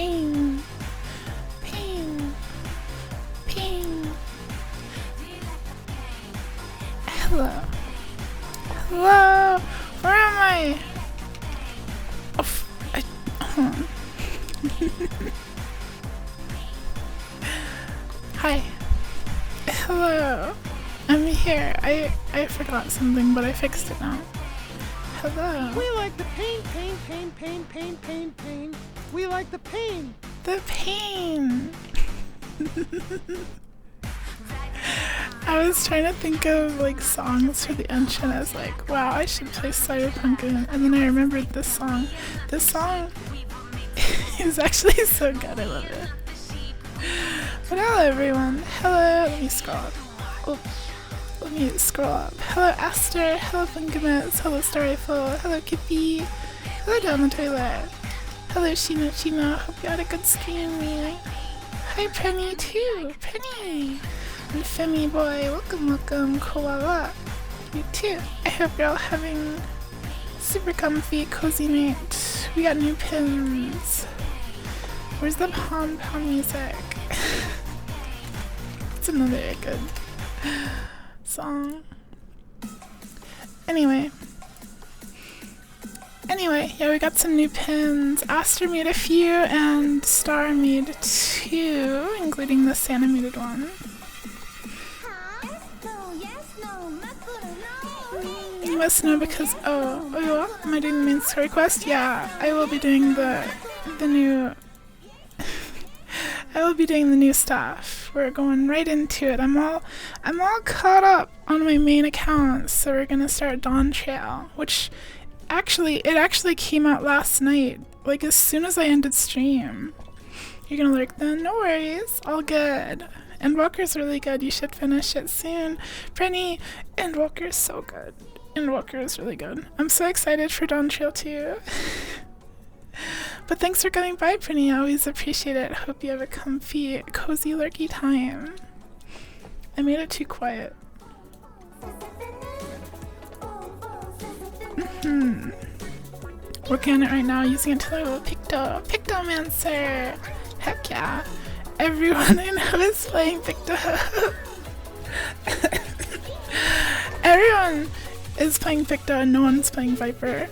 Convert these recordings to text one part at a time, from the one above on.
Ping. Ping. Ping. Hello. Hello. Where am I? Oh, hold on. Hi. Hello. I'm here. I forgot something, but I fixed it now. Hello. We like the pain, pain, pain, pain, pain, pain, pain. We like the pain. The pain. I was trying to think of like songs for the entrance. I was like, wow, I should play Cyberpunk, and then I remembered this song. This song is actually so good. I love it. But hello everyone. Hello. Let me scroll up. Oh, let me scroll up. Hello Aster. Hello Fungamus. Hello Star Rifle. Hello Kippy. Hello down the toilet. Hello Shino Chino. Hope you had a good stream. Hi Penny too. Penny. And Femi boy. Welcome, welcome. Koala. You too. I hope you're all having super comfy, cozy night. We got new pins. Where's the pom pom music? It's another good song. Anyway, yeah, we got some new pins. Aster made a few, and Star made 2, including this animated one. You must know because am I doing the main story quest? Yeah, I will be doing the new. I will be doing the new stuff. We're going right into it. I'm all caught up on my main account, so we're gonna start Dawn Trail, which it actually came out last night, like as soon as I ended stream. You're gonna lurk then? No worries, all good. Endwalker's really good, you should finish it soon. Brenny, Endwalker's so good. Endwalker is really good. I'm so excited for Dawn Trail 2. But thanks for coming by, Brenny. I always appreciate it. Hope you have a comfy, cozy, lurky time. I made it too quiet. Working on it right now, using it to level Pictomancer! Heck yeah. Everyone I know is playing Picto. Everyone is playing Picto and no one's playing Viper.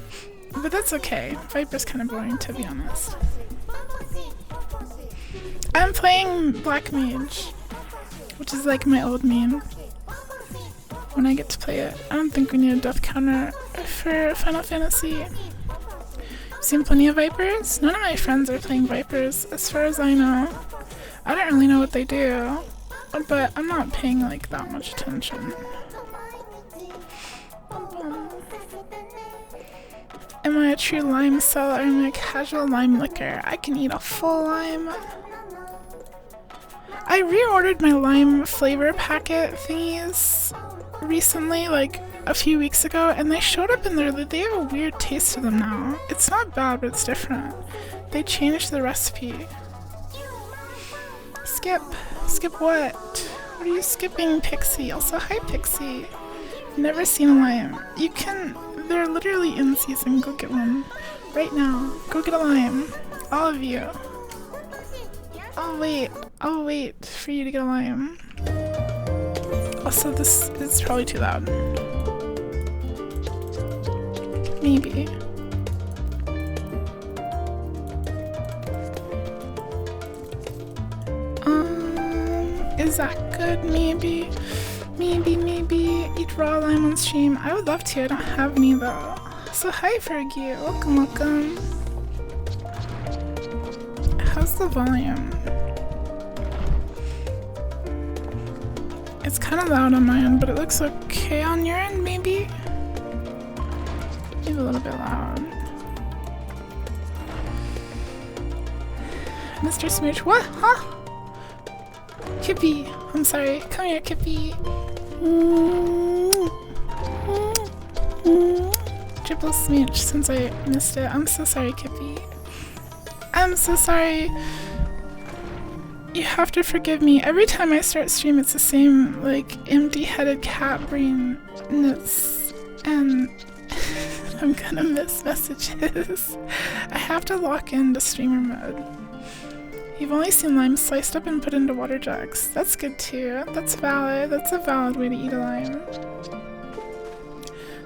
But that's okay. Viper's kind of boring, to be honest. I'm playing Black Mage, which is like my old meme. When I get to play it. I don't think we need a death counter for Final Fantasy. I've seen plenty of Vipers. None of my friends are playing Vipers, as far as I know. I don't really know what they do, but I'm not paying like that much attention. Am I a true lime seller or am I a casual lime licker? I can eat a full lime. I reordered my lime flavor packet thingies recently, like a few weeks ago, and they showed up in there. They have a weird taste to them now. It's not bad, but it's different. They changed the recipe. Skip. Skip what? What are you skipping, Pixie? Also, hi, Pixie. Never seen a lime. You can... They're literally in season. Go get one. Right now. Go get a lime. All of you. I'll wait for you to get a lime. Also, this is probably too loud. Maybe. Is that good? Maybe. Maybe eat raw lime on stream. I would love to. I don't have any though. So hi Fergie. Welcome. How's the volume? It's kind of loud on my end, but it looks okay on your end, maybe? Maybe a little bit loud. Mr. Smooch, what? Huh? Kippy, I'm sorry. Come here, Kippy. Triple smooch since I missed it. I'm so sorry, Kippy. I'm so sorry. You have to forgive me. Every time I start stream, it's the same, like, empty-headed cat brainness, and I'm gonna miss messages. I have to lock into streamer mode. You've only seen limes sliced up and put into water jugs. That's good too. That's valid. That's a valid way to eat a lime.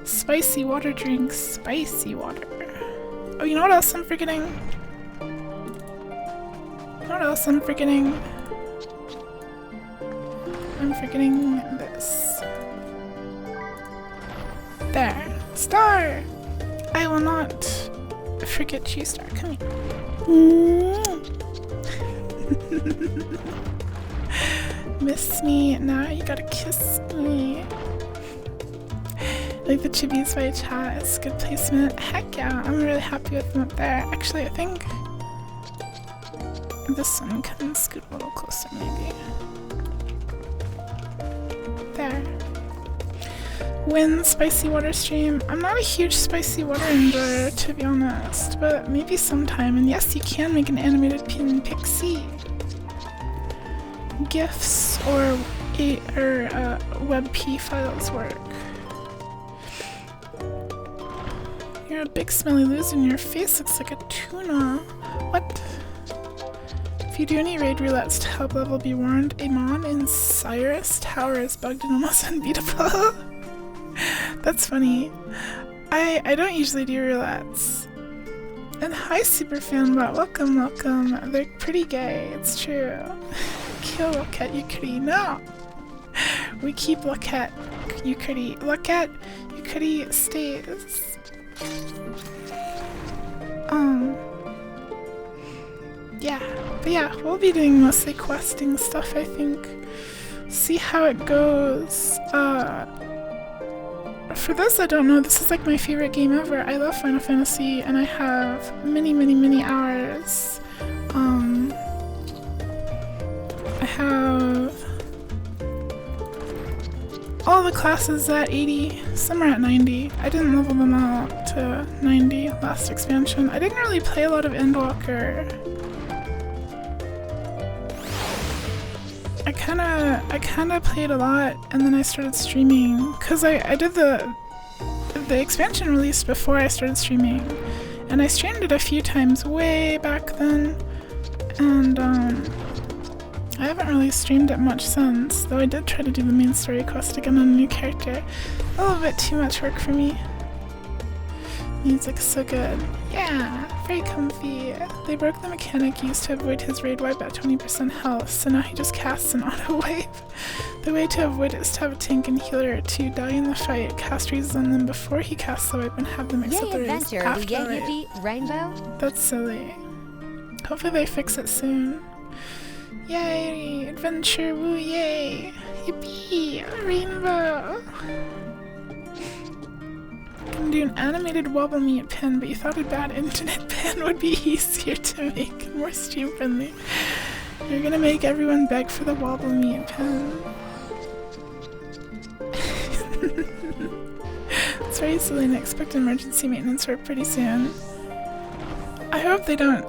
Spicy water drinks. Spicy water. Oh, you know what else I'm forgetting? You know what else I'm forgetting? I'm forgetting this. There. Star! I will not forget you, Star. Come here. Miss me? Now you gotta kiss me. Like the chibis by chat is good placement. Heck yeah, I'm really happy with them up there. Actually, I think this one can scoot a little closer, maybe. There. Win spicy water stream. I'm not a huge spicy water enjoyer, to be honest, but maybe sometime. And yes, you can make an animated pin pixie. GIFs or WebP files work. You're a big smelly loser and your face looks like a tuna. What? If you do any raid roulettes to help level, be warned, Amon in Cyrus Tower is bugged and almost unbeatable. That's funny. I don't usually do roulettes. And hi Superfanbot, welcome, welcome. They're pretty gay, it's true. Kill Loquette Yukari, no! We keep Loquette Yukari. Loquette Yukari stays. Yeah. But yeah, we'll be doing mostly questing stuff, I think. See how it goes. For those that don't know, this is like my favorite game ever. I love Final Fantasy and I have many, many, many hours. I have all the classes at 80, some are at 90. I didn't level them all up to 90 last expansion. I didn't really play a lot of Endwalker. I kinda played a lot and then I started streaming because I did the expansion release before I started streaming and I streamed it a few times way back then and I haven't really streamed it much since, though I did try to do the main story quest again on a new character. A little bit too much work for me. Music's so good. Yeah, very comfy. They broke the mechanic used to avoid his raid wipe at 20% health, so now he just casts an auto wipe. The way to avoid it is to have a tank and healer to die in the fight, cast reasons on them before he casts the wipe, and have them accept the raise after the wipe. Rainbow? That's silly. Hopefully they fix it soon. Yay! Adventure! Woo! Yay! Yippee! Rainbow! Can do an animated wobble meat pin, but you thought a bad internet pin would be easier to make and more stream friendly. You're gonna make everyone beg for the wobble meat pin. It's very silly and expect emergency maintenance work pretty soon. I hope they don't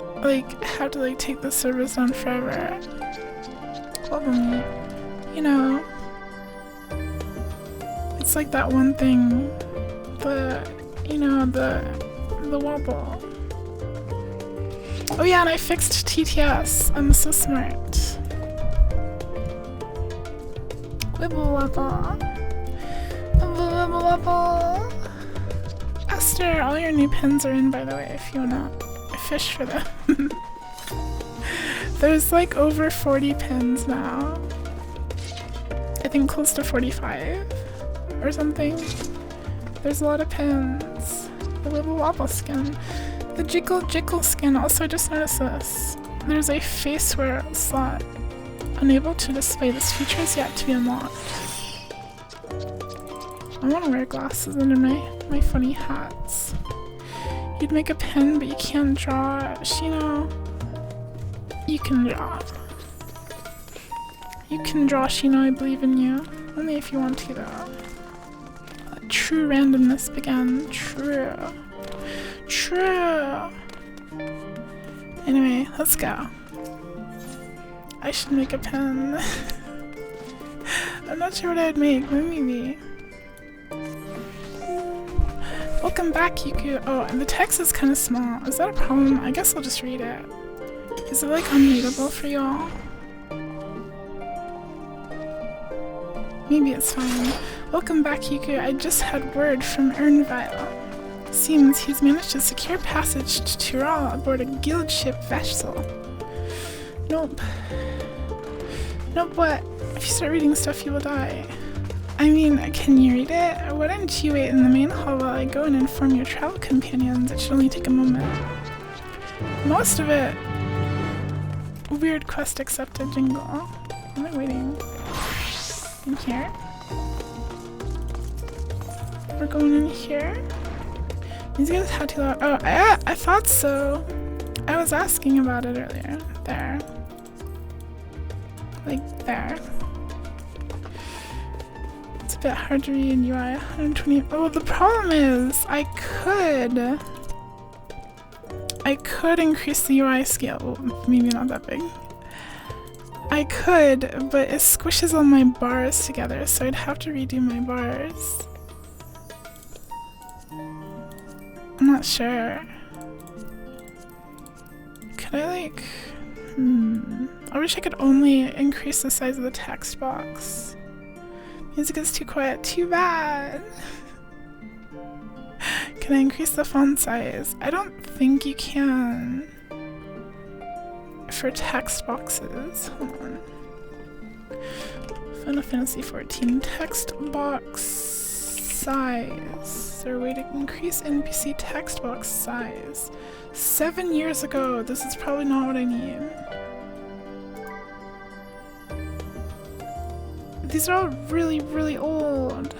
have to take the servers down forever. Wobble meat. You know. It's like that one thing. The wobble. Oh yeah, and I fixed TTS. I'm so smart. Wibble wobble. Wibble wibble wobble. Esther, all your new pins are in, by the way, if you wanna fish for them. There's like over 40 pins now. I think close to 45 or something. There's a lot of pins. The Wibble Wobble skin. The Jiggle Jiggle skin. Also, I just noticed this. There's a face wear slot. Unable to display. This feature is yet to be unlocked. I want to wear glasses under my funny hats. You'd make a pen, but you can't draw. Shino. You can draw. You can draw, Shino. I believe in you. Only if you want to, though. True randomness began. True. True. Anyway, let's go. I should make a pen. I'm not sure what I'd make, but maybe. Welcome back, Yuku. Oh, and the text is kind of small. Is that a problem? I guess I'll just read it. Is it like unreadable for y'all? Maybe it's fine. Welcome back, Yuku. I just had word from Ernvile. Seems he's managed to secure passage to Tyrol aboard a guild ship vessel. Nope. Nope, what? If you start reading stuff, you will die. I mean, can you read it? Why don't you wait in the main hall while I go and inform your travel companions? It should only take a moment. Most of it... Weird quest accepted jingle. Am I waiting? In here? We're going in here? These guys had too loud. Oh, I thought so. I was asking about it earlier. There. Like there. It's a bit hard to read UI 120. Oh, the problem is I could increase the UI scale. Well, maybe not that big. I could, but it squishes all my bars together, so I'd have to redo my bars. I'm not sure. Could I like... I wish I could only increase the size of the text box. Music is too quiet. Too bad! Can I increase the font size? I don't think you can. For text boxes. Hold on. Final Fantasy XIV text box size. Is there a way to increase NPC text box size? 7 years ago. This is probably not what I need. These are all really, really old.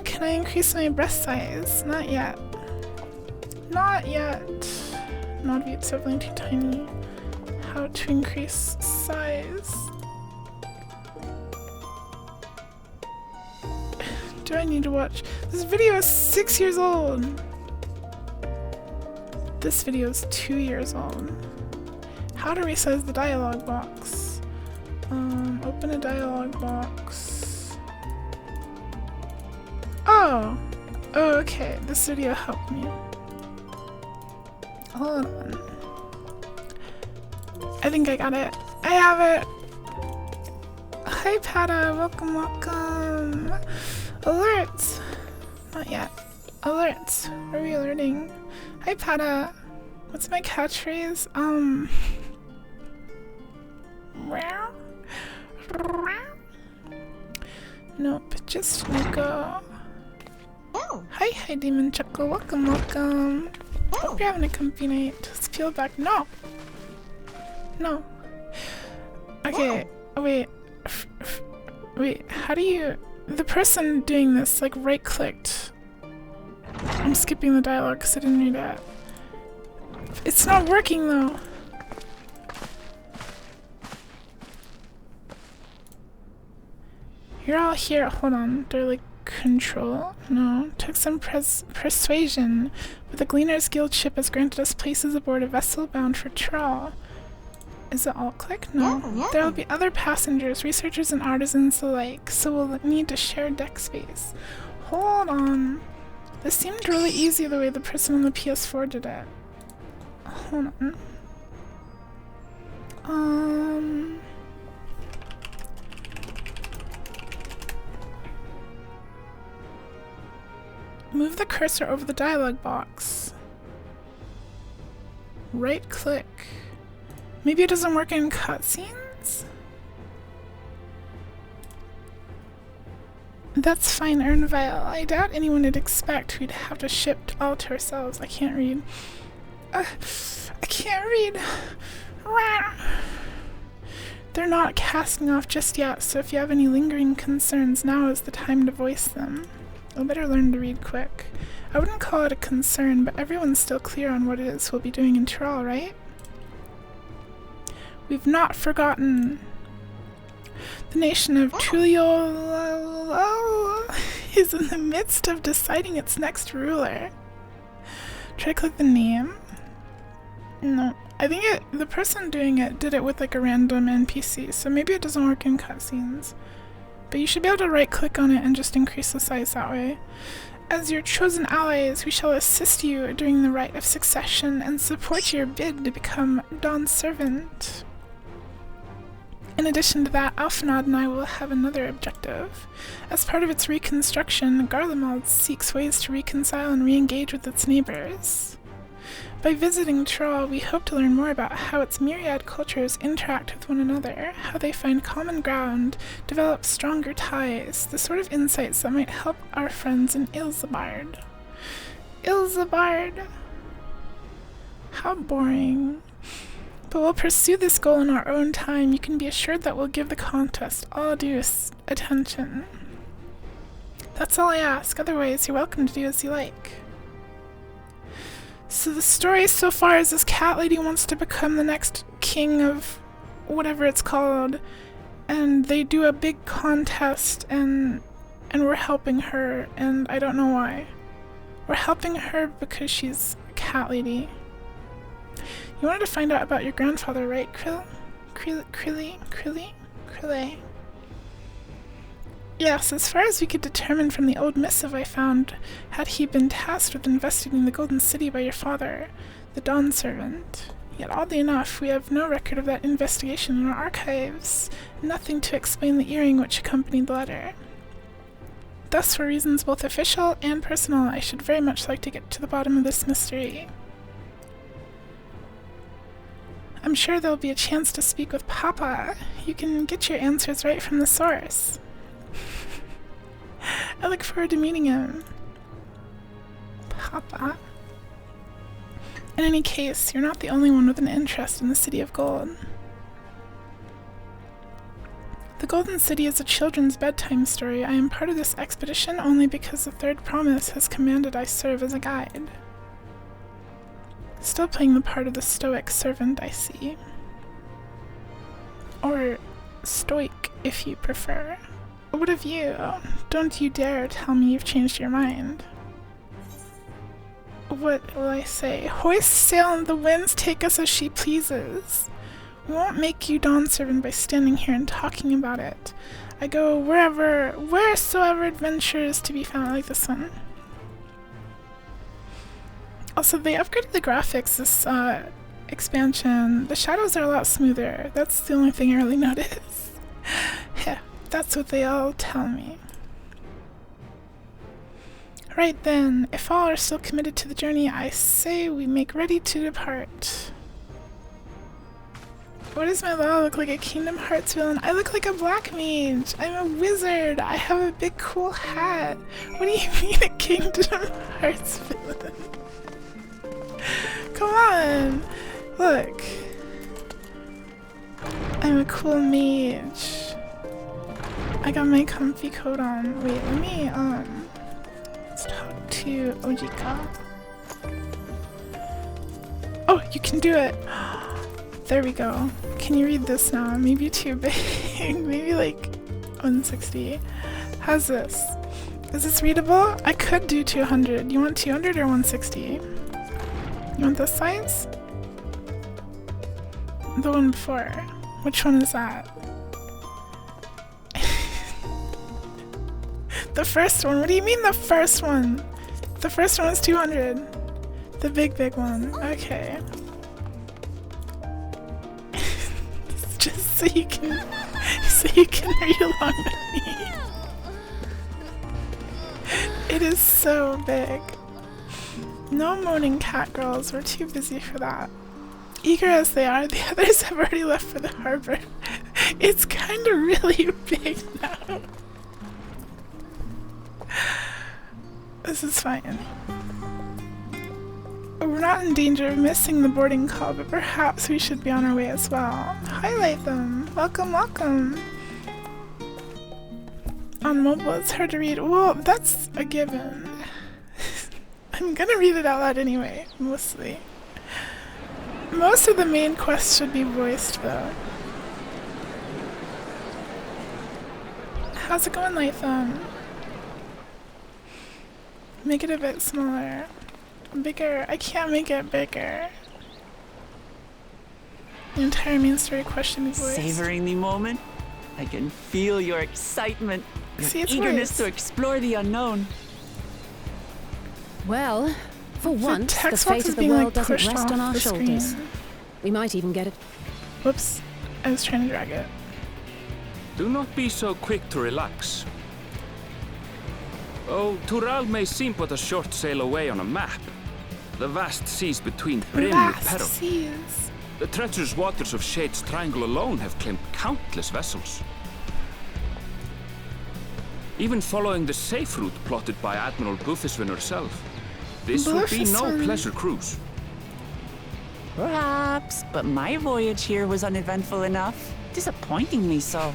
Can I increase my breast size? Not yet. Not yet. Not it's definitely too tiny. How to increase size? Do I need to watch? This video is 6 years old. This video is 2 years old. How to resize the dialogue box? Open a dialogue box. Oh! Oh, okay. This video helped me. Hold on. I think I got it. I have it! Hi, Pada! Welcome, welcome! Alerts! Not yet. Alerts. What are we alerting? Hi, Pada! What's my catchphrase? Nope, just go. Oh. Hi, Demon Chuckle. Welcome, welcome. Hope you're having a comfy night. Let's peel back. No! No. Okay, wait. Wait, how do you... The person doing this, like, right-clicked. I'm skipping the dialogue because I didn't read it. It's not working, though. You're all here. Hold on. Do I, like, control? No. Took some persuasion. But the Gleaner's Guild ship has granted us places aboard a vessel bound for Tyrol. Is it alt-click? No. Yeah. There will be other passengers, researchers, and artisans alike, so we'll need to share deck space. Hold on. This seemed really easy the way the person on the PS4 did it. Hold on. Move the cursor over the dialogue box. Right click. Maybe it doesn't work in cutscenes? That's fine, Ernvile. I doubt anyone would expect we'd have to ship all to ourselves. I can't read. I can't read. They're not casting off just yet, so if you have any lingering concerns, now is the time to voice them. I better learn to read quick. I wouldn't call it a concern, but everyone's still clear on what it is we'll be doing in Tyrol, right? We've not forgotten. The nation of Tuliol is in the midst of deciding its next ruler. Try to click the name. No, I think the person doing it did it with like a random NPC, so maybe it doesn't work in cutscenes. But you should be able to right click on it and just increase the size that way. As your chosen allies, we shall assist you during the rite of succession and support your bid to become Dawn's servant. In addition to that, Alphanod and I will have another objective. As part of its reconstruction, Garlemald seeks ways to reconcile and re-engage with its neighbors. By visiting Tyrol, we hope to learn more about how its myriad cultures interact with one another, how they find common ground, develop stronger ties, the sort of insights that might help our friends in Ilsabard. Ilsabard! How boring. But we'll pursue this goal in our own time. You can be assured that we'll give the contest all due attention. That's all I ask. Otherwise, you're welcome to do as you like. So the story so far is this cat lady wants to become the next king of whatever it's called, and they do a big contest, and we're helping her, and I don't know why. We're helping her because she's a cat lady. You wanted to find out about your grandfather, right, Krilly? Yes, as far as we could determine from the old missive I found, had he been tasked with investigating the Golden City by your father, the Dawn Servant. Yet oddly enough, we have no record of that investigation in our archives, nothing to explain the earring which accompanied the letter. Thus, for reasons both official and personal, I should very much like to get to the bottom of this mystery. I'm sure there'll be a chance to speak with Papa. You can get your answers right from the source. I look forward to meeting him. Papa. In any case, you're not the only one with an interest in the City of Gold. The Golden City is a children's bedtime story. I am part of this expedition only because the Third Promise has commanded I serve as a guide. Still playing the part of the stoic servant, I see. Or stoic, if you prefer. What of you? Don't you dare tell me you've changed your mind. What will I say? Hoist sail and the winds take us as she pleases. We won't make you Dawn Servant by standing here and talking about it. I go wheresoever adventure is to be found, like this one. Also, they upgraded the graphics this expansion. The shadows are a lot smoother. That's the only thing I really noticed. Yeah, that's what they all tell me. Right then, if all are still committed to the journey, I say we make ready to depart. What does my law look like? A Kingdom Hearts villain? I look like a black mage. I'm a wizard. I have a big cool hat. What do you mean a Kingdom Hearts villain? Come on! Look. I'm a cool mage. I got my comfy coat on. Wait, let me, let's talk to Ojika. Oh, you can do it! There we go. Can you read this now? Maybe too big. Maybe like 160. How's this? Is this readable? I could do 200. You want 200 or 160? You want this size? The one before. Which one is that? The first one. What do you mean the first one? The first one was 200. The big one. Okay. Just so you can read along with me. It is so big. No moaning cat girls, we're too busy for that. Eager as they are, the others have already left for the harbor. It's kinda really big now. This is fine. We're not in danger of missing the boarding call, but perhaps we should be on our way as well. Highlight them. Welcome, welcome. On mobile, it's hard to read. Well, that's a given. I'm gonna read it out loud anyway, mostly. Most of the main quests should be voiced, though. How's it going, Latham? Make it a bit smaller. Bigger. I can't make it bigger. The entire main story question be voiced. Savoring the moment? I can feel your excitement, your eagerness to explore the unknown. Well, for once, the text box fate is of the being, world like, doesn't pushed rest on off our the shoulders. screen. We might even get it. Whoops. I was trying to drag it. Do not be so quick to relax. Oh, Tural may seem but a short sail away on a map. The vast seas between brim with Vast peril. seas. The treacherous waters of Shade's Triangle alone have claimed countless vessels. Even following the safe route plotted by Admiral Buffiswin herself, this would be no Buffiswin. pleasure cruise. Perhaps, but my voyage here was uneventful enough. Disappointingly so.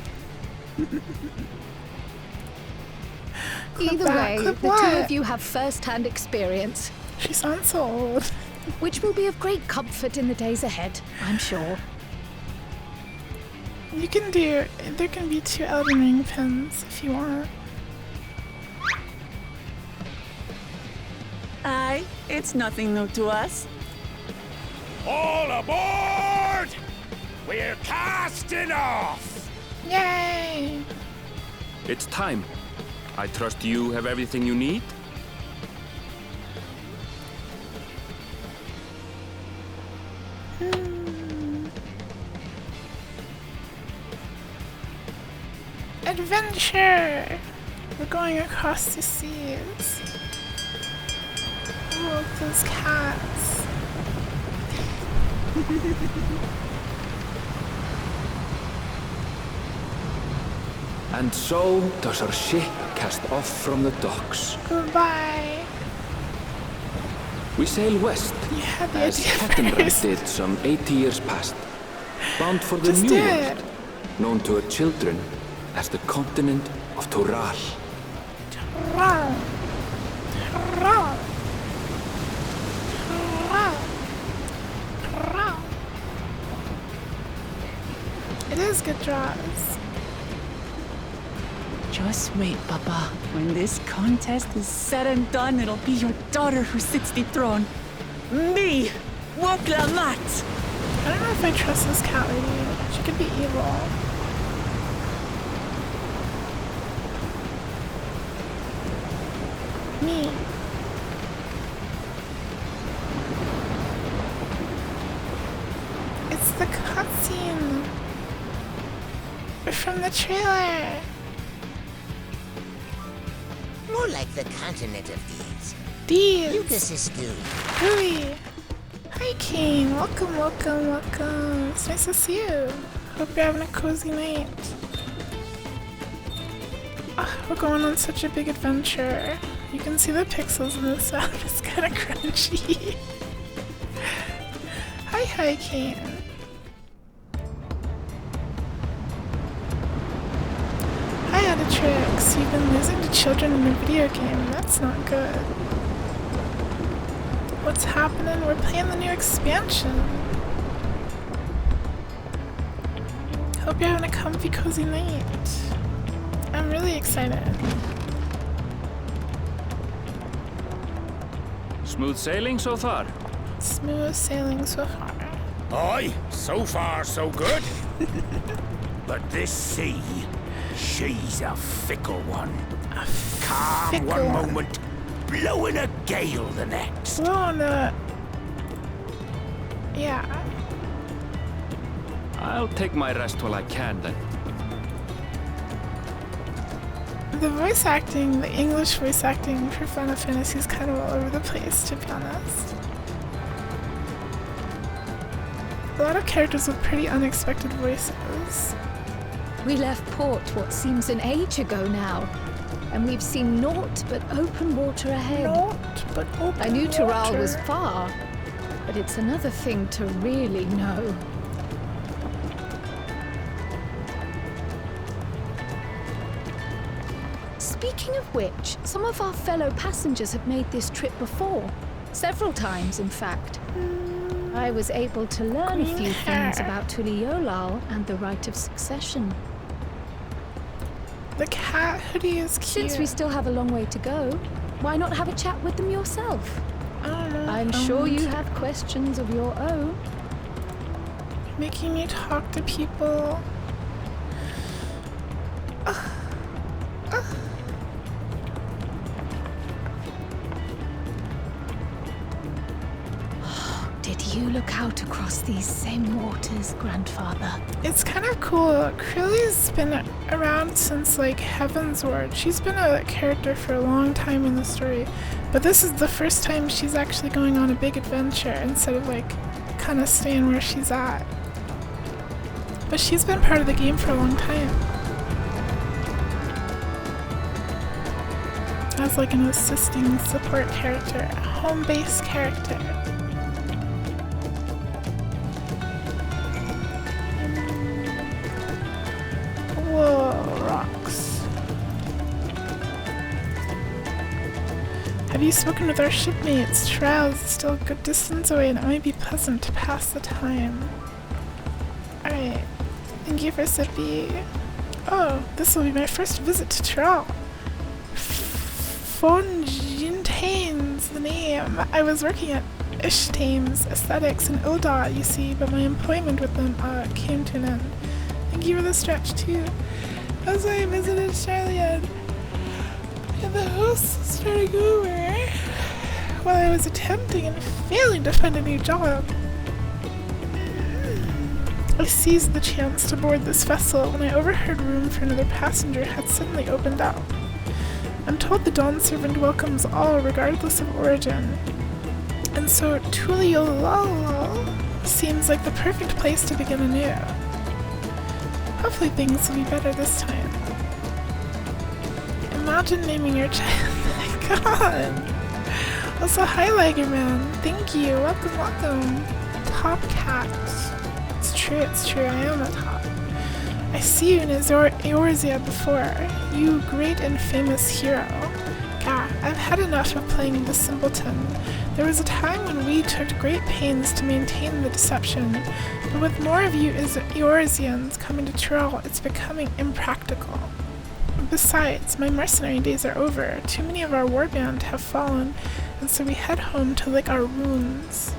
Either that, way, clip the two what? of you have first-hand experience, She sounds so old. which will be of great comfort in the days ahead, I'm sure. You can do. There can be 2 Elden Ring pins if you want. Aye, it's nothing new to us. All aboard! We're casting off! Yay! It's time. I trust you have everything you need? Adventure! We're going across the seas. Oh, those cats. And so does our ship cast off from the docks. Goodbye. We sail west, You had the as idea Captain Brand first. did some 80 years past, bound for the Just New do World, it. known to her children as the continent of Tural. Wow. Wow. Wow. Wow. It is good draws. Just wait, Papa. When this contest is said and done, it'll be your daughter who sits the throne. Me, Woklamat. I don't know if I trust this cat lady. She could be evil. Me. It's the cutscene from the trailer. More like the continent of these. These. Lucas is good. Hooey. Hi, Kane. Welcome, welcome, welcome. It's nice to see you. Hope you're having a cozy night. We're going on such a big adventure. You can see the pixels in the sound. It's kind of crunchy. Hi, Kane. Hi, Adatrix. You've been losing to children in a video game. That's not good. What's happening? We're playing the new expansion. Hope you're having a comfy, cozy night. I'm really excited. Smooth sailing so far? Smooth sailing so far. Aye, so far so good. But this sea, she's a fickle one. Calm fickle one one. moment, blowing a gale the next. Lona. Yeah. I'll take my rest while I can then. The voice acting, the English voice acting for Final Fantasy is kind of all over the place, to be honest. A lot of characters with pretty unexpected voices. We left port what seems an age ago now, and we've seen naught but open water ahead. Not, but open I knew Tural was water. far, but it's another thing to really know. Speaking of which, some of our fellow passengers have made this trip before. Several times, in fact. I was able to learn a Green few hair. things about Tuliolal and the right of succession. The cat hoodie is cute. Since we still have a long way to go, why not have a chat with them yourself? I don't know. I'm sure you have questions of your own. Making me talk to people. you look out across these same waters, grandfather. It's kind of cool. Crilly's been around since like Heaven's Ward. She's been a character for a long time in the story, but this is the first time she's actually going on a big adventure instead of like kind of staying where she's at. But she's been part of the game for a long time. As like an assisting support character, a home-based character. Whoa, rocks. Have you spoken with our shipmates? Trials is still a good distance away and it might be pleasant to pass the time. Alright. Thank you for Sippy. Oh, this will be my first visit to Trial. Fonjintain's the name. I was working at Ishtain's Aesthetics in Ulda, you see, but my employment with them came to an end. Thank you for the stretch, too. As I visited Charlian, and the host was starting over while I was attempting and failing to find a new job. I seized the chance to board this vessel when I overheard room for another passenger had suddenly opened up. I'm told the Dawn Servant welcomes all regardless of origin, and so Tuliolala seems like the perfect place to begin anew. Hopefully things will be better this time. Imagine naming your child. My god! Also, hi Lagerman. Thank you. Welcome, welcome. Top Cat. It's true. I am a top. I see you in Eorzea before. You great and famous hero. Gah, I've had enough of playing the simpleton. There was a time when we took great pains to maintain the deception, but with more of you as Eorzeans coming to Tyrell, it's becoming impractical. Besides, my mercenary days are over. Too many of our warband have fallen, and so we head home to lick our wounds.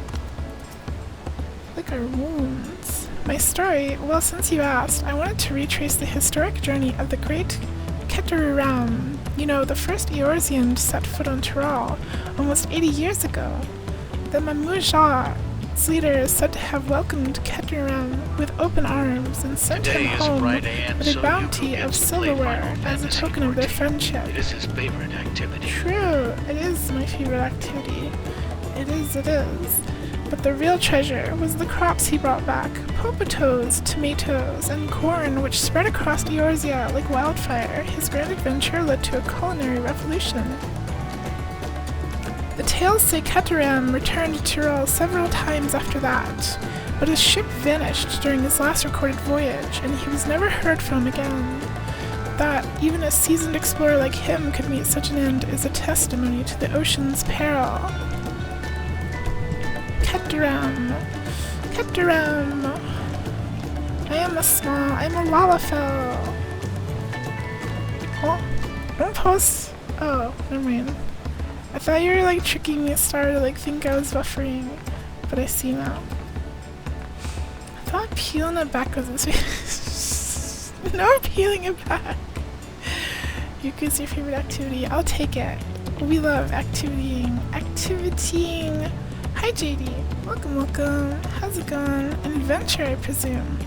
Lick our wounds? My story? Well, since you asked, I wanted to retrace the historic journey of the great Keteruram. You know, the first Eorzean to set foot on Tyrell, almost 80 years ago. The Mamuja's leader is said to have welcomed Keteruram with open arms and sent him home with a bounty of silverware as a token of their friendship. It is his favorite activity. True, it is my favorite activity. It is. But the real treasure was the crops he brought back. Potatoes, tomatoes, and corn, which spread across Eorzea like wildfire. His grand adventure led to a culinary revolution. The tales say Keteram returned to Tyrell several times after that, but his ship vanished during his last recorded voyage, and he was never heard from again. That even a seasoned explorer like him could meet such an end is a testimony to the ocean's peril. Keteram. I'm a Lalafell. Oh, don't post. Oh, never mind. I thought you were like tricking me, Star, to like think I was buffering, but I see now. I thought peeling it back was this. No peeling it back. Yuku's your favorite activity. I'll take it. We love activitying. Hi JD. Welcome. How's it going? An adventure, I presume.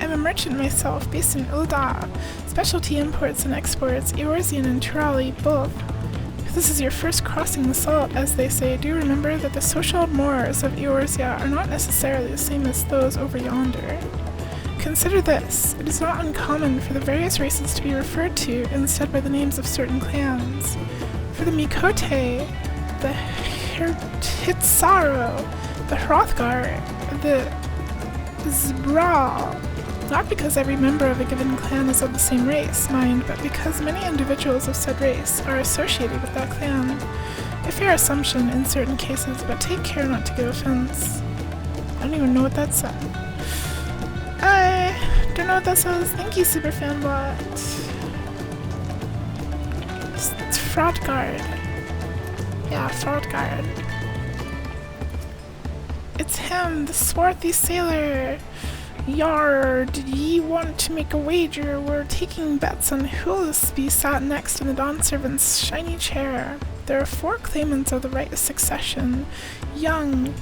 I'm a merchant myself, based in Ulda. Specialty imports and exports, Eorzean and Turali both. If this is your first crossing the salt, as they say, do remember that the social mores of Eorzea are not necessarily the same as those over yonder. Consider this. It is not uncommon for the various races to be referred to instead by the names of certain clans. For the Mikote, the Hitsaro, the Hrothgar, the Zbral. Not because every member of a given clan is of the same race, mind, but because many individuals of said race are associated with that clan. A fair assumption in certain cases, but take care not to give offense. I don't even know what that said. I don't know what that says. Thank you, Superfanbot. It's Fraudguard. Yeah, Fraudguard. It's him, the swarthy sailor. Yar, did ye want to make a wager? We're taking bets on who'll be sat next in the Dawn Servant's shiny chair. There are 4 claimants of the right of succession. Young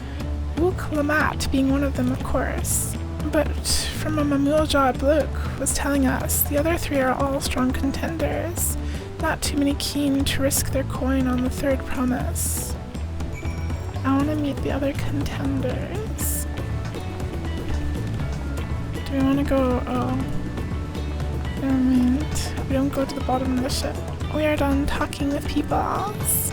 Wook Lamat being one of them, of course. But from a Mamulja Blook was telling us, the other three are all strong contenders. Not too many keen to risk their coin on the third promise. I want to meet the other contenders. Do we want to go? Oh. Never mind. We don't go to the bottom of the ship. We are done talking with peoples.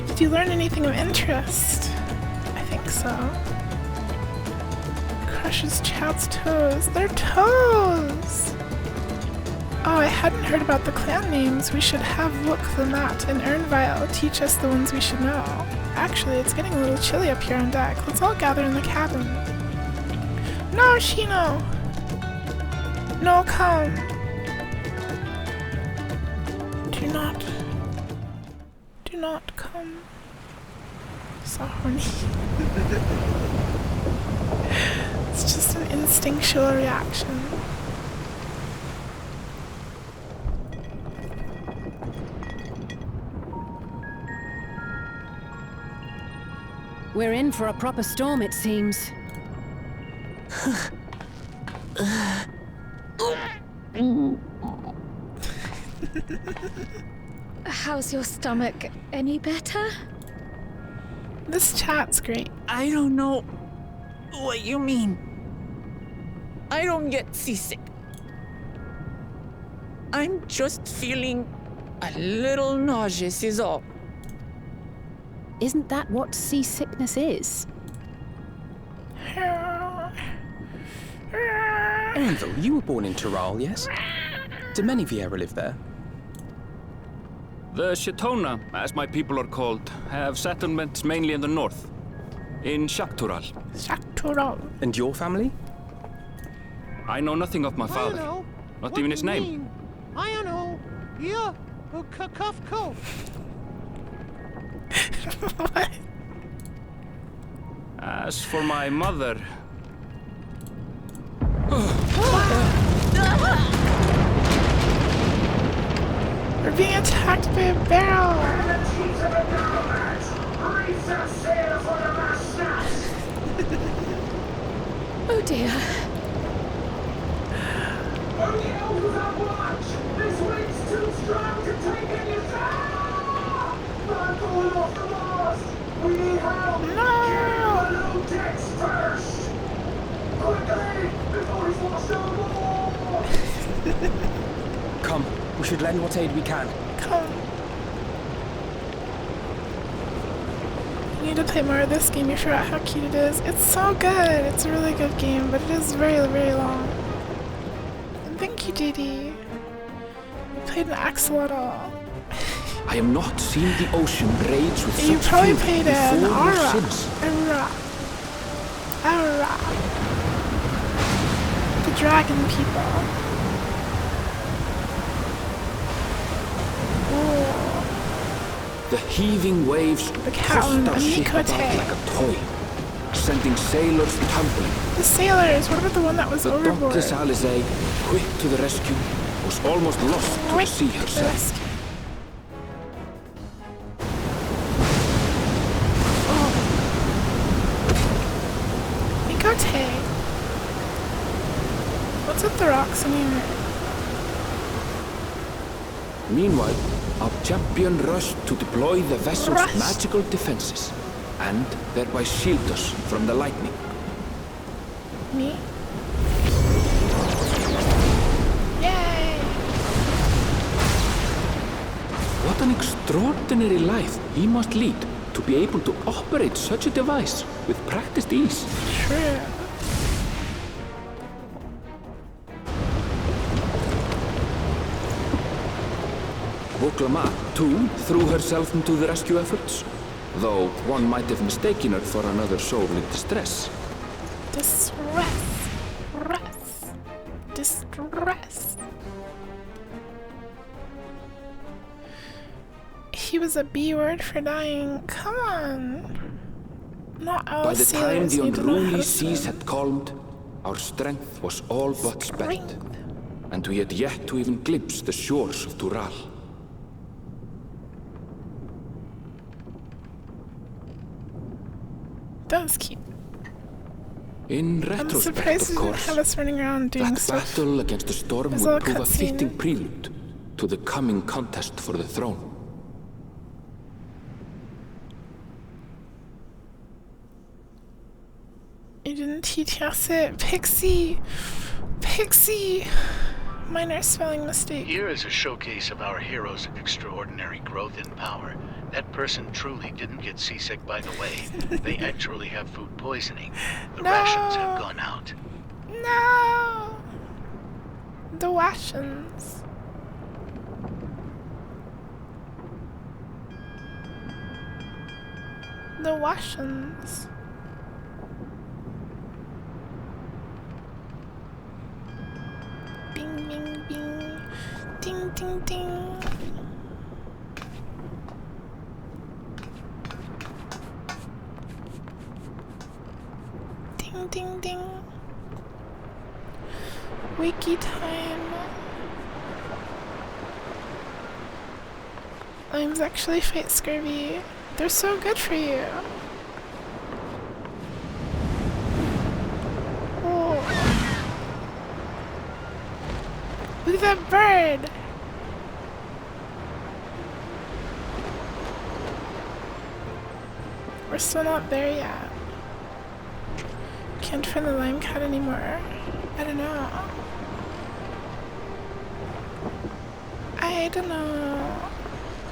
Did you learn anything of interest? I think so. Crushes Chad's toes. They're toes! Oh, I hadn't heard about the clan names. We should have Wook the Mat and Ernvile teach us the ones we should know. Actually, it's getting a little chilly up here on deck. Let's all gather in the cabin. No, Shino! No, come! Do not come. So horny. It's just an instinctual reaction. We're in for a proper storm, it seems. How's your stomach? Any better? This chat's great. I don't know what you mean. I don't get seasick. I'm just feeling a little nauseous is all. Isn't that what seasickness is? Anvil, you were born in Tyrol, yes? Do many of you ever live there? The Shatona, as my people are called, have settlements mainly in the north, in Shaktural. Shaktural. And your family? I know nothing of my father, know. not What even his you name. mean? I know. Yeah. Cuff coat. What? As for my mother, We're being attacked by a barrel. Oh dear. Come, we should lend what aid we can. Come. I need to play more of this game. You forgot how cute it is. It's so good. It's a really good game, but it is very, very long. And thank you, Didi. You played an axolotl. I have not seen the ocean rage with You such probably fury played an before or Aura. since. Aura. The dragon people. The heaving waves The tossed Cowan, our ship about Amikote. like a toy, sending sailors tumbling. The sailors. What about the one that was The overboard? dauntless Alizé, quick to the rescue, was almost lost to the Quick sea to the herself. rescue. Mikote. What's with the rocks in here? Meanwhile, our champion rushed to deploy the vessel's Rushed. magical defenses, and thereby shield us from the lightning. Me? Yay! What an extraordinary life he must lead to be able to operate such a device with practiced ease. True. Woklama, too, threw herself into the rescue efforts, though one might have mistaken her for another soul in distress. Distress. He was a B word for dying. Come on. Not all By the time sailors the need to know how unruly to seas swim. had calmed, our strength was all but spent, Strength. and we had yet to even glimpse the shores of Tural. That was cute. In I'm retrospect, surprised of you didn't course, have us running around doing that stuff. battle against the storm It's all would prove a cutscene. fitting prelude to the coming contest for the throne. You didn't teach us it. Pixie! Pixie! Minor spelling mistake. Here is a showcase of our hero's extraordinary growth in power. That person truly didn't get seasick by the way. They actually have food poisoning. The rations have gone out. No! The rations. The rations. Bing, bing, bing. Ding, ding, ding. Ding, ding, ding. Wiki time. Limes actually fight scurvy. They're so good for you. Oh. Look at that bird. We're still not there yet. Can't find the lime cat anymore. I don't know. I don't know.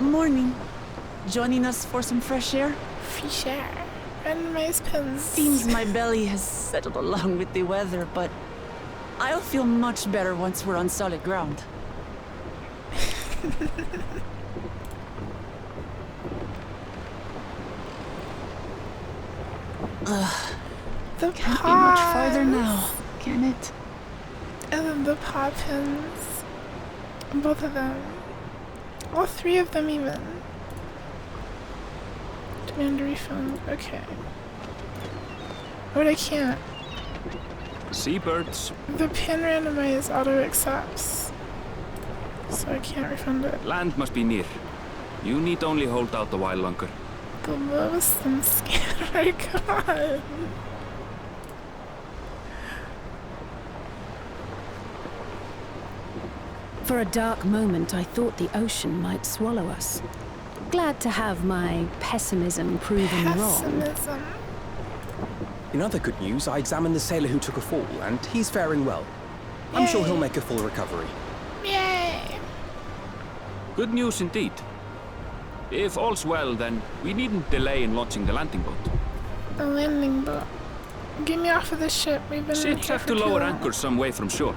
Morning. Joining us for some fresh air? Fish air. Randomized pins. Seems my belly has settled along with the weather, but I'll feel much better once we're on solid ground. Ugh. The Can't be much farther now, can it? And then the paw pins. Both of them. All three of them even. Demand a refund. Okay. But I can't. Seabirds. The pin randomized auto accepts. So I can't refund it. Land must be near. You need only hold out a while longer. The lowest scanner, come on. For a dark moment, I thought the ocean might swallow us. Glad to have my pessimism proven wrong. Pessimism. In other good news, I examined the sailor who took a fall, and he's faring well. I'm sure he'll make a full recovery. Yay! Good news indeed. If all's well, then we needn't delay in launching the landing boat. The landing boat. Get me off of this ship. We've been in Ships here have for to too lower long. anchors some way from shore.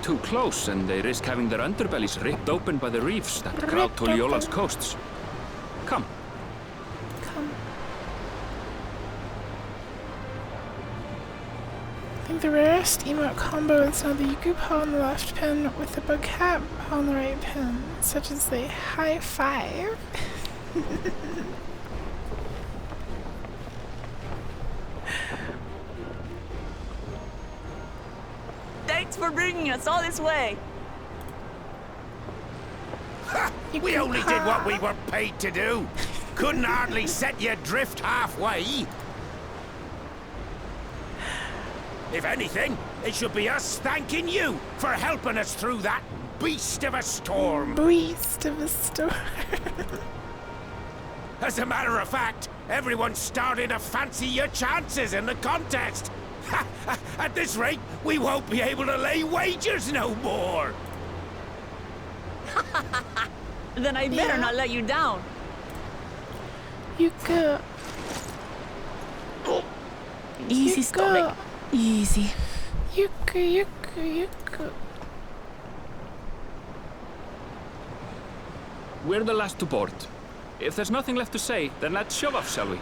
Too close, and they risk having their underbellies ripped open by the reefs that crowd Ripped Tuliola's open. coasts. Come. Come. I think the rarest emote combo is now the Yuku paw on the left pin with the bugcat paw on the right pin, such as the high five. Thanks for bringing us all this way. We only did what we were paid to do. Couldn't hardly set you adrift halfway. If anything, it should be us thanking you for helping us through that beast of a storm. Beast of a storm. As a matter of fact, everyone's starting to fancy your chances in the contest. At this rate, we won't be able to lay wagers no more. Then I better not let you down. Yuku. Easy, Yuku. stomach. Easy. Yuku, Yuku. We're the last to board. If there's nothing left to say, then let's shove off, shall we?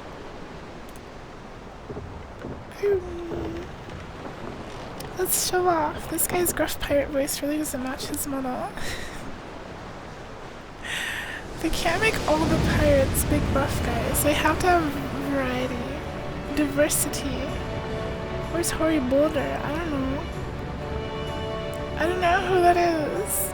Let's show off. This guy's gruff pirate voice really doesn't match his model. They can't make all the pirates big buff guys. They have to have variety. Diversity. Where's Hori Boulder? I don't know. I don't know who that is.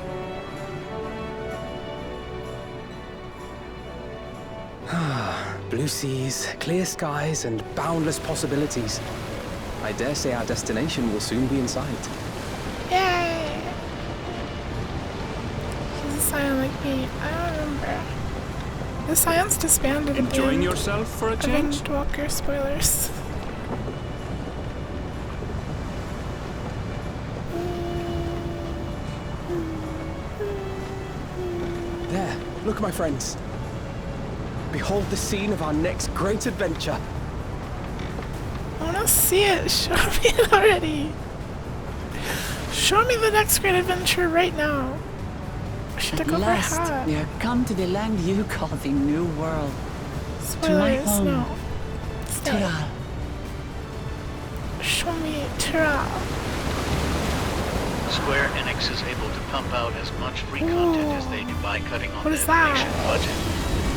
Blue seas, clear skies, and boundless possibilities. I dare say our destination will soon be in sight. Yay! He's a scion like me. I don't remember. The scions disbanded at the Enjoying end. yourself for a change? Avenged Walker spoilers. There, look, my friends. Behold the scene of our next great adventure. I want to see it. Show me it already. Show me the next great adventure right now. I should At have over last, hat. we are come to the land you call the New World. To my Spoilers, home, no. Stay. Tural. Show me Tural. Square Enix is able to pump out as much free content as they do by cutting on What the is that? animation budget.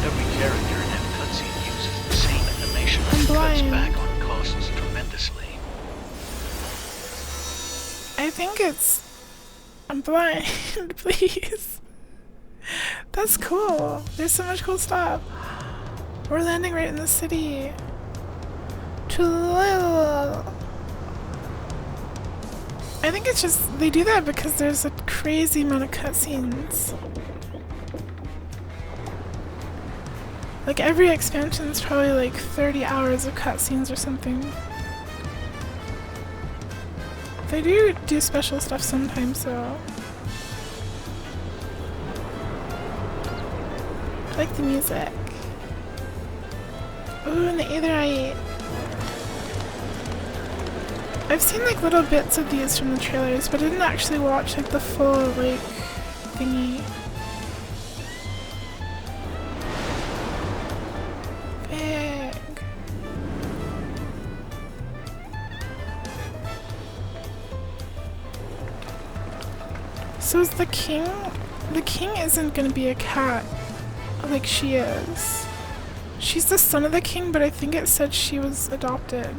Every character in that cutscene uses the same animation I'm and cuts blind. back on costs tremendously. I think it's... I'm blind, please. That's cool. There's so much cool stuff. We're landing right in the city. Tulil. I think it's just... They do that because there's a crazy amount of cutscenes. Like every expansion is probably like 30 hours of cutscenes or something. They do special stuff sometimes, so I like the music. Ooh, and the Aetherite. I've seen like little bits of these from the trailers, but I didn't actually watch like the full like thingy. Big. So is the king? The king isn't gonna be a cat like she is. She's the son of the king, but I think it said she was adopted.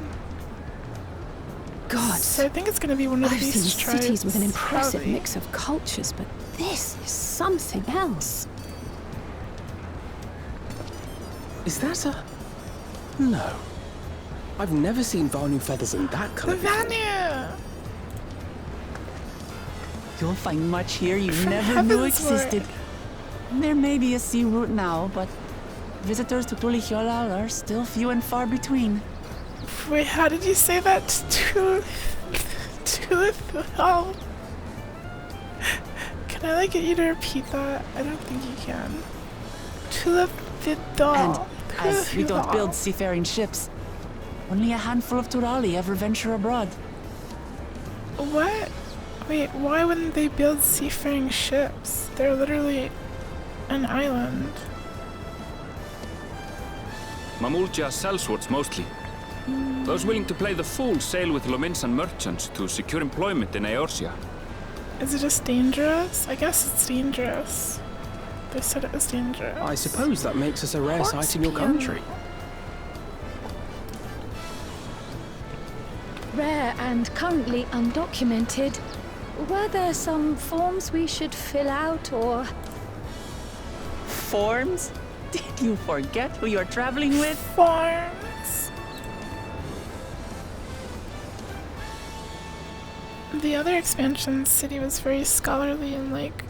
God, So I think it's gonna be one of the I've seen beast tribes. cities with an impressive probably. mix of cultures, but this is something else. Is that a... No. I've never seen Vanu feathers in that The colour before. Vanu! You'll find much here you From never knew heaven's existed. word. There may be a sea route now, but visitors to Tulihiola are still few and far between. Wait, how did you say that? Oh. Can I like get you to repeat that? I don't think you can. Tulip And as we don't build seafaring ships, only a handful of Turali ever venture abroad. What? Wait, why wouldn't they build seafaring ships? They're literally an island. Mamulja sellswords mostly. Those willing to play the fool sail with Lominsan merchants to secure employment in Eorzea. Is it just dangerous? I guess it's dangerous. They said it was dangerous. I suppose that makes us a rare sight in your country. Rare and currently undocumented. Were there some forms we should fill out or... Forms? Did you forget who you're traveling with? Farms. The other expansion city was very scholarly and like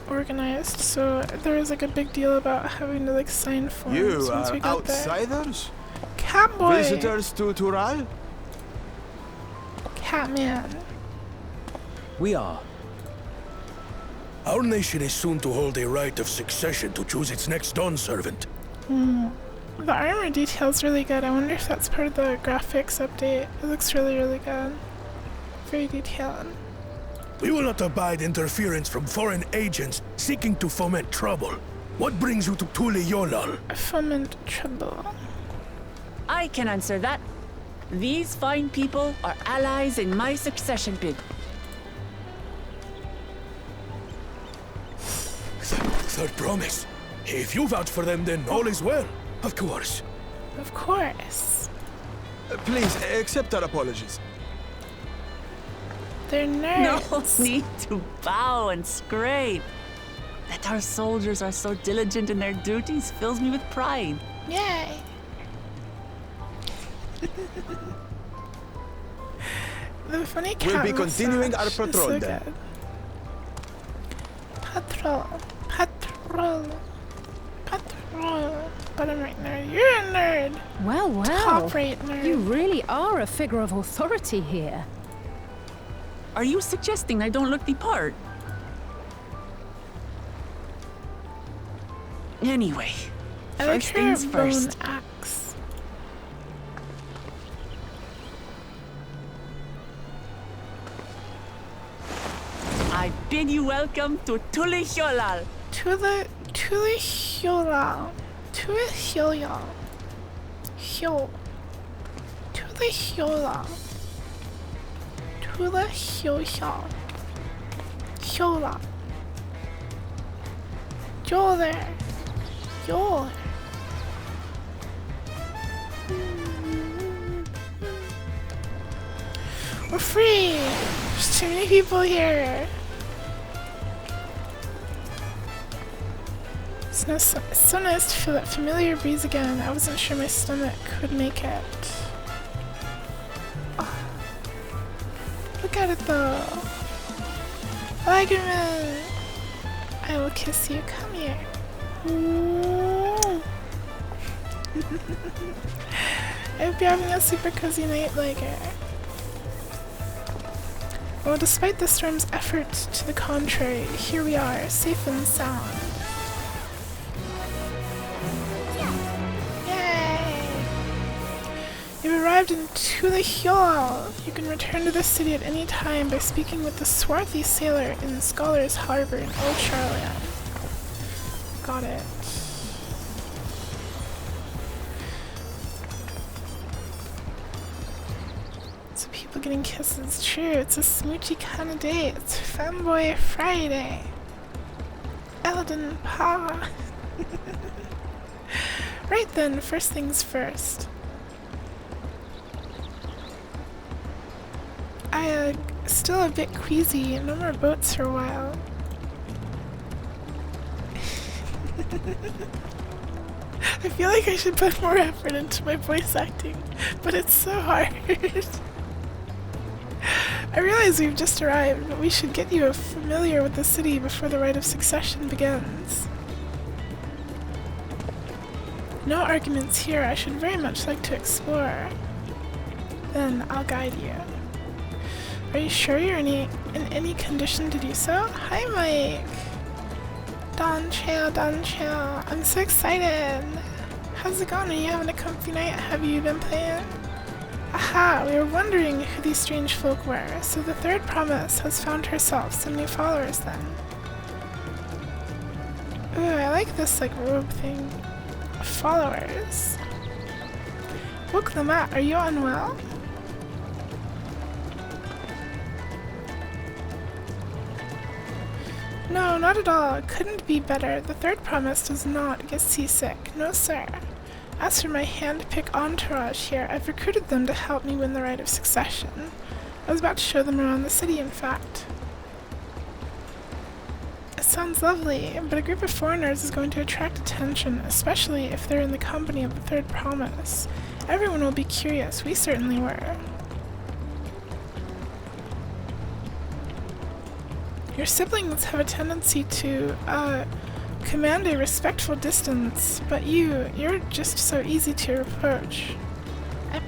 organized, so there was like a big deal about having to like sign forms You once are we got there. outsiders? Catboy. Visitors to Tural? Catman. We are. Our nation is soon to hold a right of succession to choose its next dawn servant. The armor detail's really good. I wonder if that's part of the graphics update. It looks really, really good. Very detailed. We will not abide interference from foreign agents seeking to foment trouble. What brings you to Tuliyolal? Foment trouble. I can answer that. These fine people are allies in my succession bid. Third promise. If you vouch for them, then all is well. Of course. Of course. Please, accept our apologies. They're No nerds. need to bow and scrape. That our soldiers are so diligent in their duties fills me with pride. Yay. The funny cat We'll be continuing our mustache is patrol so then. good. Patrol. Bottom right nerd. You're a nerd. Well, Top right nerd. you really are a figure of authority here. Are you suggesting I don't look the part? Anyway, I like first her things bone first. axe. I bid you welcome to Tulihjolal. Tulihjolal. Tulihjolal. Tulihjolal. Hjola. You're there. You're. We're free. There's too many people here. It's so nice to feel that familiar breeze again. I wasn't sure my stomach would make it. Look at it though. Lagerman! I will kiss you. Come here. I hope you're having a super cozy night, Lager. Well, despite the storm's effort to the contrary, here we are, safe and sound. You've arrived in Tulihjolal. You can return to the city at any time by speaking with the swarthy sailor in Scholar's Harbor in Old Charlotte. Got it. So people getting kisses. True, it's a smoochy kind of day. It's Femboy Friday. Eldon Pa. Right then, first things first. Still a bit queasy. No more boats for a while. I feel like I should put more effort into my voice acting, but it's so hard. I realize we've just arrived, but we should get you familiar with the city before the rite of succession begins. No arguments here. I should very much like to explore. Then I'll guide you. Are you sure you're in any condition to do so? Hi, Mike! Don Trail. I'm so excited! How's it going? Are you having a comfy night? Have you been playing? Aha! We were wondering who these strange folk were, so the third promise has found herself some new followers then. Ooh, I like this robe thing. Followers. Woklamat, are you unwell? No, not at all. It couldn't be better. The third promise does not get seasick. No, sir. As for my hand-picked entourage here, I've recruited them to help me win the rite of succession. I was about to show them around the city, in fact. It sounds lovely, but a group of foreigners is going to attract attention, especially if they're in the company of the third promise. Everyone will be curious. We certainly were. Your siblings have a tendency to, command a respectful distance, but you're just so easy to approach. You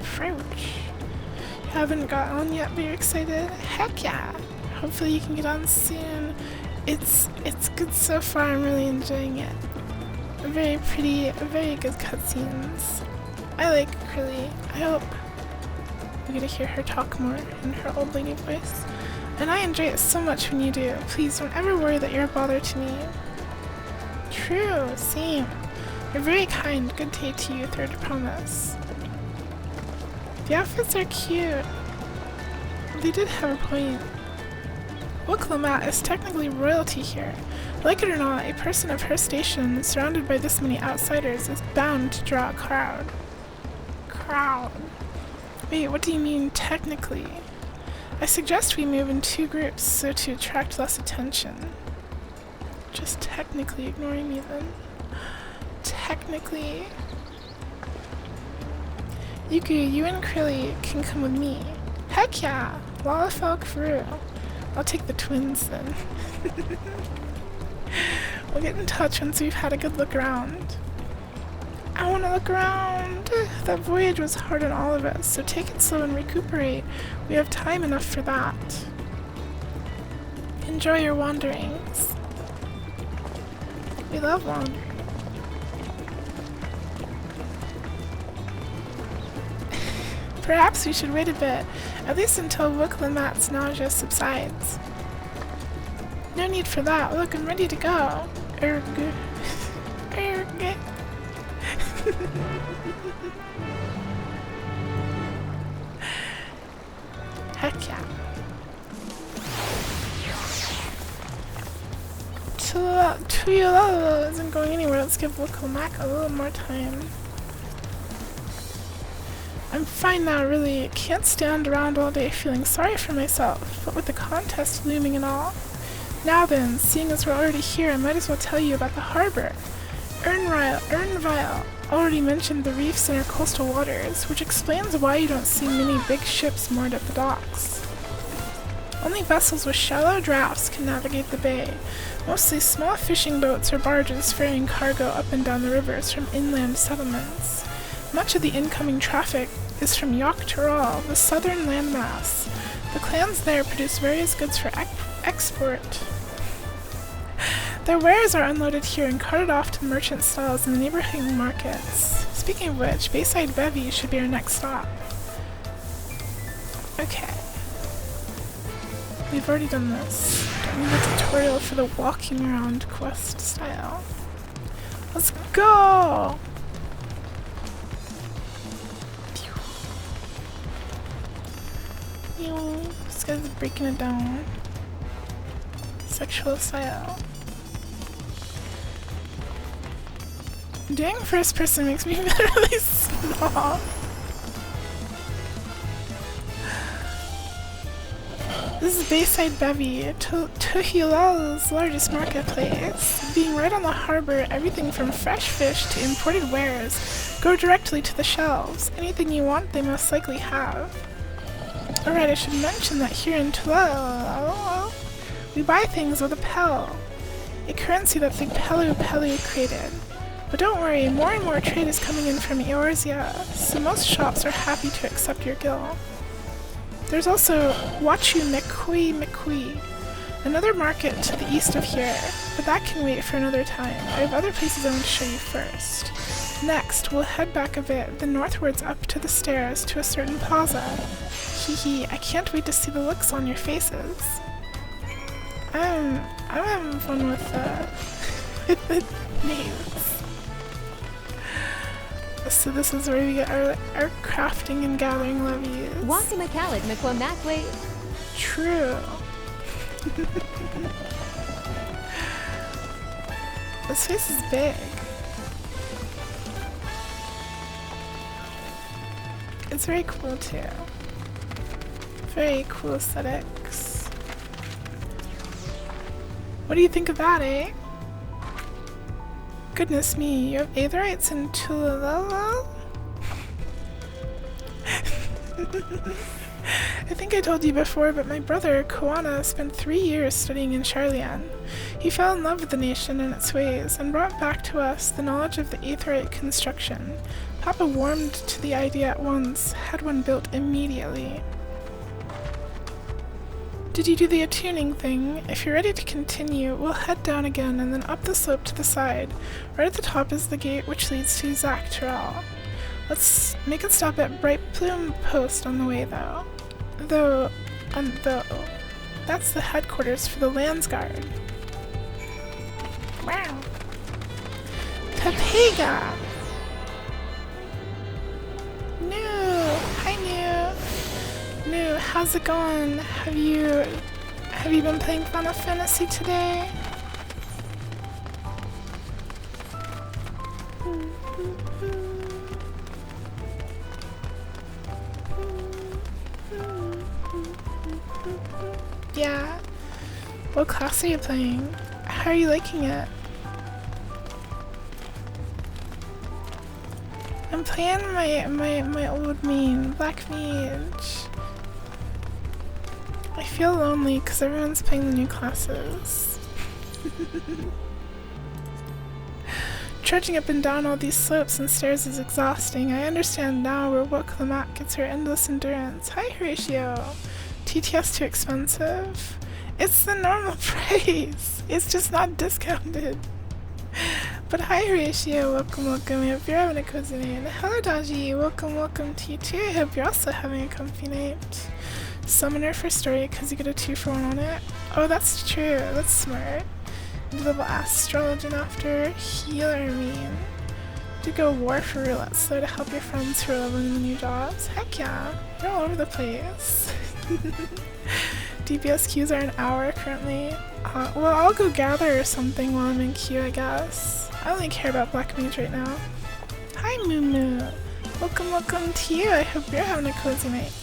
haven't got on yet, but you're excited? Heck yeah! Hopefully you can get on soon. It's good so far, I'm really enjoying it. Very pretty, very good cutscenes. I like Curly. I hope we get to hear her talk more in her old lady voice. And I enjoy it so much when you do. Please don't ever worry that you're a bother to me. True, same. You're very kind. Good day to you, third promise. The outfits are cute. They did have a point. Woklamat is technically royalty here. Like it or not, a person of her station, surrounded by this many outsiders, is bound to draw a crowd. Wait, what do you mean, technically? I suggest we move in 2 groups so to attract less attention. Just technically ignoring me then. Technically. Yuku, you and Krilly can come with me. Heck yeah! Lalafell crew. I'll take the twins then. We'll get in touch once we've had a good look around. I want to look around. That voyage was hard on all of us, so take it slow and recuperate. We have time enough for that. Enjoy your wanderings. We love wandering. Perhaps we should wait a bit, at least until Wuklemat's nausea subsides. No need for that. Look, I'm ready to go. Erg. Erg. Heck yeah. Tuyulala isn't going anywhere. Let's give Wuklemat a little more time. I'm fine now, really. Can't stand around all day feeling sorry for myself, but with the contest looming and all. Now then, seeing as we're already here, I might as well tell you about the harbor. Ernvile already mentioned the reefs in our coastal waters, which explains why you don't see many big ships moored at the docks. Only vessels with shallow drafts can navigate the bay, mostly small fishing boats or barges ferrying cargo up and down the rivers from inland settlements. Much of the incoming traffic is from Yoktural, the southern landmass. The clans there produce various goods for export. Their wares are unloaded here and carted off to merchant stalls in the neighboring markets. Speaking of which, Bayside Bevy should be our next stop. Okay. We've already done this. Don't need a tutorial for the walking around quest style. Let's go! This guy's breaking it down. Sexual style. Doing first person makes me feel really small. This is Bayside Bevy, Tuhilal's largest marketplace. Being right on the harbor, everything from fresh fish to imported wares go directly to the shelves. Anything you want, they most likely have. Alright, I should mention that here in Tulal, we buy things with a Pel, a currency that the Pelu created. But don't worry, more and more trade is coming in from Eorzea, so most shops are happy to accept your gil. There's also Wachu Mekui, another market to the east of here, but that can wait for another time. I have other places I want to show you first. Next, we'll head back a bit, then northwards up to the stairs to a certain plaza. Hee, I can't wait to see the looks on your faces. I'm having fun with the names. So this is where we get our crafting and gathering levies. True. This face is big. It's very cool too. Very cool aesthetics. What do you think of that, eh? Goodness me, you have Aetherites in Tulala? I think I told you before, but my brother, Koana, spent 3 years studying in Sharlayan. He fell in love with the nation and its ways, and brought back to us the knowledge of the Aetherite construction. Papa warmed to the idea at once, had one built immediately. Did you do the attuning thing? If you're ready to continue, we'll head down again and then up the slope to the side. Right at the top is the gate which leads to Zaktural. Let's make it stop at Bright Plume Post on the way though. Though, that's the headquarters for the Landsguard. Wow. Pepega! No! Hi, New! No, how's it going? Have you been playing Final Fantasy today? Yeah. What class are you playing? How are you liking it? I'm playing my old main, Black Mage. I feel lonely because everyone's playing the new classes. Trudging up and down all these slopes and stairs is exhausting. I understand now where Woklamak gets her endless endurance. Hi, Horatio. TTS too expensive? It's the normal price. It's just not discounted. But hi, Horatio. Welcome, welcome. I hope you're having a cozy night. Hello, Daji. Welcome, welcome to you too. I hope you're also having a comfy night. Summoner for story because you get a 2-for-1 on it. Oh, that's true. That's smart. Level Astrologian after healer mean. Do go war for roulette slow to help your friends who are leveling the new jobs. Heck yeah, you're all over the place. DPS queues are an hour currently. Well, I'll go gather or something while I'm in queue, I guess. I only care about Black Mage right now. Hi, Moo Moo. Welcome, welcome to you. I hope you're having a cozy night.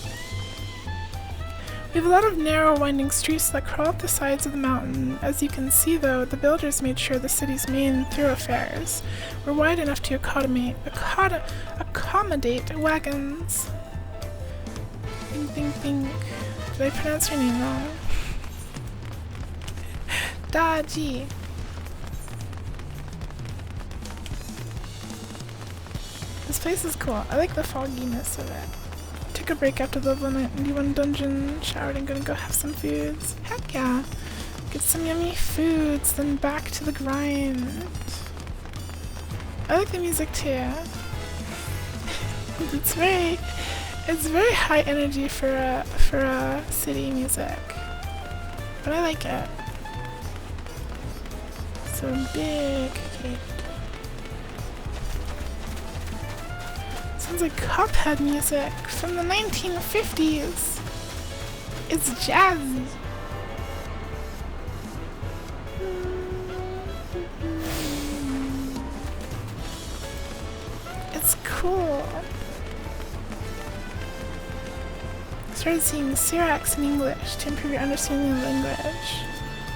We have a lot of narrow, winding streets that crawl up the sides of the mountain. As you can see, though, the builders made sure the city's main thoroughfares were wide enough to accommodate wagons. Think, think, think. Did I pronounce your name wrong? Daji. This place is cool. I like the fogginess of it. Took a break after the level 91 dungeon, showered and gonna go have some foods. Heck yeah! Get some yummy foods, then back to the grind. I like the music too. It's very high energy for a city music, but I like it. So big gate. Sounds like Cuphead music from the 1950s. It's jazz. It's cool. Started seeing Syrax in English to improve your understanding of language.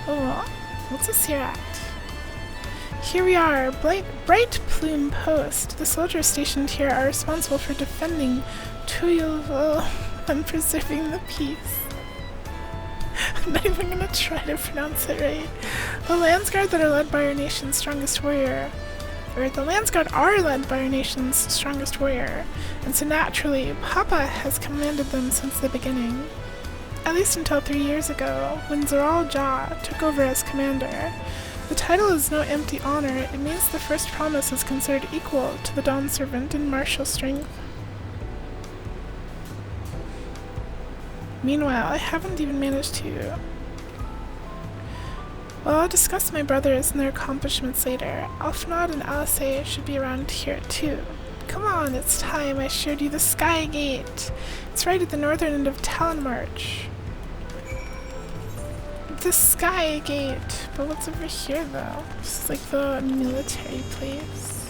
Oh, what's a Syrax? Here we are, Bright Plume Post. The soldiers stationed here are responsible for defending Tuyulville and preserving the peace. I'm not even gonna try to pronounce it right. The Landsguard that are led by our nation's strongest warrior. Or the Landsguard are led by our nation's strongest warrior, and so naturally, Papa has commanded them since the beginning. At least until 3 years ago, when Zeral Jah took over as commander. The title is no empty honor, it means the first promise is considered equal to the Dawn Servant in martial strength. Meanwhile, I haven't even managed to. Well, I'll discuss my brothers and their accomplishments later. Alphanod and Alice should be around here too. Come on, it's time I showed you the Sky Gate. It's right at the northern end of Talonmarch. The Sky Gate. But what's over here though? This is like the military place.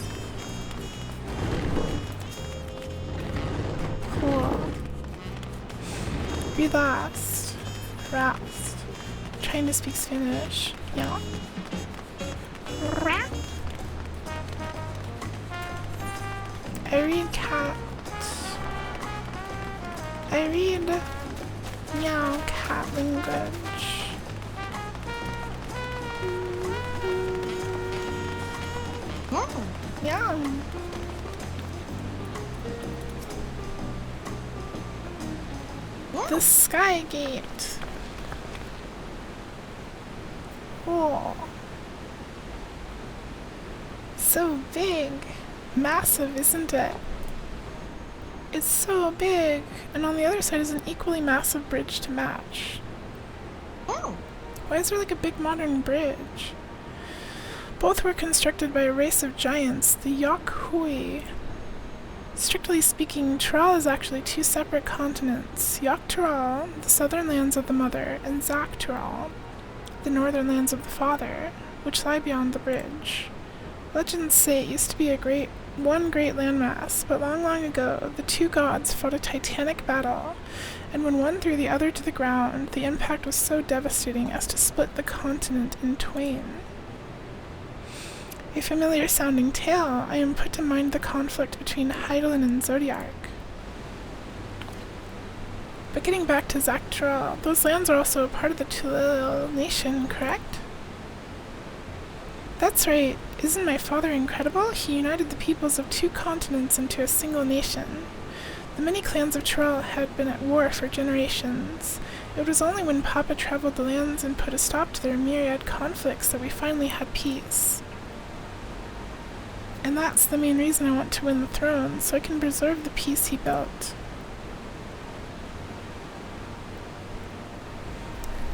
Cool. Relaxed. Rast. Trying to speak Spanish. Yeah. I read cat. I read meow cat language. Yeah. The Sky Gate. Cool. So big. Massive, isn't it? It's so big. And on the other side is an equally massive bridge to match. Oh. Why is there like a big modern bridge? Both were constructed by a race of giants, the Yok-Hui. Strictly speaking, Tural is actually two separate continents. Yok-Tural, the southern lands of the mother, and Zak-Tural, the northern lands of the father, which lie beyond the bridge. Legends say it used to be one great landmass, but long, long ago, the two gods fought a titanic battle, and when one threw the other to the ground, the impact was so devastating as to split the continent in twain. A familiar sounding tale, I am put to mind the conflict between Hydaelyn and Zodiark. But getting back to Zak'Trel, those lands are also a part of the Tulil nation, correct? That's right. Isn't my father incredible? He united the peoples of 2 continents into a single nation. The many clans of Tulil had been at war for generations. It was only when Papa traveled the lands and put a stop to their myriad conflicts that we finally had peace. And that's the main reason I want to win the throne, so I can preserve the peace he built.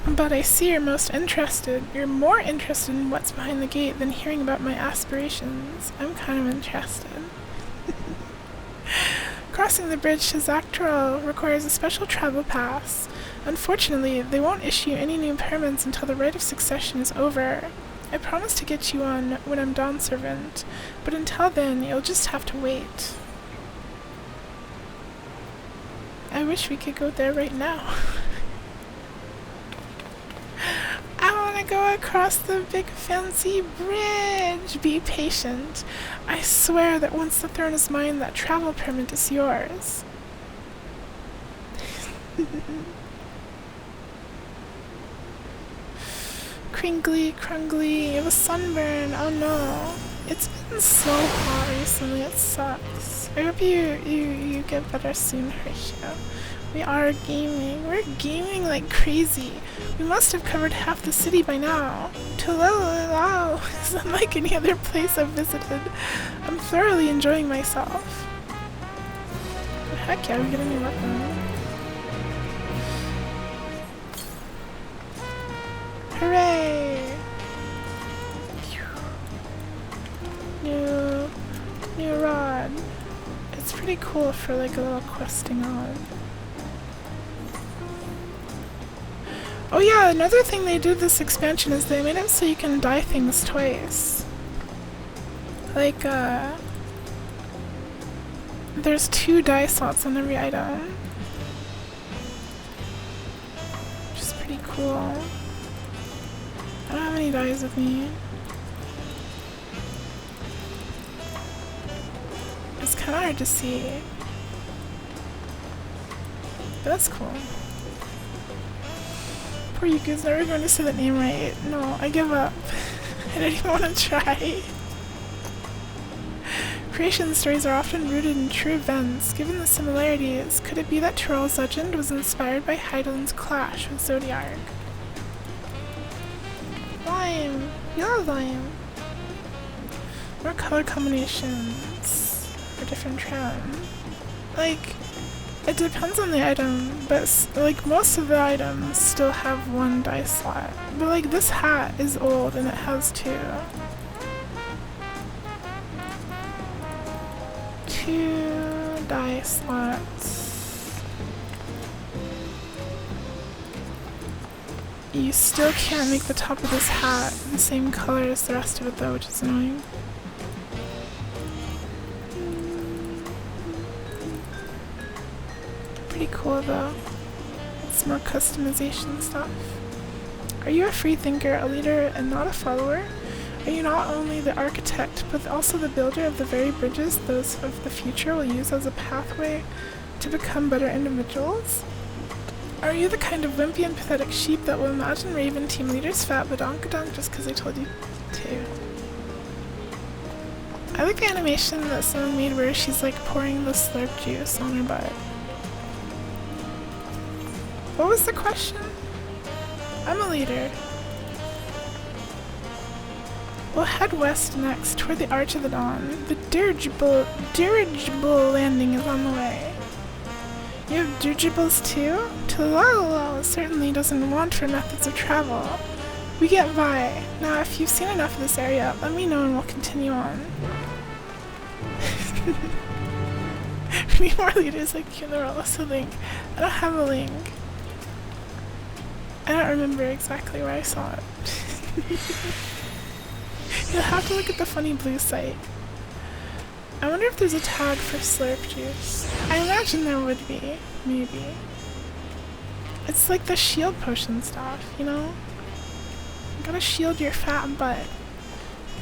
But I see you're more interested in what's behind the gate than hearing about my aspirations. I'm kind of interested. Crossing the bridge to Zak'Trel requires a special travel pass. Unfortunately, they won't issue any new permits until the rite of succession is over. I promise to get you on when I'm Dawn Servant, but until then, you'll just have to wait. I wish we could go there right now. I want to go across the big fancy bridge. Be patient. I swear that once the throne is mine, that travel permit is yours. Crinkly, crungly, it was sunburn. Oh no. It's been so hot recently, it sucks. I hope you get better soon, Horatio. We are gaming. We're gaming like crazy. We must have covered half the city by now. Tulil is unlike any other place I've visited. I'm thoroughly enjoying myself. Heck yeah, we get a new weapon. Hooray! New rod. It's pretty cool for like a little questing on. Oh yeah, another thing they did this expansion is they made it so you can dye things twice. Like, there's 2 dye slots on every item. Which is pretty cool. I don't have any dyes with me. It's kind of hard to see. But that's cool. Poor Yuki's never going to say that name right. No, I give up. I don't even want to try. Creation stories are often rooted in true events. Given the similarities, could it be that Tulil's legend was inspired by Hydaelyn's clash with Zodiark? Lime! Yellow lime! More color combinations for different trim. Like, it depends on the item, but like most of the items still have 1 dye slot. But like this hat is old and it has 2. 2 dye slots. You still can't make the top of this hat the same color as the rest of it though, which is annoying. Pretty cool though. It's more customization stuff. Are you a free thinker, a leader, and not a follower? Are you not only the architect, but also the builder of the very bridges those of the future will use as a pathway to become better individuals? Are you the kind of wimpy and pathetic sheep that will imagine Raven team leaders fat badonkadonk just because I told you to? I like the animation that someone made where she's like pouring the slurp juice on her butt. What was the question? I'm a leader. We'll head west next, toward the Arch of the Dawn. The dirigible landing is on the way. You have dirigibles too? Tulil certainly doesn't want for methods of travel. We get by. Now, if you've seen enough of this area, let me know and we'll continue on. We need more leaders like you in the role, so Link. I don't have a link. I don't remember exactly where I saw it. You'll have to look at the Funny Blue site. I wonder if there's a tag for slurp juice. I imagine there would be, maybe. It's like the shield potion stuff, you know? You gotta shield your fat butt.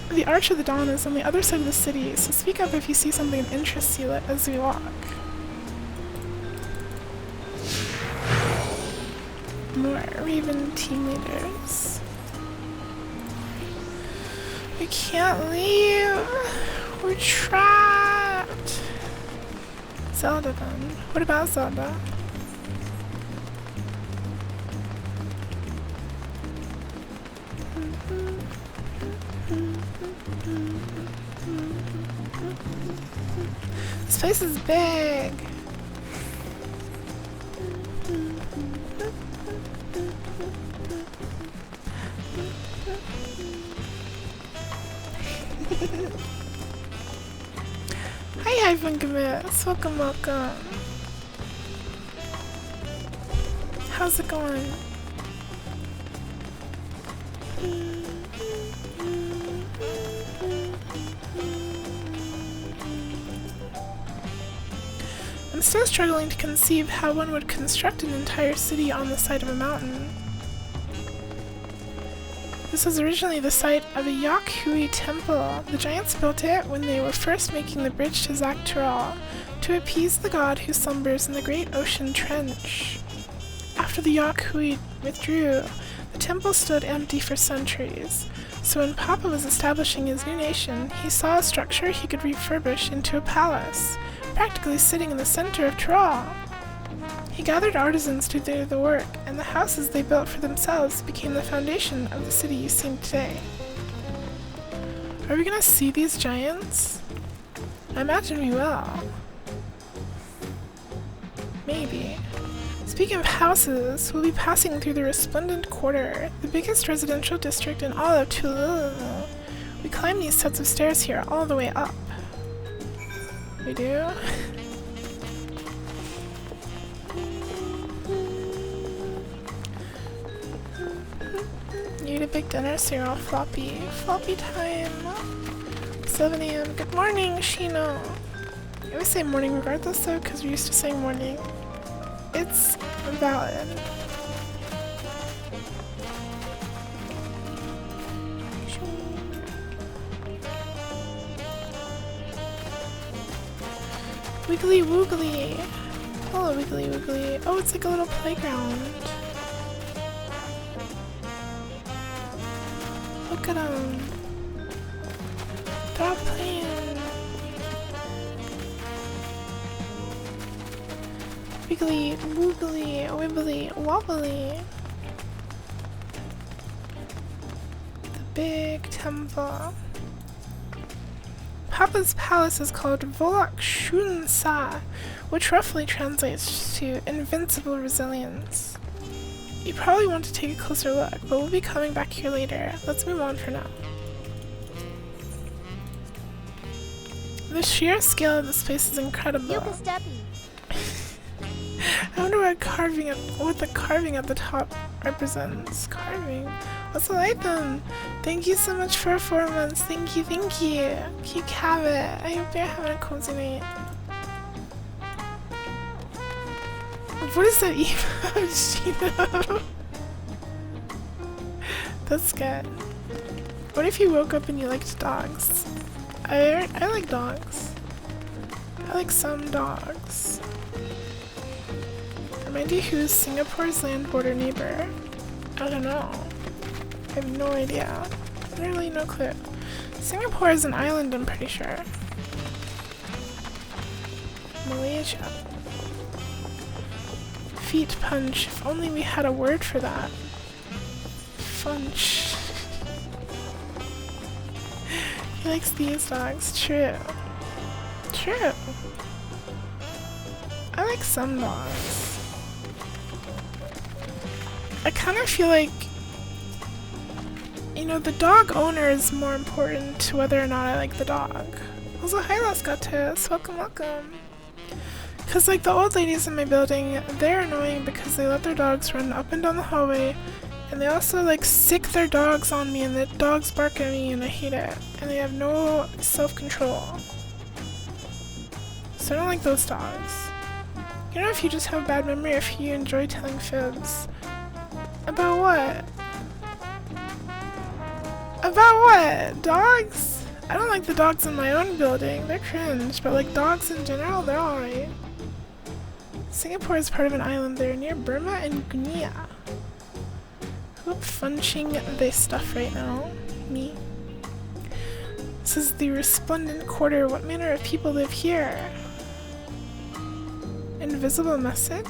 The Arch of the Dawn is on the other side of the city, so speak up if you see something that interests you as we walk. More Raven team leaders. We can't leave! We're trapped! Zelda then. What about Zelda? This place is big! Hi, Funkamis. Welcome, welcome. How's it going? I'm still struggling to conceive how one would construct an entire city on the side of a mountain. This was originally the site of a Yakhui temple. The giants built it when they were first making the bridge to Zaktural to appease the god who slumbers in the great ocean trench. After the Yakhui withdrew, the temple stood empty for centuries. So when Papa was establishing his new nation, he saw a structure he could refurbish into a palace, practically sitting in the center of Tural. He gathered artisans to do the work, and the houses they built for themselves became the foundation of the city you see today. Are we gonna see these giants? I imagine we will. Maybe. Speaking of houses, we'll be passing through the Resplendent Quarter, the biggest residential district in all of Toulouse. We climb these sets of stairs here all the way up. We do? You eat a big dinner, so you're all floppy. Floppy time! 7 AM. Good morning, Shino! I always say morning regardless though, because we're used to saying morning. It's valid. Wiggly woogly! Hello, Wiggly woogly. Oh, it's like a little playground. Look at them. They're all playing. Wiggly, woogly, wibbly, wobbly. The big temple. Papa's palace is called Volak Shunsa, which roughly translates to invincible resilience. You probably want to take a closer look, but we'll be coming back here later. Let's move on for now. The sheer scale of this place is incredible. I wonder what the carving at the top represents. Carving. Also, Latham, thank you so much for 4 months. Thank you, thank you. Cute Cabot. I hope you're having a cozy night. What is that emoji? That's good. What if you woke up and you liked dogs? I like dogs. I like some dogs. Remind you who's Singapore's land border neighbor? I don't know. I have no idea. Literally no clue. Singapore is an island, I'm pretty sure. Malaysia. Feet punch. If only we had a word for that. Funch. He likes these dogs. True. True. I like some dogs. I kind of feel like, you know, the dog owner is more important to whether or not I like the dog. Also, hi Las Gatos. Welcome, welcome. Because, like, the old ladies in my building, they're annoying because they let their dogs run up and down the hallway, and they also, like, sick their dogs on me, and the dogs bark at me, and I hate it. And they have no self-control. So I don't like those dogs. You know, if you just have bad memory, if you enjoy telling fibs. About what? About what? Dogs? I don't like the dogs in my own building. They're cringe, but like dogs in general, they're alright. Singapore is part of an island there near Burma and Guinea. Who funching this stuff right now? Me. This is the resplendent quarter. What manner of people live here? Invisible message?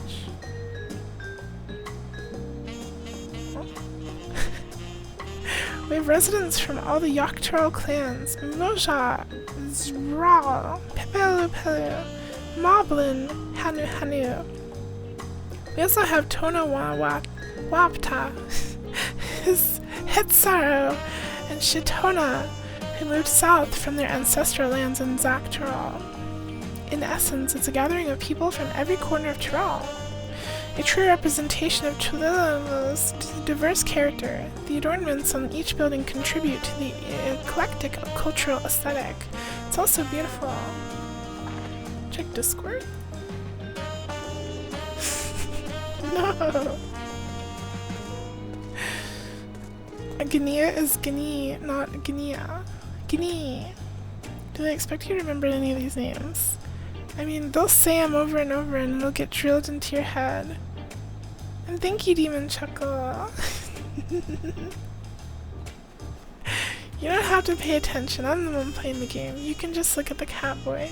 We have residents from all the Yaktural clans. Moja, Zral, Pepelu Pelu, Moblin, Hanu Hanu. We also have Tona Wapta, Hetsaru, and Shitona, who moved south from their ancestral lands in Zaktural. In essence, it's a gathering of people from every corner of Tyrol. A true representation of Chilelo's diverse character. The adornments on each building contribute to the eclectic cultural aesthetic. It's also beautiful. Check Discord. No! Guinea is Guinea, not Guinea. Guinea. Do they expect you to remember any of these names? I mean, they'll say them over and over and it'll get drilled into your head. And thank you, Demon Chuckle. You don't have to pay attention. I'm the one playing the game. You can just look at the cat boy.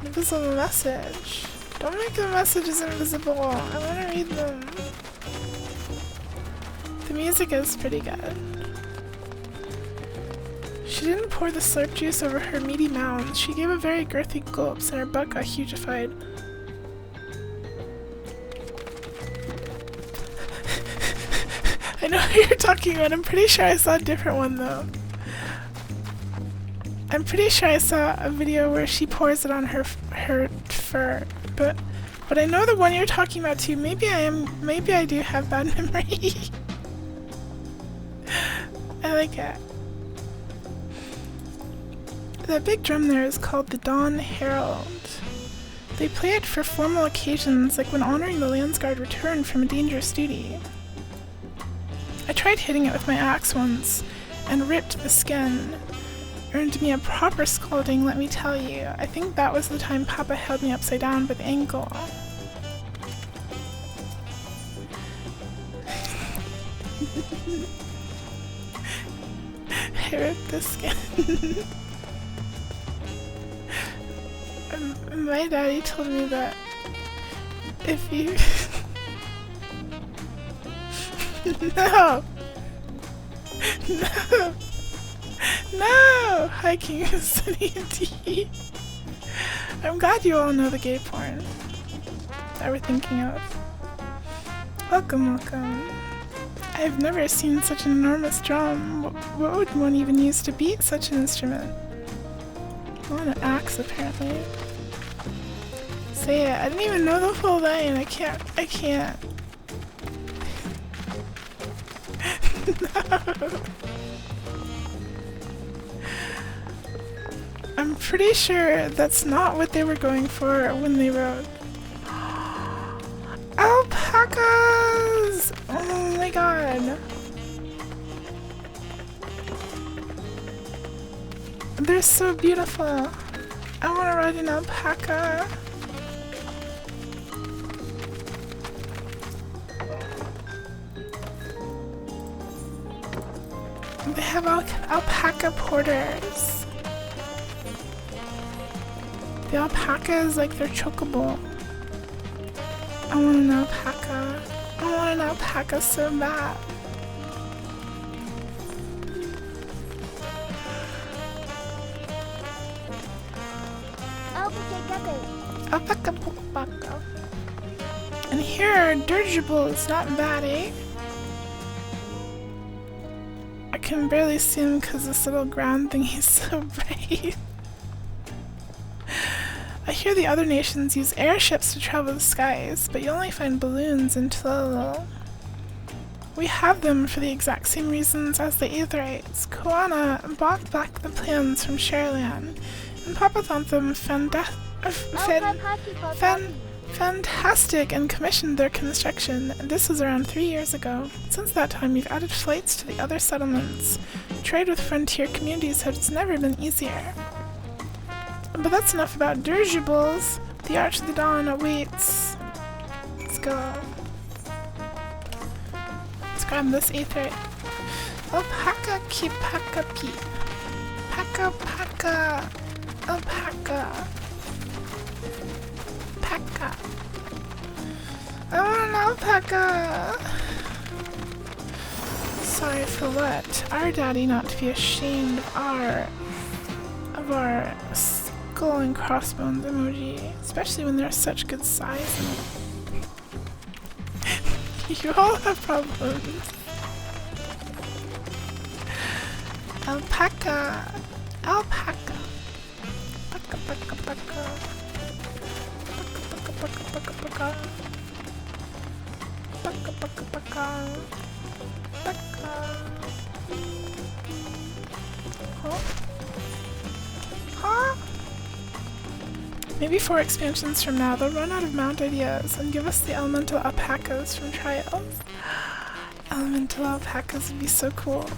Invisible message. Don't make the messages invisible. I want to read them. The music is pretty good. She didn't pour the slurp juice over her meaty mounds. She gave a very girthy gulps and her butt got hugified. I know who you're talking about. I'm pretty sure I saw a different one though. I'm pretty sure I saw a video where she pours it on her fur, but I know the one you're talking about too. Maybe I do have bad memory. I like it. That big drum there is called the Dawn Herald. They play it for formal occasions, like when honoring the Landsguard return from a dangerous duty. I tried hitting it with my axe once, and ripped the skin. Earned me a proper scolding, let me tell you. I think that was the time Papa held me upside down by the ankle. I ripped the skin. My daddy told me that if you... No! No! No! Hiking is Sunny and D. I'm glad you all know the gay porn that we're thinking of. Welcome, welcome. I've never seen such an enormous drum. What would one even use to beat such an instrument? Well, an axe, apparently. Say it. I didn't even know the full line. I can't. No. I'm pretty sure that's not what they were going for when they wrote alpacas! Oh my god. They're so beautiful. I want to ride an alpaca. They have alpaca porters. The alpaca is like their chocobo. I want an alpaca. I want an alpaca so bad. Alpaca pokpaka. And here are dirigibles, not bad, eh? I can barely see him because this little ground thing is so bright. I hear the other nations use airships to travel the skies, but you only find balloons in Tululu. We have them for the exact same reasons as the Aetherites. Koana bought back the plans from Sherlan, and Papa thought them Fantastic, and commissioned their construction. This was around 3 years ago. Since that time, we've added flights to the other settlements. Trade with frontier communities has never been easier. But that's enough about dirigibles. The Arch of the Dawn awaits. Let's go. Let's grab this aether. Alpaca kipaka pi. Paka paka. Alpaca. Paca. I want an alpaca. Sorry for what? Our daddy not to be ashamed of our skull and crossbones emoji, especially when they're such good size. You all have problems. Alpaca. Alpaca. Paca paca paca. Paca paca paca paca. Paca paca paca. Paca. Huh? Huh? Maybe 4 expansions from now they'll run out of mount ideas and give us the elemental alpacas from trials. Elemental alpacas would be so cool.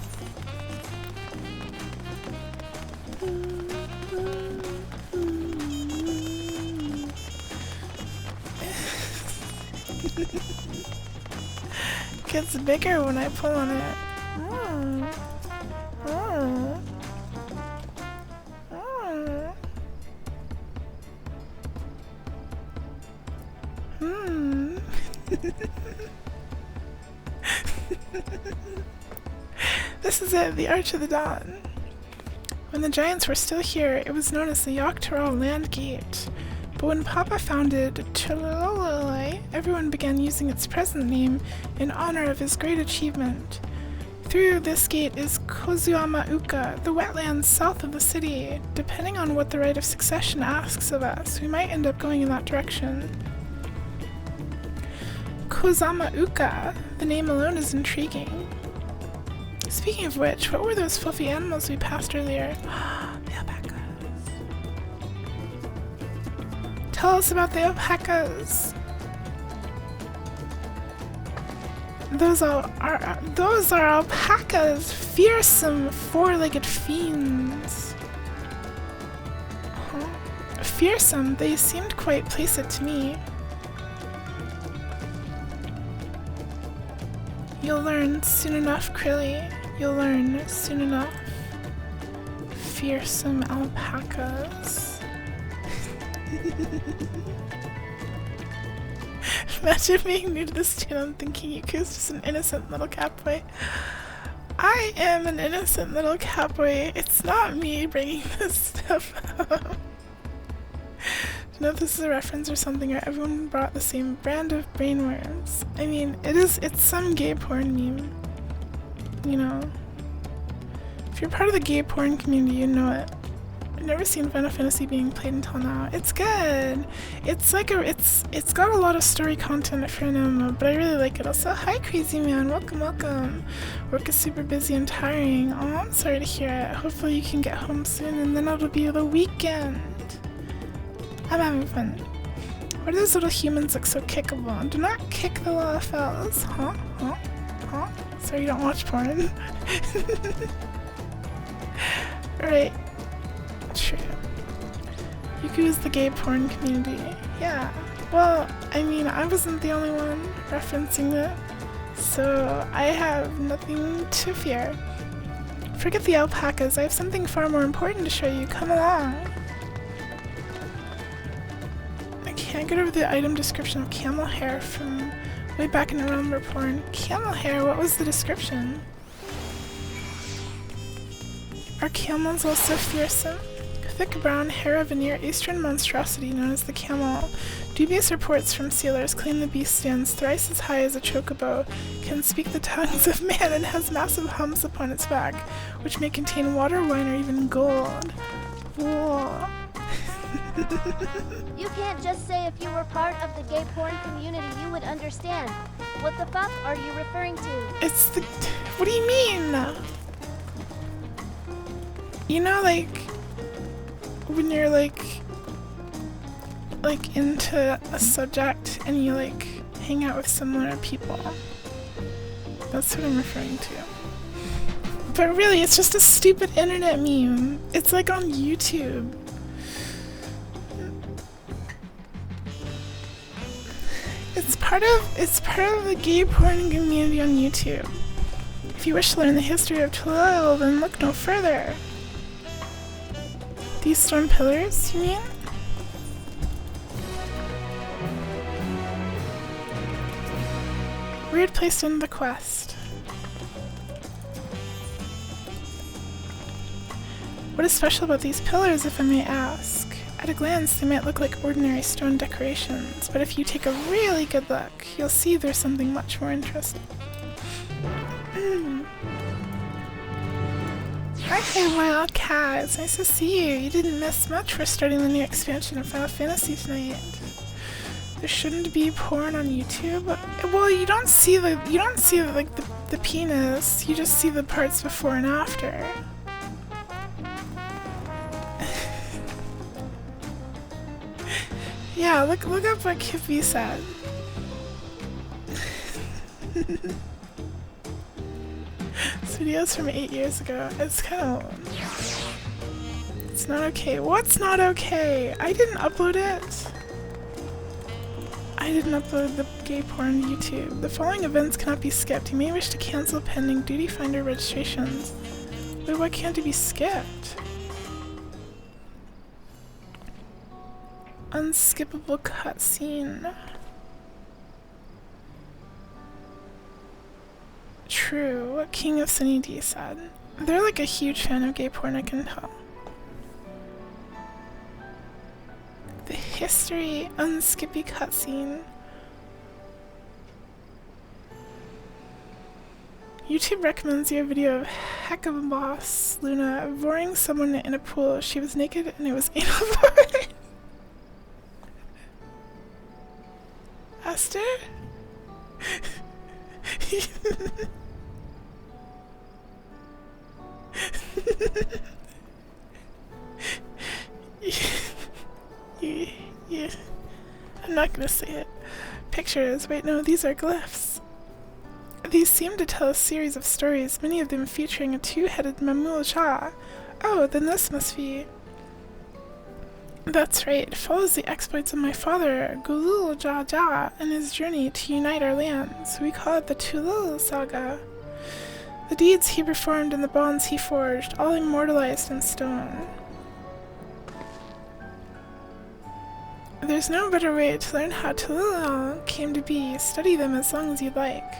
Gets bigger when I pull on it. This is it, the Arch of the Dawn. When the giants were still here, it was known as the Yogg-Toroth Land Gate. But when Papa founded Chilololoi, everyone began using its present name in honor of his great achievement. Through this gate is Kozuyama Uka, the wetlands south of the city. Depending on what the right of succession asks of us, we might end up going in that direction. Kozama Uka, the name alone is intriguing. Speaking of which, what were those fluffy animals we passed earlier? The alpacas. Tell us about the alpacas. Those are alpacas, fearsome four-legged fiends. Fearsome, they seemed quite placid to me. You'll learn soon enough, Krilly. You'll learn soon enough. Fearsome alpacas. Imagine being new to this channel and thinking Yuku's just an innocent little catboy. I am an innocent little catboy. It's not me bringing this stuff up. Do you know if this is a reference or something, or everyone brought the same brand of brainworms? I mean, it's some gay porn meme. You know. If you're part of the gay porn community, you know it. I've never seen Final Fantasy being played until now. It's good. It's like it's got a lot of story content for an MMO, but I really like it. Also, hi Crazy Man, welcome, welcome. Work is super busy and tiring. Oh, I'm sorry to hear it. Hopefully you can get home soon, and then it'll be the weekend. I'm having fun. Why do those little humans look so kickable? Do not kick the little fellas. Huh? Huh? Huh? Sorry you don't watch porn. Right. True. Yuku is the gay porn community. Yeah. Well, I mean, I wasn't the only one referencing it, so I have nothing to fear. Forget the alpacas. I have something far more important to show you. Come along. I can't get over the item description of camel hair from way back in the realm of porn. Camel hair? What was the description? Are camels also fearsome? Thick brown hair of a near eastern monstrosity known as the camel. Dubious reports from sealers claim the beast stands thrice as high as a chocobo, can speak the tongues of man, and has massive humps upon its back, which may contain water, wine, or even gold. Whoa. You can't just say if you were part of the gay porn community you would understand. What the fuck are you referring to? It's the... What do you mean? You know, like... when you're like... like into a subject and you like hang out with similar people. That's what I'm referring to. But really, it's just a stupid internet meme. It's like on YouTube. It's part of the gay porn community on YouTube. If you wish to learn the history of Tulil, then look no further. These stone pillars, you mean? Weird place in the quest. What is special about these pillars, if I may ask? At a glance, they might look like ordinary stone decorations, but if you take a really good look, you'll see there's something much more interesting. Hi, Wild Cat. It's nice to see you. You didn't miss much for starting the new expansion of Final Fantasy tonight. There shouldn't be porn on YouTube. Well, you don't see like the penis. You just see the parts before and after. Yeah, look up what Kippy said. This video's from 8 years ago. It's kind of... It's not okay. What's not okay? I didn't upload it. I didn't upload the gay porn to YouTube. The following events cannot be skipped. You may wish to cancel pending Duty Finder registrations. Wait, why can't it be skipped? Unskippable cutscene. True, what King of Sunny D said. They're like a huge fan of gay porn, I can tell. The history unskippy cutscene. YouTube recommends you a video of heck of a boss, Luna, voring someone in a pool. She was naked and it was anal voring. Esther? Yeah. I'm not gonna say it. Pictures. Wait, no, these are glyphs. These seem to tell a series of stories, many of them featuring a two-headed Mamul Shah. Oh, then this must be... That's right, it follows the exploits of my father, Gulul Jaja, and his journey to unite our lands. We call it the Tulil Saga. The deeds he performed and the bonds he forged, all immortalized in stone. There's no better way to learn how Tulil came to be. Study them as long as you'd like.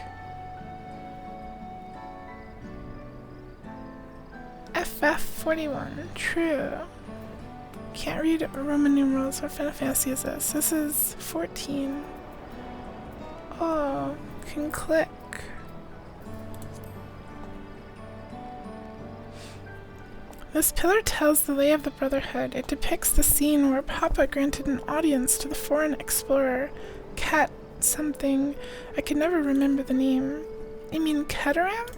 FF41, true. Can't read Roman numerals. What Final Fantasy is this? This is 14. Oh, can click. This pillar tells the lay of the Brotherhood. It depicts the scene where Papa granted an audience to the foreign explorer, Cat something. I can never remember the name. You mean Keteram?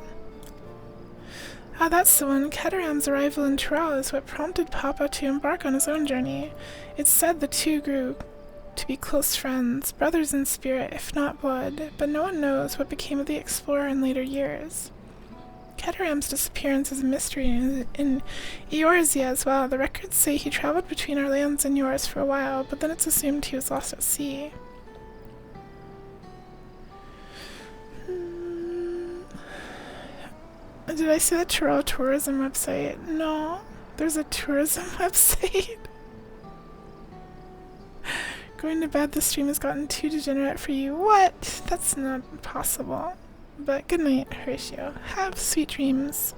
Ah, that's the one. Keteram's arrival in Tural is what prompted Papa to embark on his own journey. It's said the two grew to be close friends, brothers in spirit, if not blood, but no one knows what became of the explorer in later years. Keteram's disappearance is a mystery in Eorzea as well. The records say he traveled between our lands and yours for a while, but then it's assumed he was lost at sea. Did I see the Tural tourism website? No, there's a tourism website. Going to bed, the stream has gotten too degenerate for you. What? That's not possible. But good night, Horatio. Have sweet dreams.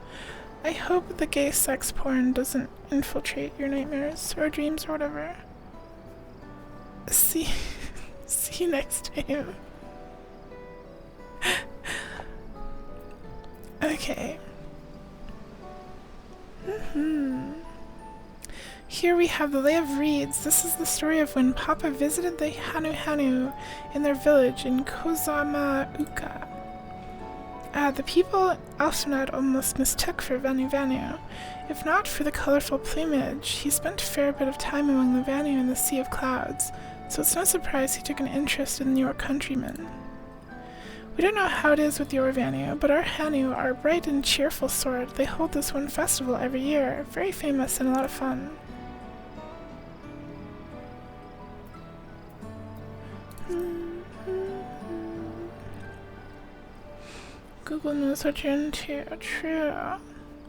I hope the gay sex porn doesn't infiltrate your nightmares or dreams or whatever. See you next time. Okay. Here we have the Lay of Reeds. This is the story of when Papa visited the Hanu in their village in Kozama-uka. The people Alsternad almost mistook for Vanu. If not for the colorful plumage, he spent a fair bit of time among the Vanu in the Sea of Clouds. so it's no surprise he took an interest in your countrymen. We don't know how it is with your Vanu, but our Hanu are a bright and cheerful sort. They hold this one festival every year, very famous and a lot of fun. Google knows what you're into. True.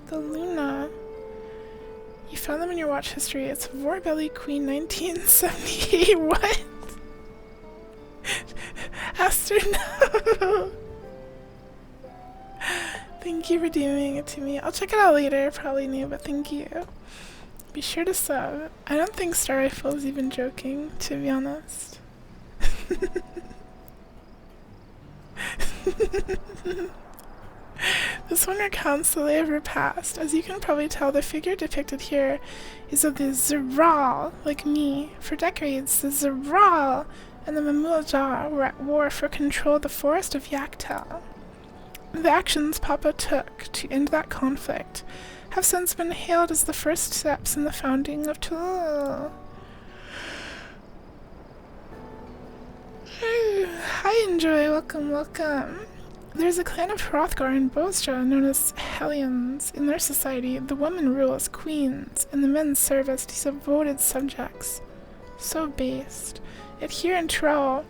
The Luna. You found them in your watch history. It's Vorbelly Queen 1978. What? Aster, no. Thank you for doing it to me. I'll check it out later. Probably new, but thank you. Be sure to sub. I don't think Star Rifle is even joking, to be honest. This one recounts the lay of her past. As you can probably tell, the figure depicted here is of the Zeral, like me. For decades, the Zeral and the Mamulja were at war for control of the forest of Yaktel. The actions Papa took to end that conflict have since been hailed as the first steps in the founding of Tulul. Hi, Enjoy. Welcome, welcome. There's a clan of Hrothgar and Bosja known as Hellions. In their society, the women rule as queens, and the men serve as devoted subjects. So based. Yet here in Tyrell,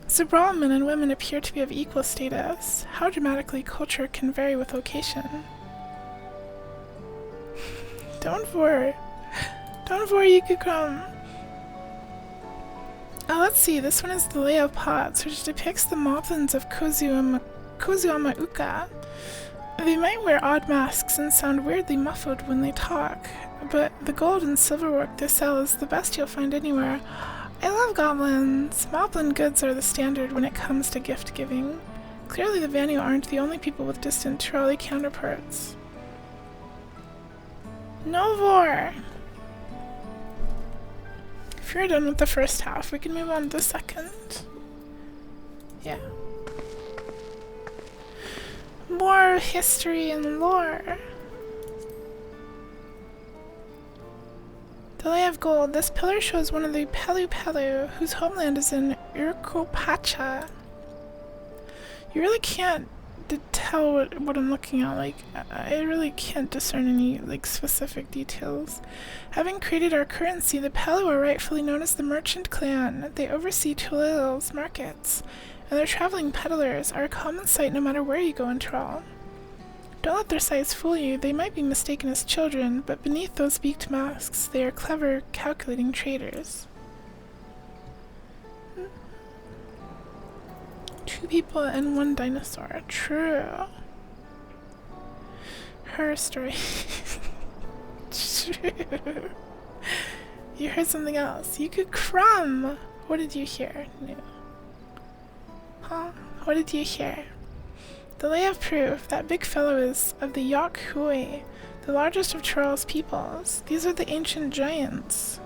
Zabral men and women appear to be of equal status. How dramatically culture can vary with location. Don't worry. Don't worry, you could come. Oh, let's see, this one is the Lay of Pots, which depicts the moblins of Kozuama-uka. They might wear odd masks and sound weirdly muffled when they talk, but the gold and silver work they sell is the best you'll find anywhere. I love goblins! Moblin goods are the standard when it comes to gift giving. Clearly the Vanu aren't the only people with distant Trolley counterparts. Novor! If you're done with the first half, we can move on to the second. Yeah. More history and lore. The Lay of Gold. This pillar shows one of the Pelu Pelu, whose homeland is in Urkopacha. You really can't tell what I'm looking at. Like, I really can't discern any specific details. Having created our currency, the Pelu are rightfully known as the Merchant Clan. They oversee Tulil's markets, and their traveling peddlers are a common sight no matter where you go in Thrall. Don't let their sights fool you. They might be mistaken as children, but beneath those beaked masks, they are clever, calculating traders. 2 people and 1 dinosaur. True. Her story. True. You heard something else. You could crumb. What did you hear? No. Huh? What did you hear? The Lay of Proof. That big fellow is of the Yok Hui, the largest of Charles' peoples. These are the ancient giants.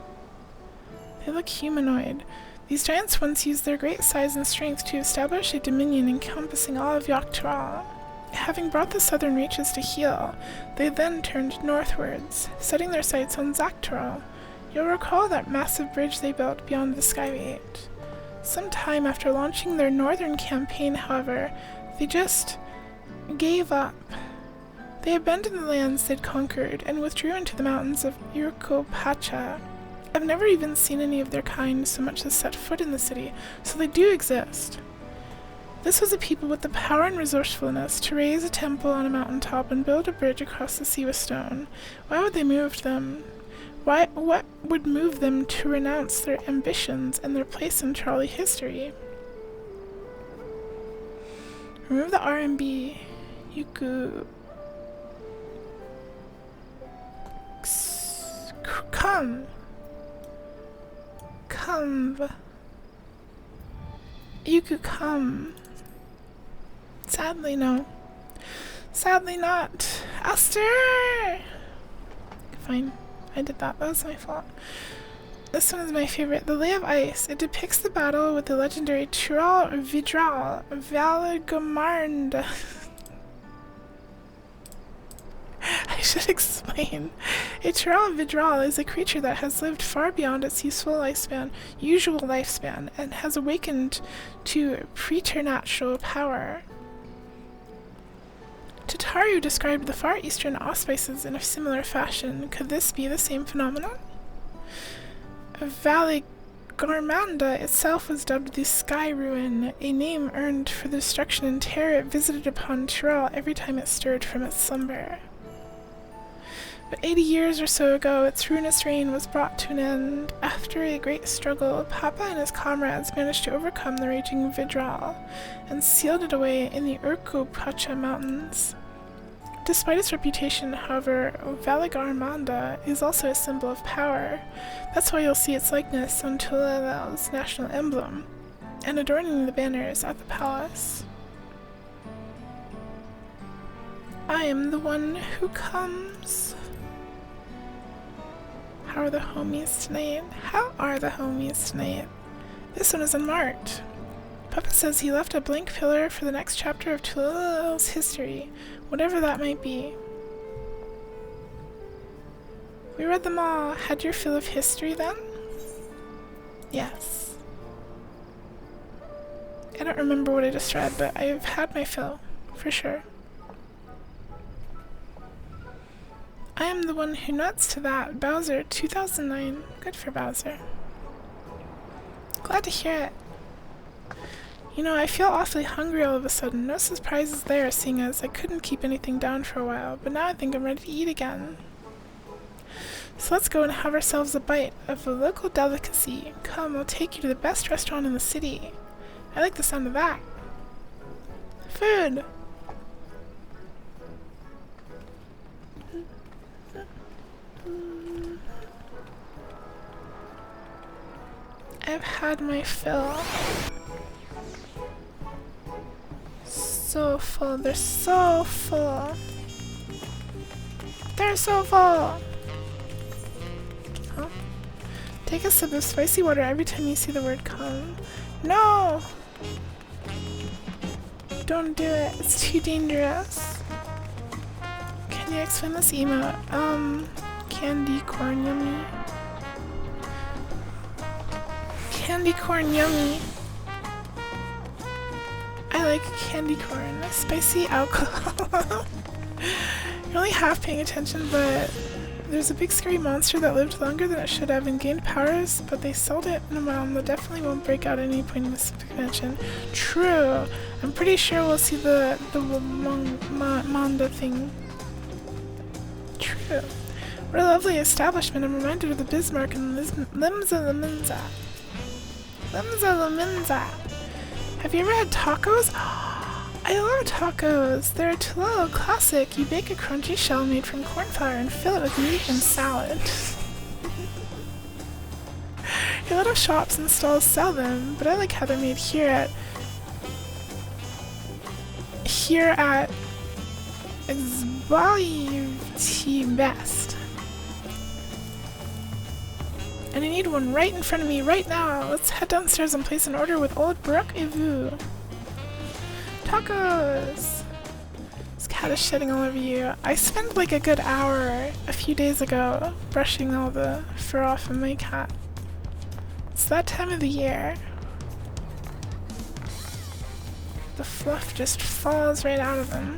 They look humanoid. These giants once used their great size and strength to establish a dominion encompassing all of Yogg-Tral. Having brought the southern reaches to heel, they then turned northwards, setting their sights on Zak'Tral. You'll recall that massive bridge they built beyond the Skyway. Some time after launching their northern campaign, however, they just gave up. They abandoned the lands they'd conquered and withdrew into the mountains of Urkopacha. I've never even seen any of their kind so much as set foot in the city, so they do exist. This was a people with the power and resourcefulness to raise a temple on a mountaintop and build a bridge across the sea with stone. Why would they move them? What would move them to renounce their ambitions and their place in Charlie history? Remove the R and B. Yuku. Come. You could come. Sadly, no. Sadly not. Aster! Fine. I did that. That was my fault. This one is my favorite. The Lay of Ice. It depicts the battle with the legendary Tyrell Vidral Valgamarnd. I should explain. A Tyrell Vidral is a creature that has lived far beyond its usual lifespan, and has awakened to preternatural power. Tataru described the Far Eastern auspices in a similar fashion. Could this be the same phenomenon? Valley Garmanda itself was dubbed the Sky Ruin, a name earned for the destruction and terror it visited upon Tyrell every time it stirred from its slumber. But 80 years or so ago, its ruinous reign was brought to an end. After a great struggle, Papa and his comrades managed to overcome the raging Vidral and sealed it away in the Urkupacha Mountains. Despite its reputation, however, Valigarmanda is also a symbol of power. That's why you'll see its likeness on Tulal's national emblem, and adorning the banners at the palace. I am the one who comes. How are the homies tonight? How are the homies tonight? This one is unmarked. Papa says he left a blank pillar for the next chapter of Tulal's history, whatever that might be. We read them all. Had your fill of history then? Yes. I don't remember what I just read, but I've had my fill, for sure. I am the one who nuts to that. Bowser, 2009. Good for Bowser. Glad to hear it. You know, I feel awfully hungry all of a sudden. No surprises there, seeing as I couldn't keep anything down for a while, but now I think I'm ready to eat again. So let's go and have ourselves a bite of a local delicacy. Come, I'll take you to the best restaurant in the city. I like the sound of that. Food! I've had my fill. So full. They're so full. They're so full. Huh? Take a sip of spicy water every time you see the word come. No! Don't do it. It's too dangerous. Can you explain this emote? Candy corn yummy. Candy corn yummy. I like candy corn. Spicy alcohol. You're only half paying attention, but there's a big scary monster that lived longer than it should have and gained powers, but they sold it in a realm that definitely won't break out at any point in this expansion. True. I'm pretty sure we'll see the Manda thing. True. What a lovely establishment. I'm reminded of the Bismarck and Limza Laminza. Limza Laminza. Have you ever had tacos? I love tacos. They're a Tulalo classic. You bake a crunchy shell made from corn flour and fill it with meat and salad. A lot of shops and stalls sell them, but I like how they're made here at Xbalivti Best. And I need one right in front of me right now. Let's head downstairs and place an order with old Brooke Evu. Tacos! This cat is shedding all over you. I spent like a good hour a few days ago brushing all the fur off of my cat. It's that time of the year. The fluff just falls right out of them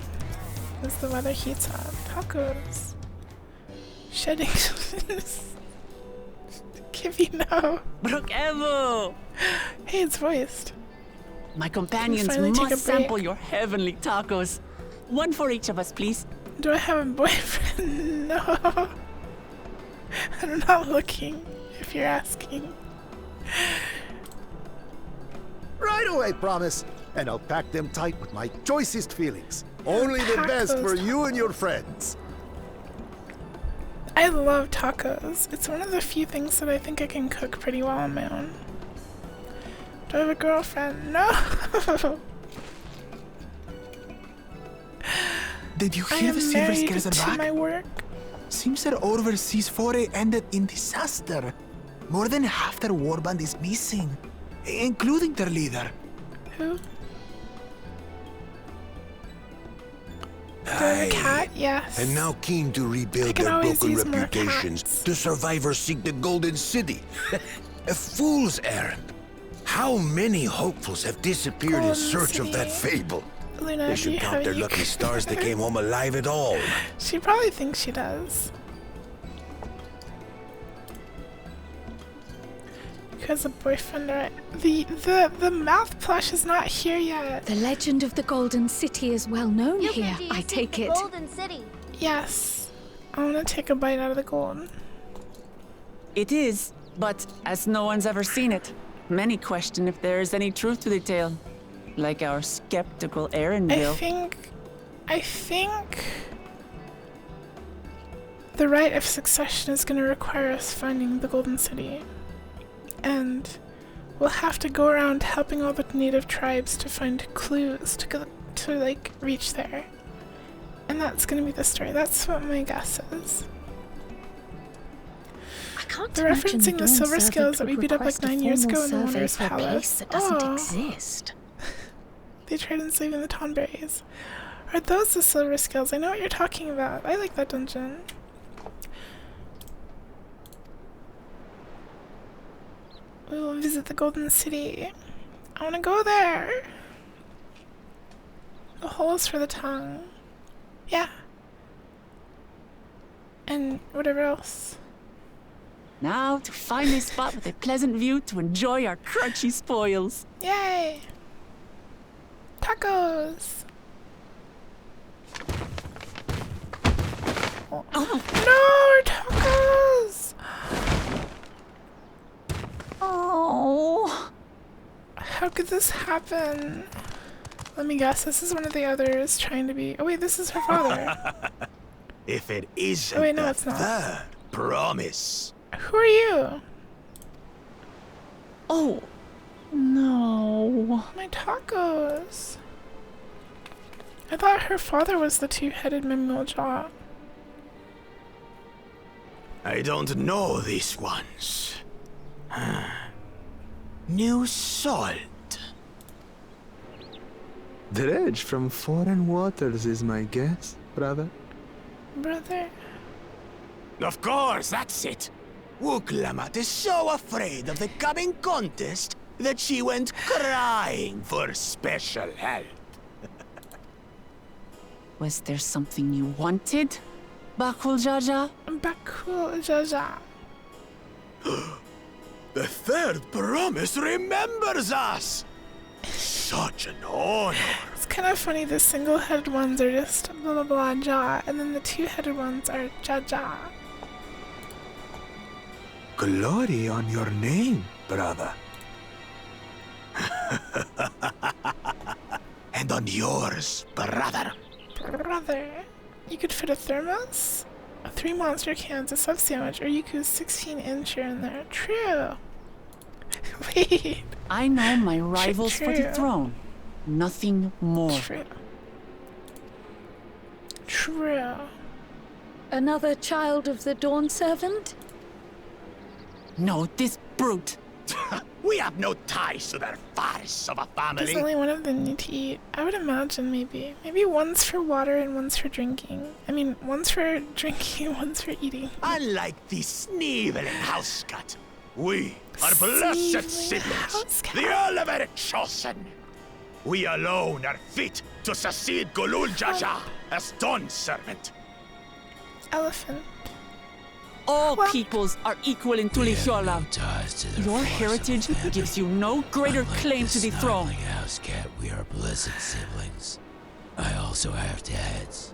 as the weather heats up. Tacos. Shedding. Kippy, no. Brooke Evo! Hey, it's voiced. My companions must sample your heavenly tacos. One for each of us, please. Do I have a boyfriend? No. I'm not looking, if you're asking. Right away, promise. And I'll pack them tight with my choicest feelings. Only the best for you and your friends. I love tacos. It's one of the few things that I think I can cook pretty well on my own. Do I have a girlfriend? No! Did you hear the silver scares are back? My work. Seems their overseas foray ended in disaster. More than half their warband is missing, including their leader. Who? The cat, yes. And now keen to rebuild can their always broken use more reputations. cats. The survivors seek the Golden City. A fool's errand. How many hopefuls have disappeared in Golden search of that City. fable? Luna, They do you should count have their you lucky stars they came home alive at all. She probably thinks she does. Because a boyfriend, right? The mouth plush is not here yet. The legend of the Golden City is well known here, I take it. Golden City. Yes. I want to take a bite out of the gold. It is, but as no one's ever seen it, many question if there is any truth to the tale. Like our skeptical Erendil. I think the right of succession is going to require us finding the Golden City. And we'll have to go around helping all the native tribes to find clues to like reach there. And that's going to be the story. That's what my guess is. I can't They're imagine referencing the silver Dawn scales that Servant we beat up like would 9 years ago request in a the Wonders formal survey for a Palace. place that doesn't Oh. exist. They tried enslaving the Tonberries. Are those the silver scales? I know what you're talking about. I like that dungeon. We will visit the Golden City. I want to go there. The holes for the tongue. Yeah. And whatever else. Now to find a spot with a pleasant view to enjoy our crunchy spoils. Yay! Tacos! Oh. No, tacos! Oh. How could this happen? Let me guess, this is one of the others trying to be... Oh wait, this is her father. If it isn't Oh wait, no, the it's not. third promise. Who are you? Oh. No. My tacos. I thought her father was the two-headed Mimul Jaw. I don't know these ones. New salt. Dredge from foreign waters is my guess, brother. Brother. Of course, that's it. Wuklamat is so afraid of the coming contest that she went crying for special help. Was there something you wanted, Bakul Jaja? Bakul Jaja. The third promise remembers us. Such an honor. It's kind of funny, the single-headed ones are just blah blah blah jaw, and then the two-headed ones are Jaja. Glory on your name, brother. And on yours, brother. Brother. You could fit a thermos, 3 monster cans, a sub sandwich, or you could 16-incher in there. True. Wait. I know my rivals for the True. throne. Nothing more. True. True. Another child of the Dawn Servant? No, this brute. We have no ties to their farce of a Does family. only one of them need to eat? I would imagine maybe. Maybe one's for water and one's for drinking. I mean, one's for drinking, one's for eating. Unlike the sneevling house cat, we are blessed siblings, the Oliver chosen. We alone are fit to succeed Golul Jaja as Dawn Servant. Elephant. All peoples are equal in Tulihiola. Your heritage gives you no greater claim to the throne. House cat, we are blessed siblings. I also have heads.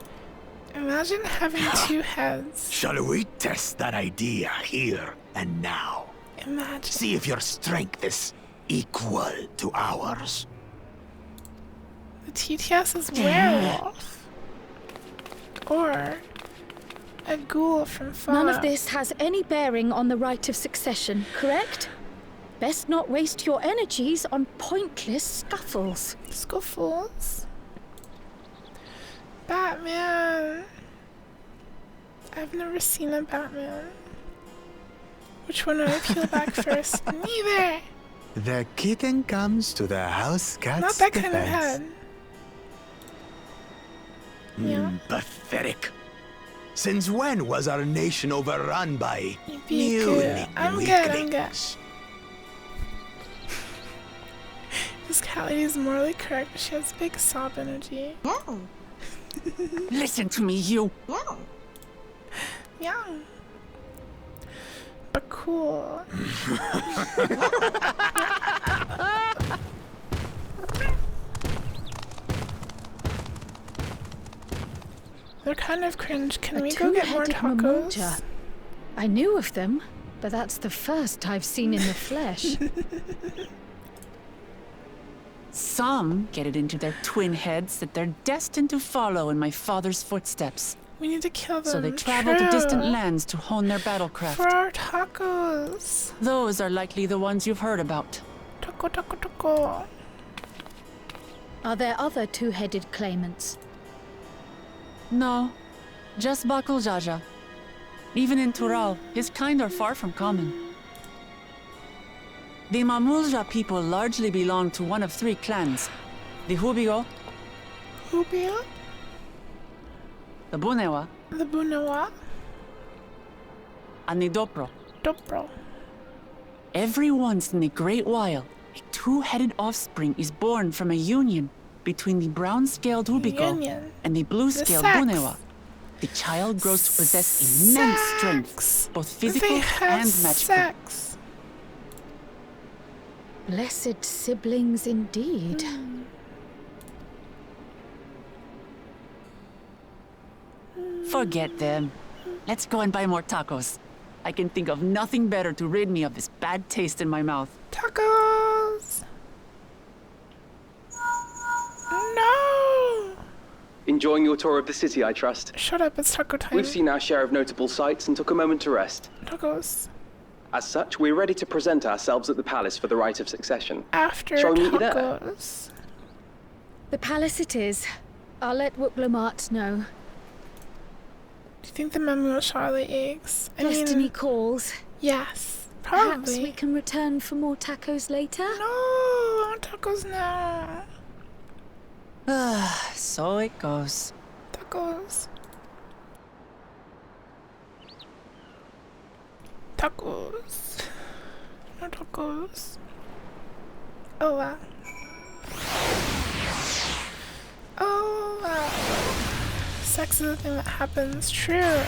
Imagine having 2 heads. Shall we test that idea here and now? Imagine. See if your strength is equal to ours. The TTS is werewolf. Or a ghoul from Fallout. None of this has any bearing on the right of succession, correct? Best not waste your energies on pointless scuffles. Scuffles? Batman. I've never seen a Batman. Which one do I peel back first? Neither! The kitten comes to the house cat's Not that kind of defense. head. Yeah. Since when was our nation overrun by I'm good. This cat lady is morally correct, but she has big sob energy. Listen to me, you. Yeah. But cool. They're kind of cringe. Can we go get more tacos? Mamuja. I knew of them, but that's the first I've seen in the flesh. Some get it into their twin heads that they're destined to follow in my father's footsteps. We need to kill them. So they travel to distant lands to hone their battlecraft. For our tacos. Those are likely the ones you've heard about. Taco. Are there other two-headed claimants? No, just Bakul Jaja. Even in Tural, his kind are far from common. The Mamulja people largely belong to one of three clans. The Hubio, the Bunewa, and the Dopro. Every once in a great while, a two-headed offspring is born from a union between the brown-scaled Hubiko and the blue-scaled Bunewa. The child grows to possess immense strength, both physical and magical. Blessed siblings indeed. Forget them. Let's go and buy more tacos. I can think of nothing better to rid me of this bad taste in my mouth. Tacos! No! Enjoying your tour of the city, I trust. Shut up, it's taco time. We've seen our share of notable sights and took a moment to rest. Tacos. As such, we're ready to present ourselves at the palace for the rite of succession. After Shall we meet you there? tacos. The palace it is. I'll let Wuklamat know. Do you think the Mamu will shower the eggs? Destiny calls. Yes, probably. Perhaps we can return for more tacos later? No, I want tacos now. So it goes. Tacos. Tacos. No tacos. Oh wow. Oh wow. Sex is a thing that happens. True.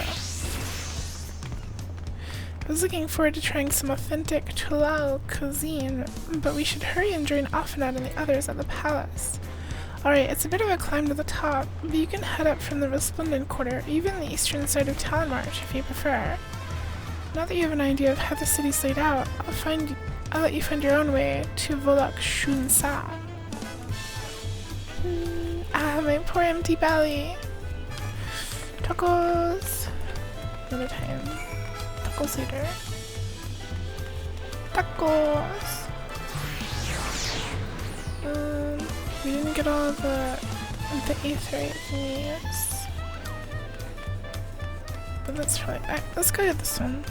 I was looking forward to trying some authentic Tulal cuisine, but we should hurry and join Afanad and the others at the palace. Alright, it's a bit of a climb to the top, but you can head up from the Resplendent Quarter, or even the eastern side of Talmarch if you prefer. Now that you have an idea of how the city's laid out, I'll let you find your own way to Volak Shunsa. My poor empty belly. Tacos. Another time. Tacos later. Tacos. We didn't get all the aetherite thingies. But that's probably... let's go get this one.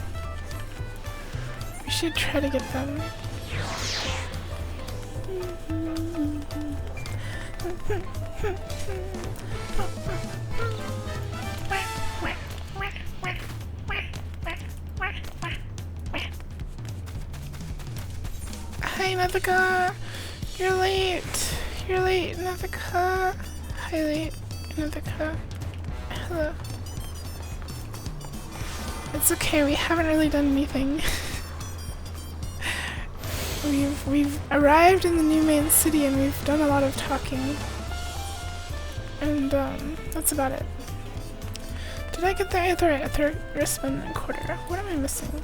We should try to get them. Hi, Nathaka! You're late! You're late, Nathaka! Hi, late, Nathaka. Hello. It's okay, we haven't really done anything. We've arrived in the new main city and we've done a lot of talking. And, that's about it. Did I get the Aether Resplendent Quarter? What am I missing?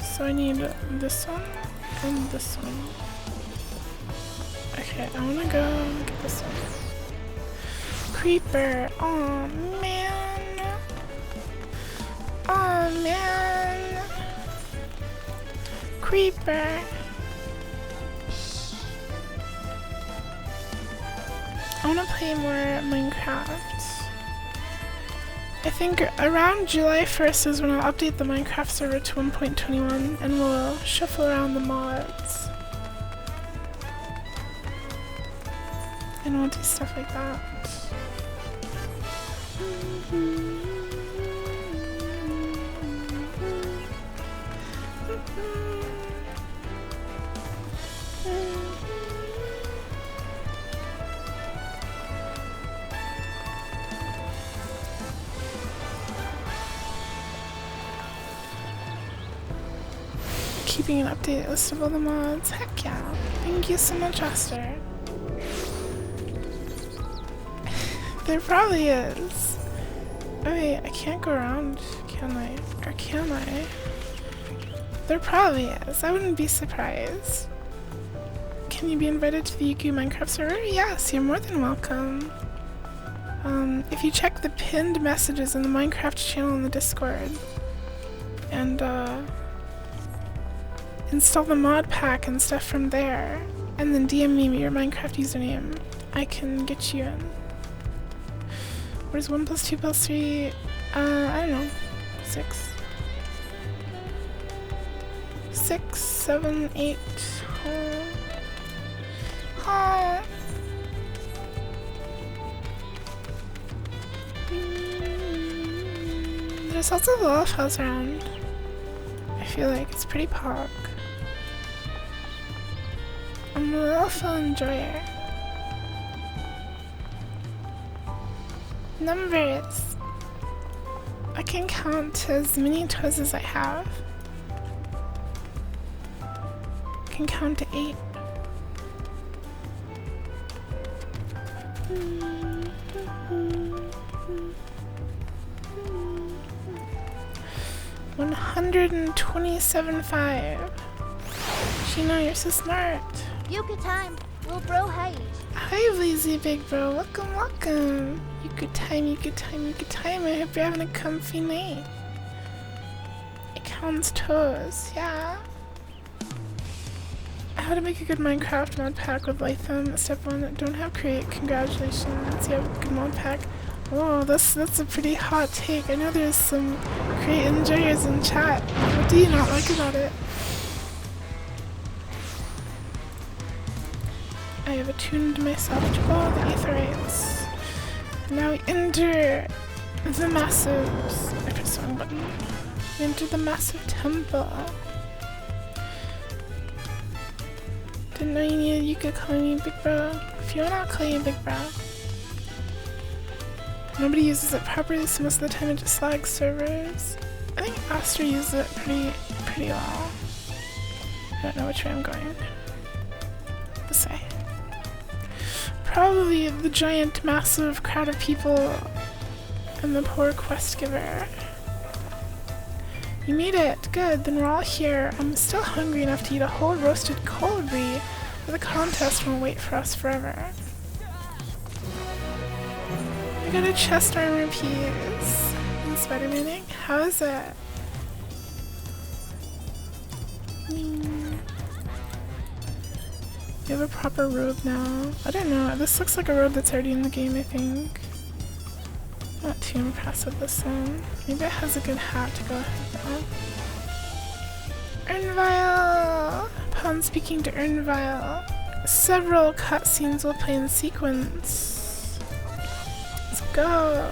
So I need this one and this one. Okay, I wanna go get this one. Creeper! Aw, man! Aw, man! Creeper! I wanna play more Minecraft. I think around July 1st is when I'll update the Minecraft server to 1.21 and we'll shuffle around the mods. And we'll do stuff like that. Keeping an updated list of all the mods. Heck yeah. Thank you so much, Aster. There probably is. Oh wait, I can't go around, can I? Or can I? There probably is. I wouldn't be surprised. Can you be invited to the Yuku Minecraft server? Yes, you're more than welcome. If you check the pinned messages in the Minecraft channel in the Discord, and install the mod pack and stuff from there, and then DM me your Minecraft username, I can get you in. What is 1 + 2 + 3? I don't know. 6. 6, 7, 8. Oh. There's lots of love house around. I feel like it's pretty pog. I'm a little fun enjoyer. Numbers. I can count as many toes as I have. I can count to 8. 127.5. Sheena, you're so smart. Yuka time. We'll bro height. Hi, lazy big bro. Welcome, welcome. You good time, you good time, you good time. I hope you're having a comfy night. It counts toes, yeah. How to make a good Minecraft mod pack with Lytham. Step 1, don't have create. Congratulations, you have a good mod pack. Whoa, that's a pretty hot take. I know there's some create enjoyers in chat. What do you not like about it? I have attuned myself to all the aetherites. Now we enter the massives. I pressed the wrong button. We enter the massive temple. Didn't know you could call me big bro. If you want, I'll call you big bro. Nobody uses it properly, so most of the time it just lags servers. I think Aster uses it pretty well. I don't know which way I'm going. This way. Probably the giant, massive crowd of people and the poor quest giver. You made it! Good, then we're all here. I'm still hungry enough to eat a whole roasted colibri, but the contest won't wait for us forever. I got a chest armor piece in Spider-Maning. How is it? You have a proper robe now. I don't know. This looks like a robe that's already in the game, I think. Not too impressed with this one. Maybe it has a good hat to go with that. Ernvile! Upon speaking to Ernvile, several cutscenes will play in sequence. Let's go!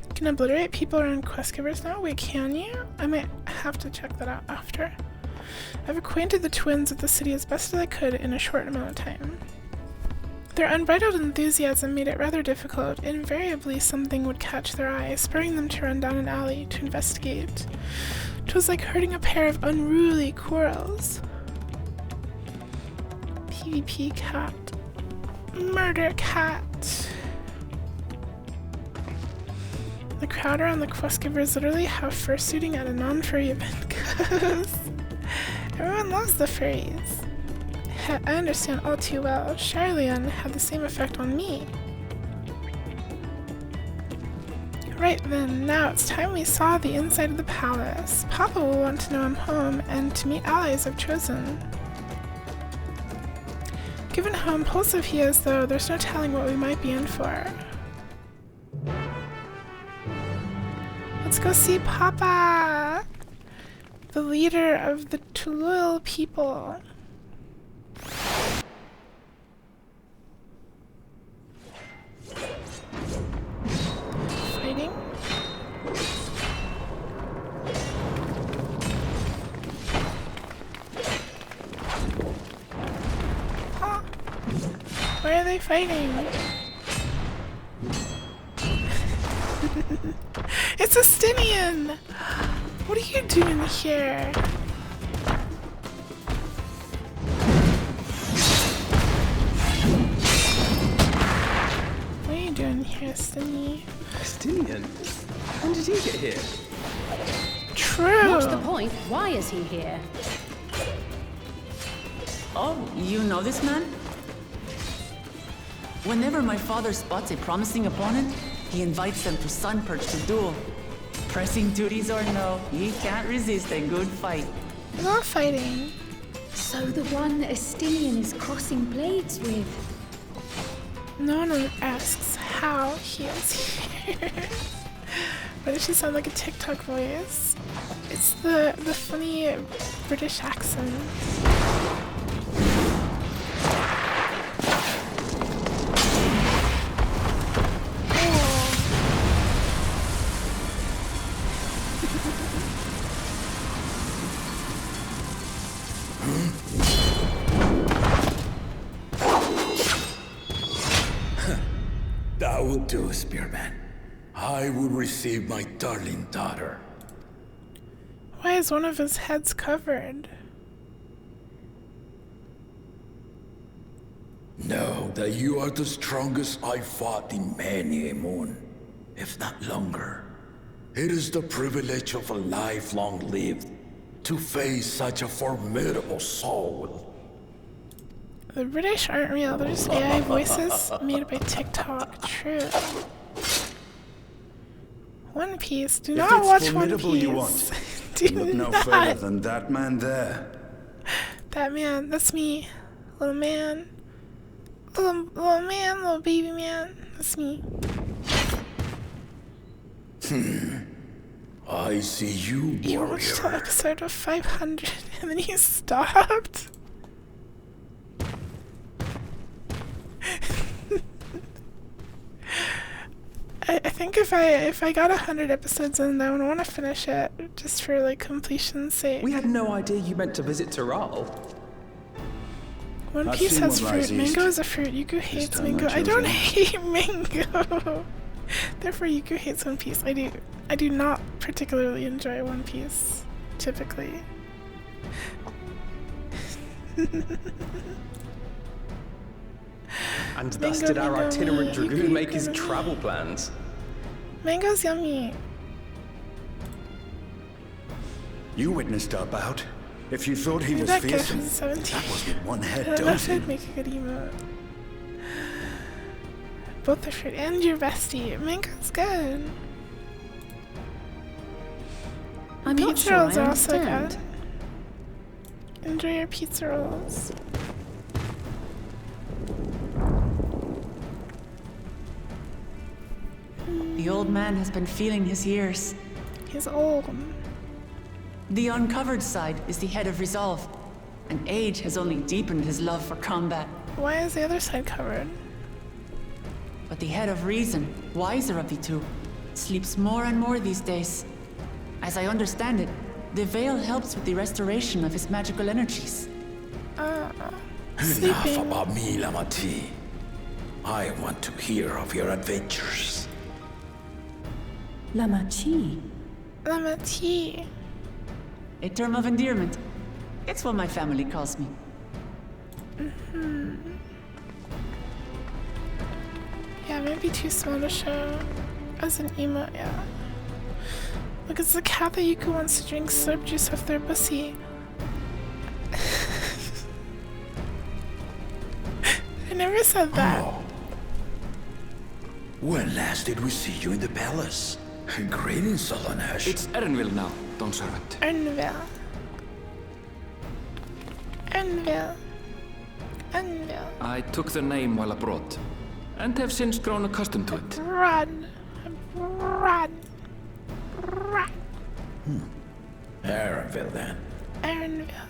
You can obliterate people around quest givers now? Wait, can you? I might have to check that out after. I've acquainted the twins with the city as best as I could in a short amount of time. Their unbridled enthusiasm made it rather difficult. Invariably, something would catch their eye, spurring them to run down an alley to investigate. 'Twas like herding a pair of unruly quarrels. PvP cat. Murder cat. The crowd around the quest givers literally have fursuiting at a non-furry event goes. Everyone loves the furries. I understand all too well. Charlian had the same effect on me. Right then, now it's time we saw the inside of the palace. Papa will want to know I'm home and to meet allies I've chosen. Given how impulsive he is, though, there's no telling what we might be in for. Let's go see Papa! The leader of the Tulul people. Why are they fighting? It's Estinian! What are you doing here? What are you doing here, Estinian? Estinian? When did he get here? True! What's the point? Why is he here? Oh, you know this man? Whenever my father spots a promising opponent, he invites them to Sunperch to duel. Pressing duties or no, he can't resist a good fight. They're not fighting. So the one Estinian is crossing blades with. No one asks how he is here. Why does she sound like a TikTok voice? It's the funny British accent. That will do, Spearman. I will receive my darling daughter. Why is one of his heads covered? Know that you are the strongest I fought in many a moon, if not longer. It is the privilege of a life long lived to face such a formidable soul. The British aren't real, they're just AI voices made by TikTok. True. One Piece. Do not watch One Piece. You want. Do Look no not. further than that man there. That man, that's me. Little man. Little man, little baby man. That's me. I see you, You warrior. watched the episode of 500 and then you stopped? I think if I got 100 episodes in, I would want to finish it just for like completion's sake. We had no idea you meant to visit Taral. One Piece has fruit. Mango is a fruit. Yuku hates mango. I don't hate mango. Therefore, Yuku hates One Piece. I do not particularly enjoy One Piece, typically. And thus did our itinerant dragoon make his travel plans. Mango's yummy. You witnessed our bout. If you thought he was That guy fearsome, was 17. that was with one head That dosing. would make a good emote. Both the fruit and your bestie. Mango's good. I'm not Pizza sure I rolls are also understand. good. Enjoy your pizza rolls. The old man has been feeling his years. He's old. The uncovered side is the head of resolve, and age has only deepened his love for combat. Why is the other side covered? But the head of reason, wiser of the two, sleeps more and more these days. As I understand it, the veil helps with the restoration of his magical energies. Enough about me, Lamati. I want to hear of your adventures. Lamachi. Lamati. A term of endearment. It's what my family calls me. Yeah, maybe too small to show as an emote, yeah. Look, it's the cat that Yuku wants to drink soap juice off their pussy. I never said that. Oh. When last did we see you in the palace? Greetings, Solonesh. It's Erenville now, Don Servant. Ernville. I took the name while abroad, and have since grown accustomed to it. Run. Erenville, then. Ernville.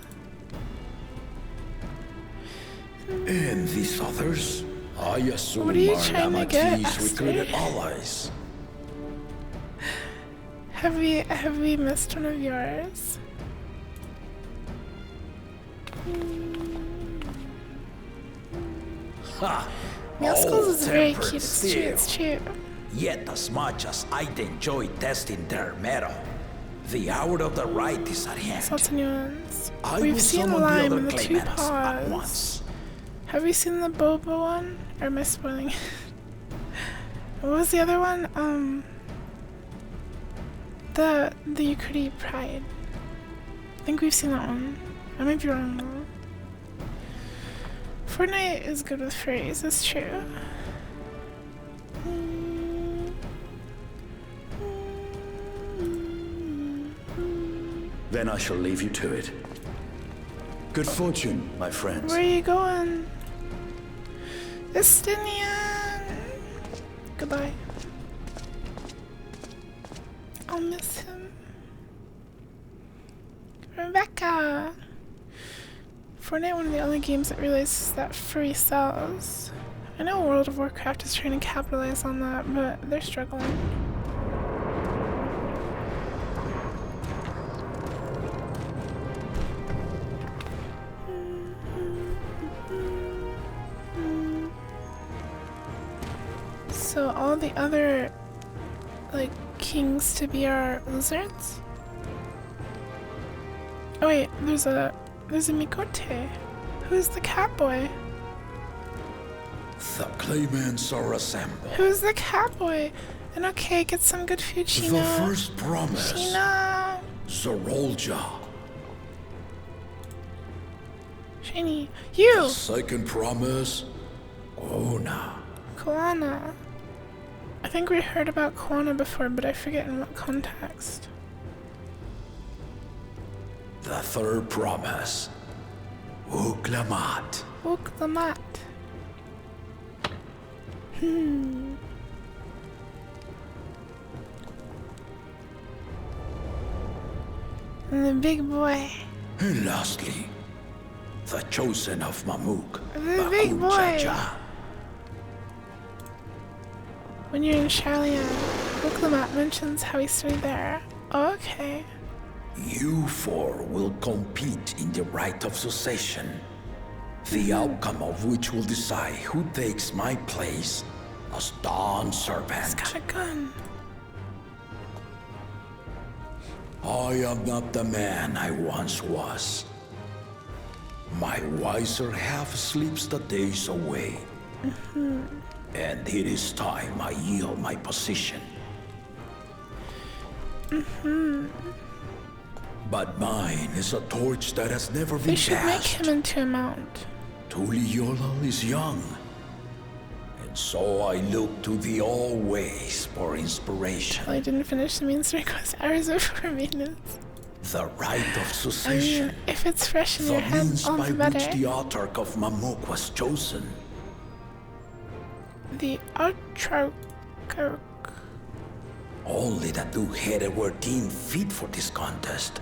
And these others? I assume What are you are trying to get, Lamati's recruited Aster? allies. Have we missed one of yours? Meow Skulls is very cute. It's true. It's true. Yet as much as I'd enjoy testing their metal, the hour of the right is at hand. Lots of new ones. I We've will seen summon Lime the and other the two claimants at paws. once. Have we seen the Boba one? Or am I spoiling it? What was the other one? The Yucuri Pride. I think we've seen that one. I might be wrong though. Fortnite is good with furries, that's true. Then I shall leave you to it. Good fortune, my friends. Where are you going? Estinian! Goodbye. I'll miss him. Rebecca! Fortnite, one of the only games that realizes that free sells. I know World of Warcraft is trying to capitalize on that, but they're struggling. So all the other, like, kings to be our lizards? Oh wait, there's a Mikote. Who's the cat boy? The claimants are assembled. Who's the cat boy? And okay, get some good food, Sheena. The first promise. Sheena! Zorolja. Shiny. You! The second promise. Ona. Koana. I think we heard about Koana before, but I forget in what context. The third promise. Uklamat. Uklamat. And the big boy. And lastly, the chosen of Mamuk. The big boy. When you're in Charlian, Uklamat mentions how he studied there. Oh, okay. You four will compete in the rite of succession, the outcome of which will decide who takes my place as Dawn Serpent. He's got a gun. I am not the man I once was. My wiser half sleeps the days away. And it is time I yield my position. But mine is a torch that has never been passed. They should make him into a mount. Tuliyola is young. And so I look to thee always for inspiration. I didn't finish the main story quest. Hours of maintenance. The rite of succession. I mean, if it's fresh in your head, all the better. The means by which the autarch of Mamuk was chosen. The autarch. Only the two-headed were deemed fit for this contest.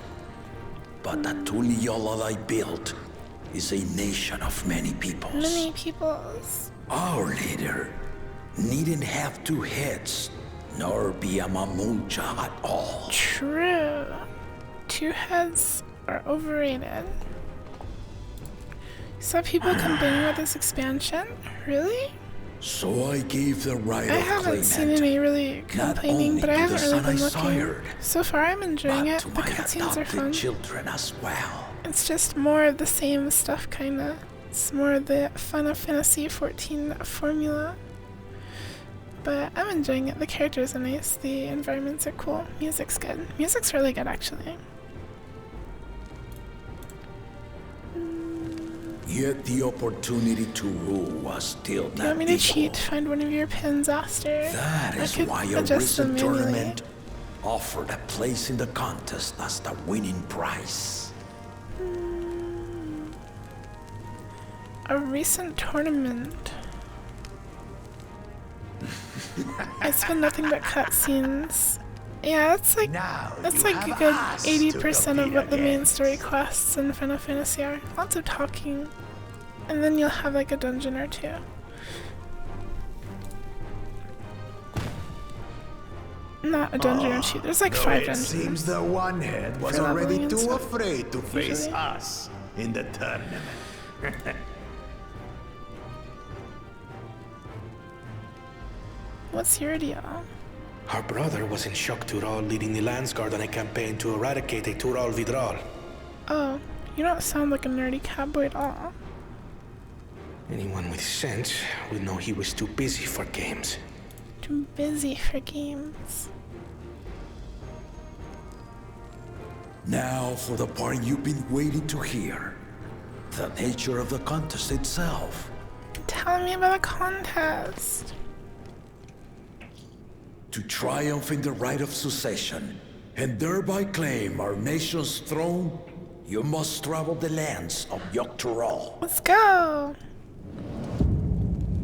But the Tuliyola I built is a nation of many peoples. Many peoples. Our leader needn't have two heads, nor be a Mamulcha at all. True. Two heads are overrated. So people complaining about this expansion? Really? So I gave the right I of haven't seen any really complaining, but I haven't really been looking. So far I'm enjoying it. The cutscenes are fun. Children as well. It's just more of the same stuff, kinda. It's more of the Final Fantasy XIV formula. But I'm enjoying it. The characters are nice, the environments are cool, music's good. Music's really good, actually. Yet the opportunity to rule was still not. Do you want me to cheat to find one of your pins, Aster? That is why a recent tournament offered a place in the contest as the winning prize. A recent tournament. It's been nothing but cutscenes. Yeah, that's like a good 80% of what the main story quests in Final Fantasy are. Lots of talking. And then you'll have like a dungeon or two. Not a dungeon or two, there's like 5 dungeons. It seems the one head was already too afraid to face us in the tournament. What's your deal? Our brother was in Shock Tural leading the Landsguard on a campaign to eradicate a Tural Vidral. Oh, you don't sound like a nerdy cowboy at all. Anyone with sense would know he was too busy for games. Too busy for games. Now for the part you've been waiting to hear. The nature of the contest itself. Tell me about the contest. To triumph in the right of succession, and thereby claim our nation's throne, you must travel the lands of Yogg-Tural. Let's go!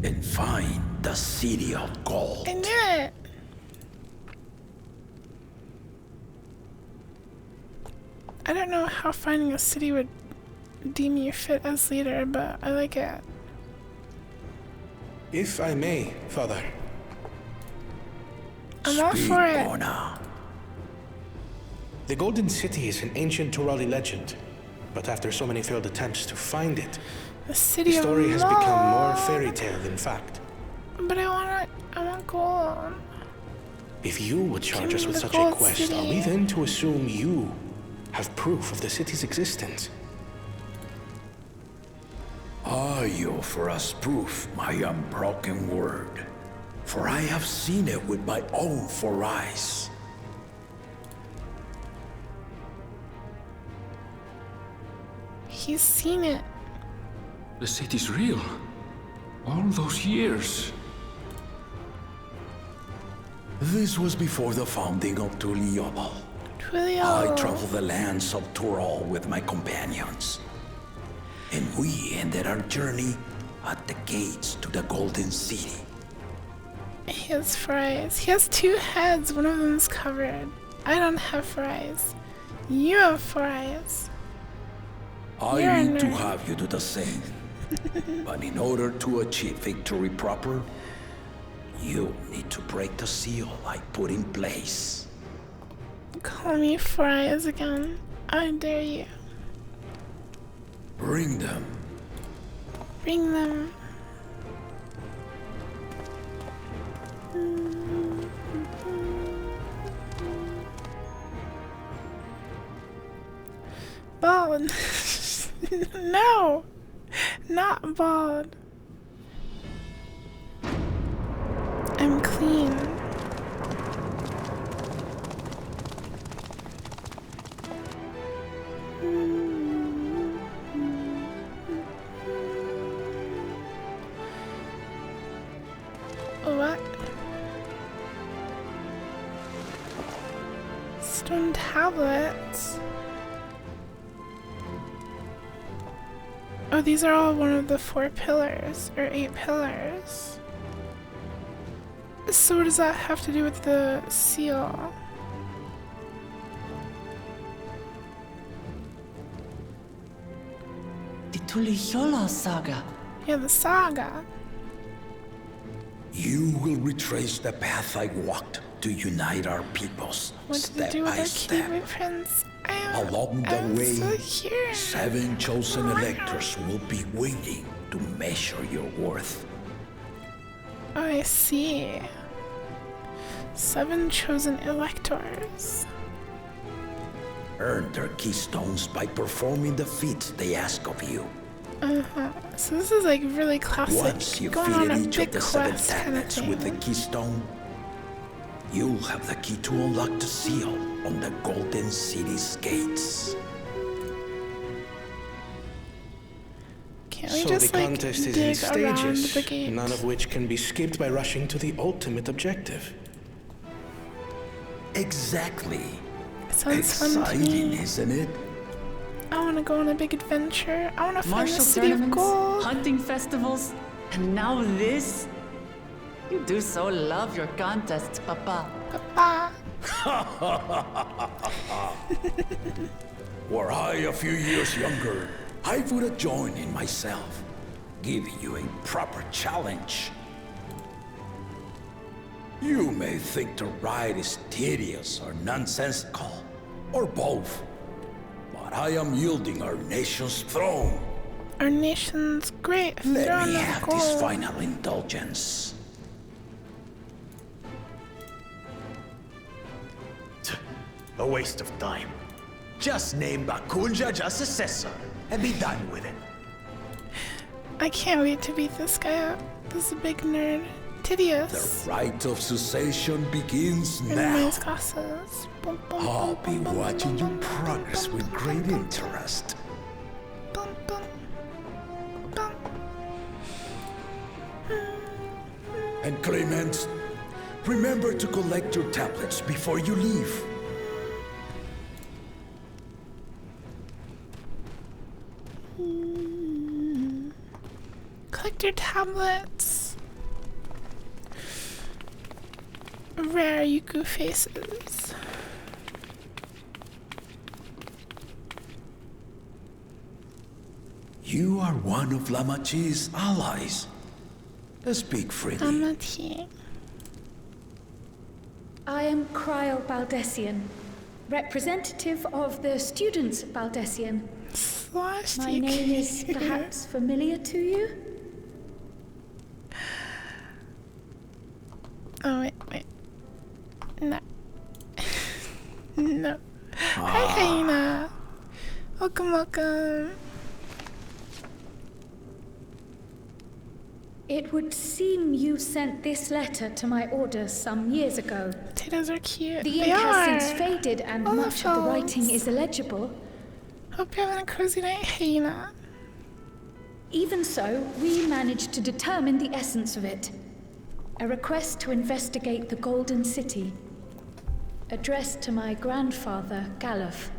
And find the City of Gold. I knew it! I don't know how finding a city would deem you fit as leader, but I like it. If I may, Father. I'm all for it. The Golden City is an ancient Turali legend, but after so many failed attempts to find it, the story has become more fairy tale than fact. But I want gold. If you would charge us with such a quest, are we then to assume you have proof of the city's existence? I offer us proof, my unbroken word, for I have seen it with my own 4 eyes. He's seen it. The city's real. All those years. This was before the founding of Tuliobal. I traveled the lands of Tural with my companions. And we ended our journey at the gates to the Golden City. He has 4 eyes. He has 2 heads. One of them's covered. I don't have 4 eyes. You have 4 eyes. I need to have you do the same. But in order to achieve victory proper, you need to break the seal I put in place. Call me 4 eyes again. I dare you. Bring them. Bring them. Bald. No, not bald. I'm clean. What? Stone tablets. Oh, these are all one of the 4 pillars, or 8 pillars. So what does that have to do with the seal? The Tuliyola saga. Yeah, the saga. You will retrace the path I walked to unite our peoples, step by step. Along the way, 7 chosen electors will be waiting to measure your worth. Oh, I see. 7 chosen electors. Earn their keystones by performing the feats they ask of you. So this is like really classic. Once you've fitted each of the 7 tablets with the keystone, you'll have the key to unlock the seal on the Golden City's gates. Can't we So just the contest is in stages, the none of which can be skipped by rushing to the ultimate objective. Exactly. Sounds fun to exciting, me. Isn't it? I want to go on a big adventure. I want to find the Martial City of tournaments, Gold. hunting festivals, and now this? You do so love your contests, Papa. Papa. Were I a few years younger, I would have joined in myself, giving you a proper challenge. You may think the ride is tedious or nonsensical, or both, but I am yielding our nation's throne. Our nation's great Let throne me of have gold. this final indulgence. A waste of time. Just name Bakunja as successor and be done with it. I can't wait to beat this guy up. This is a big nerd. Tidious. The rite of succession begins now. I'll be watching your progress with great interest. And Clemens, remember to collect your tablets before you leave. Collect your tablets. Rare Yuku faces. You are one of Lamachi's allies. Speak freely. Lamachi. I am Cryle Baldessian, representative of the students of Baldessian. My name is perhaps familiar to you? Oh, wait. No. No. Hi, Hyena. Welcome. It would seem you sent this letter to my orders some years ago. Potatoes are cute. The ink has since faded and much of the writing is illegible. Hope you're having a cozy night, Hyena. Even so, we managed to determine the essence of it. A request to investigate the Golden City. Addressed to my grandfather, Galuf.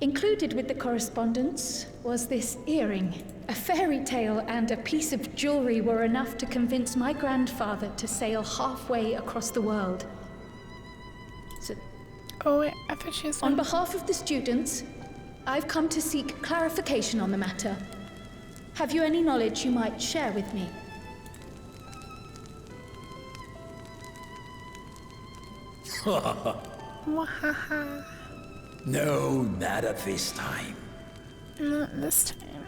Included with the correspondence was this earring. A fairy tale and a piece of jewelry were enough to convince my grandfather to sail halfway across the world. So, I thought she was... On behalf of the students, I've come to seek clarification on the matter. Have you any knowledge you might share with me? No, not at this time. Not this time.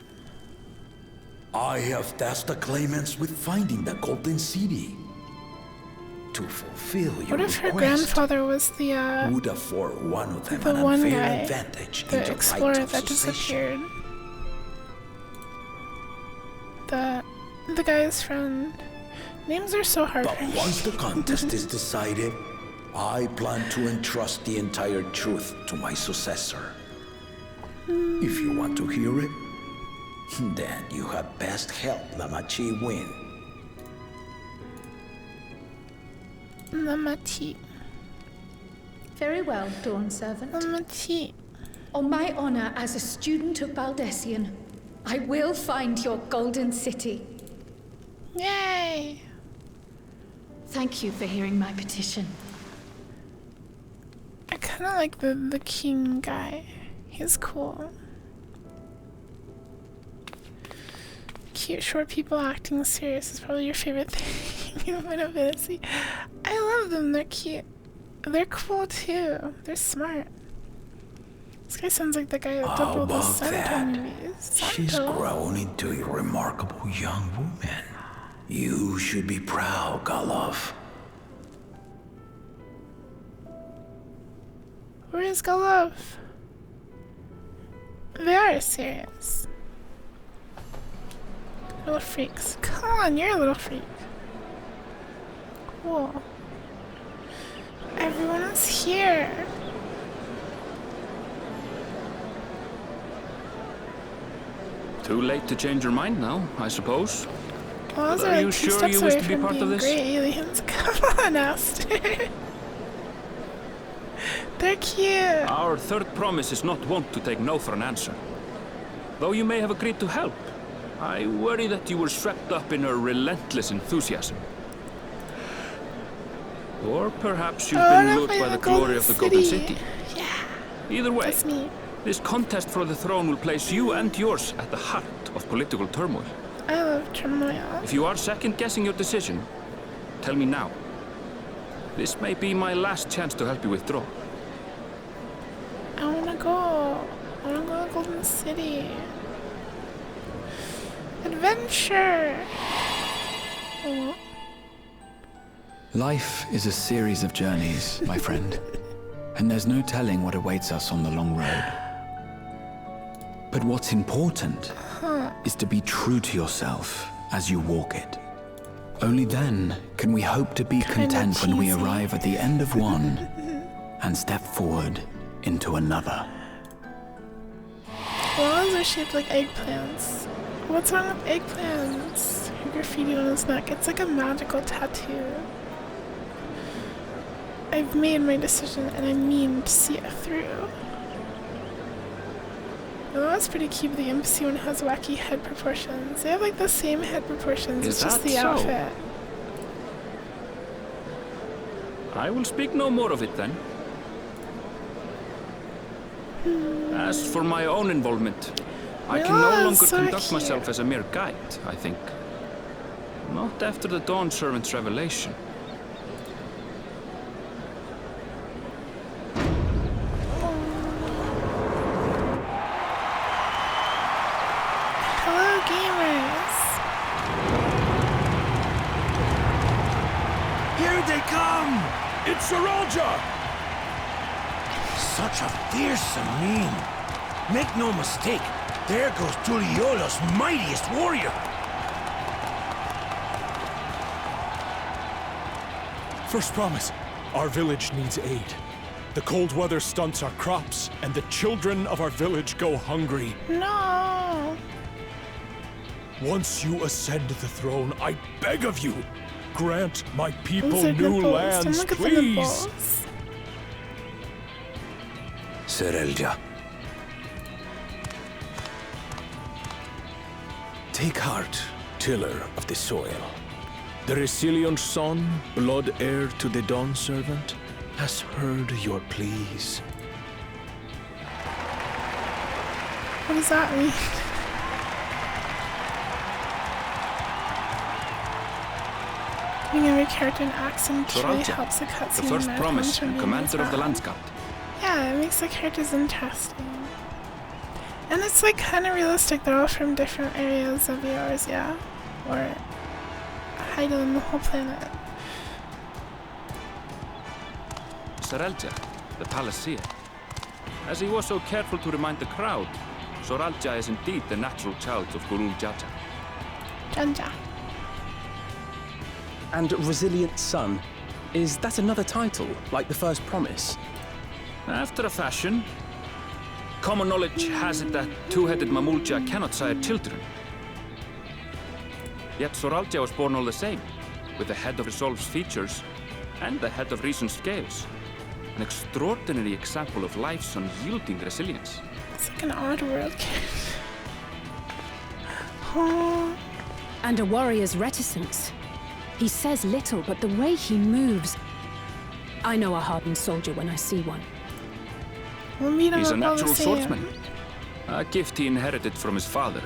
I have tasked the claimants with finding the Golden City. To fulfill your What if her request, grandfather was the would afford one of them the an one unfair guy, advantage the in the explorer right of that succession. disappeared? The guy's friend. Names are so hard. But once the contest is decided, I plan to entrust the entire truth to my successor. If you want to hear it, then you had best help Lamachi win. Lamachi. Very well, Dawn Servant. Lamachi. On my honor as a student of Baldessian, I will find your Golden City. Yay! Thank you for hearing my petition. I kind of like the king guy. He's cool. Cute short people acting serious is probably your favorite thing in Final Fantasy. I love them. They're cute. They're cool too. They're smart. This guy sounds like the guy that doubled the Santo movies. She's grown into a remarkable young woman. You should be proud, Galuf. Where is Galuf? They are serious. Little freaks. Come on, you're a little freak. Cool. Everyone is here. Too late to change your mind now, I suppose. Well, but are you sure you wish to be part of this? Great aliens. Come on, Aster. They're cute. Our third promise is not wont to take no for an answer. Though you may have agreed to help, I worry that you were swept up in her relentless enthusiasm. Or perhaps you've been lured by the glory of the Golden City. Yeah. Either way, That's me. this contest for the throne will place you and yours at the heart of political turmoil. I love turmoil. If you are second-guessing your decision, tell me now. This may be my last chance to help you withdraw. I wanna go. I wanna go to Golden City. Adventure! Oh. Life is a series of journeys, my friend. And there's no telling what awaits us on the long road. But what's important is to be true to yourself as you walk it. Only then can we hope to be content when we arrive at the end of one and step forward into another. Walls are shaped like eggplants. What's wrong with eggplants? Who graffiti on his neck? It's like a magical tattoo. I've made my decision and I mean to see it through. Oh, that's pretty cute. The embassy one has wacky head proportions. They have like the same head proportions. It's just the outfit. I will speak no more of it then. As for my own involvement, I can no longer conduct myself as a mere guide, I think. Not after the Dawn Servant's revelation. Hello, gamers. Here they come! It's Saralja! Such a fearsome mien. Make no mistake, there goes Tuliola's mightiest warrior. First promise, our village needs aid. The cold weather stunts our crops, and the children of our village go hungry. No! Once you ascend the throne, I beg of you, grant my people new lands, please! Saralja. Take heart, tiller of the soil. The Resilion son, blood heir to the Dawn Servant, has heard your pleas. What does that mean? Having every character and accent really helps the cutscene. The first promise and commander of the Landscape. Yeah, it makes the characters interesting. And it's like kind of realistic. They're all from different areas of yours, yeah? Or hiding on the whole planet. Saralja, the Palaceer. As he was so careful to remind the crowd, Saralja is indeed the natural child of Gulul Jaja. Janja. And Resilient Son, is that another title, like the first promise? After a fashion. Common knowledge has it that two-headed Mamulja cannot sire children. Yet Saralja was born all the same, with the head of Resolve's features and the head of Reason's scales. An extraordinary example of life's unyielding resilience. It's like an odd world character. And a warrior's reticence. He says little, but the way he moves... I know a hardened soldier when I see one. We'll meet him. He's a natural swordsman. A gift he inherited from his father.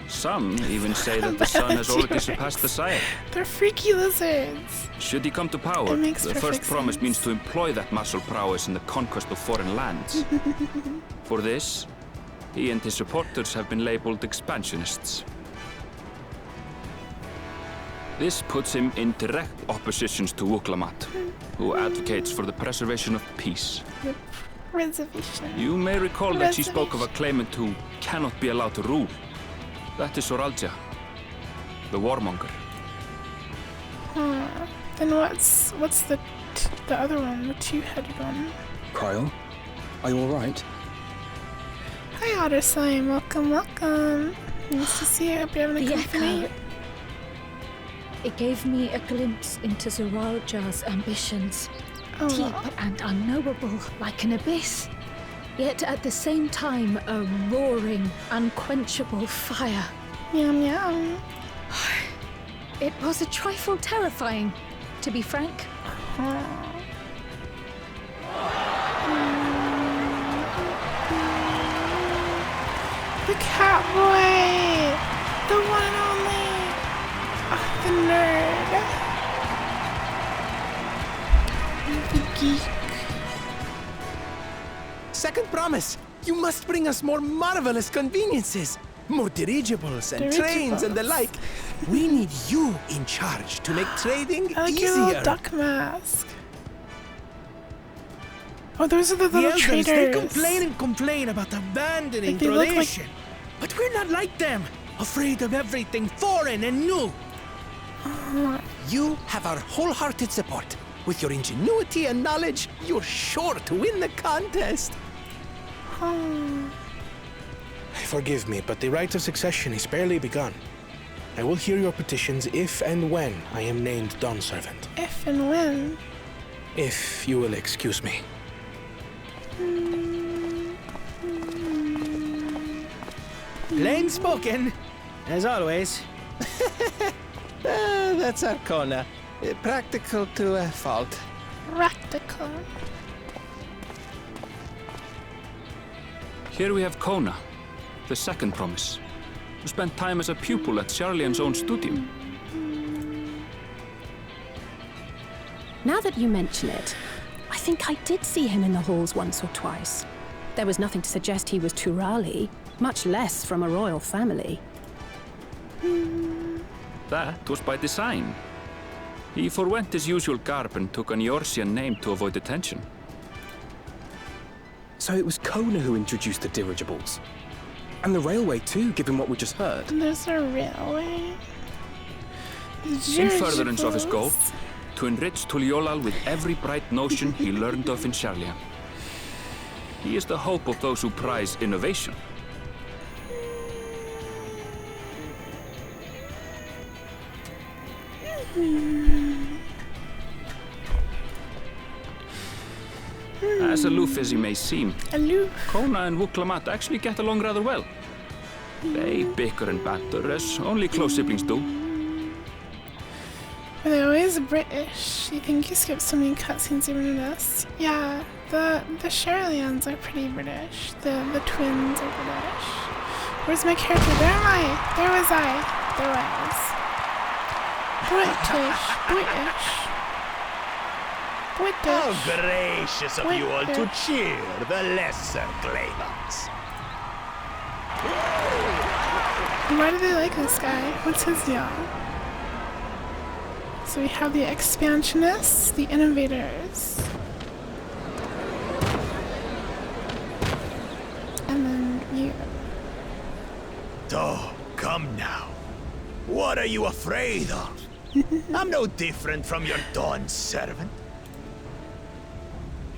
Some even say that the son has already surpassed the sire. They're freaky lizards. Should he come to power, the first promise means to employ that martial prowess in the conquest of foreign lands. For this, he and his supporters have been labeled expansionists. This puts him in direct opposition to Wuklamat, who advocates for the preservation of peace. Reservation. You may recall that she spoke of a claimant who cannot be allowed to rule. That is Saralja, the warmonger. Then what's the other one, the two-headed one? Kyle, are you all right? Hi, Otter Slime. Welcome, welcome. Nice to see you. Hope you're having a company. It gave me a glimpse into Saralja's ambitions. Deep and unknowable, like an abyss. Yet at the same time, a roaring, unquenchable fire. Yum yum. It was a trifle terrifying, to be frank. The cat boy! The one and only! Oh, the nerd! The geek. Second promise! You must bring us more marvelous conveniences! More dirigibles and trains and the like! We need you in charge to make trading I like easier. your little duck mask. Oh, those are the little traders. They complain and complain about abandoning tradition. But we're not like them, afraid of everything foreign and new. You have our wholehearted support. With your ingenuity and knowledge, you're sure to win the contest. Forgive me, but the right of succession is barely begun. I will hear your petitions if and when I am named Dawn Servant. If and when? If you will excuse me. Plain spoken, as always. That's Arcona. Practical to a fault. Practical. Here we have Kona, the second promise, who spent time as a pupil at Charlian's own studio. Now that you mention it, I think I did see him in the halls once or twice. There was nothing to suggest he was Turali, much less from a royal family. That was by design. He forwent his usual garb and took an Eorzean name to avoid attention. So it was Kona who introduced the dirigibles. And the railway too, given what we just heard. There's a railway? In furtherance of his goal, to enrich Tuliolal with every bright notion he learned of in Charlian. He is the hope of those who prize innovation. As aloof as he may seem, Kona and Wuklamat actually get along rather well. They bicker and banter as only close siblings do. Are they always British? You think you skipped so many cutscenes even in this? Yeah, the Charlians are pretty British. The twins are British. Where's my character? There am I! There was I! There was. British. How gracious of you all to cheer the lesser claimants. Why do they like this guy? What's his deal? So we have the expansionists, the innovators. And then you. Oh, come now. What are you afraid of? I'm no different from your Dawn servant.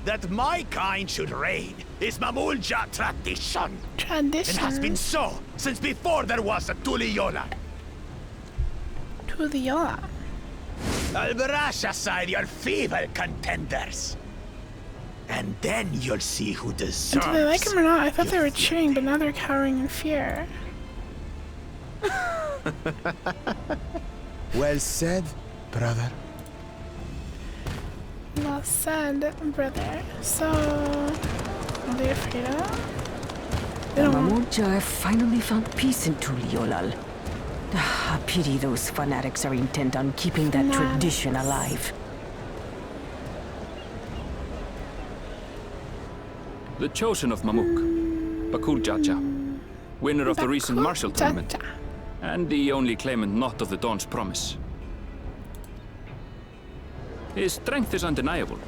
That my kind should reign is Mamulja tradition. Tradition? And has been so since before there was a Tuliyola. Tuliyola? I'll brush aside your feeble contenders. And then you'll see who deserves. Do they like him or not? I thought they were cheering, but now they're cowering in fear. Well said, brother. Well said, brother. So, are they afraid of? The Mamulja have finally found peace in Tuliolal. A pity those fanatics are intent on keeping that tradition alive. The chosen of Mamuk, Bakul Jaja, winner of the recent martial tournament, and the only claimant not of the Dawn's promise. His strength is undeniable,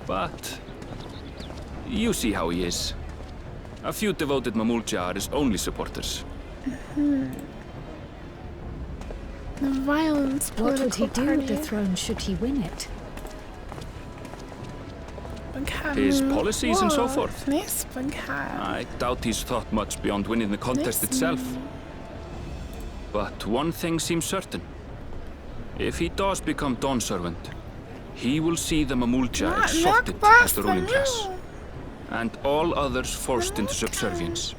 but you see how he is. A few devoted Mamulja are his only supporters. The violence political What would he do party. with the throne should he win it? His policies and so forth. I doubt he's thought much beyond winning the contest itself. But one thing seems certain. If he does become Dawn Servant, he will see the Mamulja exalted as the ruling class, and all others forced into subservience.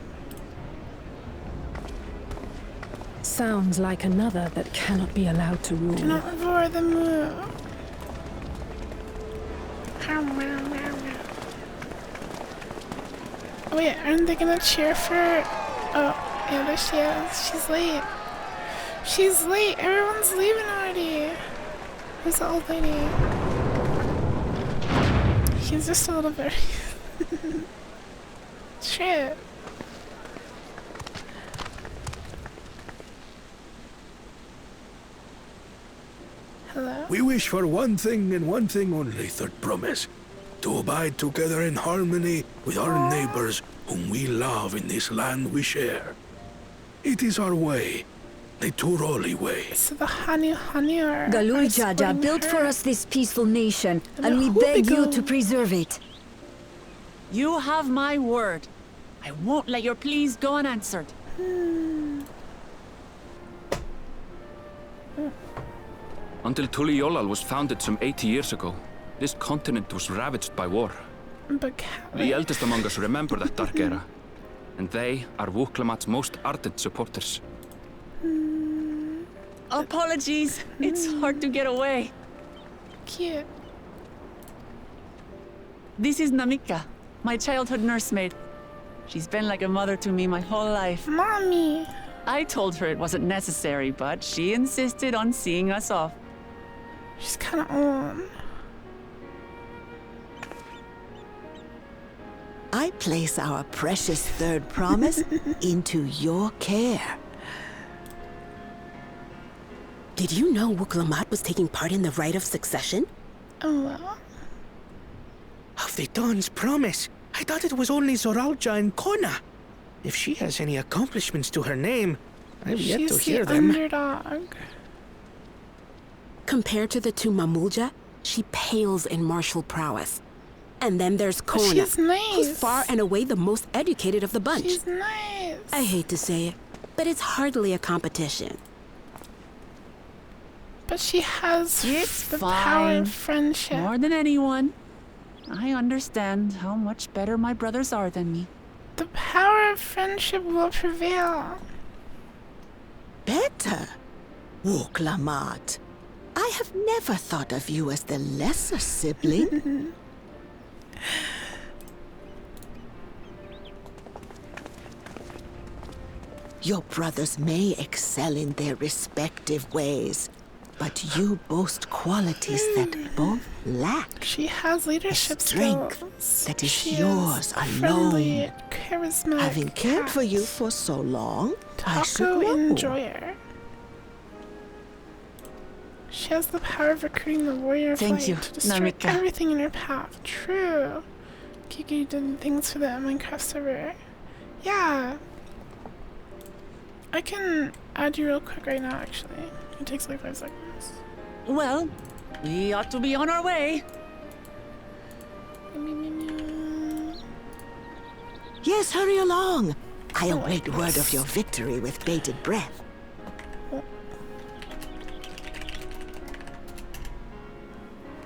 Sounds like another that cannot be allowed to rule. Do not avoid the move. Oh wait, aren't they gonna cheer for... Oh, yeah, there she is. She's late. She's late. Everyone's leaving already. Who's the old lady? She's just a little bit... Shit. Hello? We wish for one thing and one thing only, third promise. To abide together in harmony with our neighbors whom we love in this land we share. It is our way, the Turoli way. So the Hani are Galul Jaja built for us this peaceful nation, and we beg you to preserve it. You have my word. I won't let your pleas go unanswered. Until Tuliolal was founded some 80 years ago, this continent was ravaged by war. The eldest among us remember that dark era, and they are Wuklamat's most ardent supporters. Apologies, it's hard to get away. Cute. This is Namika, my childhood nursemaid. She's been like a mother to me my whole life. Mommy! I told her it wasn't necessary, but she insisted on seeing us off. She's kind of old. I place our precious third promise into your care. Did you know Wuklamat was taking part in the rite of succession? Oh, well. Of the Dawn's promise? I thought it was only Zoralja and Kona. If she has any accomplishments to her name, I've yet to hear them. She's the underdog. Compared to the two Mamulja, she pales in martial prowess. And then there's Kona, she's nice. Who's far and away the most educated of the bunch. She's nice. I hate to say it, but it's hardly a competition. But she has the power of friendship. More than anyone. I understand how much better my brothers are than me. The power of friendship will prevail. Better? Wuklamat. I have never thought of you as the lesser sibling. Your brothers may excel in their respective ways, but you boast qualities that both lack. She has leadership strength skills. That is she yours is alone. Charismatic. Having cared for you for so long, I should Taco know. enjoyer. She has the power of recruiting the warrior Thank you, to destroy Namika. everything in her path. True. Kiki did things for the Minecraft server. Yeah. I can add you real quick right now, actually. It takes like 5 seconds. Well, we ought to be on our way. Yes, hurry along. I await word of your victory with bated breath.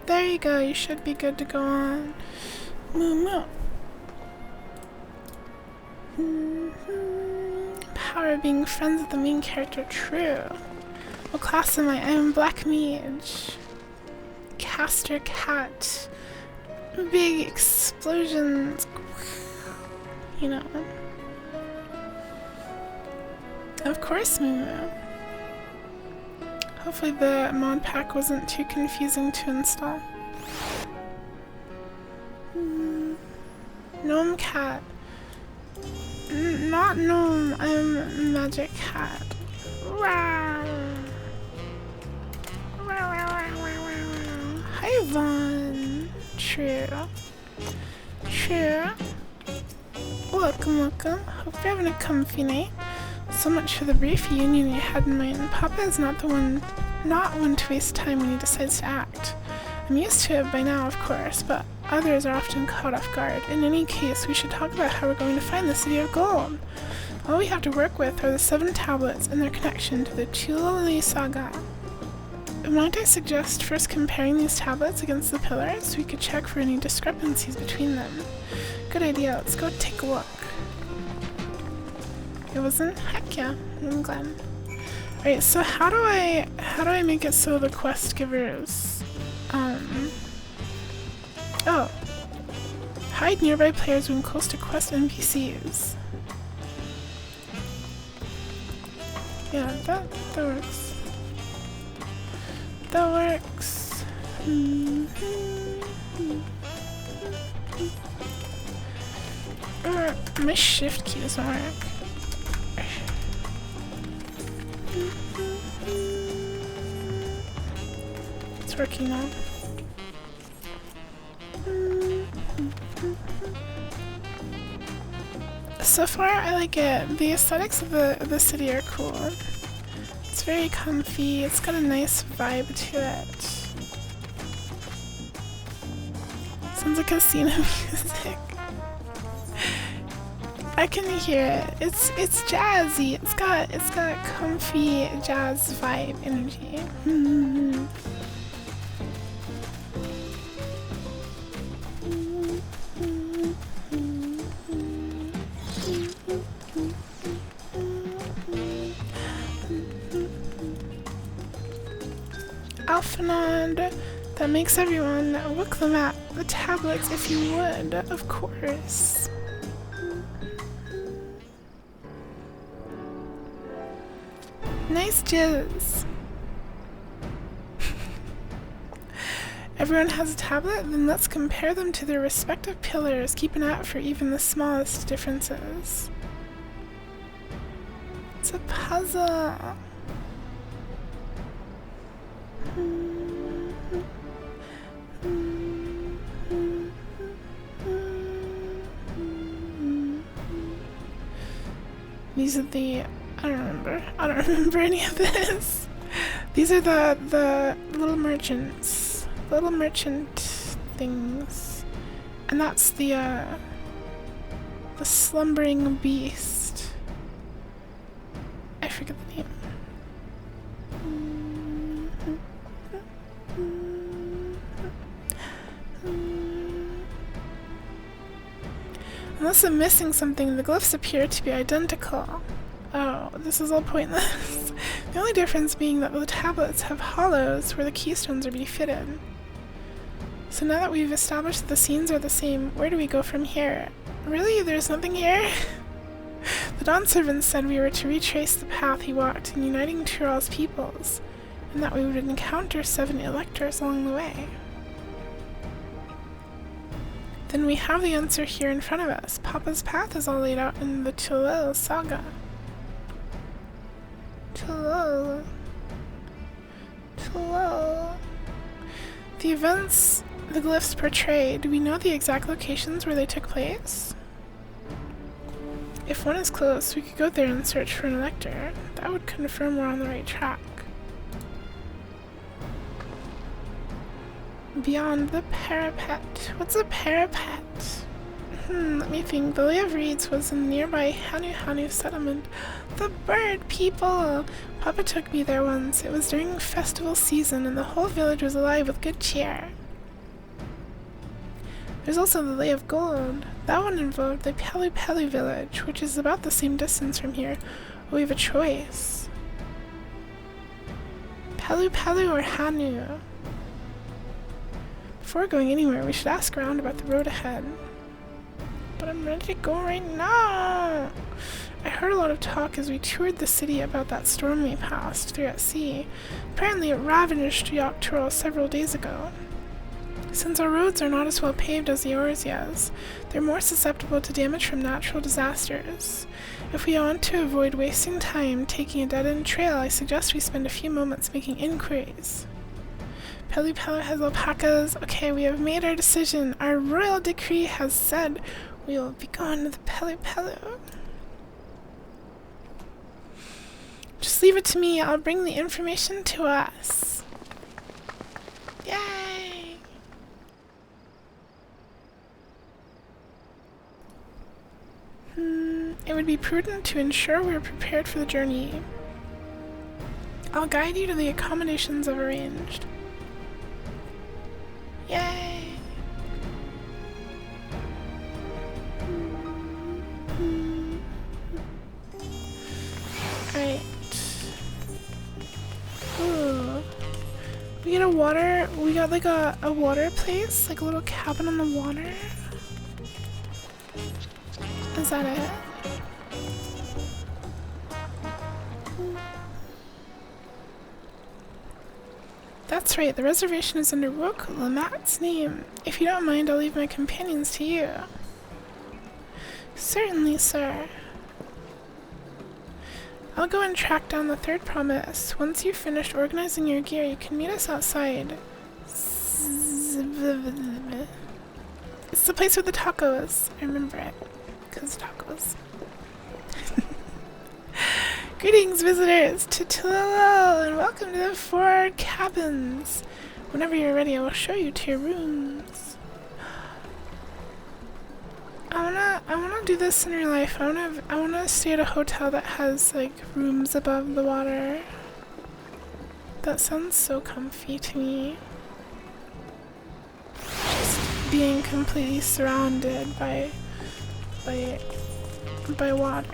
There you go, you should be good to go on. Moo moo. Power of being friends with the main character, true. What class am I? I am Black Mage. Caster Cat. Big explosions. You know. Of course, Moo Moo. Hopefully the mod pack wasn't too confusing to install. Gnome Cat. Not Gnome, I'm Magic Cat. Hi Vaughn. True. True. Welcome, welcome. Hope you're having a comfy night. So much for the brief union you had in mind. Papa is not one to waste time when he decides to act. I'm used to it by now, of course, but others are often caught off guard. In any case, we should talk about how we're going to find the City of Gold. All we have to work with are the 7 tablets and their connection to the Tuloli Saga. Might I suggest first comparing these tablets against the pillars so we could check for any discrepancies between them? Good idea, let's go take a look. It wasn't? Heck yeah, I'm glad. Alright, so how do I make it so the quest givers, oh. Hide nearby players when close to quest NPCs. Yeah, that works. That works. My shift key doesn't work. It's working now. So far, I like it. The aesthetics of the city are cool. It's very comfy. It's got a nice vibe to it. Sounds like casino music. I can hear it. It's jazzy. It's got comfy jazz vibe energy. Alphanond, that makes everyone look them at the tablets if you would, of course. Nice jizz. Everyone has a tablet? Then let's compare them to their respective pillars. Keep an eye out for even the smallest differences. It's a puzzle. These are the... I don't remember any of this. These are the little merchants. Little merchant things. And that's the slumbering beast. I forget the name. Unless I'm missing something, the glyphs appear to be identical. Oh, this is all pointless. The only difference being that the tablets have hollows where the keystones are to be fitted. So now that we've established that the scenes are the same, where do we go from here? Really? There's nothing here? The Dawn Servant said we were to retrace the path he walked in uniting Tyrell's peoples, and that we would encounter 7 electors along the way. Then we have the answer here in front of us. Papa's path is all laid out in the Tulul saga. Tulul. The events the glyphs portray, do we know the exact locations where they took place? If one is close, we could go there and search for an elector. That would confirm we're on the right track. Beyond the parapet. What's a parapet? Let me think. The Lay of Reeds was in the nearby Hanu settlement. The bird people! Papa took me there once. It was during festival season and the whole village was alive with good cheer. There's also the Lay of Gold. That one involved the Pelu village, which is about the same distance from here. We have a choice. Pelu or Hanu? Before going anywhere, we should ask around about the road ahead. But I'm ready to go right now! I heard a lot of talk as we toured the city about that storm we passed through at sea. Apparently it ravaged Yok Tyrell several days ago. Since our roads are not as well paved as the Orzias, they're more susceptible to damage from natural disasters. If we want to avoid wasting time taking a dead-end trail, I suggest we spend a few moments making inquiries. Pelu has alpacas. Okay, we have made our decision. Our royal decree has said we will be going to the Pelu. Just leave it to me. I'll bring the information to us. Yay! It would be prudent to ensure we're prepared for the journey. I'll guide you to the accommodations I've arranged. Yay! Alright. Ooh. We get a water, we got like a water place, like a little cabin on the water. Is that it? That's right, the reservation is under Rook Lamat's name. If you don't mind, I'll leave my companions to you. Certainly, sir. I'll go and track down the third promise. Once you've finished organizing your gear, you can meet us outside. It's the place with the tacos. I remember it. Because tacos. Greetings, visitors, to Tilalo, and welcome to the 4 cabins. Whenever you're ready, I will show you to your rooms. I wanna do this in real life. I wanna stay at a hotel that has like rooms above the water. That sounds so comfy to me. Just being completely surrounded by water.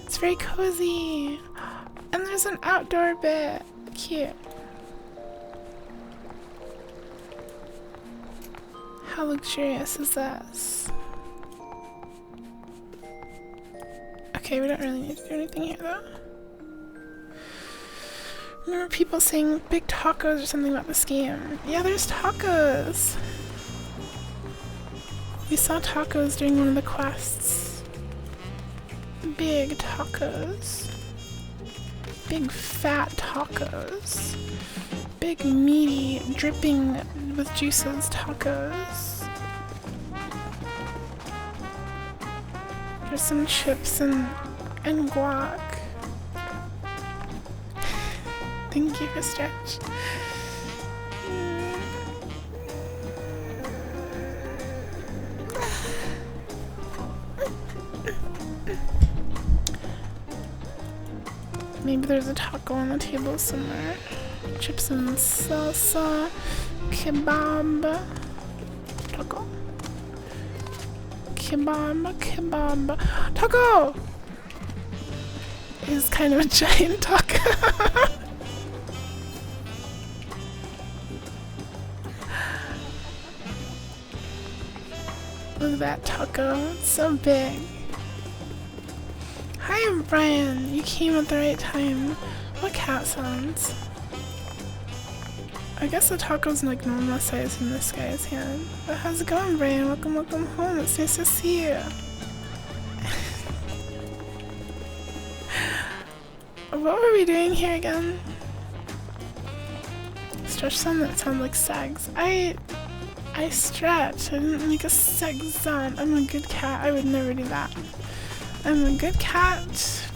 It's very cozy. And there's an outdoor bit. Cute. How luxurious is this? Okay, we don't really need to do anything here though. Remember people saying big tacos or something about this game? Yeah, there's tacos. We saw tacos during one of the quests. Big tacos. Big fat tacos. Big meaty, dripping with juices tacos. There's some chips and guac. Thank you for stretch. Maybe there's a taco on the table somewhere. Chips and salsa. Kebab. Taco. Kebab. Taco! It's kind of a giant taco. Look at that taco. It's so big. Hi, I'm Brian. You came at the right time. What cat sounds? I guess the taco's like normal size in this guy's hand. But how's it going, Brian? Welcome home. It's nice to see you. What were we doing here again? Stretch sound that sounds like sags. I stretch. I didn't make a seg sound. I'm a good cat. I would never do that. I'm a good cat.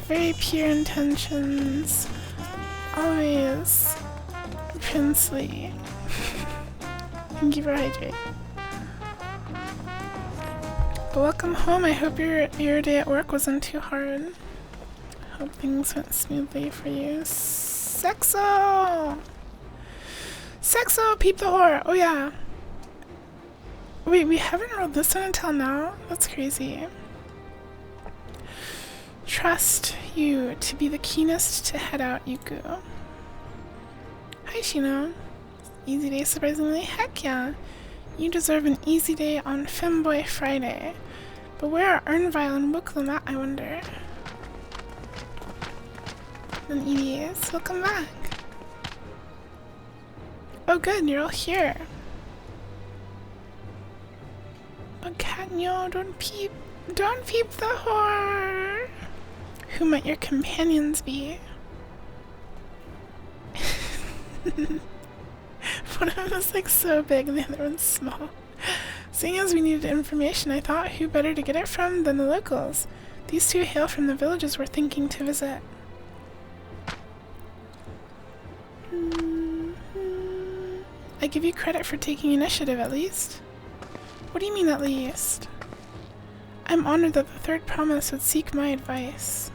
Very pure intentions. Always princely. Thank you for hydrating. But welcome home. I hope your day at work wasn't too hard. Hope things went smoothly for you. Sexo! Sexo, peep the whore. Oh yeah. Wait, we haven't rolled this one until now? That's crazy. Trust you to be the keenest to head out you go. Hi, Shino. Easy day, surprisingly. Heck yeah. You deserve an easy day on Femboy Friday. But where are Ernvile and Wooklum at, I wonder? And EDAs, welcome back. Oh good, you're all here. But Katnyo, don't peep the whore. Who might your companions be? One of them is like so big and the other one's small. Seeing as we needed information, I thought who better to get it from than the locals. These two hail from the villages we're thinking to visit. I give you credit for taking initiative, at least. What do you mean, at least? I'm honored that the third promise would seek my advice.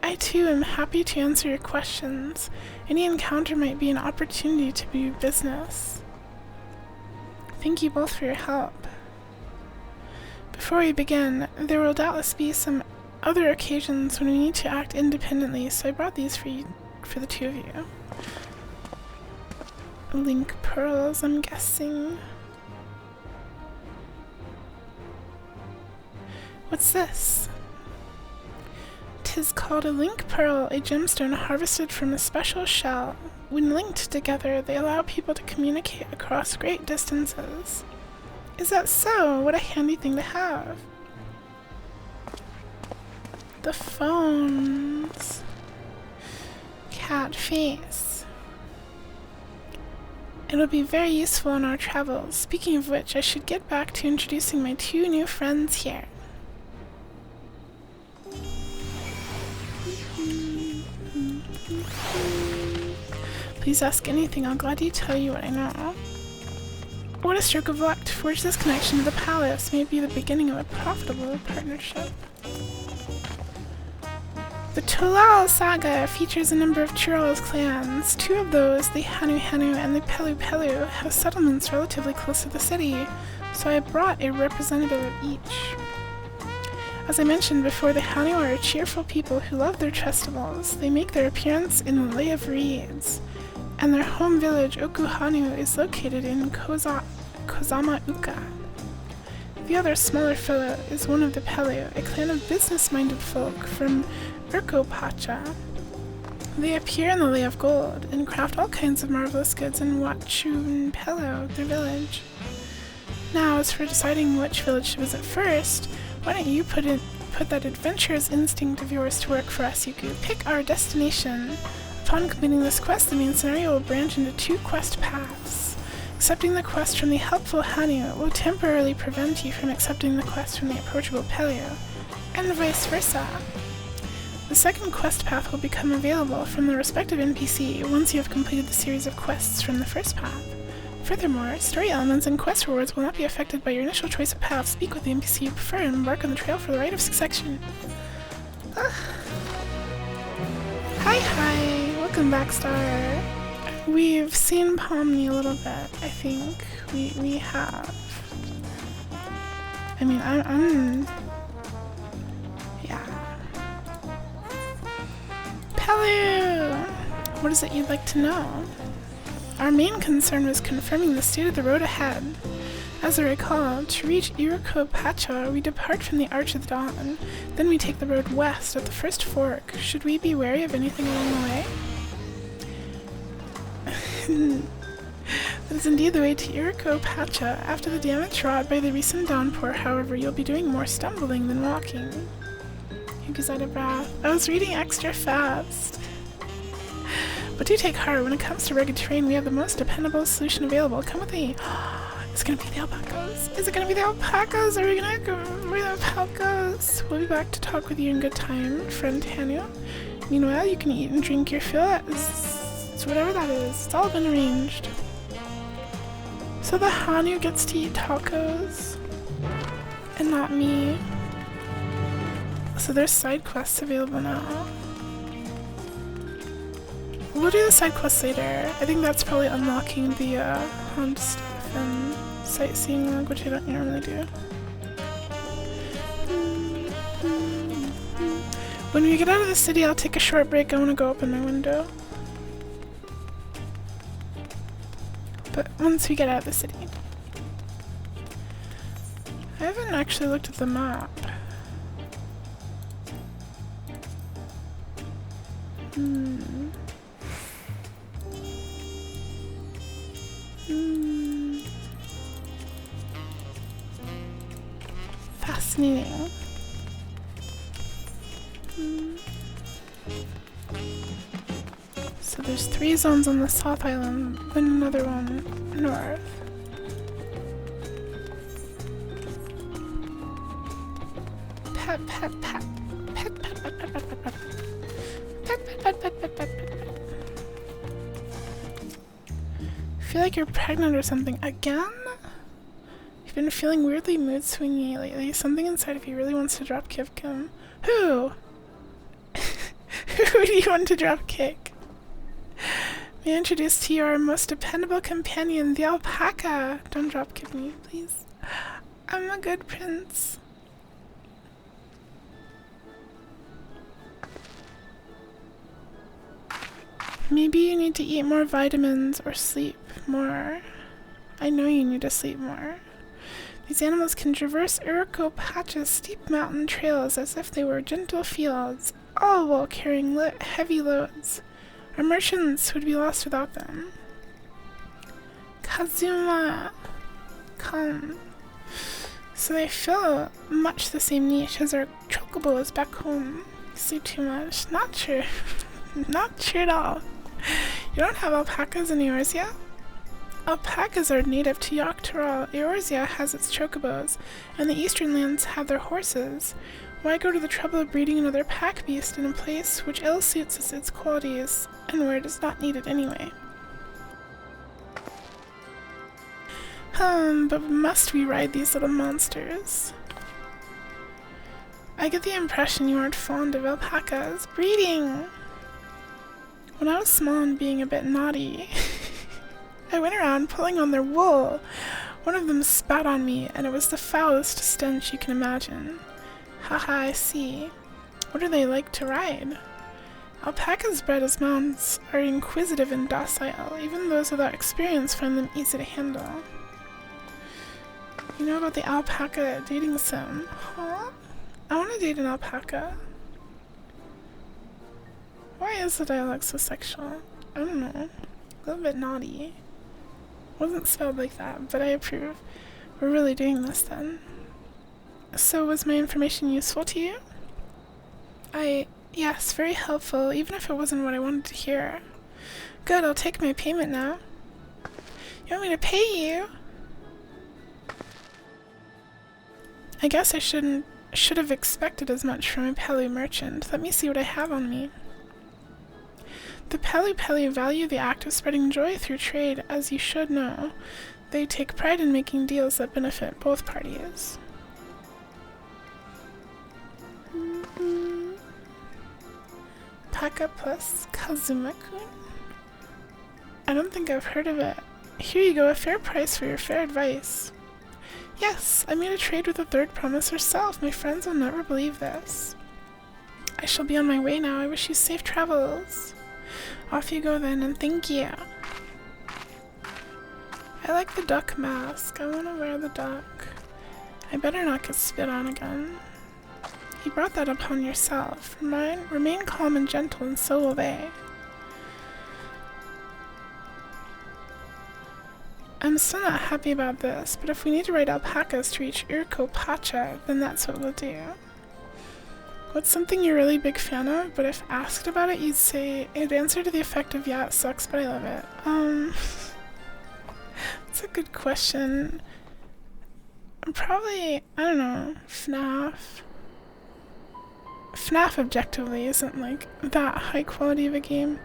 I, too, am happy to answer your questions. Any encounter might be an opportunity to do business. Thank you both for your help. Before we begin, there will doubtless be some other occasions when we need to act independently, so I brought these for you, for the two of you. Link pearls, I'm guessing. What's this? 'Tis called a link pearl, a gemstone harvested from a special shell. When linked together, they allow people to communicate across great distances. Is that so? What a handy thing to have. the phones. Cat face. It'll be very useful in our travels. Speaking of which, I should get back to introducing my 2 new friends here. Please ask anything, I'll gladly tell you what I know. What a stroke of luck to forge this connection to the palace may be the beginning of a profitable partnership. The Tolal saga features a number of Chiral's clans. 2 of those, the Hanu Hanu and the Pelu Pelu, have settlements relatively close to the city, so I brought a representative of each. As I mentioned before, the Hanu are a cheerful people who love their festivals. They make their appearance in the Lay of Reeds, and their home village, Okuhanu, is located in Kozama Uka. The other smaller fellow is one of the Pelu, a clan of business-minded folk from Urkopacha. They appear in the Lay of Gold and craft all kinds of marvelous goods in Wachun Pelu, their village. Now, as for deciding which village to visit first, why don't you put that adventurous instinct of yours to work for us, Yuku? Pick our destination. Upon completing this quest, the main scenario will branch into 2 quest paths. Accepting the quest from the helpful Hanu will temporarily prevent you from accepting the quest from the approachable Pelu, and vice versa. The second quest path will become available from the respective NPC once you have completed the series of quests from the first path. Furthermore, story elements and quest rewards will not be affected by your initial choice of path. Speak with the NPC you prefer and embark on the trail for the rite of succession. Hi, welcome back, Star. We've seen Pomni a little bit, I think. We have. I mean, I'm yeah. Pelu! What is it you'd like to know? Our main concern was confirming the state of the road ahead. As I recall, to reach Urkopacha, we depart from the Arch of the Dawn. Then we take the road west at the first fork. Should we be wary of anything along the way? That is indeed the way to Urkopacha. After the damage wrought by the recent downpour, however, you'll be doing more stumbling than walking. Yuki's out of breath. I was reading extra fast. But do take heart, when it comes to rugged terrain, we have the most dependable solution available. Come with me. Is it gonna be the alpacas? Is it gonna be the alpacas? Are we gonna go with the alpacas? We'll be back to talk with you in good time, friend Tanu. Meanwhile, you can eat and drink your fill. It's whatever that is. It's all been arranged. So the Hanu gets to eat tacos, and not me. So there's side quests available now. We'll do the side quests later. I think that's probably unlocking the hunt stuff and sightseeing, which I don't normally do. When we get out of the city, I'll take a short break. I want to go open my window. But once we get out of the city. I haven't actually looked at the map. Fascinating. So there's 3 zones on the South Island, and another one north. Pet, pet, pet. Pet, pet, pet, pet, pet, pet, pet. Pet, pet, pet, pet, pet, pet, pet. I feel like you're pregnant or something. Again? You've been feeling weirdly mood swingy lately. Something inside of you really wants to drop kick him. Who? Who do you want to drop kick? May I introduce to you our most dependable companion, the alpaca. Don't drop kick me, please. I'm a good prince. Maybe you need to eat more vitamins or sleep more. I know you need to sleep more. These animals can traverse Urkopacha's steep mountain trails as if they were gentle fields, all while carrying heavy loads. Our merchants would be lost without them. Kazuma! Come. So they fill much the same niche as our chocobos back home. You see too much. Not true. Not true at all. You don't have alpacas in Eorzea? Alpacas are native to Yogg-Toroil. Eorzea has its chocobos, and the eastern lands have their horses. Why go to the trouble of breeding another pack beast in a place which ill suits its qualities, and where it is not needed anyway? But must we ride these little monsters? I get the impression you aren't fond of alpacas. Breeding! When I was small and being a bit naughty, I went around pulling on their wool. One of them spat on me, and it was the foulest stench you can imagine. Haha, I see. What are they like to ride? Alpacas bred as mounts are inquisitive and docile. Even those without experience find them easy to handle. You know about the alpaca dating sim? Huh? I want to date an alpaca. Why is the dialogue so sexual? I don't know. A little bit naughty. Wasn't spelled like that, but I approve. We're really doing this then. So was my information useful to you? Yes, very helpful, even if it wasn't what I wanted to hear. Good, I'll take my payment now. You want me to pay you? I guess I should have expected as much from a Pelu merchant. Let me see what I have on me. The Pelu value the act of spreading joy through trade, as you should know. They take pride in making deals that benefit both parties. Paka plus Kazuma-kun? I don't think I've heard of it. Here you go, a fair price for your fair advice. Yes, I made a trade with the third promise herself. My friends will never believe this. I shall be on my way now. I wish you safe travels. Off you go then, and thank you. I like the duck mask. I want to wear the duck. I better not get spit on again. You brought that upon yourself. Remain calm and gentle, and so will they. I'm still not happy about this, but if we need to ride alpacas to reach Urko-Pacha, then that's what we'll do. What's something you're a really big fan of, but if asked about it, you'd answer to the effect of, yeah, it sucks, but I love it. That's a good question. Probably, I don't know, FNAF. FNAF objectively isn't like that high quality of a game.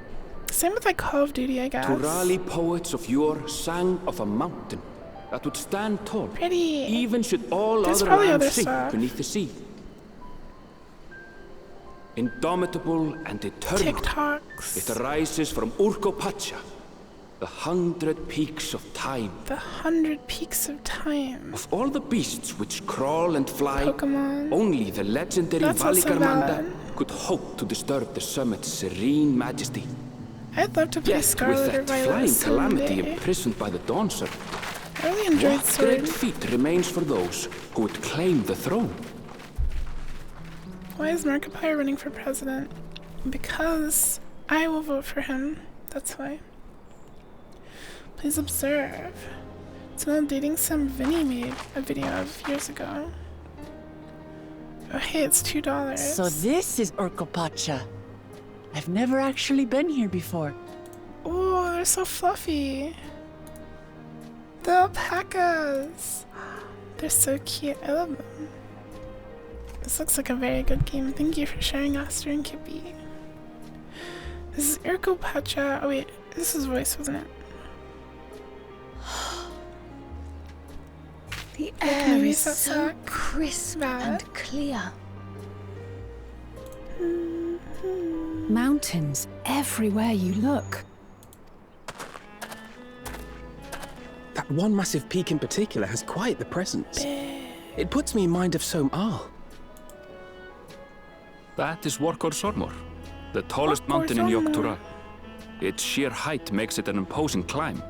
Same with like Call of Duty, I guess. Turali poets of yore sang of a mountain that would stand tall, pretty. Even should all other lands sink beneath the sea. Indomitable and eternal, TikToks. It arises from Urko-Pacha, the 100 peaks of time. The 100 peaks of time. Of all the beasts which crawl and fly, Pokemon. Only the legendary Valigarmanda could hope to disturb the summit's serene majesty. I'd love to play Scarlet or Violet flying calamity someday. Imprisoned by the Dawn Serpent, I really enjoyed what Sword. great feat remains for those who would claim the throne? Why is Markiplier running for president? Because I will vote for him. That's why. Please observe. It's an old dating sim Vinny made a video of years ago. Oh hey, it's $2. So this is Urko-Pacha. I've never actually been here before. Oh, they're so fluffy. The alpacas. They're so cute. I love them. This looks like a very good game. Thank you for sharing, Aster and Kippy. This is Urko-Pacha. Oh wait, this is voice, wasn't it? The air is so crisp and clear. Mountains everywhere you look. That one massive peak in particular has quite the presence. It puts me in mind of Som-Al. That is Vorkor-Sormor, the tallest mountain in Yogg-Toroil. Its sheer height makes it an imposing climb.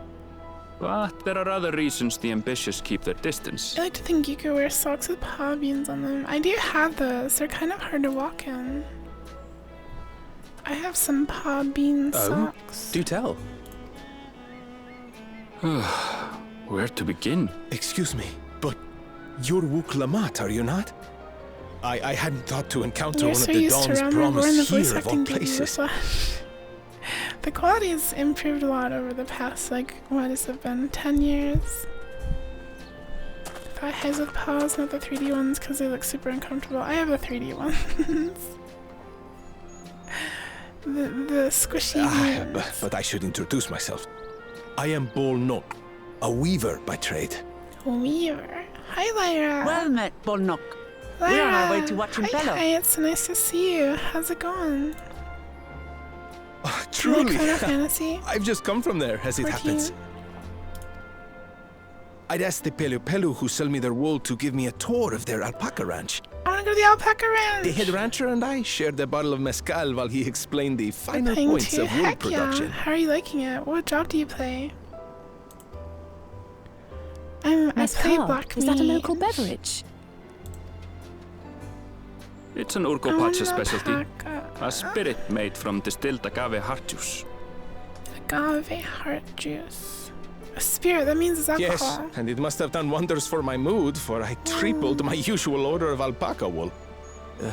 But there are other reasons the ambitious keep their distance. I like to think you could wear socks with paw beans on them. I do have those. They're kind of hard to walk in. I have some paw bean socks. Do tell. Where to begin? Excuse me, but you're Wuk Lamat, are you not? I hadn't thought to encounter one of the Dawn's promise here of all places. The quality's improved a lot over the past, like, what has it been, 10 years? Got heads with paws, not the 3D ones, because they look super uncomfortable. I have the 3D ones. the squishy ones. But I should introduce myself. I am Bolnok, a weaver by trade. A weaver? Hi, Lyra. Well met, Bolnok. Lyra. We're on our way to watching Bello. Hi, it's so nice to see you. How's it going? Oh, truly. Final Fantasy? I've just come from there, as 14. It happens. I'd asked the Pelu who sell me their wool to give me a tour of their alpaca ranch. I want to go to the alpaca ranch! The head rancher and I shared a bottle of mezcal while he explained the finer points of wool production. Yeah. How are you liking it? What job do you play? I play black meat. Is that a local beverage? It's an Urkopacha specialty. A spirit made from distilled agave heart juice. Agave heart juice. A spirit, that means it's alcohol. Yes, and it must have done wonders for my mood, for I tripled my usual order of alpaca wool.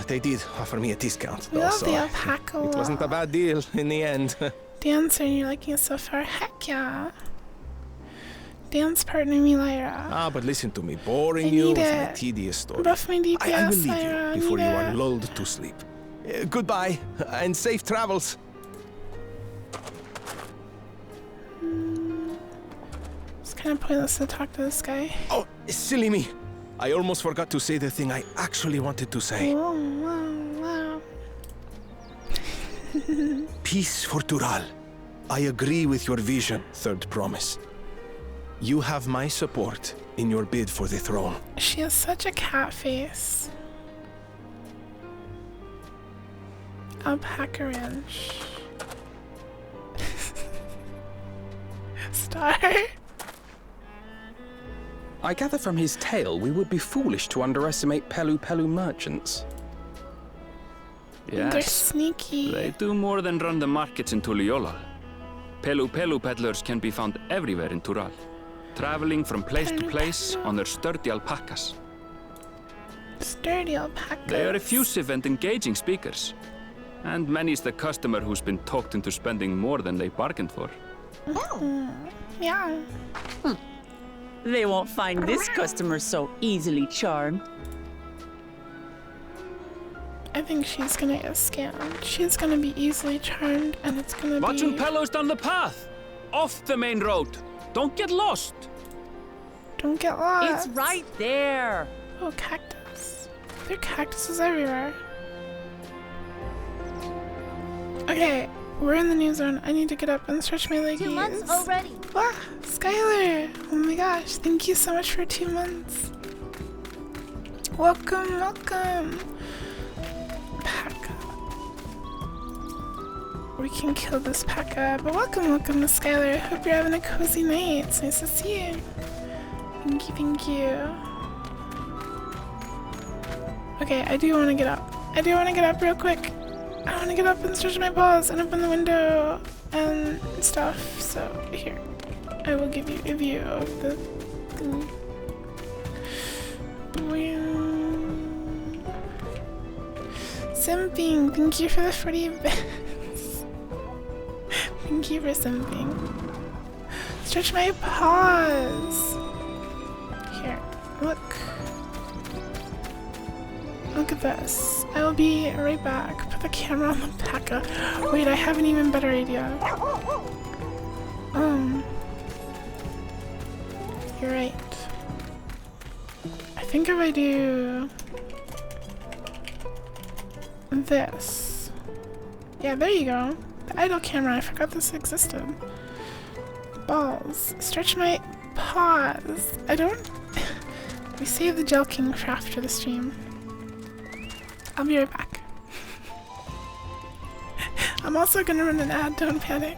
They did offer me a discount, though, love the alpaca wool. It wasn't a bad deal in the end. Dancer, and you're liking it so far? Heck yeah. Dance partner me, Lyra. Ah, but listen to me, boring you with my tedious story. Buff my DPS, I will leave Lyra, you before you are lulled to sleep. Goodbye, and safe travels. It's kind of pointless to talk to this guy. Oh, silly me. I almost forgot to say the thing I actually wanted to say. Wow. Peace for Tural. I agree with your vision, Third Promise. You have my support in your bid for the throne. She has such a cat face. Alpaca Ranch. Star. I gather from his tale we would be foolish to underestimate Pelu merchants. Yes. They're sneaky. They do more than run the markets in Tuliyollal. Pelu peddlers can be found everywhere in Tural, traveling from place to place on their sturdy alpacas. Sturdy alpacas. They are effusive and engaging speakers, and many's the customer who's been talked into spending more than they bargained for. Yeah. They won't find this customer so easily charmed. I think she's gonna get scammed. She's gonna be easily charmed, and it's gonna be... Watching Pelos down the path! Off the main road! Don't get lost! Don't get lost! It's right there! Oh, cactus. There are cactuses everywhere. Okay, we're in the new zone. I need to get up and stretch my legs. 2 months already! Wow, Skylar! Oh my gosh, thank you so much for 2 months. Welcome! Paka. We can kill this Paka, but welcome to Skylar. Hope you're having a cozy night. It's nice to see you. Thank you. Okay, I do want to get up. Real quick. I want to get up and stretch my paws and open the window and stuff. So, here. I will give you a view of the thing. Simping, thank you for the 40 bits. Thank you for simping. Stretch my paws. Here, look. Look at this. I will be right back. Put the camera on the Paka. Wait, I have an even better idea. You're right. I think if I do this. Yeah, there you go. The idle camera, I forgot this existed. Balls. Stretch my paws. We save the Gel King for after the stream. I'll be right back. I'm also gonna run an ad, don't panic.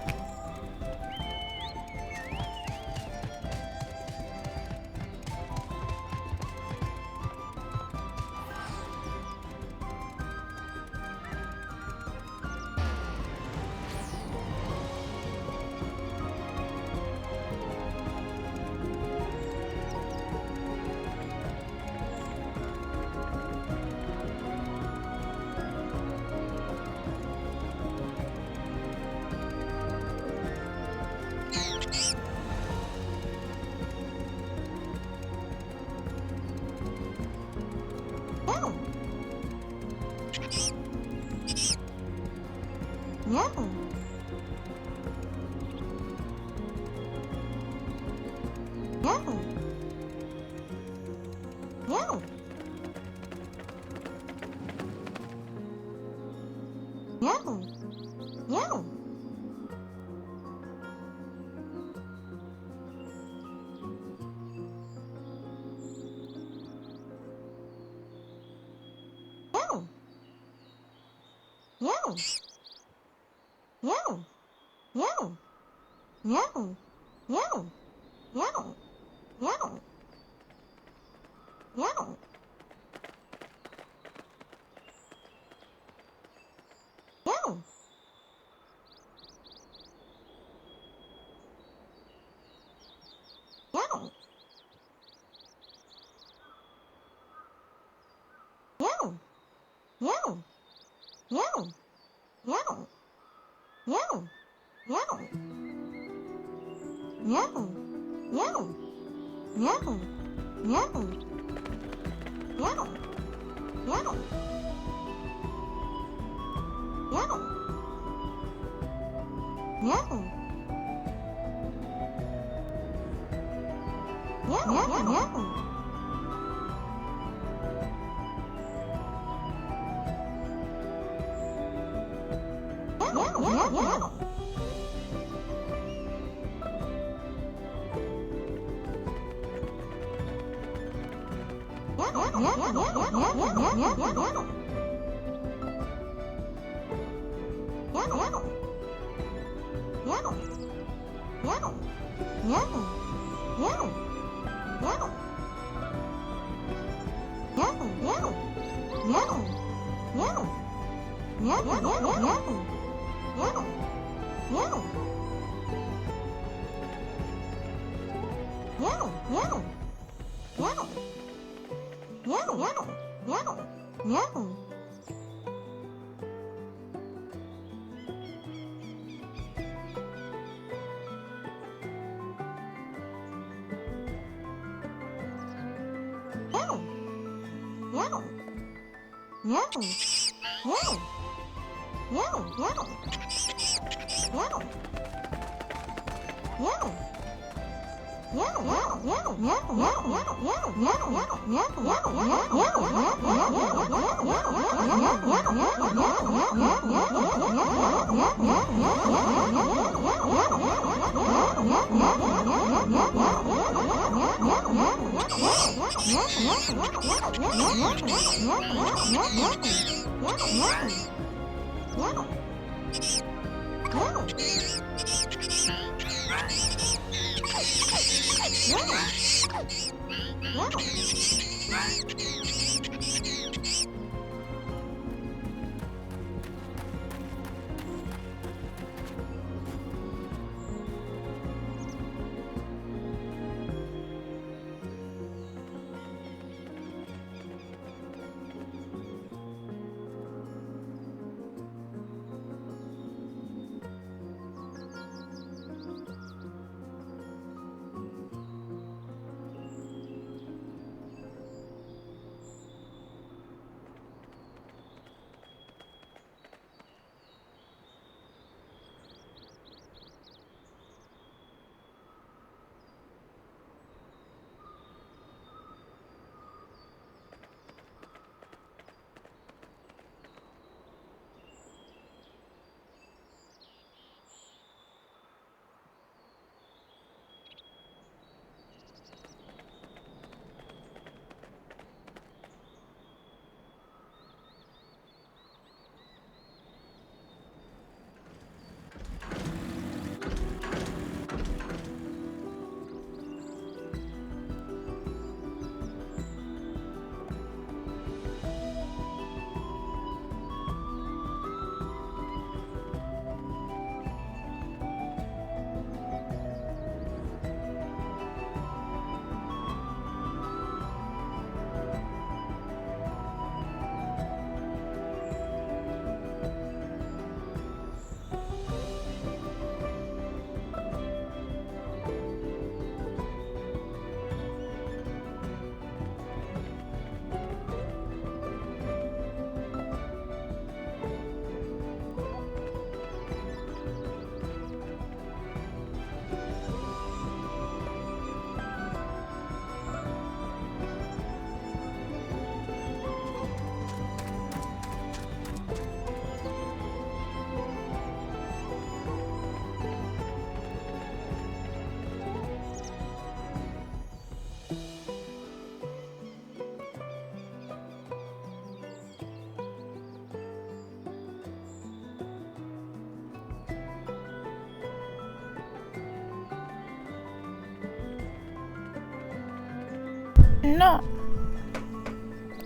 No.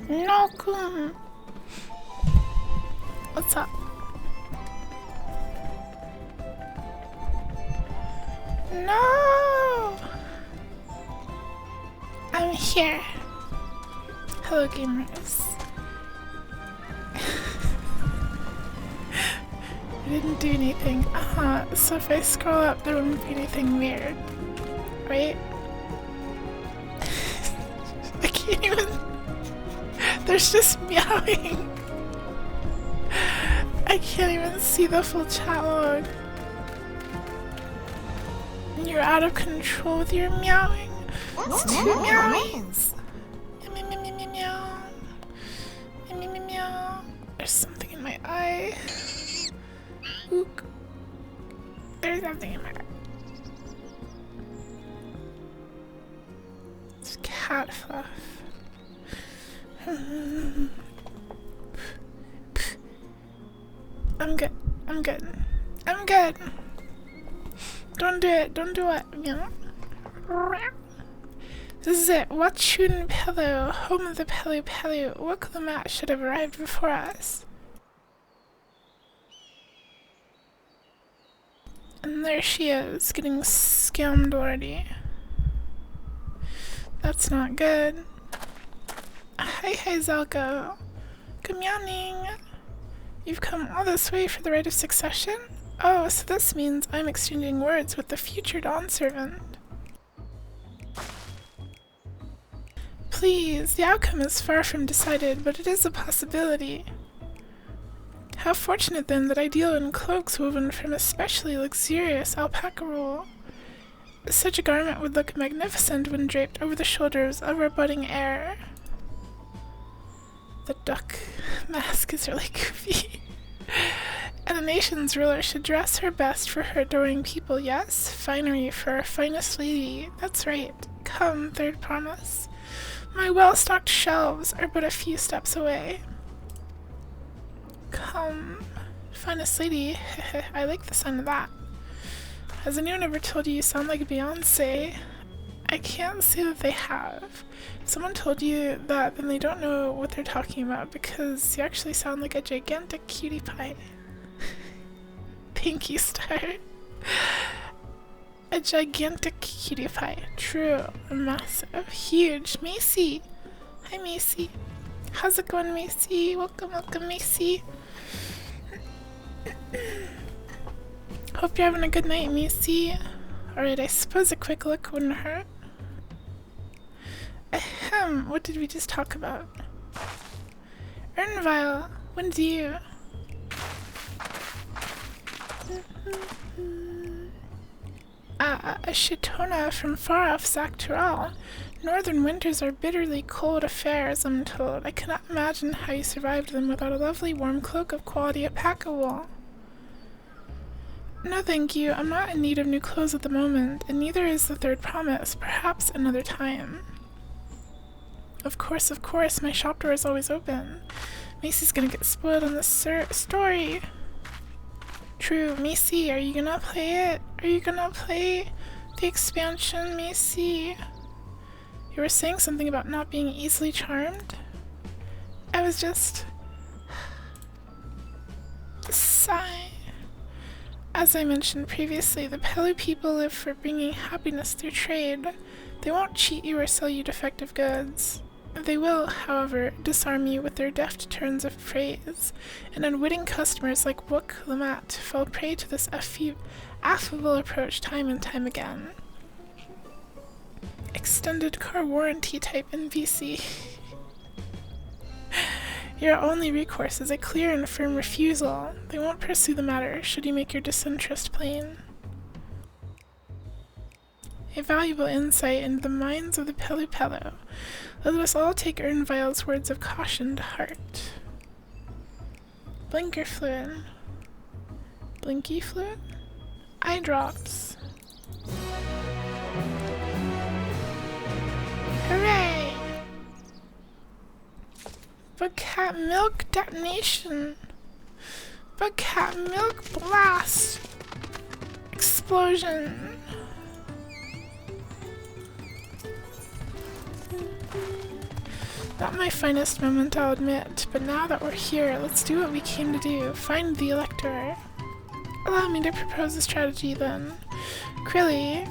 No, kun. What's up? No! I'm here. Hello, gamers. I didn't do anything. So if I scroll up, there wouldn't be anything weird. Right? I can't even. There's just meowing. I can't even see the full chat log. You're out of control with your meowing. What's two meowings? Meow, meow, meow, meow, meow, meow, meow, meow. There's something in my eye. Ook. There's something in my eye. It's cat fluff. I'm good. I'm good. I'm good. Don't do it. Don't do it. This is it. Wachun Pelu, home of the Pelu Pelu. Wuklumat should have arrived before us. And there she is, getting scammed already. That's not good. Hi, Zelko. Good morning. You've come all this way for the rite of succession? Oh, so this means I'm exchanging words with the future Dawn Servant. Please, the outcome is far from decided, but it is a possibility. How fortunate then that I deal in cloaks woven from especially luxurious alpaca wool. Such a garment would look magnificent when draped over the shoulders of our budding heir. The duck mask is really goofy. And the nation's ruler should dress her best for her adoring people, yes? Finery for our finest lady. That's right. Come, third promise. My well-stocked shelves are but a few steps away. Come, finest lady. I like the sound of that. Has anyone ever told you sound like Beyonce? I can't say that they have. If someone told you that, then they don't know what they're talking about because you actually sound like a gigantic cutie pie. Pinky star. A gigantic cutie pie. True. Massive. Huge. Macy. Hi, Macy. How's it going, Macy? Welcome, welcome, Macy. Hope you're having a good night, Macy. Alright, I suppose a quick look wouldn't hurt. Ahem, what did we just talk about? Ernvile, when do you? A Shitona from far-off Zaktural. Northern winters are bitterly cold affairs, I'm told. I cannot imagine how you survived them without a lovely warm cloak of quality alpaca wool. No thank you, I'm not in need of new clothes at the moment, and neither is the third promise, perhaps another time. Of course, my shop door is always open. Macy's gonna get spoiled on this story. True, Macy, are you gonna play it? Are you gonna play the expansion, Macy? You were saying something about not being easily charmed? I was just... sigh. As I mentioned previously, the Pelu people live for bringing happiness through trade. They won't cheat you or sell you defective goods. They will, however, disarm you with their deft turns of praise, and unwitting customers like Wook Lamat fall prey to this affable approach time and time again. Extended car warranty type NPC. Your only recourse is a clear and firm refusal. They won't pursue the matter should you make your disinterest plain. A valuable insight into the minds of the Pelu Pelu. Let us all take Ernvile's words of caution to heart. Blinker fluid. Blinky fluid? Eye drops. Hooray! But cat milk detonation. But cat milk blast. Explosion. Not my finest moment, I'll admit, but now that we're here, let's do what we came to do. Find the Elector. Allow me to propose a strategy, then. Krilly,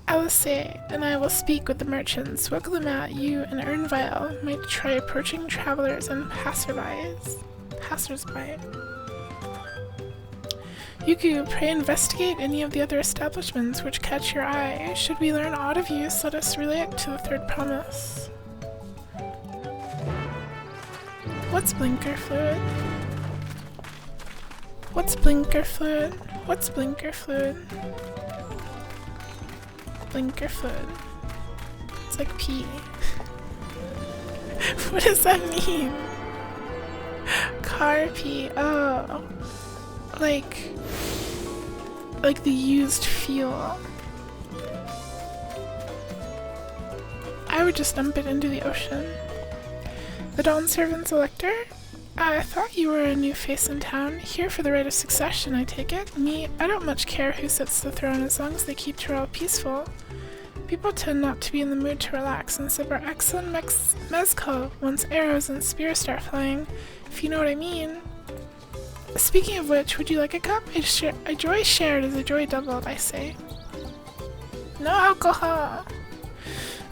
Alice, and I will speak with the merchants. Wigglematt, you, and Ernvile might try approaching travelers and passersby. Yuku, pray investigate any of the other establishments which catch your eye. Should we learn aught of use, let us relay it to the third promise. What's blinker fluid? What's blinker fluid? What's blinker fluid? Blinker fluid. It's like pee. What does that mean? Car pee. Oh. Like the used fuel. I would just dump it into the ocean. The Dawn Servant's Elector? I thought you were a new face in town. Here for the right of succession, I take it. Me, I don't much care who sits the throne as long as they keep Tyrell peaceful. People tend not to be in the mood to relax and sip our excellent mezcal once arrows and spears start flying, if you know what I mean. Speaking of which, would you like a cup? A joy shared is a joy doubled, I say. No alcohol!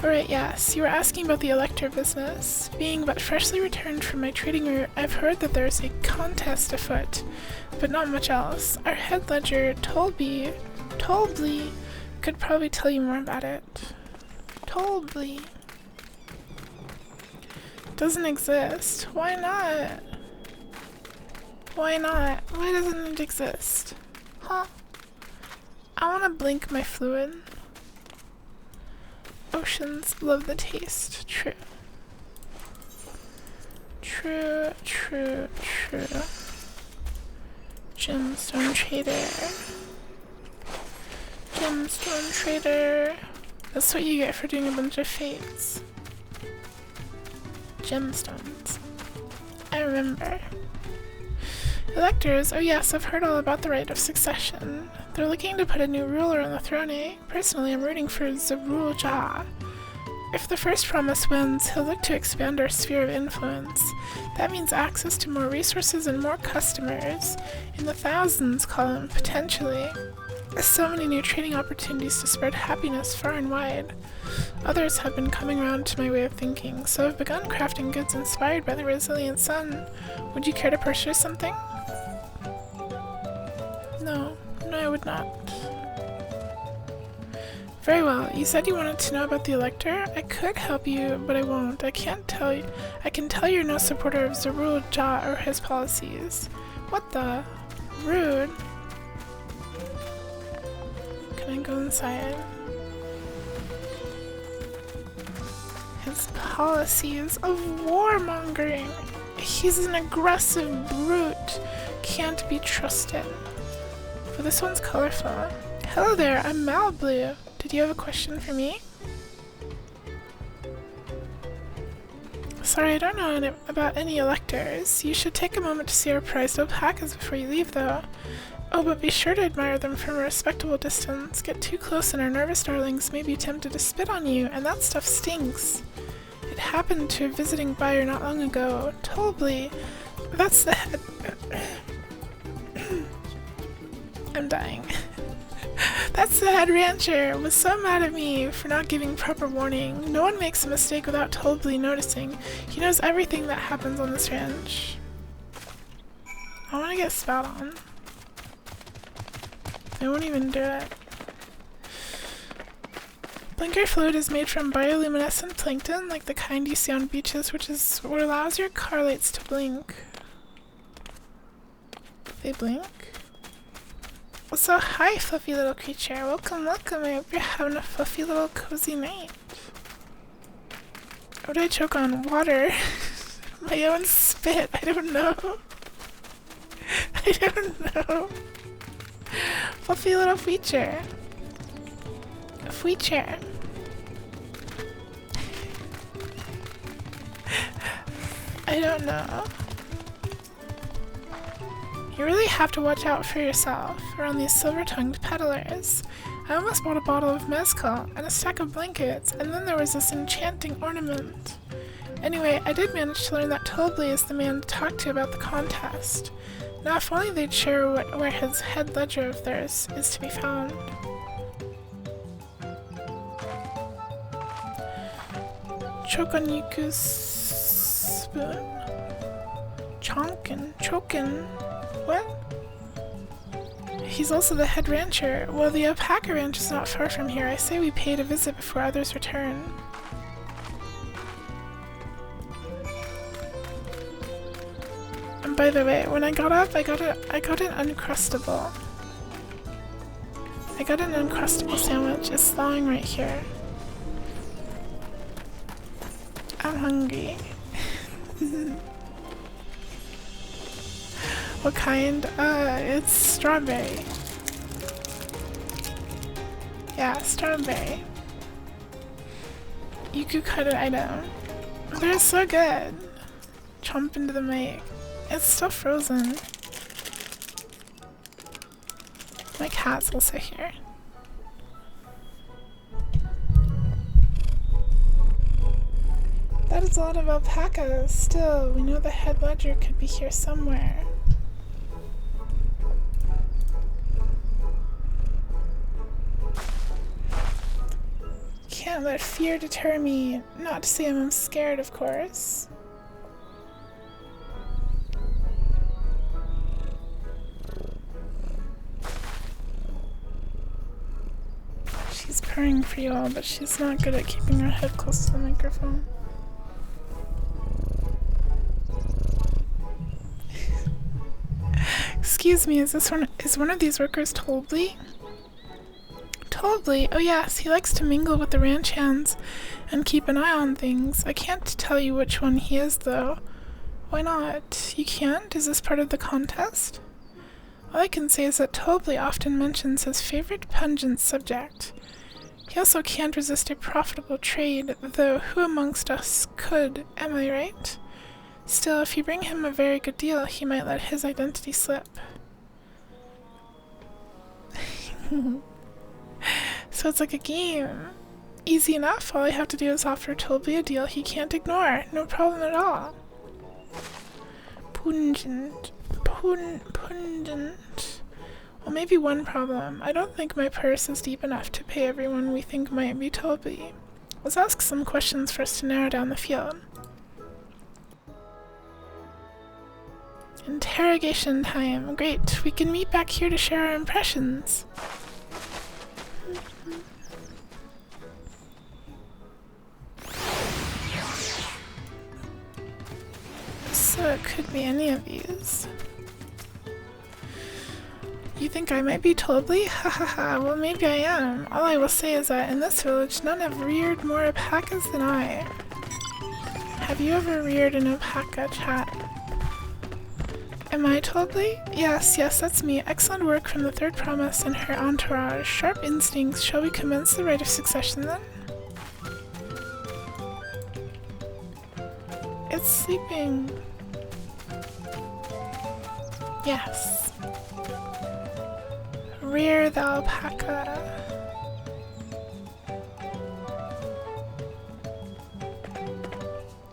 Alright, yes, you were asking about the Elector business. Being but freshly returned from my trading route, I've heard that there's a contest afoot, but not much else. Our head ledger, Tolby, could probably tell you more about it. Tolby. Doesn't exist. Why not? Why not? Why doesn't it exist? Huh? I wanna blink my fluid. Oceans love the taste. True. True, true, true. Gemstone trader. Gemstone trader. That's what you get for doing a bunch of fates. Gemstones. I remember. Electors, oh yes, I've heard all about the right of succession. They're looking to put a new ruler on the throne, eh? Personally, I'm rooting for Zarul Jah. If the first promise wins, he'll look to expand our sphere of influence. That means access to more resources and more customers. In the thousands, column, potentially. There's so many new trading opportunities to spread happiness far and wide. Others have been coming around to my way of thinking, so I've begun crafting goods inspired by the resilient sun. Would you care to purchase something? No, I would not. Very well, you said you wanted to know about the Elector? I could help you, but I won't. I can't tell you. I can tell you're no supporter of Zarul Jah or his policies. What the? Rude. Can I go inside? His policies of warmongering. He's an aggressive brute. Can't be trusted. But this one's colorful. Hello there, I'm Malblue. Did you have a question for me? Sorry, I don't know about any electors. You should take a moment to see our prized alpacas before you leave, though. Oh, but be sure to admire them from a respectable distance. Get too close and our nervous darlings may be tempted to spit on you, and that stuff stinks. It happened to a visiting buyer not long ago. Tolby, that's the head... I'm dying. That's the head rancher. Was so mad at me for not giving proper warning. No one makes a mistake without Tolby noticing. He knows everything that happens on this ranch. I want to get spat on. I won't even do it. Blinker fluid is made from bioluminescent plankton, like the kind you see on beaches, which is what allows your car lights to blink. They blink? Well, so hi, fluffy little creature. Welcome, welcome. I hope you're having a fluffy little cozy night. What did I choke on? Water. My own spit. I don't know. I don't know. Fluffy little feature. A feature. I don't know. You really have to watch out for yourself around these silver-tongued peddlers. I almost bought a bottle of mezcal and a stack of blankets, and then there was this enchanting ornament. Anyway, I did manage to learn that Tobley is the man to talk to about the contest. Now if only they'd share where his head ledger of theirs is to be found. Chokoniku's spoon. Chokin. What? He's also the head rancher. Well, the alpaca ranch is not far from here. I say we pay a visit before others return. And by the way, when I got up, I got an Uncrustable. I got an Uncrustable sandwich. It's thawing right here. I'm hungry. What kind? It's strawberry. Yeah, strawberry. Yuku-cutted item. They're so good. Chomp into the mic. It's still frozen. My cat's also here. That is a lot of alpacas. Still, we know the head ledger could be here somewhere. Can't let fear deter me. Not to say I'm scared, of course. She's purring for you all, but she's not good at keeping her head close to the microphone. Excuse me, is one of these workers Tobley? Tobley? Oh yes, he likes to mingle with the ranch hands and keep an eye on things. I can't tell you which one he is, though. Why not? You can't? Is this part of the contest? All I can say is that Tobley often mentions his favorite pungent subject. He also can't resist a profitable trade, though who amongst us could, am I right? Still, if you bring him a very good deal, he might let his identity slip. So it's like a game. Easy enough, all I have to do is offer Tobley a deal he can't ignore. No problem at all. Pungent. Well, maybe one problem. I don't think my purse is deep enough to pay everyone we think might be Tobley. Let's ask some questions first to narrow down the field. Interrogation time. Great. We can meet back here to share our impressions. So it could be any of these. You think I might be Tobley? Ha ha ha, well maybe I am. All I will say is that in this village none have reared more alpacas than I. Have you ever reared an alpaca, chat? Am I Tobley? Yes, that's me. Excellent work from the third promise and her entourage. Sharp instincts. Shall we commence the rite of succession then? It's sleeping. Yes. Rear the alpaca.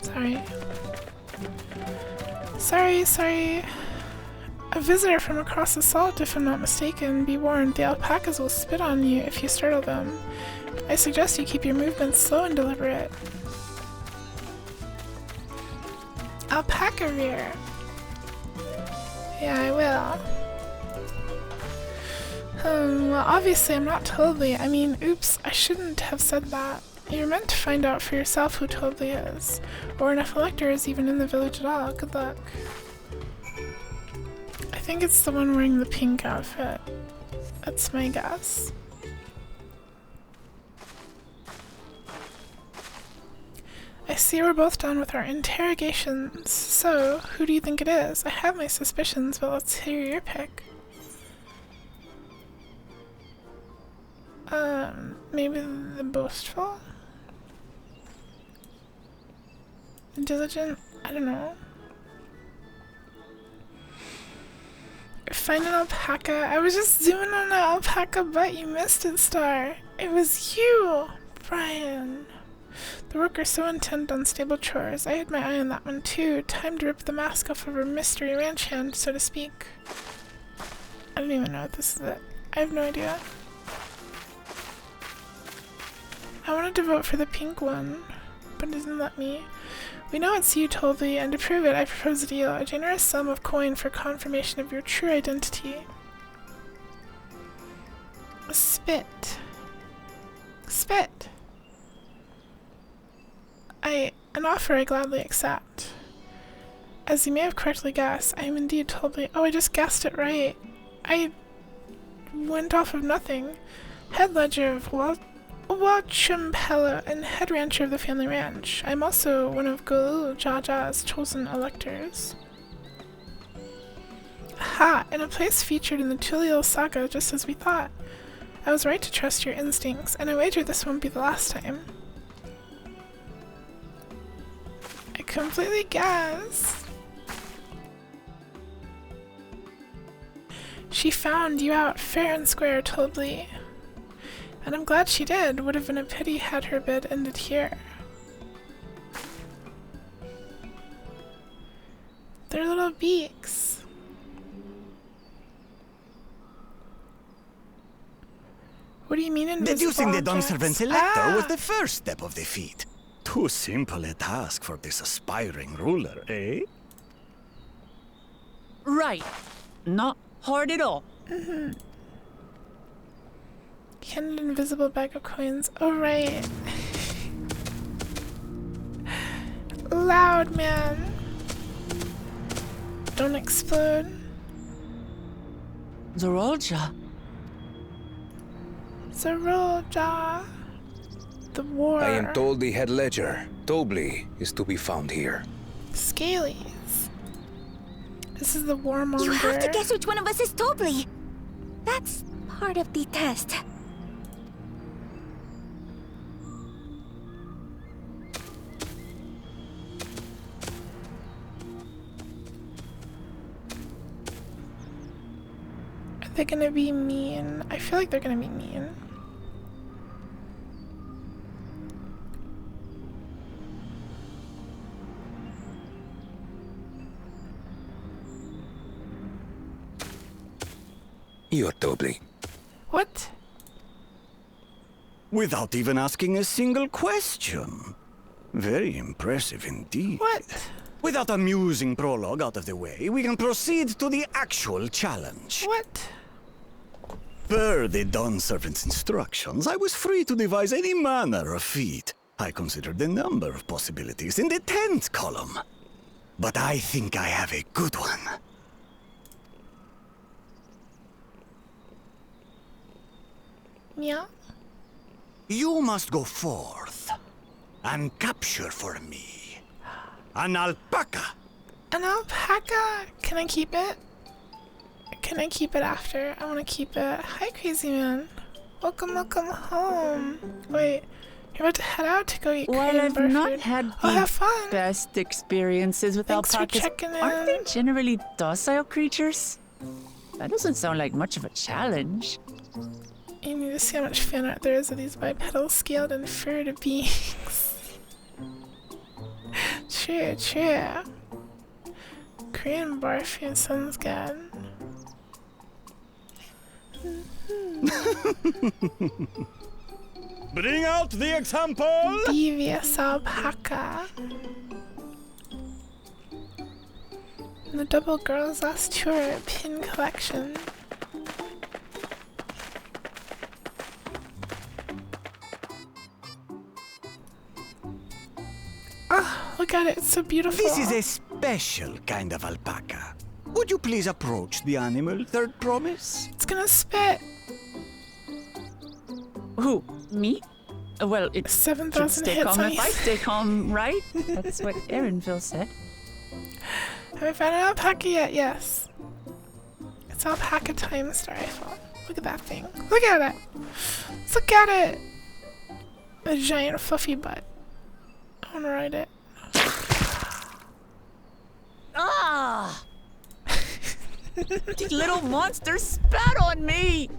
Sorry. A visitor from across the salt, if I'm not mistaken. Be warned, the alpacas will spit on you if you startle them. I suggest you keep your movements slow and deliberate. Alpaca rear. Yeah, I will. Well, obviously I'm not Tobley. I mean, oops, I shouldn't have said that. You're meant to find out for yourself who Tobley is, or if a lector is even in the village at all. Good luck. I think it's the one wearing the pink outfit. That's my guess. I see we're both done with our interrogations. So, who do you think it is? I have my suspicions, but let's hear your pick. Maybe the boastful? Diligent? I don't know. Find an alpaca. I was just zooming on an alpaca butt. You missed it, Star. It was you, Brian. The workers so intent on stable chores. I had my eye on that one too. Time to rip the mask off of her mystery ranch hand, so to speak. I don't even know if this is it. I have no idea. I wanted to vote for the pink one, but it doesn't let me. We know it's you, Toby, and to prove it, I propose a deal. A generous sum of coin for confirmation of your true identity. Spit. Spit. An offer I gladly accept. As you may have correctly guessed, I am indeed Toby. Oh, I just guessed it right. I went off of nothing. Head ledger of Wachimpella and head rancher of the family ranch. I'm also one of Golul Jaja's chosen electors. Ha! In a place featured in the Tulio saga, just as we thought. I was right to trust your instincts, and I wager this won't be the last time. I completely guessed. She found you out fair and square, Toby. And I'm glad she did. Would have been a pity had her bid ended here. Their little beaks. What do you mean invisible? Deducing the Dunservant Selector was the first step of the feat. Too simple a task for this aspiring ruler, eh? Right. Not hard at all. Mm-hmm. Can an invisible bag of coins. Oh, right. Loud, man. Don't explode. Zorolja. Zorolja. The war. I am told the head ledger, Tobli, is to be found here. Scalies. This is the warmonger. You have to guess which one of us is Tobli. That's part of the test. Are they gonna be mean? I feel like they're gonna be mean. You're Tobli. What? Without even asking a single question. Very impressive indeed. What? With that amusing prologue out of the way, we can proceed to the actual challenge. What? Per the Dawn Servant's instructions, I was free to devise any manner of feat. I considered a number of possibilities in the 10th column. But I think I have a good one. Yeah? You must go forth and capture for me an alpaca. An alpaca? Can I keep it? Can I keep it after? I want to keep it. Hi, crazy man. Welcome home. Wait, you're about to head out to go eat Well, I've not had have fun. Best experiences with Thanks alpacas. for checking in. Aren't they generally docile creatures? That doesn't sound like much of a challenge. You need to see how much fan art there is of these bipedal scaled and furred beings. True. Korean bar food sounds good. Bring out the example! Devious alpaca. The Double Girls Last Tour pin collection. Oh, look at it, it's so beautiful. This is a special kind of alpaca. Would you please approach the animal, Third Promise? It's gonna spit. Who? Me? Well, it's 7,000 hits calm on if I stay calm, right? That's what Erinville said. Have I found an alpaca yet? Yes. It's alpaca time, Star Eiffel. Look at that thing. Look at it. Look at it. A giant fluffy butt. I want to ride it. The little monster spat on me!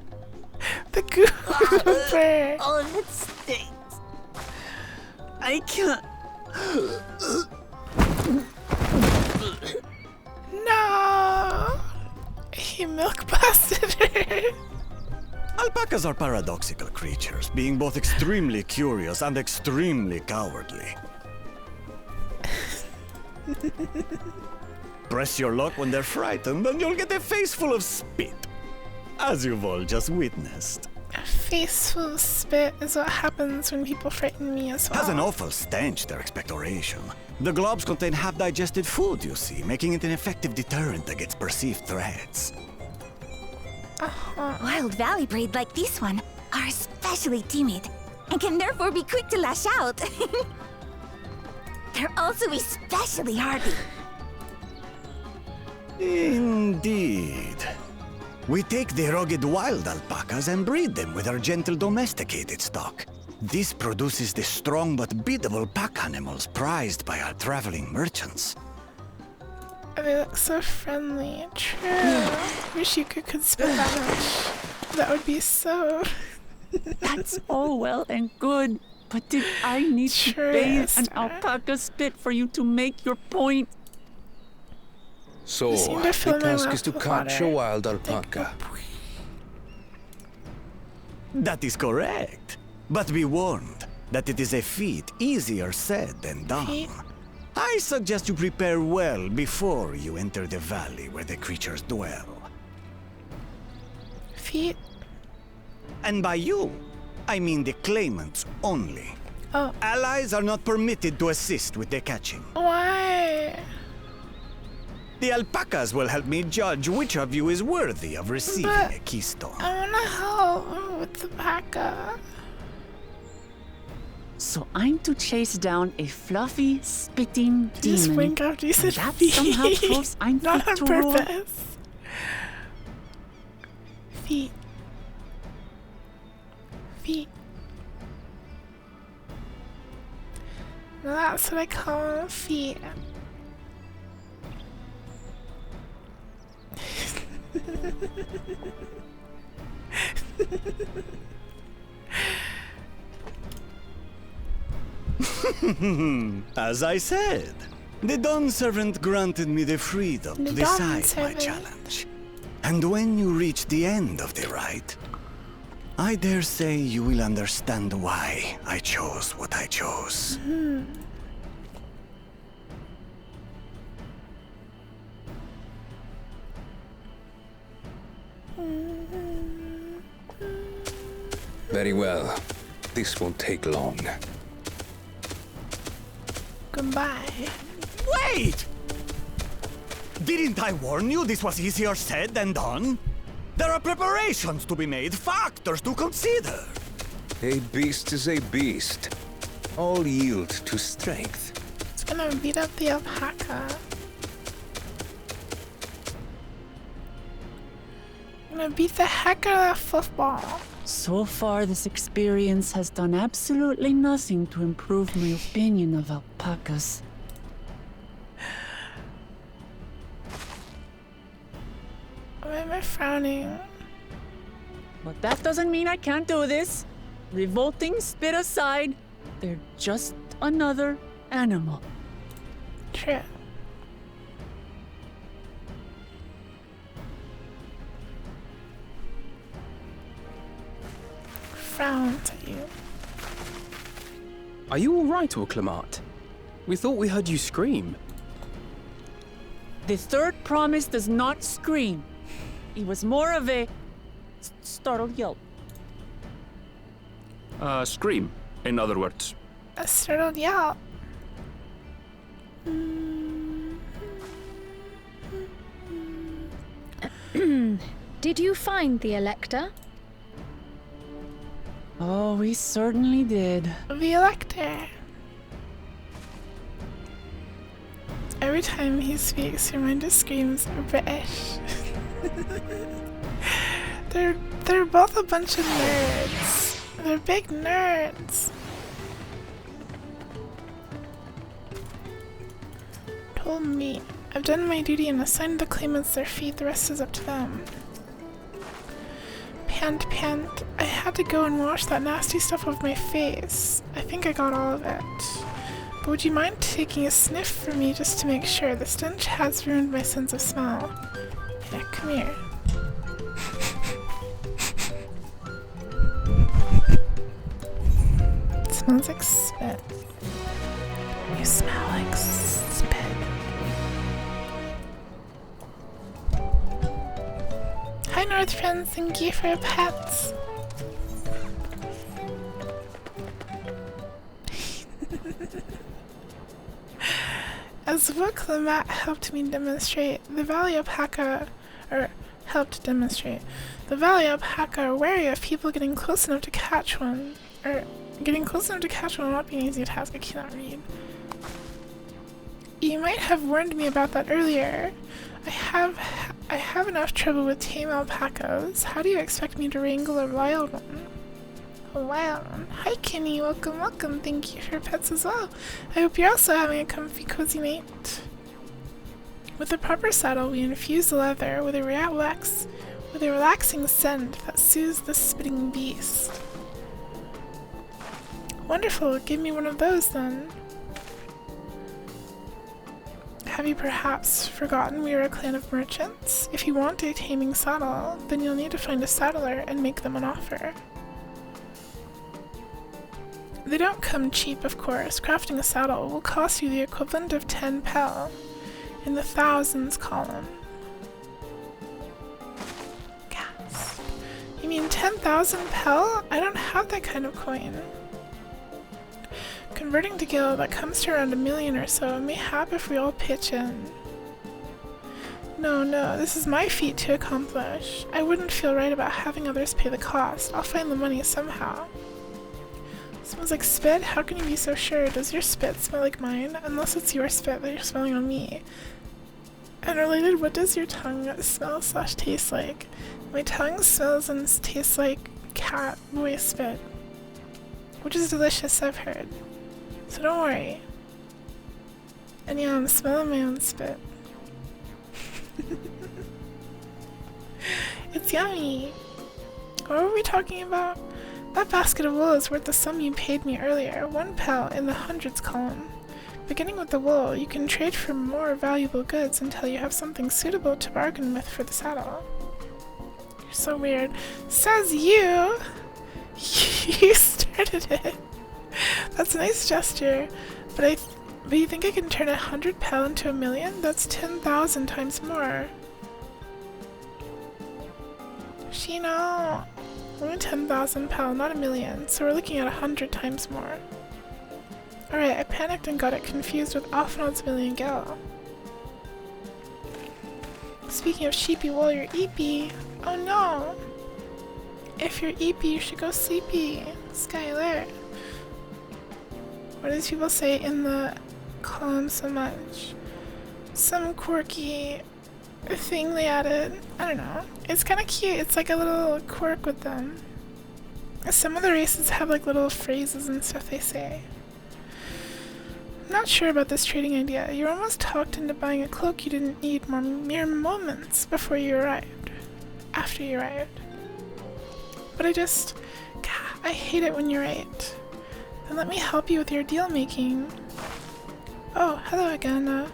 The goober! Oh, that stinks. I can't... No! He milk blasted her. Alpacas are paradoxical creatures, being both extremely curious and extremely cowardly. Press your luck when they're frightened, and you'll get a face full of spit, as you've all just witnessed. A face full of spit is what happens when people frighten me as well. Has an awful stench, their expectoration. The globs contain half-digested food, you see, making it an effective deterrent against perceived threats. Wild valley breed like this one are especially timid and can therefore be quick to lash out. They're also especially hardy. Indeed. We take the rugged wild alpacas and breed them with our gentle domesticated stock. This produces the strong but biddable pack animals prized by our traveling merchants. They look so friendly. True. Wish you could spit that much. That would be so... That's all well and good, but did I need to bathe an alpaca spit for you to make your point? So, the task is to catch a wild alpaca. That is correct. But be warned that it is a feat easier said than done. I suggest you prepare well before you enter the valley where the creatures dwell. Feet? And by you, I mean the claimants only. Oh. Allies are not permitted to assist with the catching. Why? The alpacas will help me judge which of you is worthy of receiving a keystone. I wanna help with the alpaca. So I'm to chase down a fluffy, spitting demon. Just wink after you said that feet. somehow proves I'm not fit on to rule. purpose. Feet. Feet. No, that's what I call them, feet. As I said, the Dawn Servant granted me the freedom to decide my challenge. And when you reach the end of the rite, I dare say you will understand why I chose what I chose. Very well. This won't take long. Goodbye. Wait! Didn't I warn you this was easier said than done? There are preparations to be made, factors to consider. A beast is a beast. All yield to strength. It's gonna beat up the alpaca. I'm gonna beat the heck out of that football. So far, this experience has done absolutely nothing to improve my opinion of alpacas. Why am I frowning? But that doesn't mean I can't do this. Revolting spit aside, they're just another animal. True. Frowns at you. Are you all right, Orclamat? We thought we heard you scream. The third promise does not scream. It was more of a startled yelp. Scream, in other words. A startled yelp. Did you find the Elector? Oh, we certainly did. The Elector. Every time he speaks, Miranda screams British. They're both a bunch of nerds. They're big nerds. Told me I've done my duty and assigned the claimants their fate. The rest is up to them. Pant, pant. I had to go and wash that nasty stuff off my face. I think I got all of it. But would you mind taking a sniff for me just to make sure? The stench has ruined my sense of smell. Yeah, come here. It smells like spit. You smell like spit. Hi North friends, thank you for your pets. As Vuklamat helped me demonstrate, the Valley Alpaca, helped demonstrate, the Valley Alpaca are wary of people getting close enough to catch one, getting close enough to catch one will not be an easy task. I cannot read. You might have warned me about that earlier. I have enough trouble with tame alpacas. How do you expect me to wrangle a wild one? A wild one. Hi Kenny, welcome, welcome. Thank you for pets as well. I hope you're also having a comfy, cozy night. With the proper saddle, we infuse the leather with a relaxing scent that soothes the spitting beast. Wonderful, give me one of those then. Have you perhaps forgotten we are a clan of merchants? If you want a taming saddle, then you'll need to find a saddler and make them an offer. They don't come cheap, of course. Crafting a saddle will cost you the equivalent of 10 pel, in the thousands column. Gasp. You mean 10,000 pel? I don't have that kind of coin. Converting to gil, that comes to around 1 million or so. It may happen if we all pitch in. No, this is my feat to accomplish. I wouldn't feel right about having others pay the cost. I'll find the money somehow. Smells like spit? How can you be so sure? Does your spit smell like mine? Unless it's your spit that you're smelling on me. Unrelated, what does your tongue smell / taste like? My tongue smells and tastes like cat boy spit. Which is delicious, I've heard. So don't worry. And yeah, I'm smelling my own spit. It's yummy! What were we talking about? That basket of wool is worth the sum you paid me earlier, 1 pel in the hundreds column. Beginning with the wool, you can trade for more valuable goods until you have something suitable to bargain with for the saddle. You're so weird. Says you! You started it. That's a nice gesture, but you think I can turn 100 pel into 1 million? That's 10,000 times more. Shino! Only 10,000 pel, not 1 million, so we're looking at 100 times more. Alright, I panicked and got it confused with Alphanod's million gil. Speaking of sheepy wool, you're eepy. Oh no! If you're eepy, you should go sleepy. Skylar. What do these people say in the column so much? Some quirky thing they added. I don't know. It's kind of cute. It's like a little quirk with them. Some of the races have like little phrases and stuff they say. I'm not sure about this trading idea. You were almost talked into buying a cloak you didn't need mere moments before you arrived. After you arrived. But I hate it when you're right. Then let me help you with your deal making. Oh, hello again,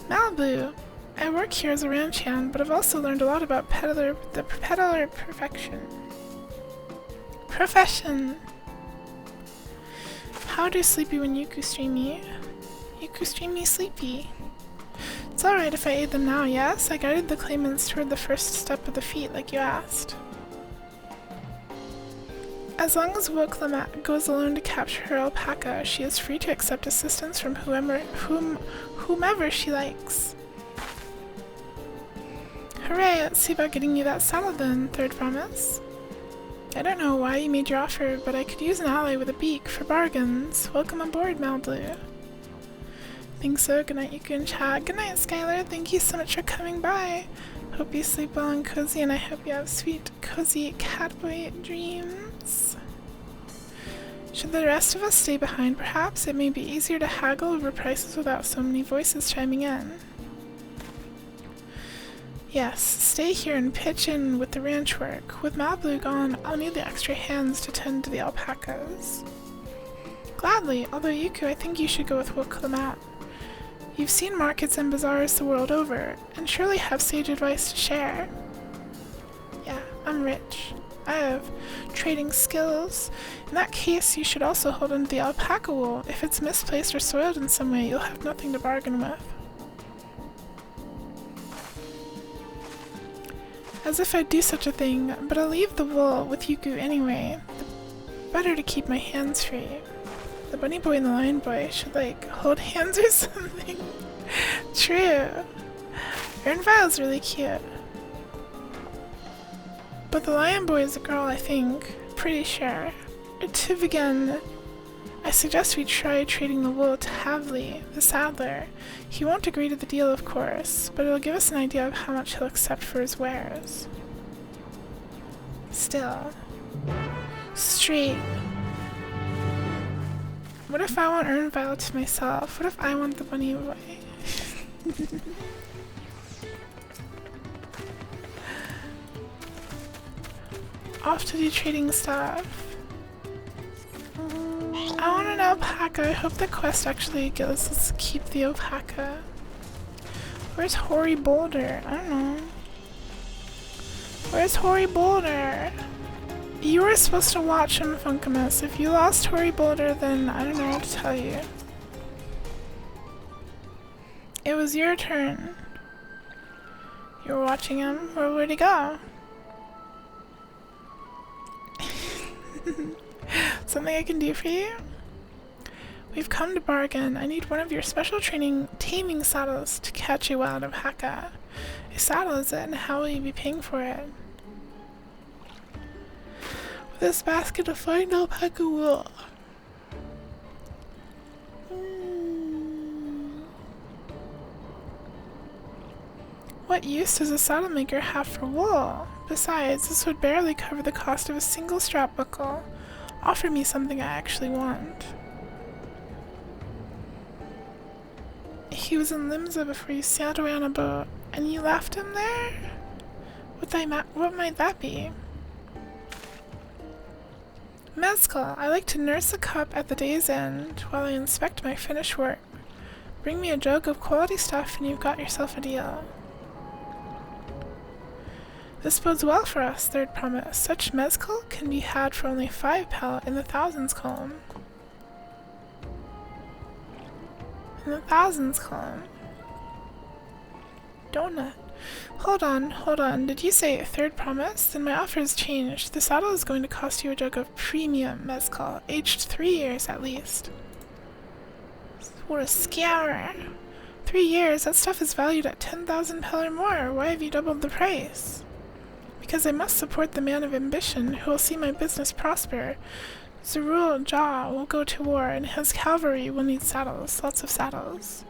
Malibu. I work here as a ranch hand, but I've also learned a lot about the peddler profession. How do sleepy when Yuku stream me? Yuku stream me sleepy. It's alright if I aid them now, yes? I guided the claimants toward the first step of the feat, like you asked. As long as Woklamat goes alone to capture her alpaca, she is free to accept assistance from whomever she likes. Hooray, let's see about getting you that saddle then, Third Promise. I don't know why you made your offer, but I could use an ally with a beak for bargains. Welcome aboard, Malblue. Think so. Good night, Yuku and chat. Good night, Skylar. Thank you so much for coming by. Hope you sleep well and cozy, and I hope you have sweet, cozy catboy dreams. Should the rest of us stay behind, perhaps? It may be easier to haggle over prices without so many voices chiming in. Yes, stay here and pitch in with the ranch work. With Mablu gone, I'll need the extra hands to tend to the alpacas. Gladly, although Yuku, I think you should go with Wokalamat. You've seen markets and bazaars the world over, and surely have sage advice to share. Yeah, I'm rich. I have trading skills. In that case, you should also hold on to the alpaca wool. If it's misplaced or soiled in some way, you'll have nothing to bargain with. As if I'd do such a thing, but I'll leave the wool with Yuku anyway. Better to keep my hands free. The bunny boy and the lion boy should, like, hold hands or something. True. Ernvile's really cute. But the lion boy is a girl, I think. Pretty sure. To begin, I suggest we try trading the wool to Havli, the saddler. He won't agree to the deal, of course, but it'll give us an idea of how much he'll accept for his wares. Still. Straight. What if I want Ernvile to myself? What if I want the bunny boy? Off to do trading stuff. I want an alpaca. I hope the quest actually gives us to keep the alpaca. Where's Hoary Boulder? I don't know. Where's Hoary Boulder? You were supposed to watch him, Funkamus. If you lost Hoary Boulder, then I don't know what to tell you. It was your turn. You were watching him. Where'd he go? Something I can do for you? We've come to bargain. I need one of your special taming saddles to catch a wild alpaca. A saddle is it, and how will you be paying for it? With this basket of fine alpaca wool. What use does a saddle maker have for wool? Besides, this would barely cover the cost of a single strap buckle. Offer me something I actually want. He was in Limsa before you sailed away on a boat, and you left him there? What might that be? Mezcal, I like to nurse a cup at the day's end while I inspect my finished work. Bring me a jug of quality stuff and you've got yourself a deal. This bodes well for us, Third Promise. Such mezcal can be had for only 5 pellet in the thousands column. In the thousands column. Donut. Hold on. Did you say Third Promise? Then my offer has changed. The saddle is going to cost you a jug of premium mezcal, aged 3 years at least. What a scammer. 3 years? That stuff is valued at 10,000 pellet or more. Why have you doubled the price? Because I must support the man of ambition who will see my business prosper. Zerul Jah will go to war, and his cavalry will need saddles, lots of saddles.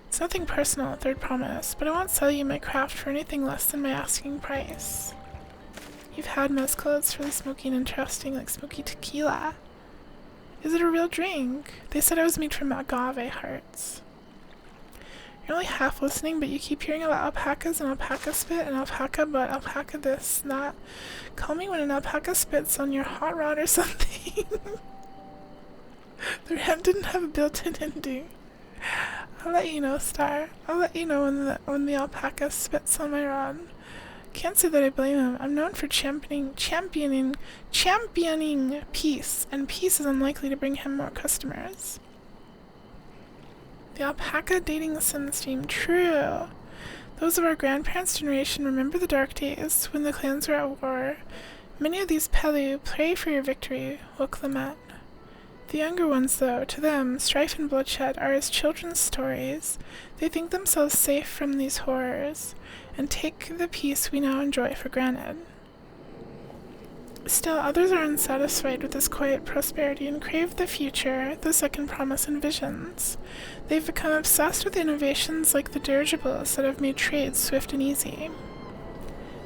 It's nothing personal, Third Promise, but I won't sell you my craft for anything less than my asking price. You've had mezcal, it's really smoky and interesting, like smoky tequila. Is it a real drink? They said I was made from agave hearts. You're only half listening, but you keep hearing about alpacas and alpaca spit and alpaca but alpaca this, that. Call me when an alpaca spits on your hot rod or something. The ram didn't have a built-in ending. I'll let you know, Star. I'll let you know when the alpaca spits on my rod. Can't say that I blame him. I'm known for championing peace, and peace is unlikely to bring him more customers. The alpaca dating the sun stream. True. Those of our grandparents' generation remember the dark days when the clans were at war. Many of these Pelu pray for your victory, Wokalamat. The younger ones, though, to them, strife and bloodshed are as children's stories. They think themselves safe from these horrors, and take the peace we now enjoy for granted. Still, others are unsatisfied with this quiet prosperity and crave the future, the second promise and They've become obsessed with innovations like the dirigibles that have made trade swift and easy.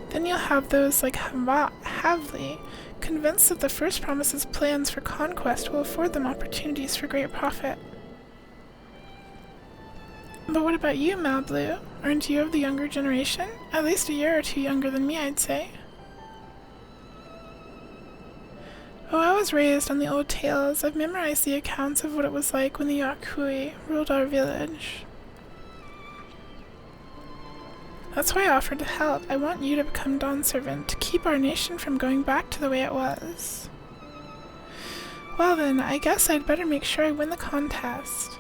Then you'll have those like Havli, convinced that the first promise's plans for conquest will afford them opportunities for great profit. But what about you, Malblue? Aren't you of the younger generation? At least a year or two younger than me, I'd say. Oh, I was raised on the old tales. I've memorized the accounts of what it was like when the Yakui ruled our village. That's why I offered to help. I want you to become Dawn Servant, to keep our nation from going back to the way it was. Well then, I guess I'd better make sure I win the contest.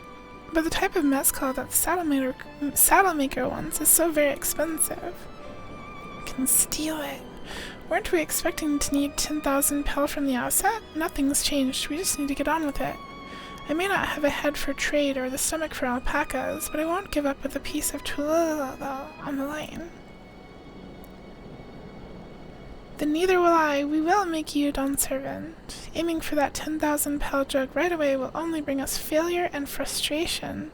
But the type of mezcal that the saddlemaker wants is so very expensive. I can steal it. Weren't we expecting to need 10,000 pel from the outset? Nothing's changed, we just need to get on with it. I may not have a head for trade or the stomach for alpacas, but I won't give up with a piece of Tulula, though, on the line. Then neither will I. We will make you Dawn Servant. Aiming for that 10,000 pel jug right away will only bring us failure and frustration.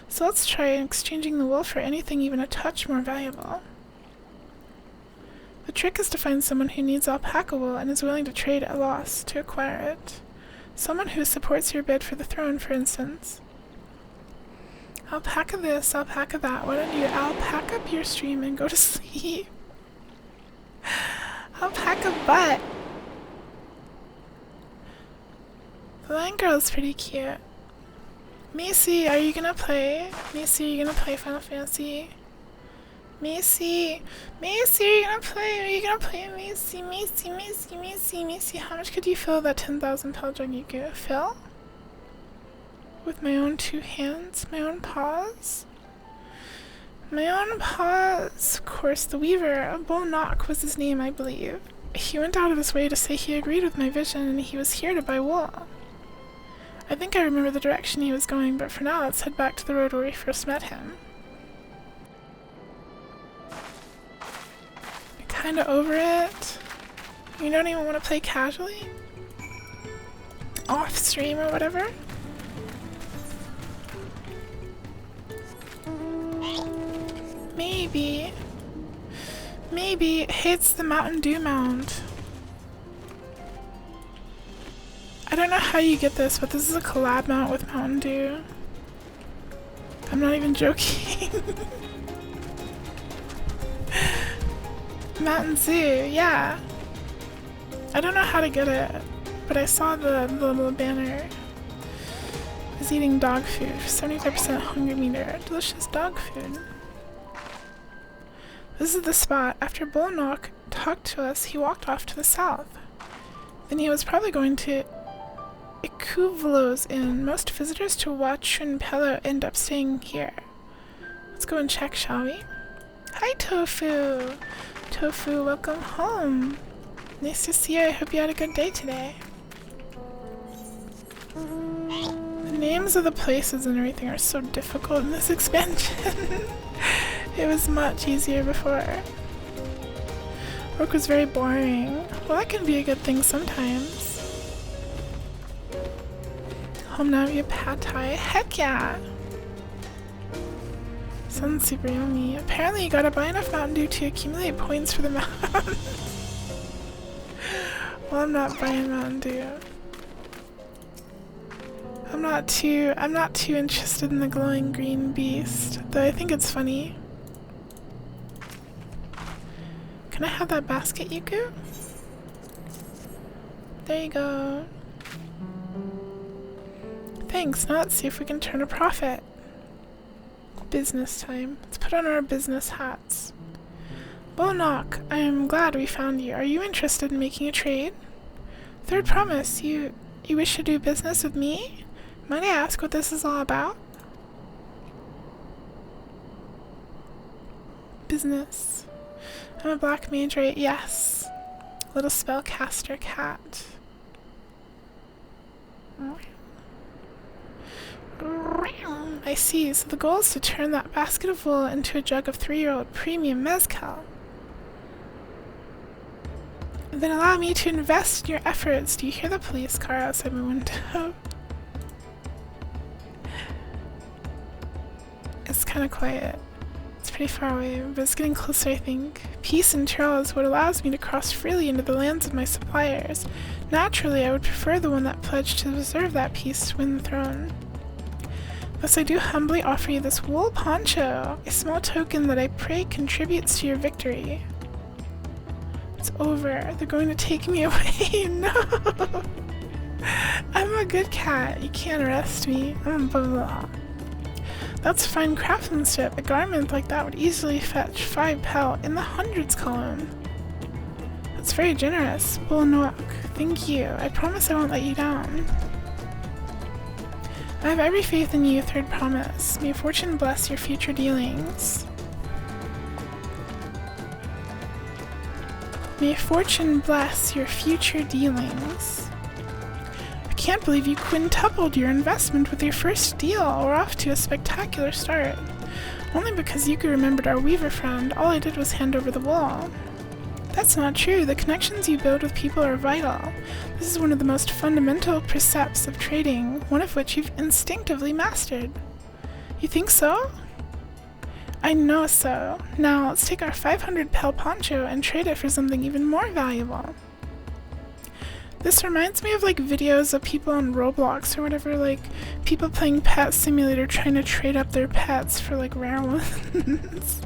So let's try exchanging the wool for anything even a touch more valuable. The trick is to find someone who needs alpaca wool and is willing to trade at a loss to acquire it. Someone who supports your bid for the throne, for instance. Alpaca this, alpaca that. Why don't you alpaca up your stream and go to sleep? Alpaca butt. The line girl's pretty cute. Macy, are you gonna play? Macy, are you gonna play Final Fantasy? Macy, Macy, are you gonna play? Are you gonna play Macy? Macy, Macy, Macy, Macy. How much could you fill that 10,000 pel jug you could fill? With my own two hands, my own paws? My own paws. Of course, the weaver, Bull Knock was his name, I believe. He went out of his way to say he agreed with my vision and he was here to buy wool. I think I remember the direction he was going, but for now let's head back to the road where we first met him. Kinda over it. You don't even want to play casually? Off stream or whatever? Maybe. Maybe. Hey, it's the Mountain Dew Mound. I don't know how you get this, but this is a collab mount with Mountain Dew. I'm not even joking. Mountain Zoo, yeah. I don't know how to get it, but I saw the little banner. I was eating dog food, 75% hunger meter. Delicious dog food. This is the spot. After Bullknock talked to us, he walked off to the south. Then he was probably going to Ikuvlo's Inn. Most visitors to Wachunpelo end up staying here. Let's go and check, shall we? Hi, Tofu! Tofu, welcome home. Nice to see you. I hope you had a good day today. The names of the places and everything are so difficult in this expansion. It was much easier before. Work was very boring. Well, that can be a good thing sometimes. Home now, you pad thai. Heck yeah! Sounds super yummy. Apparently you gotta buy enough Mountain Dew to accumulate points for the mountain. Well, I'm not buying Mountain Dew. I'm not too interested in the glowing green beast, though I think it's funny. Can I have that basket, Yuku? There you go. Thanks, now let's see if we can turn a profit. Business time. Let's put on our business hats. Bullknock, I am glad we found you. Are you interested in making a trade? Third promise, you wish to do business with me? Might I ask what this is all about? Business. I'm a black mage, right? Yes. Little spellcaster cat. I see, so the goal is to turn that basket of wool into a jug of 3-year-old premium mezcal. Then allow me to invest in your efforts. Do you hear the police car outside my window? It's kind of quiet. It's pretty far away, but it's getting closer, I think. Peace and trail is what allows me to cross freely into the lands of my suppliers. Naturally, I would prefer the one that pledged to preserve that peace to win the throne. Thus I do humbly offer you this wool poncho, a small token that I pray contributes to your victory. It's over. They're going to take me away. No! I'm a good cat. You can't arrest me. Blah, blah, blah. That's fine craftsmanship. A garment like that would easily fetch 5 pel in the hundreds column. That's very generous. Bulnook. Thank you. I promise I won't let you down. I have every faith in you, third promise. May fortune bless your future dealings. May fortune bless your future dealings. I can't believe you quintupled your investment with your first deal. We're off to a spectacular start. Only because Yuku remembered our weaver friend, all I did was hand over the wool. That's not true. The connections you build with people are vital. This is one of the most fundamental precepts of trading, one of which you've instinctively mastered. You think so? I know so. Now, let's take our 500 pel poncho and trade it for something even more valuable. This reminds me of like videos of people on Roblox or whatever, like people playing Pet Simulator trying to trade up their pets for like rare ones.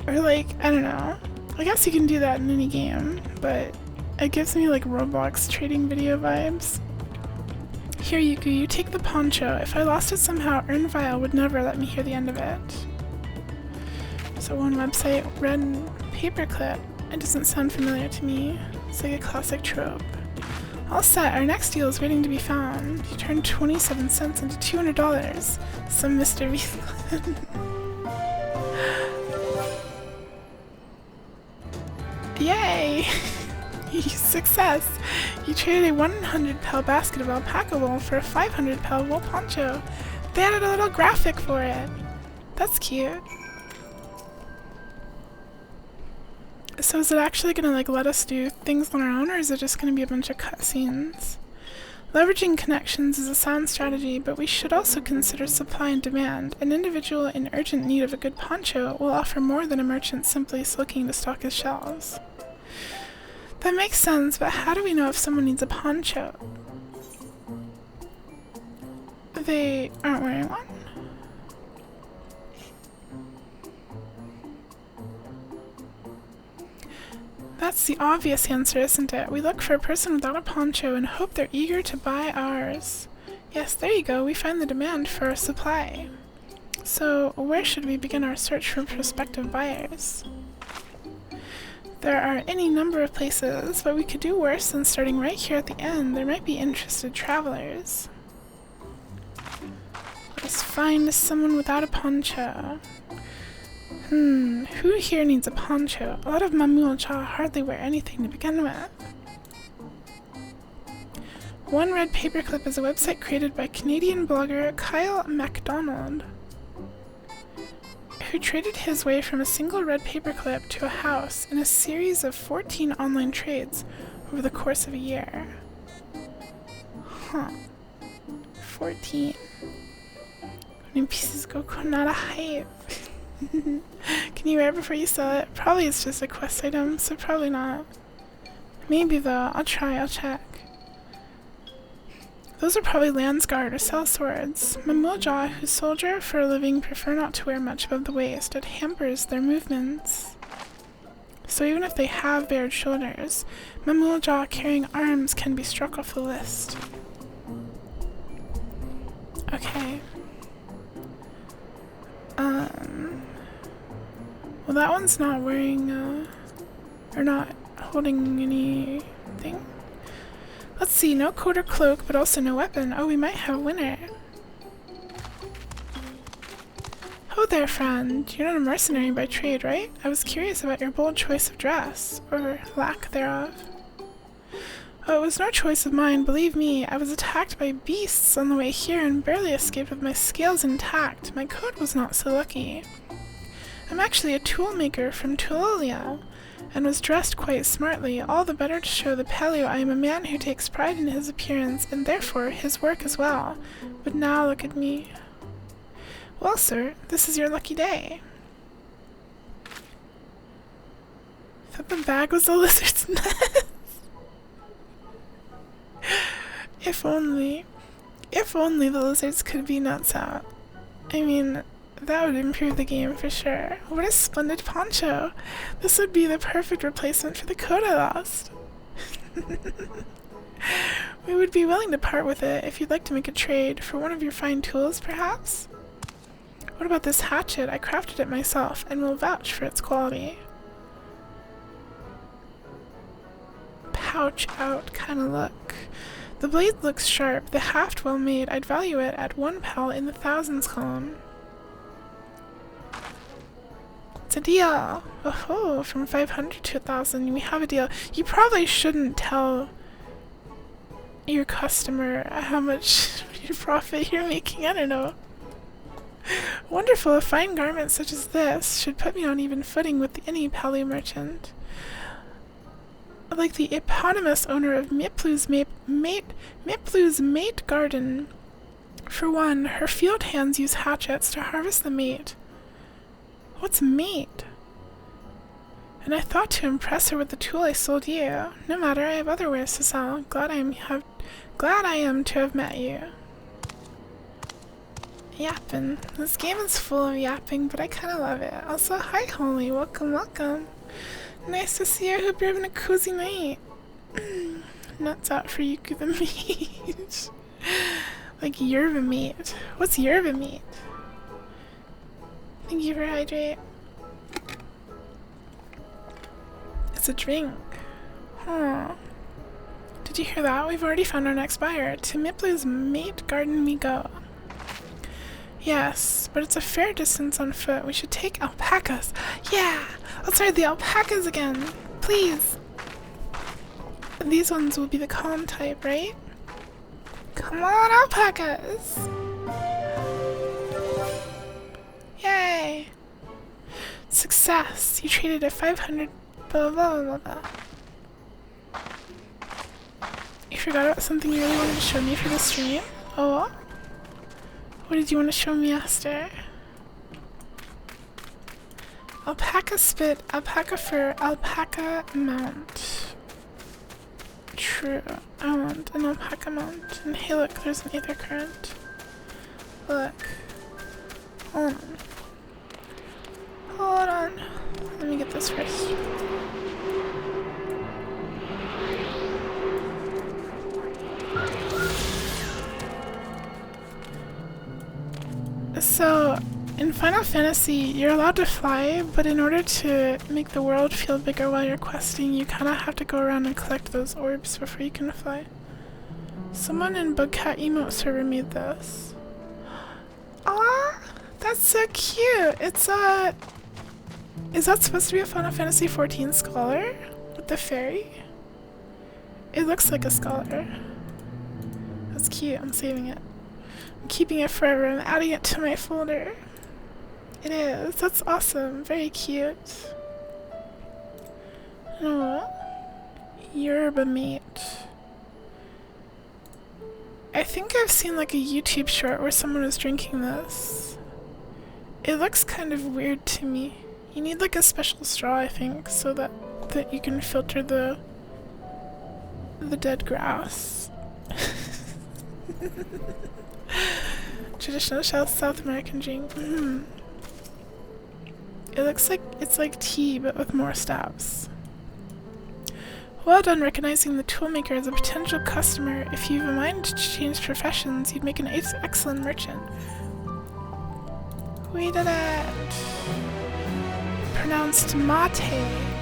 Or like, I don't know. I guess you can do that in any game, but it gives me like Roblox trading video vibes. Here, Yuku, you take the poncho. If I lost it somehow, Ernvile would never let me hear the end of it. So one website, red paperclip. It doesn't sound familiar to me. It's like a classic trope. All set, our next deal is waiting to be found. You turned 27 cents into $200. Some Mr. Beast. Yay! Success! You traded a 100 pel basket of alpaca wool for a 500 pel wool poncho. They added a little graphic for it. That's cute. So is it actually gonna like let us do things on our own, or is it just gonna be a bunch of cutscenes? Leveraging connections is a sound strategy, but we should also consider supply and demand. An individual in urgent need of a good poncho will offer more than a merchant simply looking to stock his shelves. That makes sense, but how do we know if someone needs a poncho? They aren't wearing one? That's the obvious answer, isn't it? We look for a person without a poncho and hope they're eager to buy ours. Yes, there you go. We find the demand for our supply. So, where should we begin our search for prospective buyers? There are any number of places, but we could do worse than starting right here at the end. There might be interested travelers. Let's find someone without a poncho. Who here needs a poncho? A lot of Mamulcha hardly wear anything to begin with. One Red Paperclip is a website created by Canadian blogger Kyle MacDonald, who traded his way from a single red paperclip to a house in a series of 14 online trades over the course of a year. 14. How many pieces go Konata hype? Can you wear it before you sell it? Probably it's just a quest item, so probably not. Maybe though. I'll try, I'll check. Those are probably Landsguard or sellswords. Mamulja, who soldier for a living, prefer not to wear much above the waist. It hampers their movements. So even if they have bared shoulders, Mamulja carrying arms can be struck off the list. Okay. Well, that one's not wearing, or not holding anything. Let's see, no coat or cloak, but also no weapon. Oh, we might have a winner. Ho there, friend. You're not a mercenary by trade, right? I was curious about your bold choice of dress, or lack thereof. Oh, it was no choice of mine, believe me. I was attacked by beasts on the way here and barely escaped with my scales intact. My coat was not so lucky. I'm actually a toolmaker from Tulolia, and was dressed quite smartly, all the better to show the Paleo I am a man who takes pride in his appearance, and therefore his work as well. But now look at me. Well, sir, this is your lucky day. I thought the bag was a lizard's nest. If only. If only the lizards could be nuts out. I mean, that would improve the game for sure. What a splendid poncho! This would be the perfect replacement for the coat I lost. We would be willing to part with it if you'd like to make a trade for one of your fine tools, perhaps? What about this hatchet? I crafted it myself and will vouch for its quality. Pouch out kind of look. The blade looks sharp, the haft well made. I'd value it at 1 pal in the thousands column. It's a deal! Oh, from 500 to 1,000, we have a deal. You probably shouldn't tell your customer how much your profit you're making, I don't know. Wonderful, a fine garment such as this should put me on even footing with any Palu merchant. Like the eponymous owner of Miplu's mate garden. For one, her field hands use hatchets to harvest the mate. What's mate? And I thought to impress her with the tool I sold you. No matter, I have other wares to sell. Glad I am to have met you. Yapping. This game is full of yapping, but I kind of love it. Also, hi Holly, welcome, welcome. Nice to see you. I hope you're having a cozy night. Nuts out for Yuku the meat. Like yerba meat. What's yerba meat? Thank you for hydrate. It's a drink. Huh. Did you hear that? We've already found our next buyer. To Miplu's mate garden we go. Yes, but it's a fair distance on foot. We should take alpacas. Yeah! Let's ride the alpacas again. Please. And these ones will be the calm type, right? Come on, alpacas! Yay! Success! You traded a 500 blah blah blah blah. You forgot about something you really wanted to show me for the stream? Oh? What did you want to show me, Esther? Alpaca spit, alpaca fur, alpaca mount. True. I want an alpaca mount. And hey look, there's an ether current. Look. Hold on. Hold on. Let me get this first. So, in Final Fantasy, you're allowed to fly, but in order to make the world feel bigger while you're questing, you kind of have to go around and collect those orbs before you can fly. Someone in Bugcat Emote server made this. Aw, that's so cute! It's is that supposed to be a Final Fantasy XIV scholar? With the fairy? It looks like a scholar. That's cute, I'm saving it. I'm keeping it forever. I'm adding it to my folder. It is. That's awesome. Very cute. Oh. Yerba mate. I think I've seen like a YouTube short where someone was drinking this. It looks kind of weird to me. You need like a special straw, I think, so that you can filter the dead grass. Traditional South American drink. It looks like it's like tea, but with more steps. Well done recognizing the toolmaker as a potential customer. If you've a mind to change professions, you'd make an excellent merchant. We did it! Pronounced mate.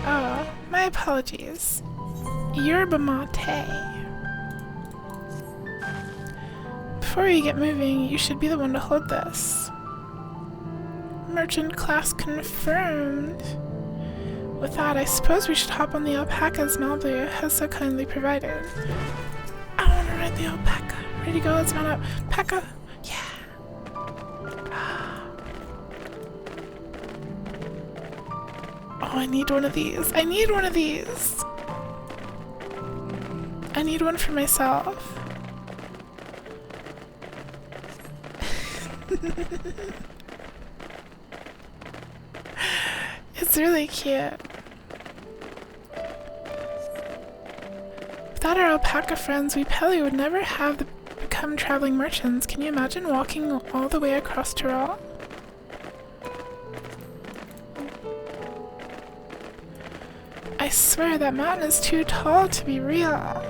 Oh, my apologies. Yerba mate. Before we get moving, you should be the one to hold this. Merchant class confirmed. With that, I suppose we should hop on the alpacas Malblue has so kindly provided. I want to ride the alpaca. Ready to go? Let's mount up. Alpaca. Yeah. Oh, I need one of these. I need one of these. I need one for myself. It's really cute. Without our alpaca friends, we probably would never have become become traveling merchants. Can you imagine walking all the way across Tyrol? I swear that mountain is too tall to be real.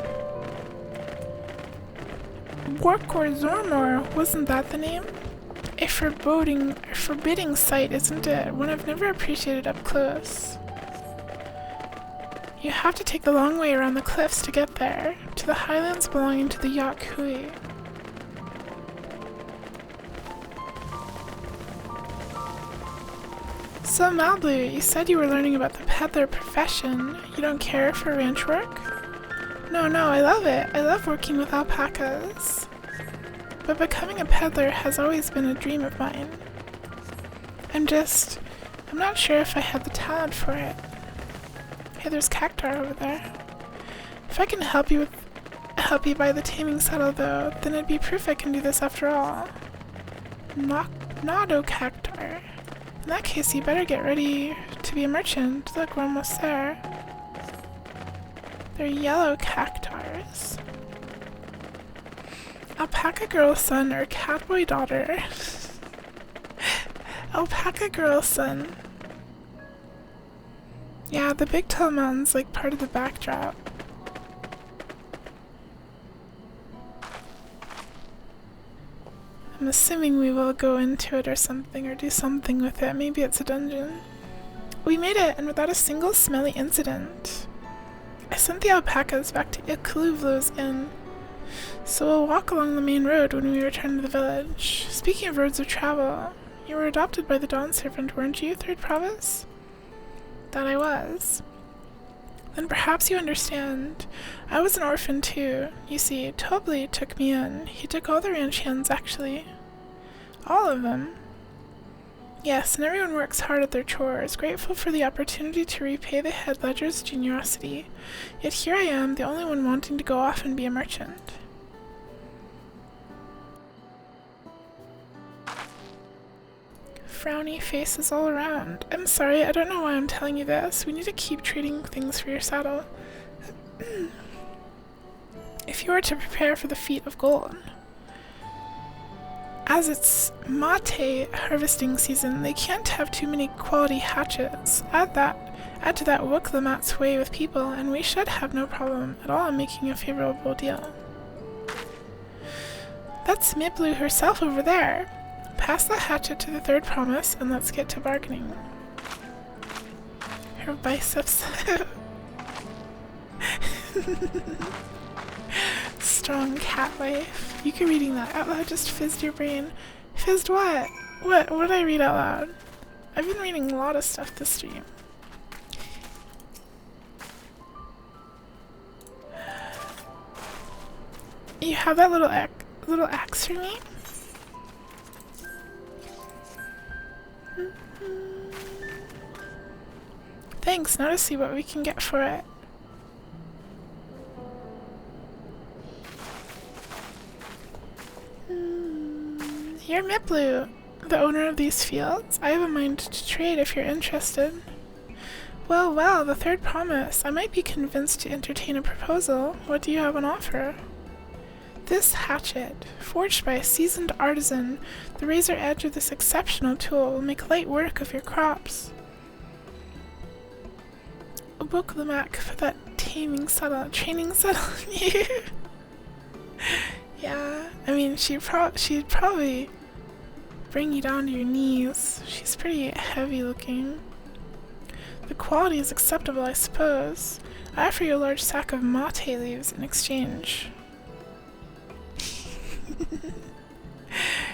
Gorkor Zormor, wasn't that the name? A forbidding sight, isn't it? One I've never appreciated up close. You have to take the long way around the cliffs to get there, to the highlands belonging to the Yak Hui. So Malblue, you said you were learning about the peddler profession. You don't care for ranch work? No, I love it. I love working with alpacas. But becoming a peddler has always been a dream of mine. I'm not sure if I had the talent for it. Hey, there's Cactar over there. If I can help you buy the taming saddle though, then it'd be proof I can do this after all. Nado Cactar. In that case, you better get ready to be a merchant. Look, we're almost there. They're yellow cactars. Alpaca girl son or catboy daughter? Alpaca girl son. Yeah, the Big Tall Mountain's like part of the backdrop. I'm assuming we will go into it or something, or do something with it. Maybe it's a dungeon. We made it, and without a single smelly incident. I sent the alpacas back to Ikuluvlo's inn, so we'll walk along the main road when we return to the village. Speaking of roads of travel, you were adopted by the Dawn Servant, weren't you, Third Province? That I was. Then perhaps you understand. I was an orphan too. You see, Tobli took me in. He took all the ranch hands, actually. All of them. Yes, and everyone works hard at their chores, grateful for the opportunity to repay the head ledger's generosity. Yet here I am, the only one wanting to go off and be a merchant. Frowny faces all around. I'm sorry, I don't know why I'm telling you this. We need to keep trading things for your saddle. If you were to prepare for the feat of gold. As it's mate harvesting season, they can't have too many quality hatchets. Add to that Wuklamat's way with people, and we should have no problem at all in making a favorable deal. That's Miplu herself over there. Pass the hatchet to the Third Promise, and let's get to bargaining. Her biceps. Strong cat life. You can reading that out loud just fizzed your brain. Fizzed what? What did I read out loud? I've been reading a lot of stuff this stream. You have that little axe for me? Thanks, now to see what we can get for it. You're Miplu, the owner of these fields. I have a mind to trade if you're interested. Well, the Third Promise. I might be convinced to entertain a proposal. What do you have on offer? This hatchet, forged by a seasoned artisan, the razor edge of this exceptional tool will make light work of your crops. Wuklamak for that training saddle. Yeah, I mean, she'd probably bring you down to your knees. She's pretty heavy looking. The quality is acceptable, I suppose. I offer you a large sack of mate leaves in exchange.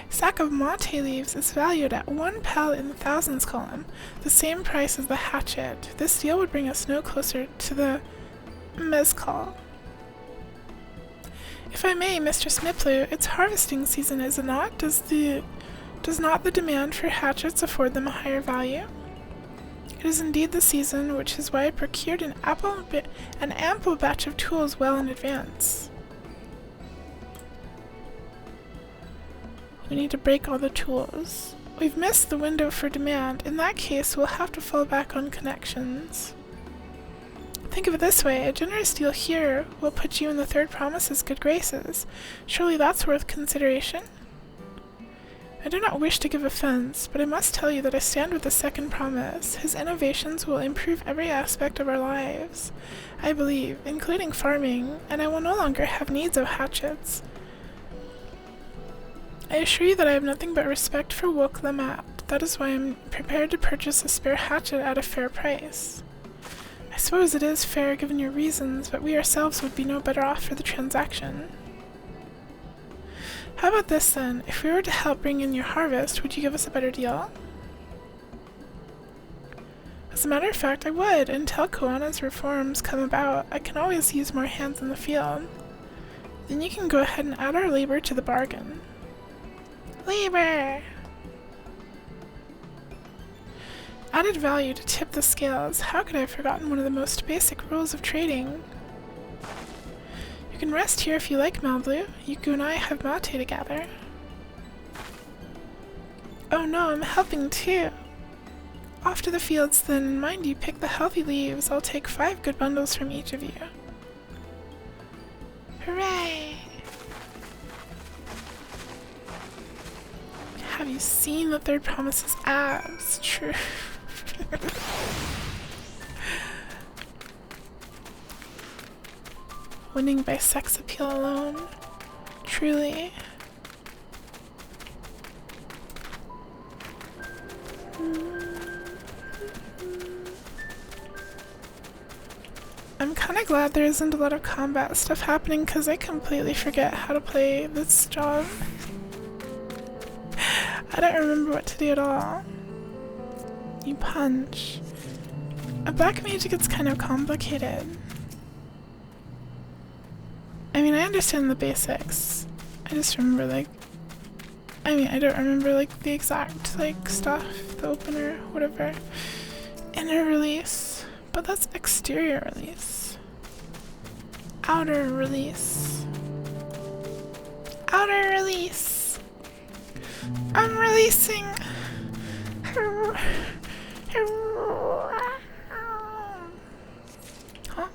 Sack of mate leaves is valued at 1 pel in the thousands column, the same price as the hatchet. This deal would bring us no closer to the mezcal. If I may, Mistress Miplu, it's harvesting season, is it not? Does not the demand for hatchets afford them a higher value? It is indeed the season, which is why I procured an ample batch of tools well in advance. We need to break all the tools. We've missed the window for demand. In that case, we'll have to fall back on connections. Think of it this way, a generous deal here will put you in the third promise's good graces. Surely that's worth consideration? I do not wish to give offense, but I must tell you that I stand with the second promise. His innovations will improve every aspect of our lives, I believe, including farming, and I will no longer have needs of hatchets. I assure you that I have nothing but respect for Wook Lamat. That is why I am prepared to purchase a spare hatchet at a fair price. I suppose it is fair given your reasons, but we ourselves would be no better off for the transaction. How about this then? If we were to help bring in your harvest, would you give us a better deal? As a matter of fact, I would. Until Koana's reforms come about, I can always use more hands in the field. Then you can go ahead and add our labor to the bargain. Labor! Added value to tip the scales. How could I have forgotten one of the most basic rules of trading? You can rest here if you like, Malblue. Yuku and I have mate together. Oh no, I'm helping too. Off to the fields then. Mind you pick the healthy leaves. I'll take 5 good bundles from each of you. Hooray! Have you seen the third promise's abs? True. Winning by sex appeal alone. Truly. I'm kinda glad there isn't a lot of combat stuff happening because I completely forget how to play this job. I don't remember what to do at all. You punch. A black mage gets kind of complicated. I mean, I understand the basics. I just remember, like... I mean, I don't remember, like, the exact, like, stuff. The opener, whatever. Inner release. But that's exterior release. Outer release. Outer release. I'm releasing. Huh?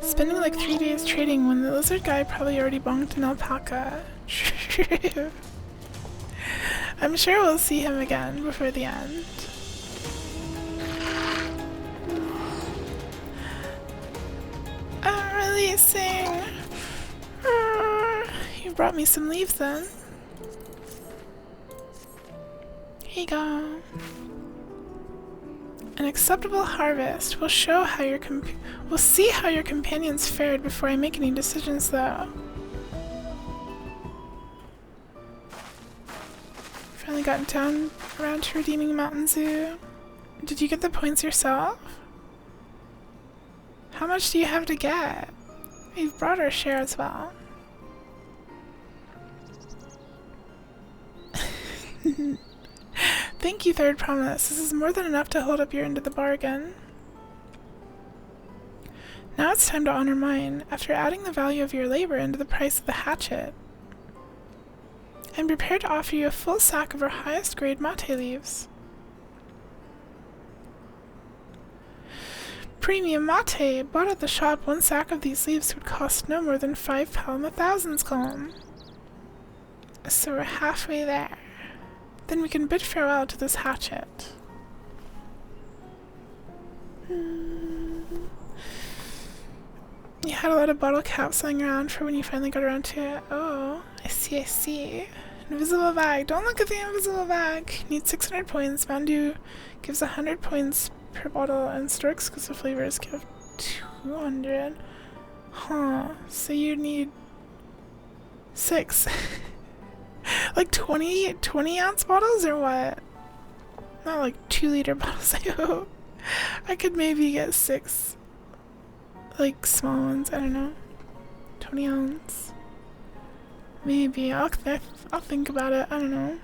Spending like 3 days trading when the lizard guy probably already bonked an alpaca. True. I'm sure we'll see him again before the end. I'm releasing. You brought me some leaves then. Here you go. An acceptable harvest. We'll show how we'll see how your companions fared before I make any decisions, though. Finally gotten around to redeeming Mountain Zoo. Did you get the points yourself? How much do you have to get? We've brought our share as well. Thank you, Third Promise. This is more than enough to hold up your end of the bargain. Now it's time to honor mine, after adding the value of your labor into the price of the hatchet. I'm prepared to offer you a full sack of our highest grade mate leaves. Premium mate! Bought at the shop, 1 sack of these leaves would cost no more than 5 palm-a-thousands column. So we're halfway there. Then we can bid farewell to this hatchet. You had a lot of bottle caps lying around for when you finally got around to it. Oh, I see, I see. Invisible bag. Don't look at the invisible bag. Need 600 points. Mandu gives 100 points per bottle, and store exclusive flavors give 200. Huh. So you need 6. Like 20 ounce bottles or what? Not like 2-liter bottles, I hope. I could maybe get 6 like small ones, I don't know. 20 ounce. Maybe. I'll think about it, I don't know.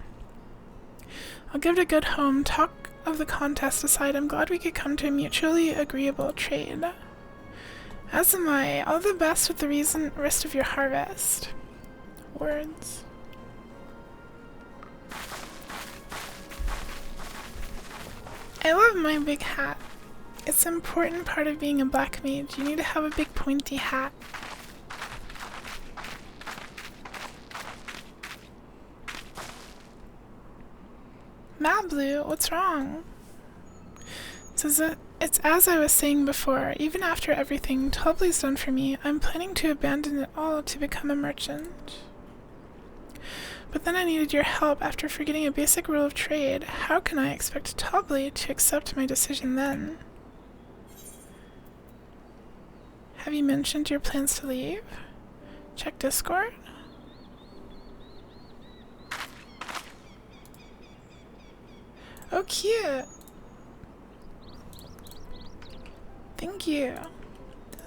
I'll give it a good home. Talk of the contest aside, I'm glad we could come to a mutually agreeable trade. As am I. All the best with the rest of your harvest. Words. I love my big hat. It's an important part of being a black mage. You need to have a big pointy hat. Mad Blue, what's wrong? It's as I was saying before, even after everything Tobley's done for me, I'm planning to abandon it all to become a merchant. But then I needed your help after forgetting a basic rule of trade. How can I expect Tobley to accept my decision then? Have you mentioned your plans to leave? Check Discord? Oh, cute! Thank you.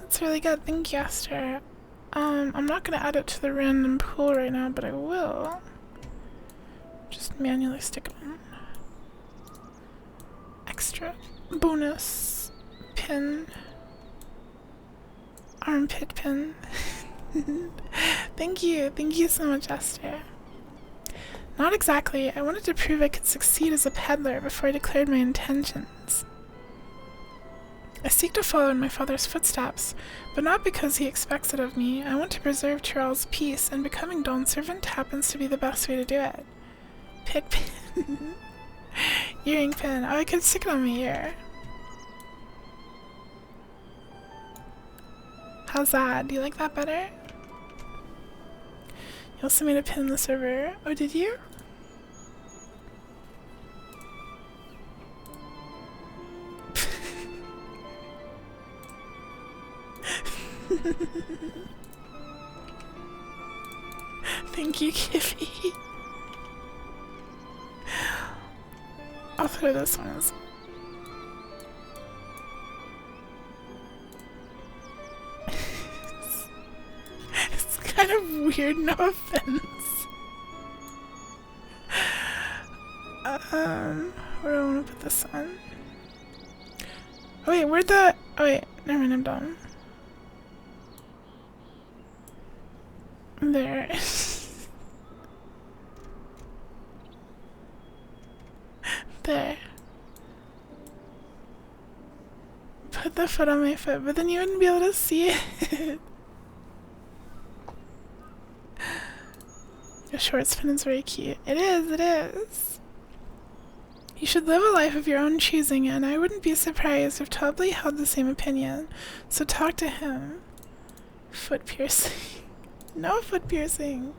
That's really good. Thank you, Esther. I'm not gonna add it to the random pool right now, but I will. Just manually stick it on. Extra bonus pin. Armpit pin. Thank you so much, Esther. Not exactly. I wanted to prove I could succeed as a peddler before I declared my intentions. I seek to follow in my father's footsteps, but not because he expects it of me. I want to preserve Tyrell's peace, and becoming Dawn's servant happens to be the best way to do it. Pit pin. Earring pin. Oh, I could stick it on my ear. How's that? Do you like that better? You also made a pin in the server. Oh, did you? Thank you, Kiffy. I'll throw this one as It's kind of weird, no offense. Where do I want to put this on? Oh wait, where'd the... Oh wait, never mind, I'm done. There. There. Put the foot on my foot, but then you wouldn't be able to see it. A short spin is very cute. It is, it is. You should live a life of your own choosing, and I wouldn't be surprised if Tobley held the same opinion. So talk to him. Foot piercing. No foot piercing.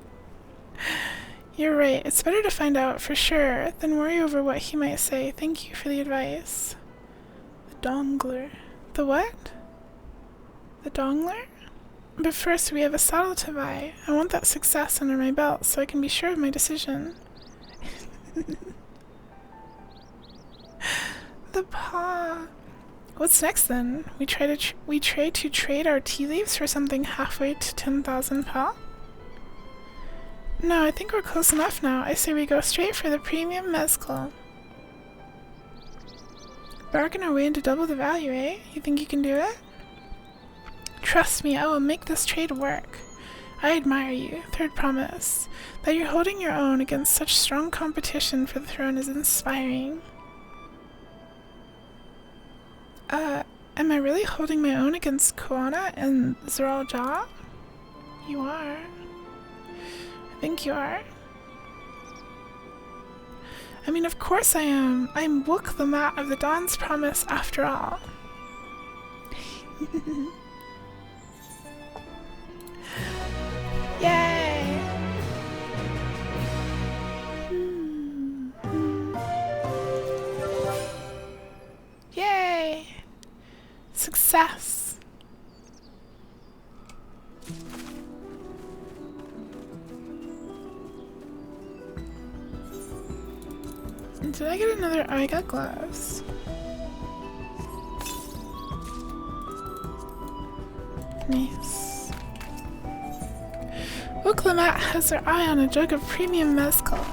You're right. It's better to find out for sure than worry over what he might say. Thank you for the advice. The dongler. The what? The dongler? But first we have a saddle to buy. I want that success under my belt so I can be sure of my decision. The paw. What's next then? We try to trade our tea leaves for something halfway to 10,000 paw? No, I think we're close enough now. I say we go straight for the premium mezcal. Bargain our way into double the value, eh? You think you can do it? Trust me, I will make this trade work. I admire you. Third promise. That you're holding your own against such strong competition for the throne is inspiring. Am I really holding my own against Koana and Zeral Jah? You are. I think you are. I mean, of course I am. I'm Wook the Mat of the Dawn's Promise after all. Yay! Yay! Success! Did I get another? Oh, I got gloves. Nice. Wook has her eye on a jug of premium mezcal.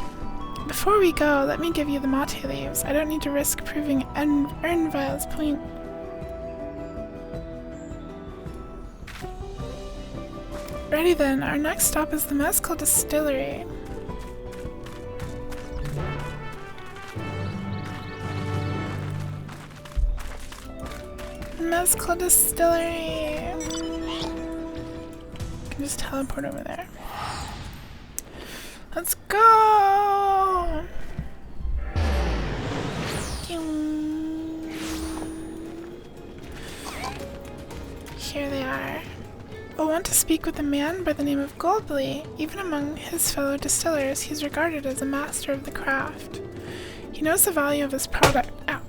Before we go, let me give you the mate leaves. I don't need to risk proving Ernvile's point. Ready then, our next stop is the mezcal distillery. Mezcal Distillery. I can just teleport over there. Let's go! Here they are. I want to speak with a man by the name of Goldbly. Even among his fellow distillers, he's regarded as a master of the craft. He knows the value of his product. Ow.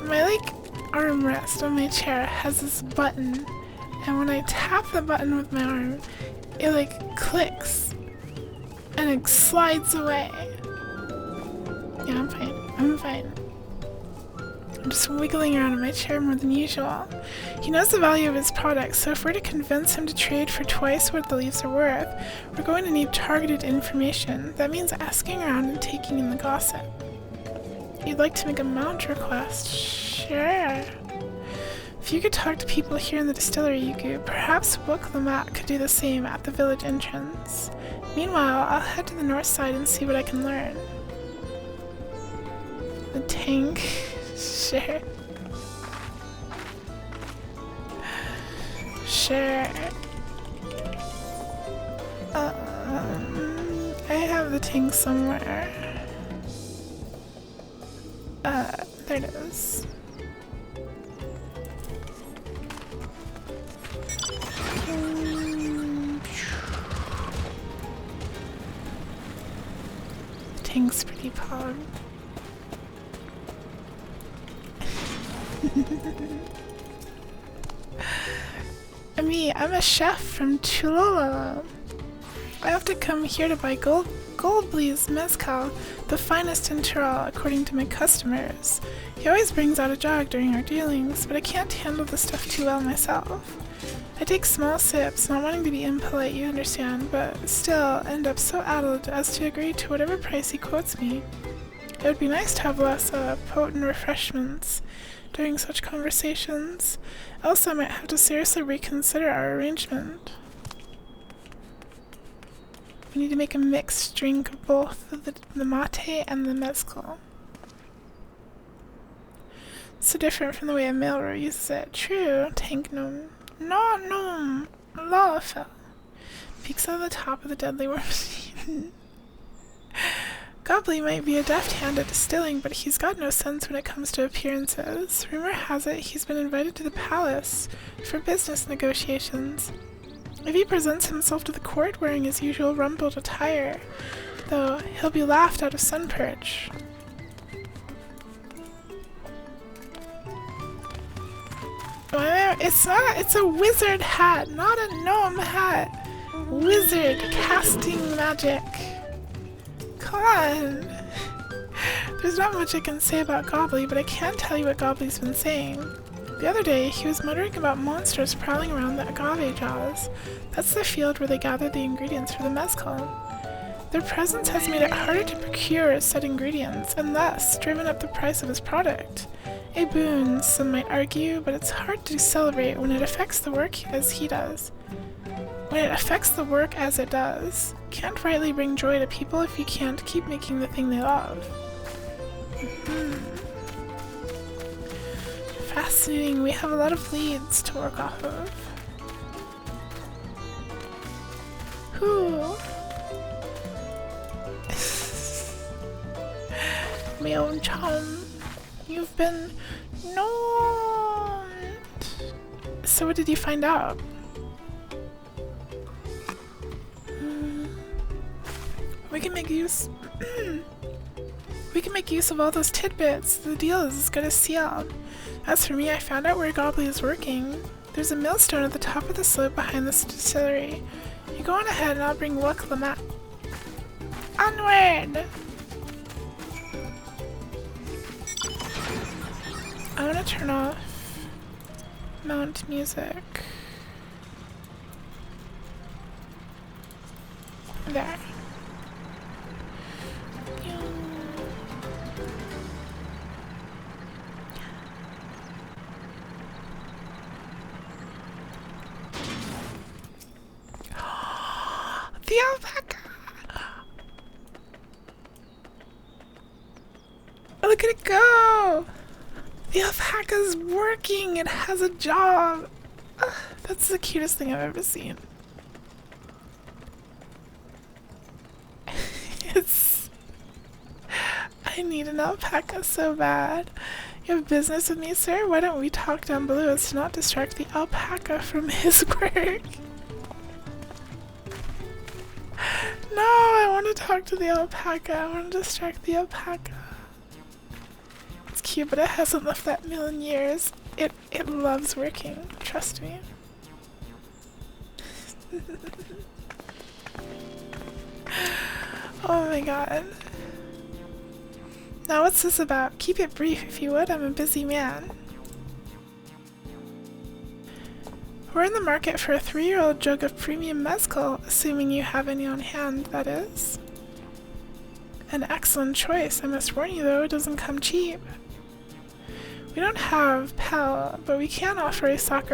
My, armrest on my chair has this button, and when I tap the button with my arm, it, clicks, and it slides away. Yeah, I'm fine. I'm fine. I'm just wiggling around in my chair more than usual. He knows the value of his products, so if we're to convince him to trade for twice what the leaves are worth, we're going to need targeted information. That means asking around and taking in the gossip. You'd like to make a mount request? Sure. If you could talk to people here in the distillery, Yuku, perhaps Wook Lamat could do the same at the village entrance. Meanwhile, I'll head to the north side and see what I can learn. The tank? Sure. Sure. I have the tank somewhere. There it is. The tank's pretty pog. I'm a chef from Chulolo. I have to come here to buy Goldbly's mezcal, the finest in Tyrol, according to my customers. He always brings out a jog during our dealings, but I can't handle the stuff too well myself. I take small sips, not wanting to be impolite, you understand, but still end up so addled as to agree to whatever price he quotes me. It would be nice to have less potent refreshments during such conversations. Else I might have to seriously reconsider our arrangement. We need to make a mixed drink of both the mate and the mezcal. So different from the way a male row uses it. True, tank gnome. No, gnome. Lalafell. Peeks out of the top of the deadly worm. Gobley might be a deft hand at distilling, but he's got no sense when it comes to appearances. Rumor has it he's been invited to the palace for business negotiations. If he presents himself to the court wearing his usual rumpled attire, though, he'll be laughed out of Sunperch. Well, it's a wizard hat, not a gnome hat. Wizard casting magic. Come on! There's not much I can say about Gobley, but I can tell you what Gobley's been saying. The other day, he was muttering about monsters prowling around the agave jaws. That's the field where they gather the ingredients for the mezcal. Their presence has made it harder to procure said ingredients, and thus driven up the price of his product. A boon, some might argue, but it's hard to celebrate when it affects the work as he does. When it affects the work as it does. Can't rightly bring joy to people if you can't keep making the thing they love. Fascinating. We have a lot of leads to work off of. Who? My own chum. You've been gnomed. So what did you find out? We can make use of all those tidbits. The deal is as good as sealed. As for me, I found out where Gobley is working. There's a millstone at the top of the slope behind this distillery. You go on ahead and I'll bring Wook Lamat. Onward! I want to turn off mount music. There. The alpaca! look at it go! The alpaca's working! It has a job! Ugh, that's the cutest thing I've ever seen. I need an alpaca so bad. You have business with me, sir? Why don't we talk down below as to not distract the alpaca from his work? No, I want to talk to the alpaca. I want to distract the alpaca. It's cute, but it hasn't left that mill in years. It loves working. Trust me. Oh my god. Now what's this about? Keep it brief if you would, I'm a busy man. We're in the market for a 3-year-old jug of premium mezcal, assuming you have any on hand, that is. An excellent choice. I must warn you though, it doesn't come cheap. We don't have Pel, but we can offer a sack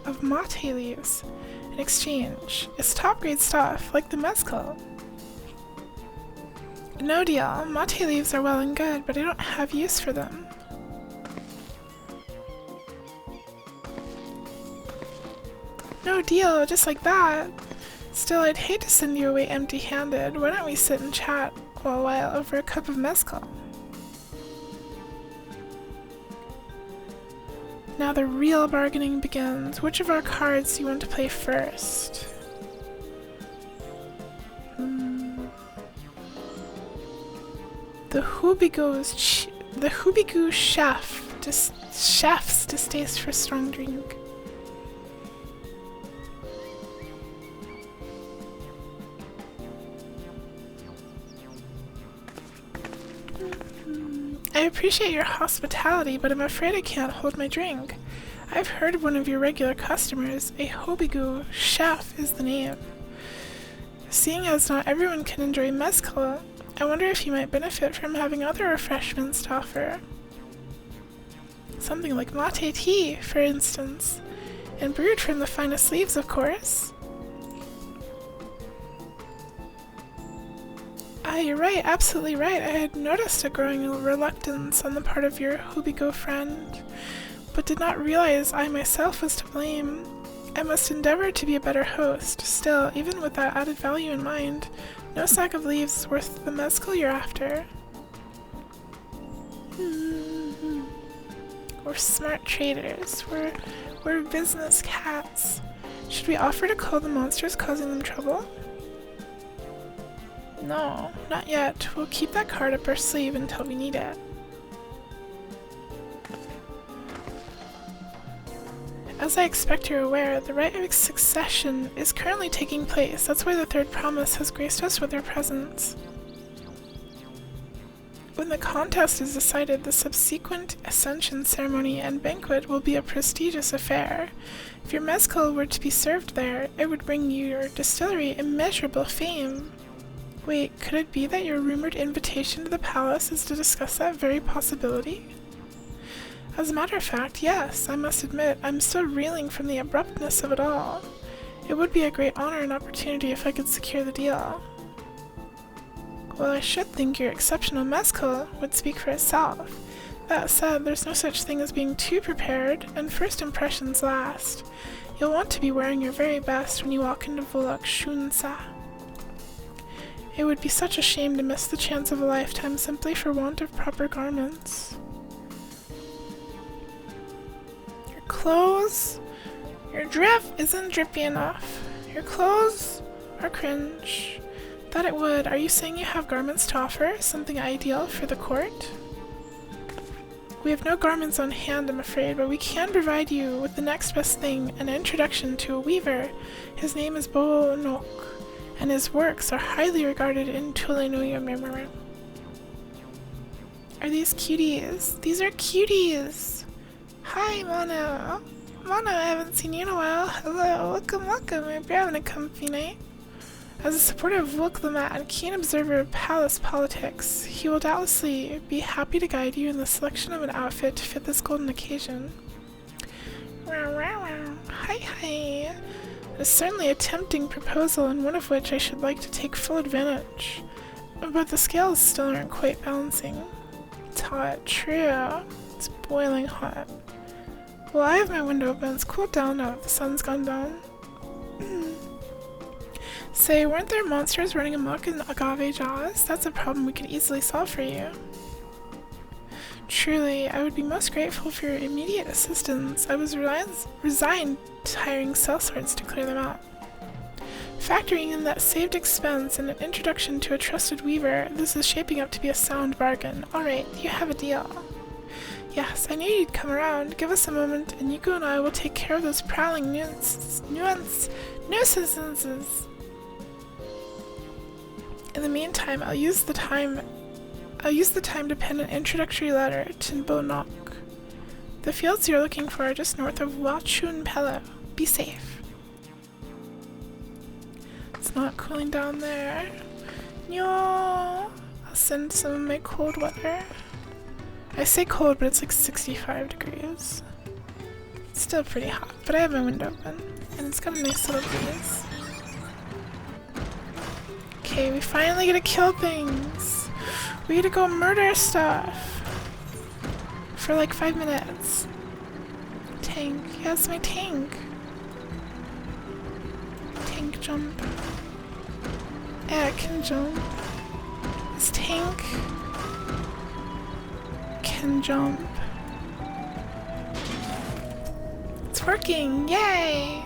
of mate leaves in exchange. It's top grade stuff, like the mezcal. No deal. Mate leaves are well and good, but I don't have use for them. No deal, just like that. Still, I'd hate to send you away empty-handed. Why don't we sit and chat a while over a cup of mezcal? Now the real bargaining begins. Which of our cards do you want to play first? The Hoobigoo chef's distaste for strong drink. I appreciate your hospitality, but I'm afraid I can't hold my drink. I've heard of one of your regular customers. A Hoobigoo chef is the name. Seeing as not everyone can enjoy mezcal, I wonder if you might benefit from having other refreshments to offer. Something like mate tea, for instance, and brewed from the finest leaves, of course. Ah, you're right, absolutely right. I had noticed a growing reluctance on the part of your Hoobigoo friend, but did not realize I myself was to blame. I must endeavor to be a better host. Still, even with that added value in mind, no sack of leaves is worth the mezcal you're after. We're smart traders. We're business cats. Should we offer to call the monsters causing them trouble? No, not yet. We'll keep that card up our sleeve until we need it. As I expect you're aware, the rite of succession is currently taking place. That's why the third promise has graced us with their presence. When the contest is decided, the subsequent ascension ceremony and banquet will be a prestigious affair. If your mezcal were to be served there, it would bring your distillery immeasurable fame. Wait, could it be that your rumored invitation to the palace is to discuss that very possibility? As a matter of fact, yes, I must admit, I'm still reeling from the abruptness of it all. It would be a great honor and opportunity if I could secure the deal. Well, I should think your exceptional mezcal would speak for itself. That said, there's no such thing as being too prepared, and first impressions last. You'll want to be wearing your very best when you walk into Volok Shunsa. It would be such a shame to miss the chance of a lifetime simply for want of proper garments. Your clothes? Your drip isn't drippy enough. Your clothes are cringe. Thought it would. Are you saying you have garments to offer? Something ideal for the court? We have no garments on hand, I'm afraid, but we can provide you with the next best thing, an introduction to a weaver. His name is Bonok, and his works are highly regarded in Tulenuya. Are these cuties? These are cuties! Hi, Mono! Mono, I haven't seen you in a while. Hello, welcome, welcome. Hope you're having a comfy night. As a supporter of Wulklamat and keen observer of palace politics, he will doubtlessly be happy to guide you in the selection of an outfit to fit this golden occasion. Hi, hi. It is certainly a tempting proposal, and one of which I should like to take full advantage. But the scales still aren't quite balancing. It's hot. True. It's boiling hot. Well, I have my window open. It's cooled down now that the sun's gone down. Say, weren't there monsters running amok in Agave Jaws? That's a problem we could easily solve for you. Truly, I would be most grateful for your immediate assistance. I was resigned to hiring sellswords to clear them out. Factoring in that saved expense and an introduction to a trusted weaver, this is shaping up to be a sound bargain. Alright, you have a deal. Yes, I knew you'd come around. Give us a moment, and Yuko and I will take care of those prowling nuisances. In the meantime, I'll use the time to pen an introductory letter to Bonok. The fields you're looking for are just north of Wachun Pello. Be safe. It's not cooling down there. No. I'll send some of my cold weather. I say cold, but it's like 65 degrees. It's still pretty hot, but I have my window open, and it's got a nice little breeze. Okay, we finally get to kill things. We get to go murder stuff for like 5 minutes. Tank. Yeah, that's my tank. Tank jump. Yeah, it can jump. This tank can jump. It's working! Yay!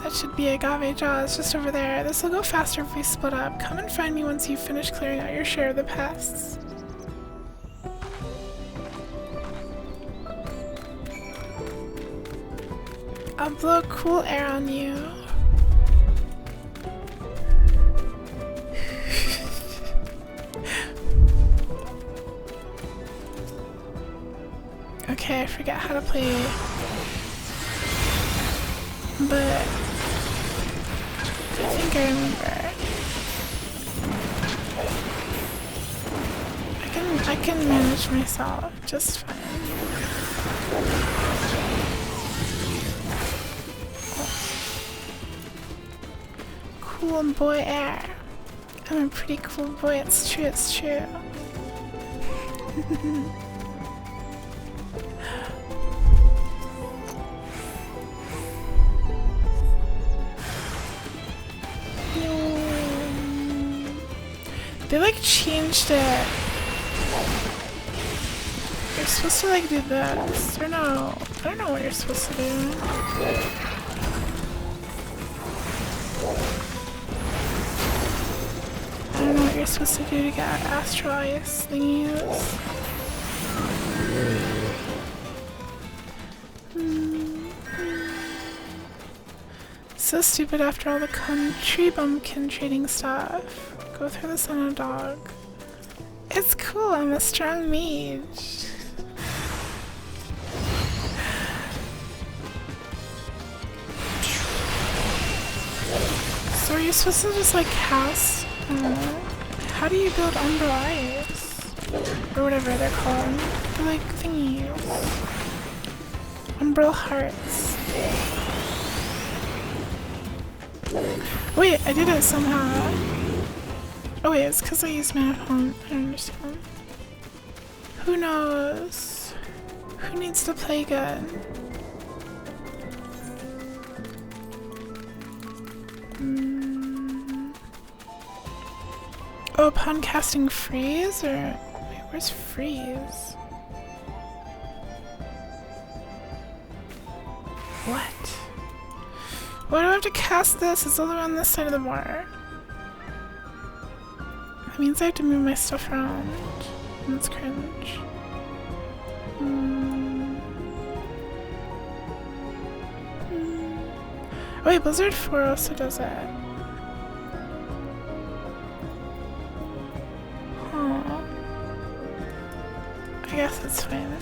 That should be Agave Jaws just over there. This will go faster if we split up. Come and find me once you've finished clearing out your share of the pests. I'll blow cool air on you. Okay, I forget how to play, but I think I remember. I can manage myself just fine. Cool boy air. I'm a pretty cool boy, it's true, it's true. They like changed it. You're supposed to like do this, or no? I don't know what you're supposed to do. I don't know what you're supposed to do to get astral ice thingies. So stupid after all the country bumpkin trading stuff. Go through this on a dog. It's cool, I'm a strong mage. So are you supposed to just like cast? How do you build Umbral Eyes? Or whatever they're called. They're like thingies. Umbral Hearts. Wait, I did it somehow. Oh wait, it's because I used mana font. I don't understand. Who knows? Who needs to play good? Oh, upon casting freeze? Or wait, where's freeze? What? Why do I have to cast this? It's all the way on this side of the bar. That means I have to move my stuff around. That's cringe. Oh wait, Blizzard 4 also does it. Huh. I guess that's fine.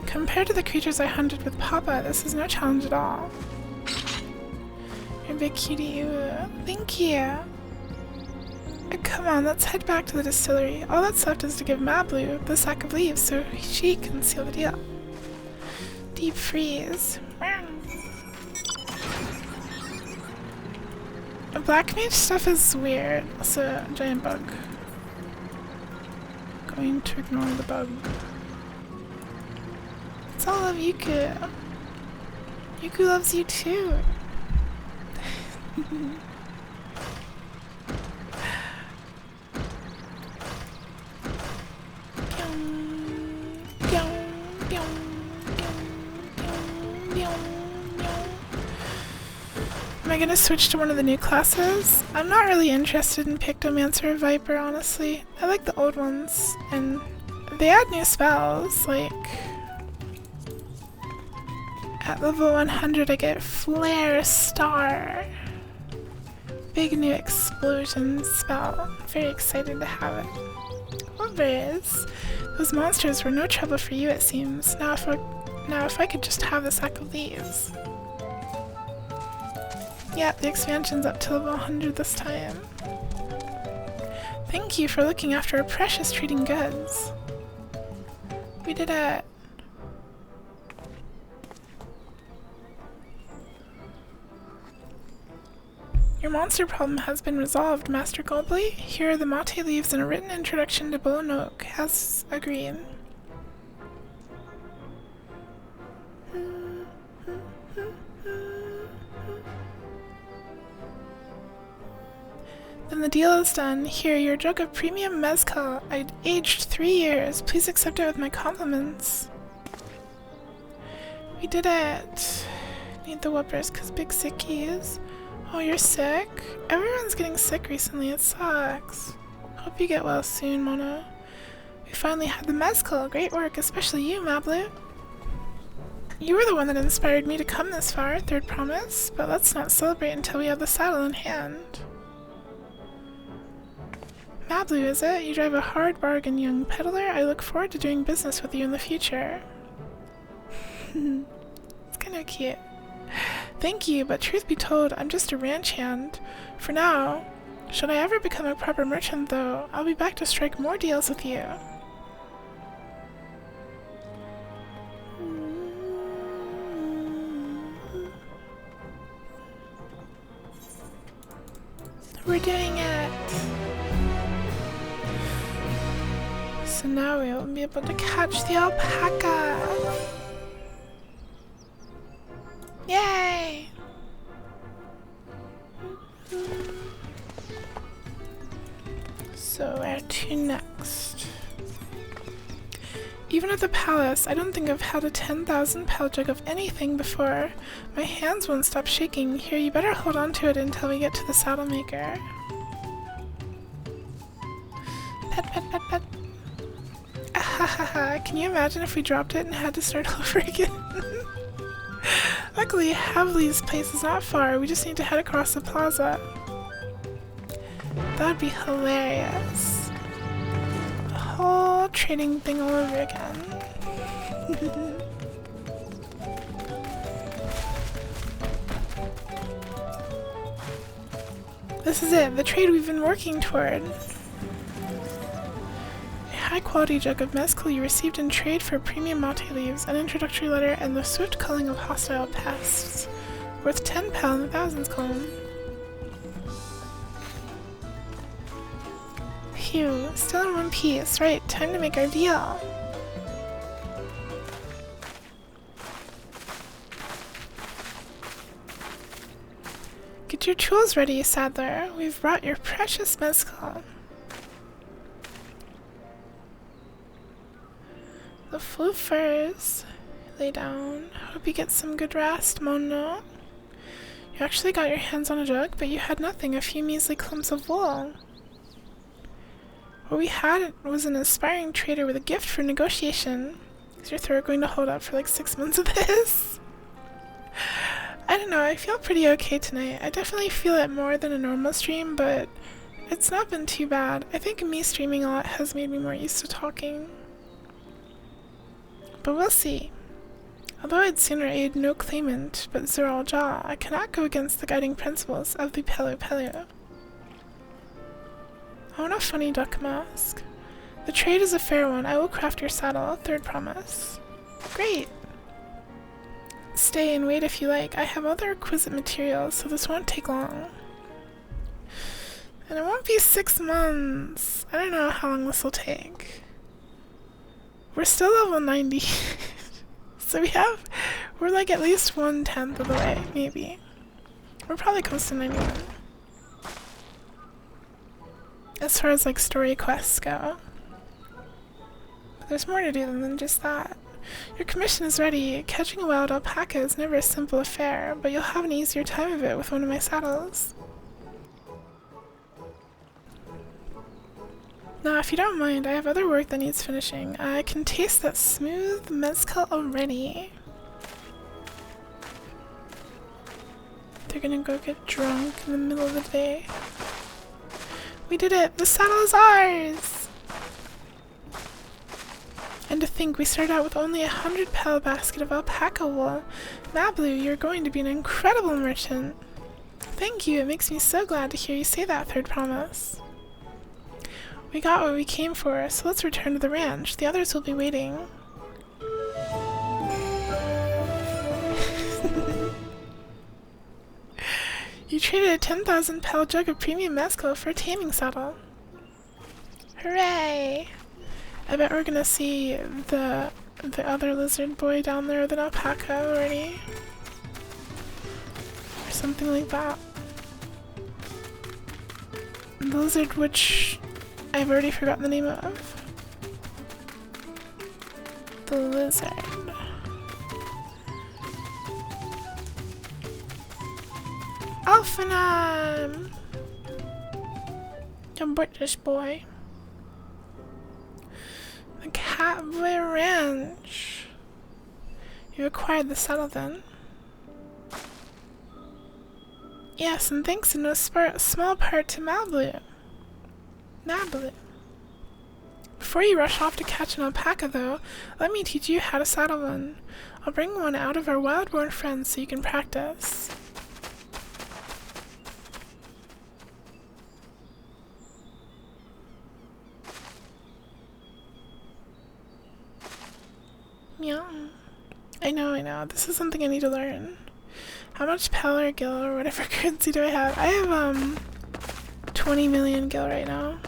Compared to the creatures I hunted with Papa, this is no challenge at all. You're a big cutie. Thank you. Come on, let's head back to the distillery. All that's left is to give Mablu the sack of leaves so she can seal the deal. Deep freeze. Black mage stuff is weird. Also, giant bug. going to ignore the bug. It's all love Yuku. Yuku loves you too. Am I gonna switch to one of the new classes? I'm not really interested in Pictomancer or Viper, honestly. I like the old ones, and they add new spells, like... At level 100 I get Flare Star. Big new explosion spell. Very excited to have it. Lovers, those monsters were no trouble for you, it seems. Now if I could just have the sack of these. Yeah, the expansion's up to level 100 this time. Thank you for looking after our precious trading goods. We did it. Your monster problem has been resolved, Master Goldbley. Here are the mate leaves and a written introduction to Bolonok, as agreed. Then the deal is done. Here, your jug of premium mezcal. I'd aged 3 years. Please accept it with my compliments. We did it. Need the whoopers, cause big sickies. Oh, you're sick? Everyone's getting sick recently. It sucks. Hope you get well soon, Mona. We finally had the mezcal. Great work, especially you, Mablu. You were the one that inspired me to come this far, third promise. But let's not celebrate until we have the saddle in hand. Mablu, is it? You drive a hard bargain, young peddler. I look forward to doing business with you in the future. It's kind of cute. Thank you, but truth be told, I'm just a ranch hand. For now, should I ever become a proper merchant though, I'll be back to strike more deals with you. We're doing it! So now we'll be able to catch the alpaca! Yay! So where to next? Even at the palace, I don't think I've had a 10,000 pel jug of anything before. My hands won't stop shaking. Here, you better hold on to it until we get to the saddle maker. Pet, pet, pet, pet. Ahahaha, can you imagine if we dropped it and had to start over again? Luckily, Havli's place is not far. We just need to head across the plaza. That'd be hilarious. A whole trading thing all over again. This is it, the trade we've been working toward. High-quality jug of mezcal you received in trade for premium mate leaves, an introductory letter, and the swift culling of hostile pests. Worth 10 pel in the thousands column. Phew, still in one piece. Right, time to make our deal. Get your tools ready, saddler. We've brought your precious mezcal. The floofers. Lay down. Hope you get some good rest, Mono. You actually got your hands on a jug, but you had nothing, a few measly clumps of wool. What we had was an aspiring trader with a gift for negotiation. Is your throat going to hold up for like 6 months of this? I don't know, I feel pretty okay tonight. I definitely feel it more than a normal stream, but it's not been too bad. I think me streaming a lot has made me more used to talking. But we'll see. Although I'd sooner aid no claimant but Zeral Jah, I cannot go against the guiding principles of the Pelu Pelu. I want a funny duck mask. The trade is a fair one. I will craft your saddle, third promise. Great! Stay and wait if you like. I have other requisite materials, so this won't take long. And it won't be 6 months. I don't know how long this will take. We're still level 90. So we're like at least 1/10 of the way, maybe. We're probably close to 91. As far as like story quests go. But there's more to do than just that. Your commission is ready. Catching a wild alpaca is never a simple affair, but you'll have an easier time of it with one of my saddles. Now, if you don't mind, I have other work that needs finishing. I can taste that smooth mezcal already. They're gonna go get drunk in the middle of the day. We did it! The saddle is ours! And to think we started out with only 100 pel basket of alpaca wool. Mablu, you're going to be an incredible merchant. Thank you, it makes me so glad to hear you say that, Third Promise. We got what we came for, so let's return to the ranch. The others will be waiting. You traded a 10,000 pel jug of premium mezcal for a taming saddle. Hooray! I bet we're gonna see the other lizard boy down there with an alpaca already. Or something like that. The lizard which I've already forgotten the name of. The lizard. Alphanam! The British boy. The Catboy Ranch. You acquired the saddle then? Yes, and thanks in no small part to Mablu. Mablu. Before you rush off to catch an alpaca, though, let me teach you how to saddle one. I'll bring one out of our wild-born friends so you can practice. Yeah. I know. This is something I need to learn. How much pel or gil or whatever currency do I have? I have, 20 million gil right now.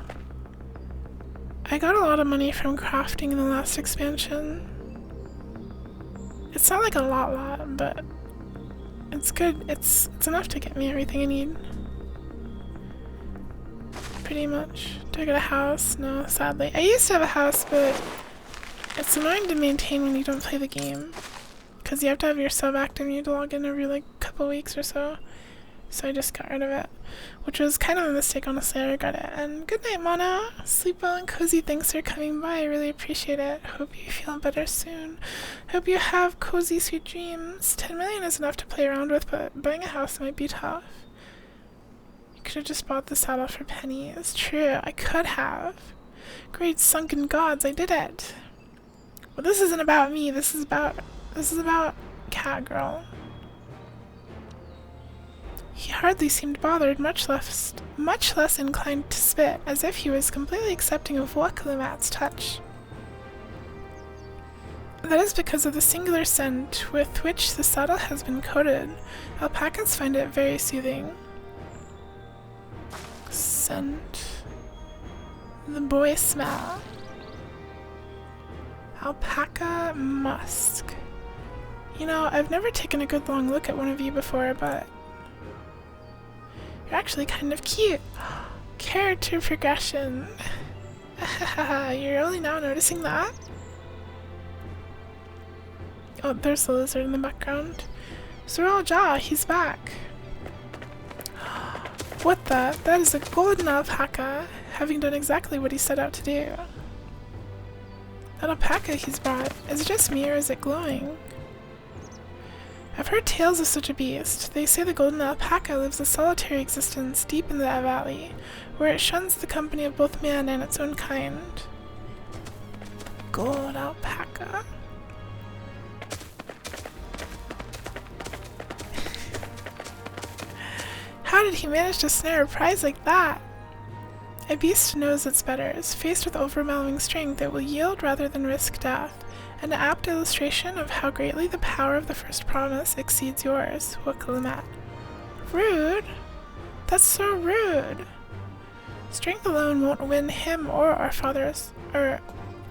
I got a lot of money from crafting in the last expansion. It's not like a lot, but it's good. It's enough to get me everything I need. Pretty much. Do I get a house? No, sadly. I used to have a house, but it's annoying to maintain when you don't play the game. Because you have to have your sub active and you have to log in every like couple weeks or so. So I just got rid of it. Which was kind of a mistake, honestly. I regret it. And good night, Mana. Sleep well and cozy. Thanks for coming by. I really appreciate it. Hope you feel better soon. Hope you have cozy, sweet dreams. 10 million is enough to play around with, but buying a house might be tough. You could have just bought the saddle for pennies. True, I could have. Great sunken gods, I did it. Well, this isn't about me. This is about Cat Girl. He hardly seemed bothered, much less inclined to spit, as if he was completely accepting of Wakalumat's touch. That is because of the singular scent with which the saddle has been coated. Alpacas find it very soothing. Scent. The boy smell. Alpaca musk. You know, I've never taken a good long look at one of you before, but you're actually kind of cute. Character progression. You're only now noticing that? Oh, there's the lizard in the background. Zoral Jaw, he's back. What the? That is a golden alpaca, having done exactly what he set out to do. That alpaca he's brought, is it just me or is it glowing? I've heard tales of such a beast. They say the golden alpaca lives a solitary existence deep in the valley, where it shuns the company of both man and its own kind. Gold alpaca. How did he manage to snare a prize like that? A beast knows its betters. Faced with overwhelming strength, it will yield rather than risk death. An apt illustration of how greatly the power of the first promise exceeds yours, Wakalumat. Rude? That's so rude. Strength alone won't win him or our fathers,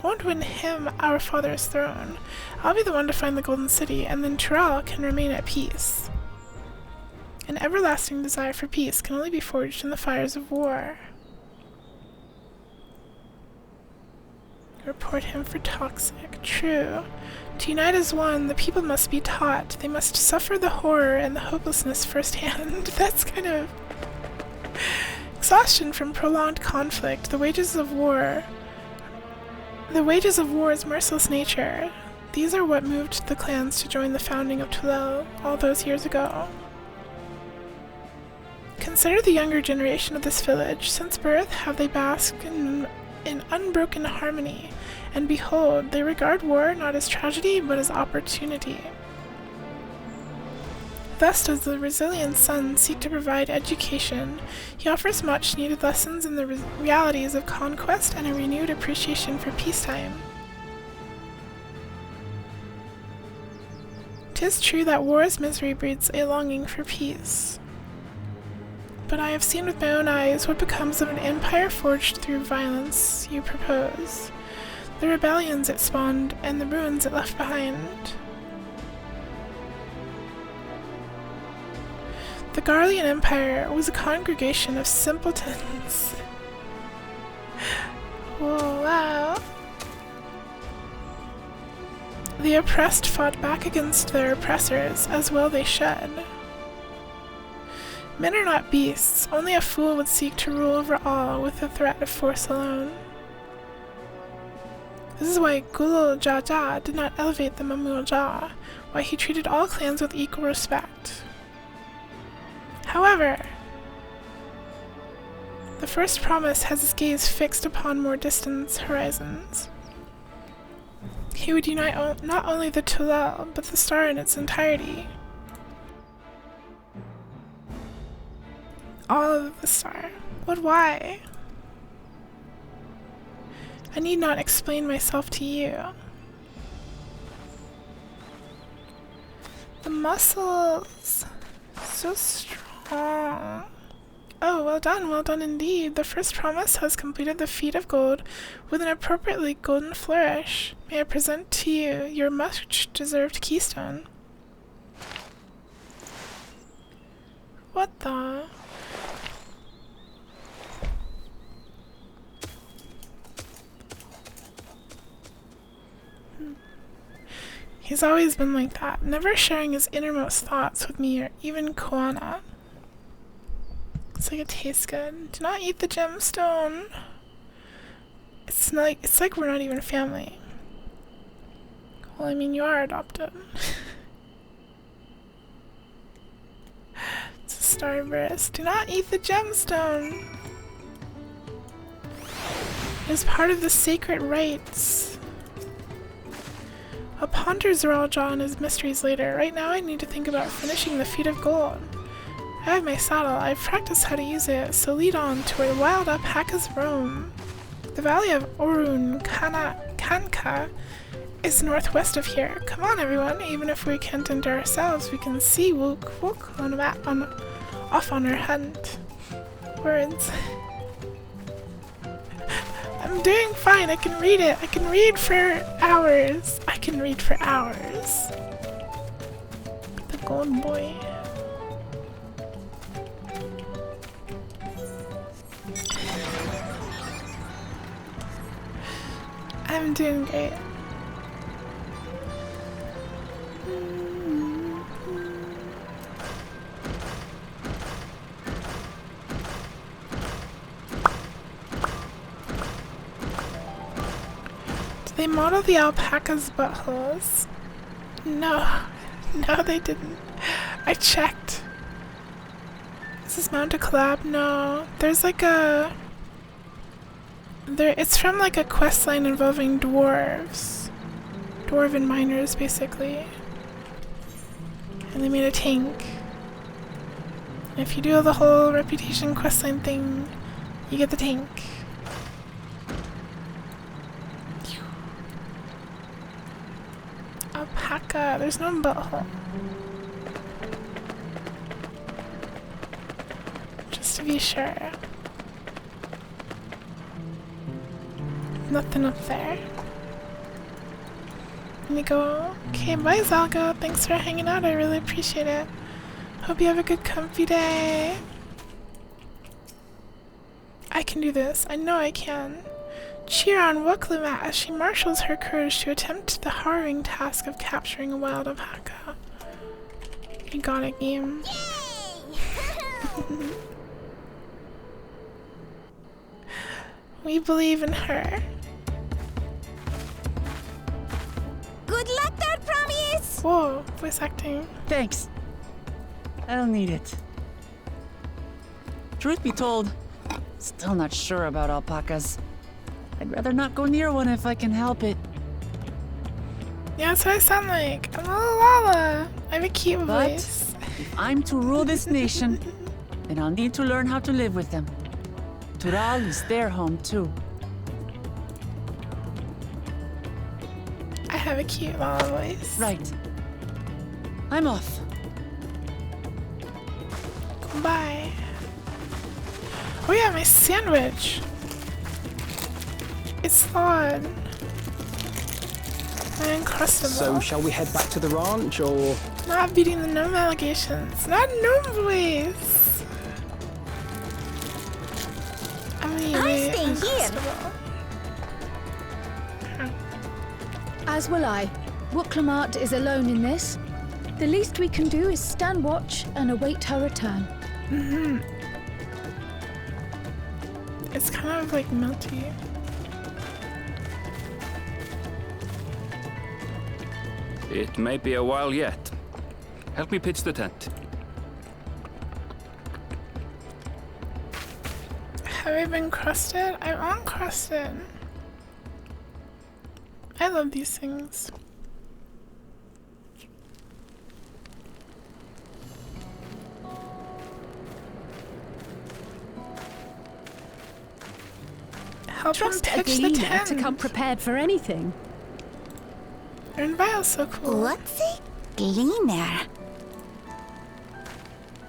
won't win him our father's throne. I'll be the one to find the Golden City, and then Tural can remain at peace. An everlasting desire for peace can only be forged in the fires of war. Report him for toxic. True. To unite as one, the people must be taught. They must suffer the horror and the hopelessness firsthand. That's kind of exhaustion from prolonged conflict. The wages of war's merciless nature. These are what moved the clans to join the founding of Tulel all those years ago. Consider the younger generation of this village. Since birth have they basked in unbroken harmony, and behold, they regard war not as tragedy, but as opportunity. Thus does the resilient son seek to provide education. He offers much needed lessons in the realities of conquest and a renewed appreciation for peacetime. 'Tis true that war's misery breeds a longing for peace. But I have seen with my own eyes what becomes of an empire forged through violence you propose, the rebellions it spawned, and the ruins it left behind. The Garlean Empire was a congregation of simpletons. Whoa, wow. The oppressed fought back against their oppressors, as well they should. Men are not beasts. Only a fool would seek to rule over all with the threat of force alone. This is why Gulul Jaja did not elevate the Mamulja, why he treated all clans with equal respect. However, the first promise has his gaze fixed upon more distant horizons. He would unite not only the Tulel, but the star in its entirety. All of the star. But why? I need not explain myself to you. The muscles. So strong. Oh, well done indeed. The first promise has completed the feat of gold with an appropriately golden flourish. May I present to you your much-deserved keystone. What the? He's always been like that, never sharing his innermost thoughts with me or even Koana. It's like it tastes good. Do not eat the gemstone. It's like we're not even family. Well, I mean, you are adopted. It's a starburst. Do not eat the gemstone. It is part of the sacred rites. I'll ponder Zeralja and his mysteries later. Right now I need to think about finishing the feat of gold. I have my saddle. I've practiced how to use it, so lead on to where the wild alpacas roam. The valley of Orun Kanka is northwest of here. Come on, everyone. Even if we can't enter ourselves, we can see Wook on a map off on our hunt. Words. I'm doing fine. I can read it. I can read for hours. I can read for hours. The gold boy. I'm doing great. They model the alpaca's buttholes. No, they didn't. I checked. Is this Mount a collab? No. There's like a... It's from like a quest line involving dwarves. Dwarven miners, basically. And they made a tank. And if you do the whole reputation questline thing, you get the tank. Alpaca, there's no butthole. Just to be sure. Nothing up there. Let me go. Okay, bye Zalgo. Thanks for hanging out. I really appreciate it. Hope you have a good comfy day. I can do this. I know I can. Cheer on Wuklumat as she marshals her courage to attempt the harrowing task of capturing a wild alpaca. You got it, game. We believe in her. Good luck, Third Promise! Whoa, voice acting. Thanks. I'll need it. Truth be told, still not sure about alpacas. I'd rather not go near one if I can help it. Yeah, that's what I sound like. I'm a Lala. I have a cute voice. If I'm to rule this nation, then I'll need to learn how to live with them. Tural is their home too. I have a cute Lala voice. Right. I'm off. Goodbye. Oh yeah, my sandwich. It's thawed. Uncrustable. So, shall we head back to the ranch, or...? Not beating the gnome allegations. Not gnome voice. I'm staying here. As will I. Wuklumat is alone in this. The least we can do is stand watch and await her return. It's kind of like melty. It may be a while yet. Help me pitch the tent. Have I been crusted? I'm uncrusted. I love these things. Help Trust him a pitch the gleaner tent. to come prepared for anything. Urnvile's so cool. What's a gleaner?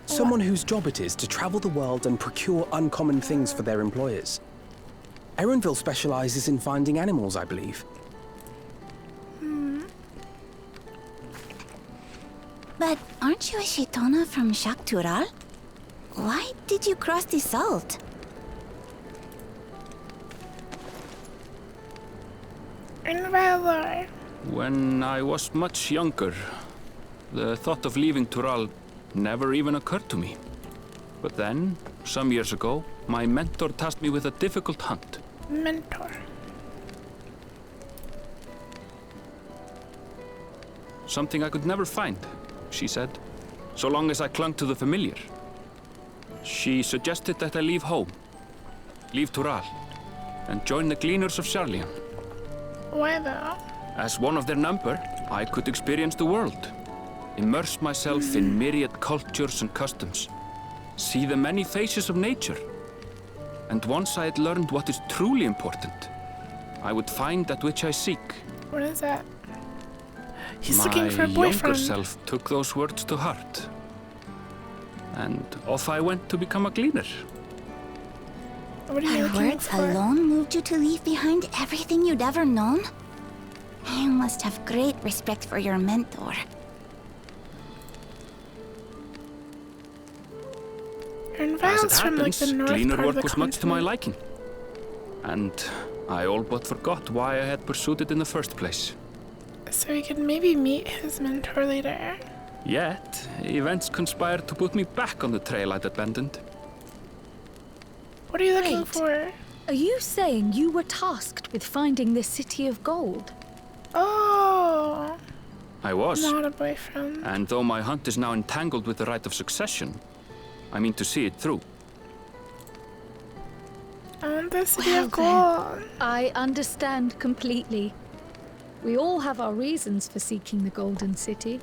Someone whose job it is to travel the world and procure uncommon things for their employers. Erenville specializes in finding animals, I believe. But aren't you a Shitona from Shak Tural? Why did you cross the salt? Urnvile lore. When I was much younger, the thought of leaving Tural never even occurred to me. But then, some years ago, my mentor tasked me with a difficult hunt. Mentor. Something I could never find, she said, so long as I clung to the familiar. She suggested that I leave home, leave Tural, and join the Gleaners of Sharlayan. Why though? As one of their number, I could experience the world, immerse myself in myriad cultures and customs, see the many faces of nature. And once I had learned what is truly important, I would find that which I seek. What is that? He's looking for a boyfriend. My younger self took those words to heart. And off I went to become a gleaner. What are you Her words alone moved you to leave behind everything you'd ever known? You must have great respect for your mentor. Urnvile's from like the north gleaner part of work the was much to my continent. liking. And I all but forgot why I had pursued it in the first place. So we could maybe meet his mentor later. Yet, events conspired to put me back on the trail I'd abandoned. What are you looking Wait. for? Are you saying you were tasked with finding the City of Gold? Oh. I was. Not a boyfriend. And though my hunt is now entangled with the right of succession, I mean to see it through. I want the City Well of Gold. I understand completely. We all have our reasons for seeking the Golden City.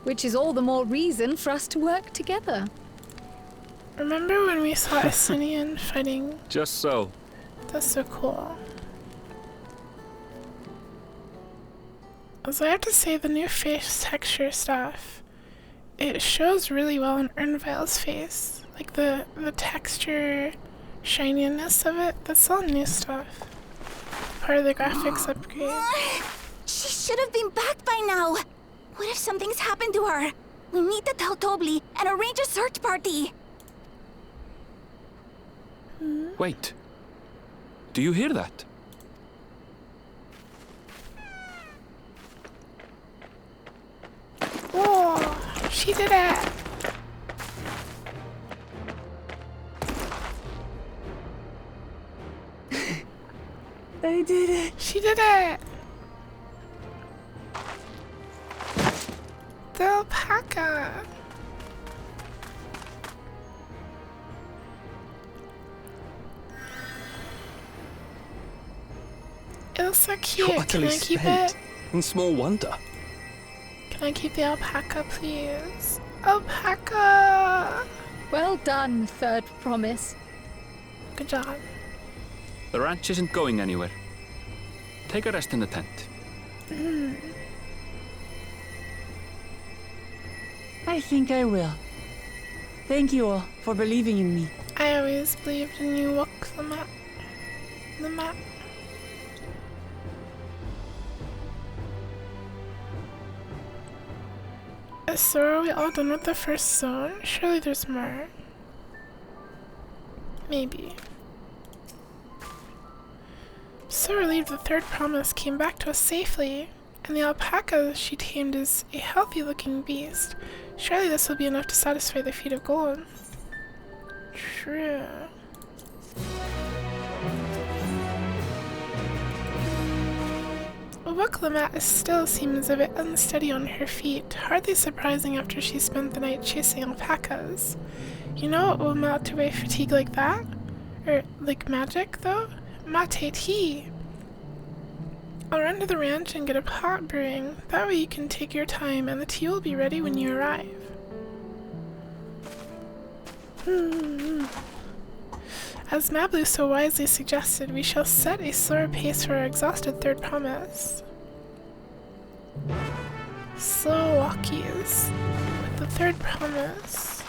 Which is all the more reason for us to work together. Remember when we saw Asinian fighting? Just so. That's so cool. Also, I have to say the new face texture stuff, it shows really well in Urnvile's face. Like the texture, shininess of it, that's all new stuff. part of the graphics upgrade. She should have been back by now. What if something's happened to her? We need to tell Tobli and arrange a search party. Wait. Do you hear that? Whoa, she did it. I did it. She did it. The alpaca. It looks so cute. You're Can utterly I keep spent. it? And small wonder. Can I keep the alpaca, please? Alpaca! Well done, third promise. Good job. The ranch isn't going anywhere. Take a rest in the tent. I think I will. Thank you all for believing in me. I always believed in you. Walk the map. The map. So are we all done with the first zone? Surely there's more. Maybe. So relieved the third promise came back to us safely, and the alpaca she tamed is a healthy-looking beast. Surely this will be enough to satisfy the feet of gold. True. Wukalamat still seems a bit unsteady on her feet, hardly surprising after she spent the night chasing alpacas. You know what will melt away fatigue like that? Or, like magic, though? Mate tea! I'll run to the ranch and get a pot brewing. That way you can take your time and the tea will be ready when you arrive. As Mablu so wisely suggested, we shall set a slower pace for our exhausted third promise. Slow walkies with the third promise.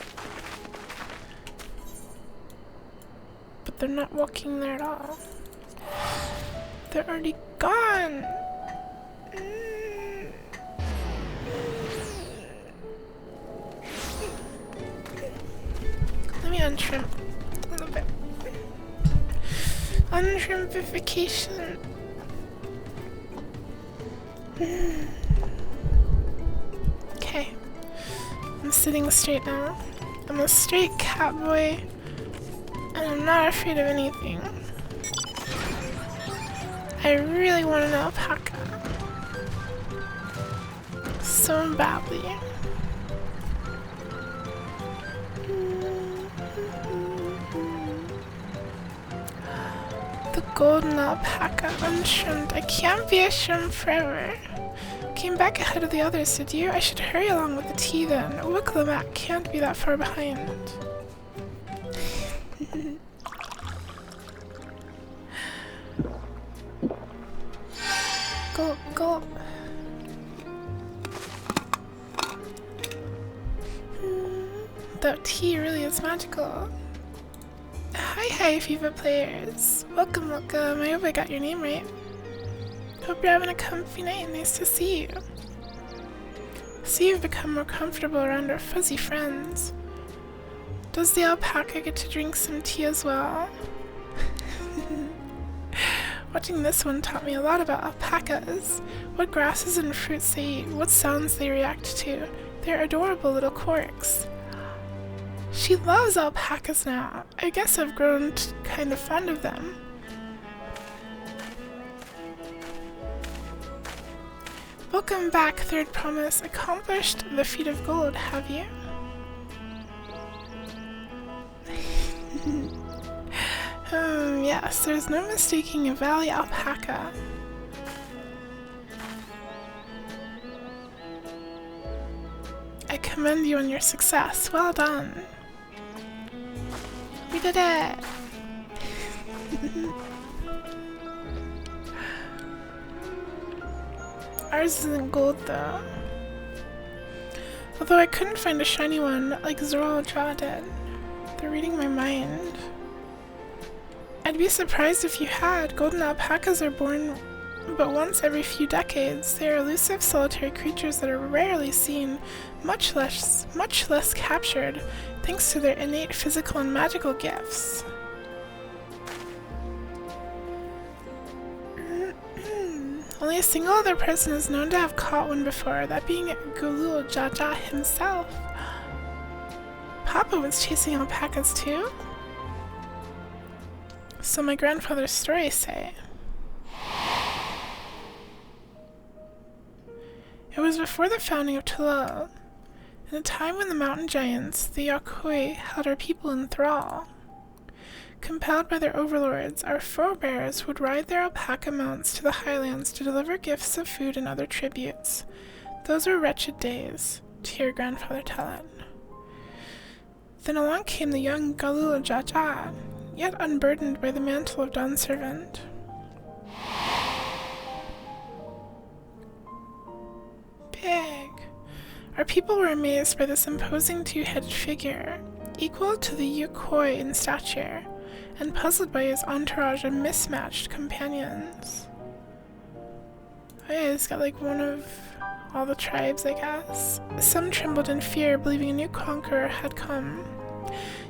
But they're not walking there at all. They're already gone! Let me untrim a little bit. Untrimpification. Okay. I'm sitting straight now. I'm a straight cat boy, and I'm not afraid of anything. I really want an alpaca. So badly. The golden alpaca, untrimmed. I can't be a shrimp forever. Came back ahead of the others, did you? I should hurry along with the tea then. Wukalamat can't be that far behind. Gulp, gulp. That tea really is magical. Hi, FIFA players. Welcome, welcome. I hope I got your name right. Hope you're having a comfy night. Nice to see you. See you've become more comfortable around our fuzzy friends. Does the alpaca get to drink some tea as well? Watching this one taught me a lot about alpacas. What grasses and fruits they eat, what sounds they react to. They're adorable little quirks. She loves alpacas now. I guess I've grown kind of fond of them. Welcome back, third promise. Accomplished the feat of gold, have you? Yes, there's no mistaking a valley alpaca. I commend you on your success. Well done. We did it! Ours isn't gold though. Although I couldn't find a shiny one like Zoral Jaw did. They're reading my mind. I I'd be surprised if you had. Golden alpacas are born but once every few decades. They are elusive, solitary creatures that are rarely seen, much less captured, thanks to their innate physical and magical gifts. Only a single other person is known to have caught one before, that being Gulul Jaja himself. Papa was chasing alpacas too? So my grandfather's stories say. It was before the founding of Tulal, in a time when the mountain giants, the Yakui, held our people in thrall. Compelled by their overlords, our forebears would ride their alpaca mounts to the highlands to deliver gifts of food and other tributes. Those were wretched days, to hear grandfather tell it. Then along came the young Gulul Jaja, yet unburdened by the mantle of Dawn Servant. Big. Our people were amazed by this imposing two-headed figure, equal to the Yukoi in stature, and puzzled by his entourage of mismatched companions. Oh yeah, he's got like one of all the tribes, I guess. Some trembled in fear, believing a new conqueror had come.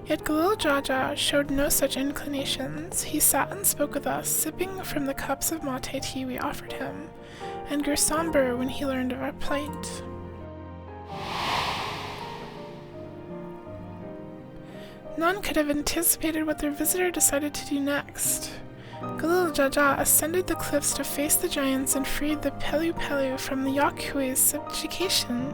Yet Gulul Jaja showed no such inclinations. He sat and spoke with us, sipping from the cups of mate tea we offered him, and grew somber when he learned of our plight. None could have anticipated what their visitor decided to do next. Gulul Jaja ascended the cliffs to face the giants and freed the Pelu Pelu from the Yakui's subjugation.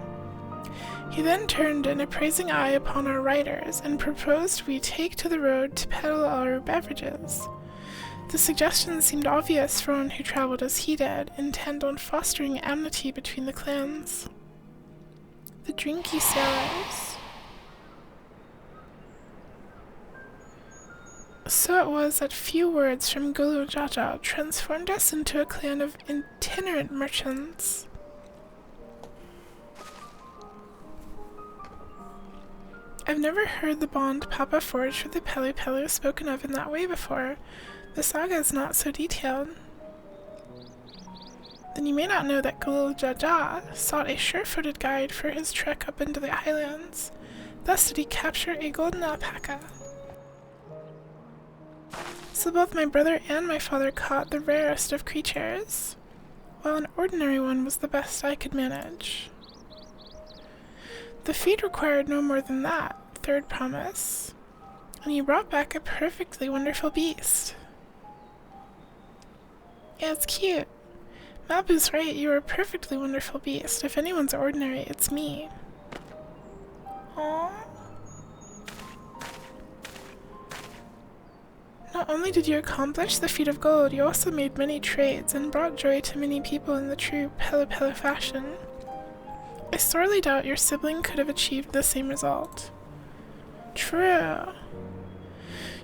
He then turned an appraising eye upon our riders and proposed we take to the road to peddle our beverages. The suggestion seemed obvious for one who traveled as he did, intent on fostering amity between the clans. The drinky sailors. So it was that few words from Gulul Jaja transformed us into a clan of itinerant merchants. I've never heard the bond Papa forged with the Pelu Pelu spoken of in that way before. The saga is not so detailed. Then you may not know that Gulul Jaja sought a sure-footed guide for his trek up into the highlands. Thus did he capture a golden alpaca. So both my brother and my father caught the rarest of creatures, while an ordinary one was the best I could manage. The feat required no more than that, third promise, and you brought back a perfectly wonderful beast. Yeah, it's cute. Mabu's right, you are a perfectly wonderful beast. If anyone's ordinary, it's me. Aww. Not only did you accomplish the feat of gold, you also made many trades and brought joy to many people in the true Pelu Pelu fashion. I sorely doubt your sibling could have achieved the same result. True.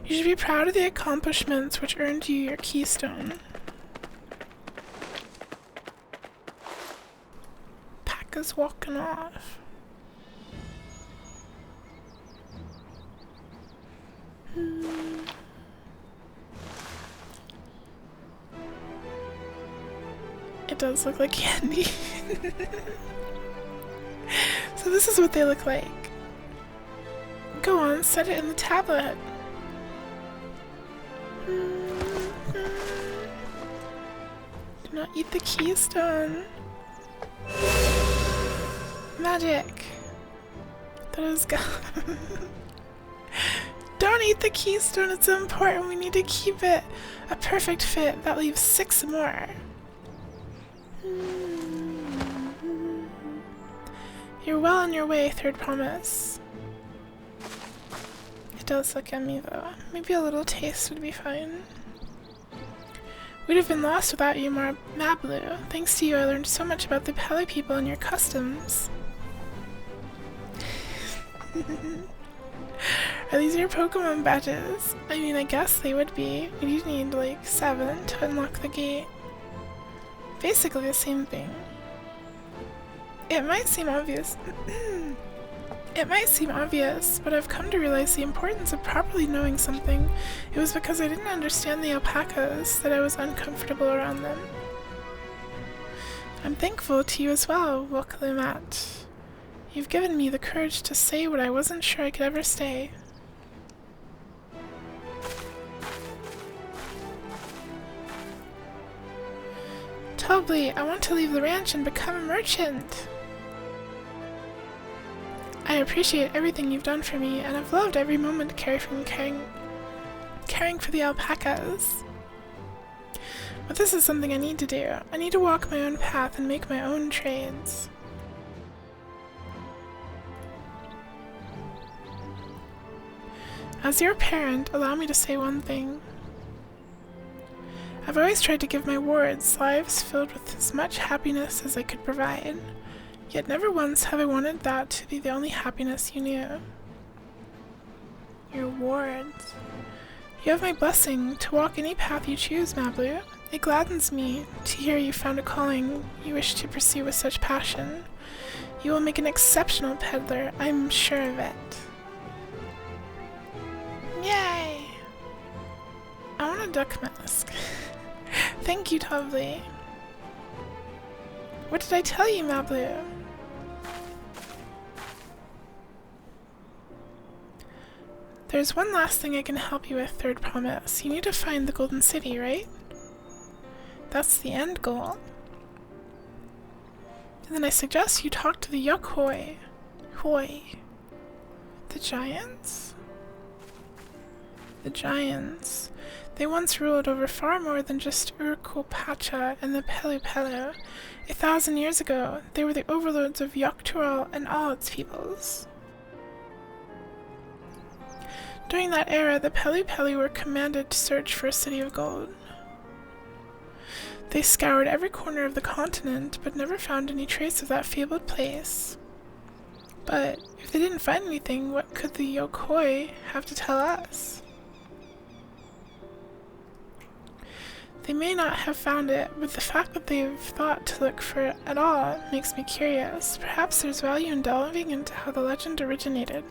You should be proud of the accomplishments which earned you your keystone. Pack is walking off. It does look like candy. So this is what they look like. Go on, set it in the tablet. Do not eat the keystone. Magic. That is gone. Don't eat the keystone, it's important, we need to keep it. A perfect fit, that leaves 6 more. You're well on your way, third promise. It does look yummy though. Maybe a little taste would be fine. We'd have been lost without you, Mablu. Thanks to you, I learned so much about the Pelu people and your customs. Are these your Pokemon badges? I mean, I guess they would be. We do need like 7 to unlock the gate. Basically the same thing. It might seem obvious. It might seem obvious, but I've come to realize the importance of properly knowing something. It was because I didn't understand the alpacas that I was uncomfortable around them. I'm thankful to you as well, Wokalimat. You've given me the courage to say what I wasn't sure I could ever say. Totally, I want to leave the ranch and become a merchant. I appreciate everything you've done for me, and I've loved every moment caring for the alpacas. But this is something I need to do. I need to walk my own path and make my own trades. As your parent, allow me to say one thing. I've always tried to give my wards lives filled with as much happiness as I could provide. Yet never once have I wanted that to be the only happiness you knew. Your wards. You have my blessing to walk any path you choose, Mablu. It gladdens me to hear you found a calling you wish to pursue with such passion. You will make an exceptional peddler, I'm sure of it. Yay! I want a duck mask. Thank you, Tovli. What did I tell you, Mablu? There's one last thing I can help you with, Third Promise. You need to find the Golden City, right? That's the end goal. And then I suggest you talk to the Yokhoi. Hoi. The giants? The giants. They once ruled over far more than just Urukul-Pacha and the Pelu-Pelu. 1,000 years ago, they were the overlords of Yogg-Turul and all its peoples. During that era, the Pelu-Pelu were commanded to search for a city of gold. They scoured every corner of the continent, but never found any trace of that fabled place. But if they didn't find anything, what could the Yokhoi have to tell us? They may not have found it, but the fact that they've thought to look for it at all makes me curious. Perhaps there's value in delving into how the legend originated.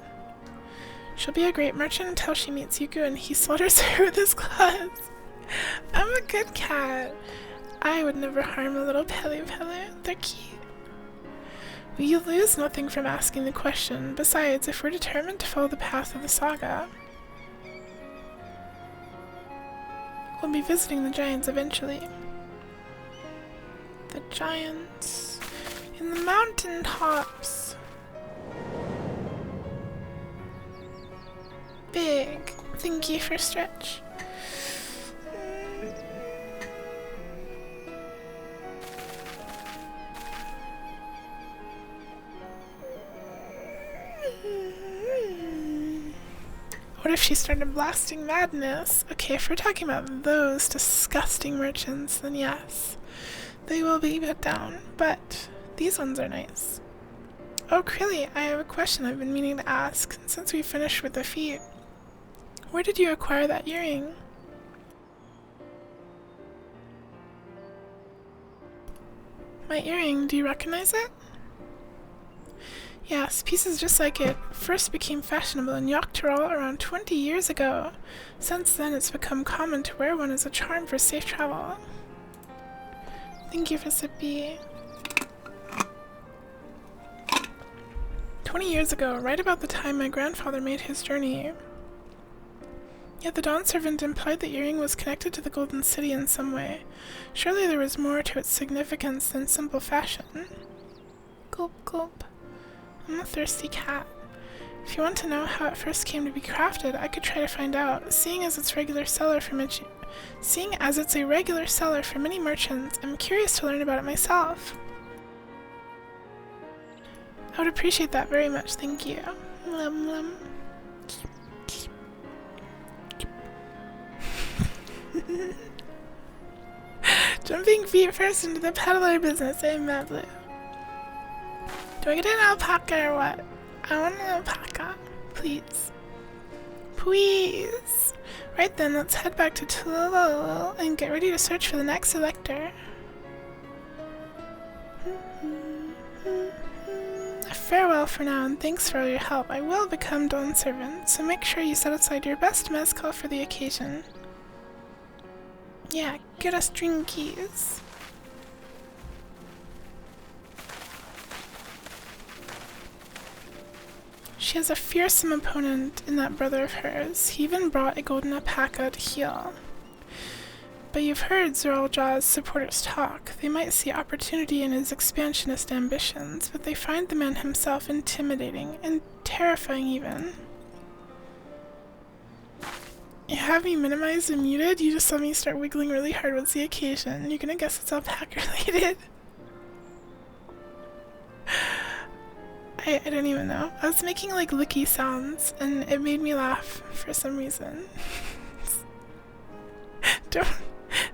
She'll be a great merchant until she meets Yuku and he slaughters her with his claws. I'm a good cat. I would never harm a little Pelu-Pelu. They're cute. We lose nothing from asking the question. Besides, if we're determined to follow the path of the saga, we'll be visiting the giants eventually. The giants in the mountain tops. Big. Thank you for stretch. What if she started blasting madness? Okay, if we're talking about those disgusting merchants, then yes, they will be put down, but these ones are nice. Oh, Krilly, I have a question I've been meaning to ask since we finished with the feet. Where did you acquire that earring? My earring, do you recognize it? Yes, pieces just like it first became fashionable in Yogg-Turul around 20 years ago. Since then, it's become common to wear one as a charm for safe travel. Thank you for Sippy. 20 years ago, right about the time my grandfather made his journey. Yet the Dawn Servant implied the earring was connected to the Golden City in some way. Surely there was more to its significance than simple fashion. Gulp, gulp. I'm a thirsty cat. If you want to know how it first came to be crafted, I could try to find out. Seeing as it's a regular seller for many merchants, I'm curious to learn about it myself. I would appreciate that very much, thank you. Lum lum. Jumping feet first into the peddler business, eh, Mablu? Do I get an alpaca or what? I want an alpaca. Please. Please. Right then, let's head back to Tulul and get ready to search for the next selector. A Farewell for now, and thanks for all your help. I will become Dawn's servant, so make sure you set aside your best mezcal for the occasion. Yeah, get us drinkies. She has a fearsome opponent in that brother of hers. He even brought a golden alpaca to heal. But you've heard Zoraljaw's supporters talk. They might see opportunity in his expansionist ambitions, but they find the man himself intimidating and terrifying even. You have me minimized and muted? You just saw me start wiggling really hard. What's the occasion? You're gonna guess it's alpaca related. I don't even know. I was making like licky sounds and it made me laugh for some reason.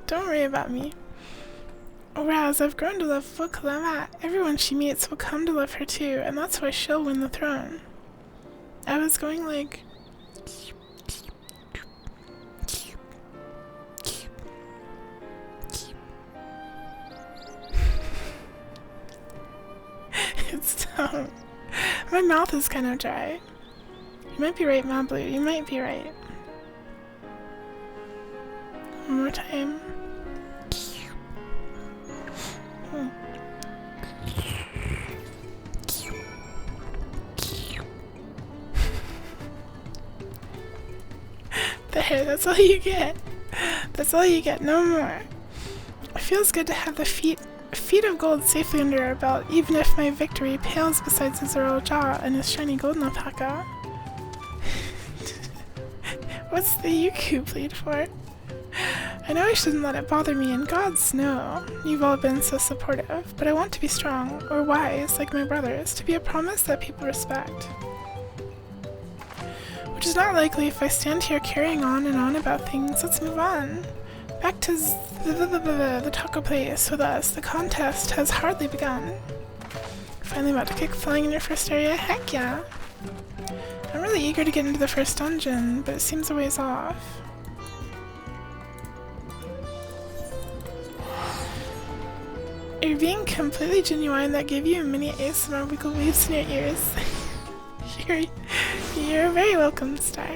Don't worry about me. Whereas I've grown to love Vukalama. Everyone she meets will come to love her too, and that's why she'll win the throne. I was going like... It's dumb. My mouth is kind of dry. You might be right, Mablu. You might be right. One more time. There, that's all you get. That's all you get, no more. It feels good to have the feet of gold safely under our belt, even if my victory pales beside Zoraljah and his shiny golden alpaca. What's the Yuku plead for? I know I shouldn't let it bother me, and gods know you've all been so supportive, but I want to be strong, or wise, like my brothers, to be a promise that people respect. Which is not likely if I stand here carrying on and on about things. Let's move on. Back to the taco place with us. The contest has hardly begun. Finally about to kick flying in your first area? Heck yeah! I'm really eager to get into the first dungeon, but it seems a ways off. You're being completely genuine. That gave you a mini ASMR wiggle waves in your ears. You're very welcome, Star.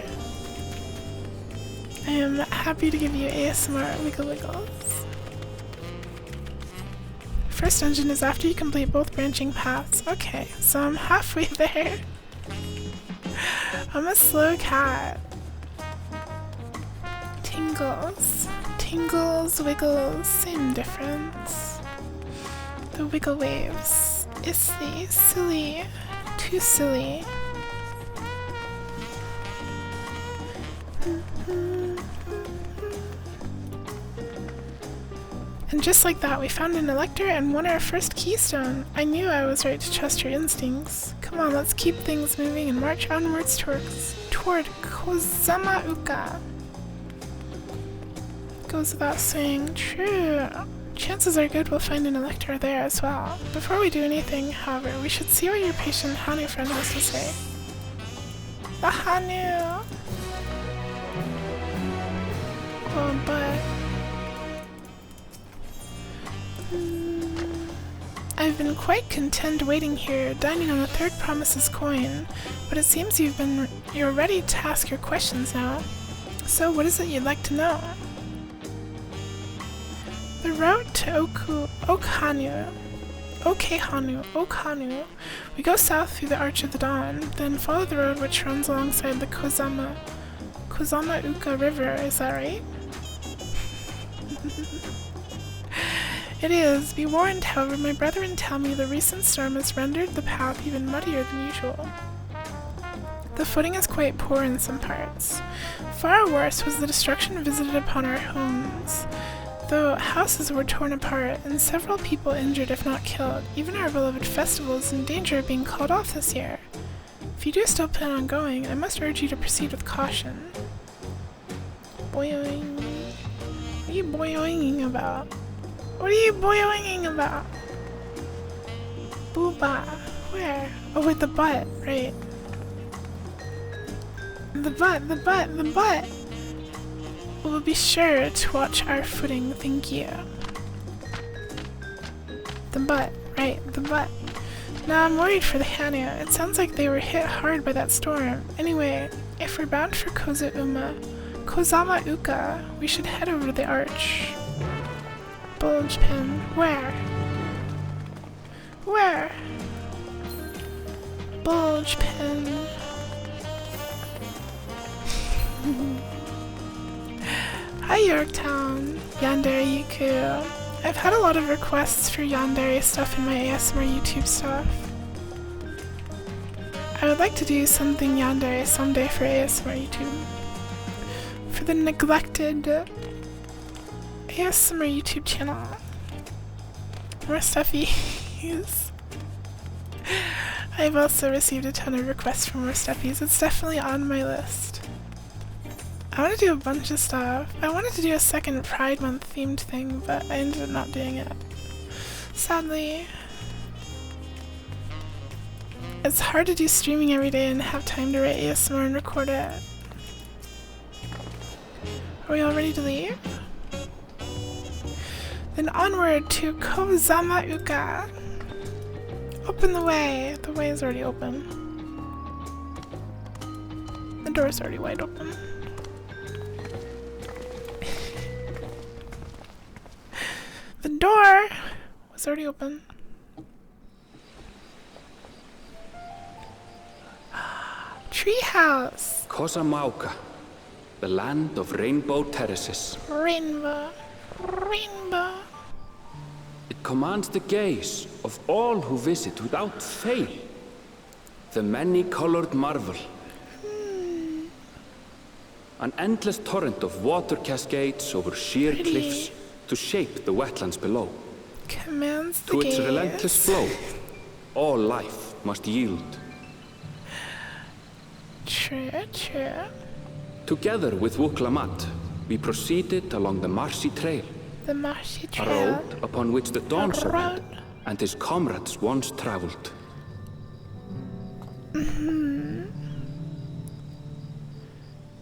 I am happy to give you ASMR wiggle wiggles. First dungeon is after you complete both branching paths. Okay, so I'm halfway there. I'm a slow cat. Tingles. Tingles, wiggles, same difference. The wiggle waves. Isly, silly, too silly. And just like that, we found an elector and won our first keystone. I knew I was right to trust your instincts. Come on, let's keep things moving and march onwards toward Kozama Uka. Goes without saying, true. Chances are good we'll find an elector there as well. Before we do anything, however, we should see what your patient Hanu friend has to say. The Hanu! Oh, but... I've been quite content waiting here, dining on a third promise's coin, but it seems you're ready to ask your questions now. So what is it you'd like to know? The route to Okhanu. We go south through the Arch of the Dawn, then follow the road which runs alongside the Kozama Uka River, is that right? It is. Be warned, however, my brethren tell me the recent storm has rendered the path even muddier than usual. The footing is quite poor in some parts. Far worse was the destruction visited upon our homes. Though houses were torn apart and several people injured if not killed, even our beloved festival is in danger of being called off this year. If you do still plan on going, I must urge you to proceed with caution. Boing. What are you boinging about? What are you boinging about? Booba. Where? Oh, with the butt, right. The butt. We'll be sure to watch our footing, thank you. The butt, right, the butt. Now I'm worried for the Hanu. It sounds like they were hit hard by that storm. Anyway, if we're bound for Kozama Uka, we should head over to the arch. Bulge pin. Where? Where? Bulge pin. Hi Yorktown, Yandere Yiku. I've had a lot of requests for Yandere stuff in my ASMR YouTube stuff. I would like to do something Yandere someday for ASMR YouTube. For the neglected ASMR YouTube channel. More stuffies. I've also received a ton of requests for more stuffies. It's definitely on my list. I want to do a bunch of stuff. I wanted to do a second Pride Month themed thing, but I ended up not doing it. Sadly. It's hard to do streaming every day and have time to write ASMR and record it. Are we all ready to leave? Then onward to Kozama Uka. Open the way. The way is already open. The door's already wide open. The door was already open. Treehouse. Kozamauka, the land of rainbow terraces. Rainbow. Rainbow. It commands the gaze of all who visit without fail. The many-colored marvel. An endless torrent of water cascades over sheer cliffs to shape the wetlands below. Commands the to its gaze. relentless flow, all life must yield. True, true. Together with Wuklamat, we proceeded along the marshy trail. The marshy A trail. road upon which the Dawn Servant and his comrades once traveled.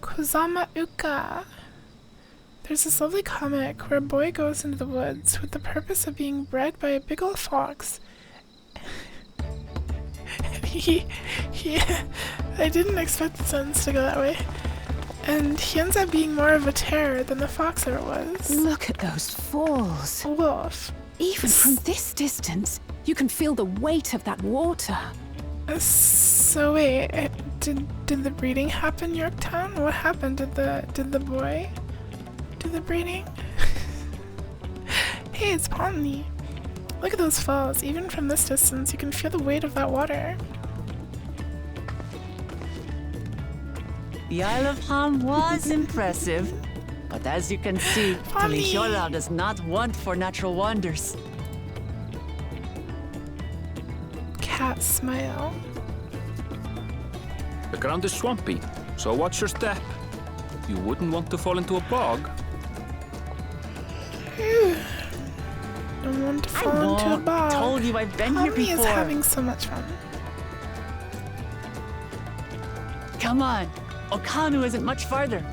Kozama Uka. There's this lovely comic where a boy goes into the woods with the purpose of being bred by a big old fox. I didn't expect the sentence to go that way. And he ends up being more of a terror than the fox ever was. Look at those falls. Wolf. Even from this distance, you can feel the weight of that water. So wait, did the breeding happen, Yorktown? What happened? Did the boy do the breeding? Hey, it's Pomni. Look at those falls. Even from this distance, you can feel the weight of that water. The Isle of Ham was impressive, but as you can see, Tulihiola does not want for natural wonders. Cat smile. The ground is swampy, so watch your step. You wouldn't want to fall into a bog. Don't want to fall into a bog. Told you I've been here before. Is having so much fun. Come on, Okanu isn't much farther.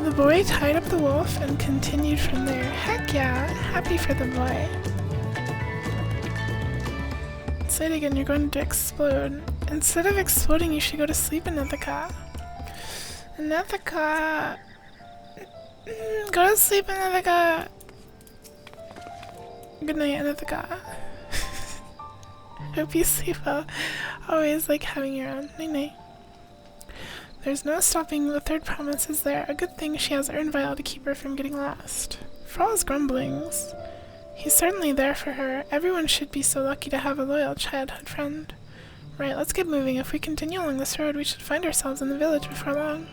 The boy tied up the wolf and continued from there. Heck yeah, happy for the boy. Say it again, you're going to explode. Instead of exploding, you should go to sleep, Anethika. Anethika. Go to sleep, Anethika. Good night, Anethika. Hope you sleep well. Always like having you around. Night night. There's no stopping, the third promise is there. A good thing she has Urnvile to keep her from getting lost. For all his grumblings, he's certainly there for her. Everyone should be so lucky to have a loyal childhood friend. Right, let's get moving. If we continue along this road, we should find ourselves in the village before long.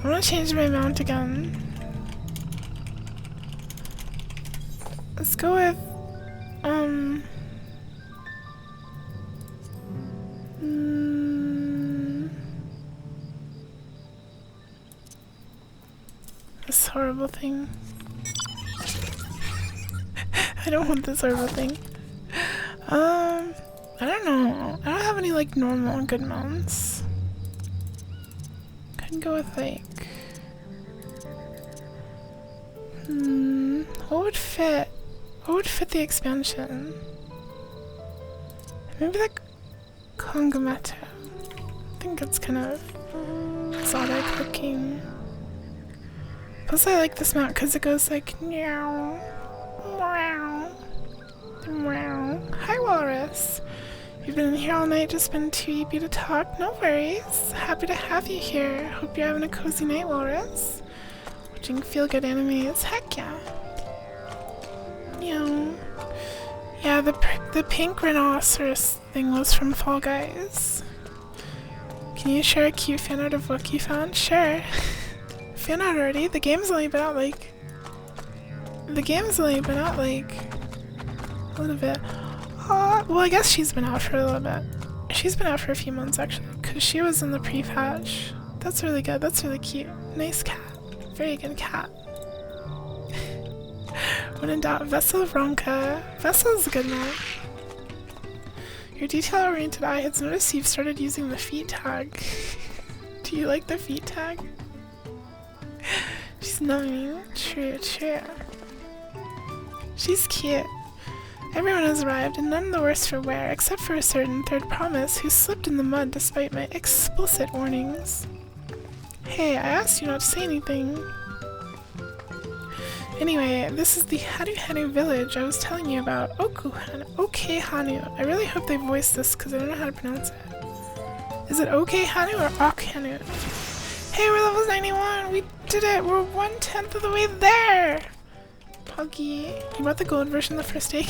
I want to change my mount again. Let's go with, this horrible thing. I don't want this horrible thing. I don't know. I don't have any like normal good mounts. I'd go with like... what would fit? What would fit the expansion? Maybe like Kongameta. I think it's kind of exotic looking. Plus I like this mount because it goes like meow, meow, meow. Hi Walrus. You've been in here all night, just been too eepy to talk? No worries. Happy to have you here. Hope you're having a cozy night, Walrus. Watching feel-good animes. Heck yeah. Meow. Yeah, the pink rhinoceros thing was from Fall Guys. Can you share a cute fan art of what you found? Sure. Fan art already? The game's only been out like... a little bit. Well, I guess she's been out for a little bit. She's been out for a few months actually, because she was in the pre-patch. That's really good. That's really cute. Nice cat. Very good cat. When in doubt, Vessel Ronka. Vessel's a good one. Your detail-oriented eye has noticed you've started using the feet tag. Do you like the feet tag? She's numbing. True, true. She's cute. Everyone has arrived, and none the worse for wear, except for a certain third promise who slipped in the mud despite my explicit warnings. Hey, I asked you not to say anything. Anyway, this is the Hanu village I was telling you about. OK Hanu. I really hope they voice this because I don't know how to pronounce it. Is it OK Hanu or Ok Hanu? Hey, we're level 91! We did it! We're 1/10 of the way there! Puggy. You bought the gold version the first day?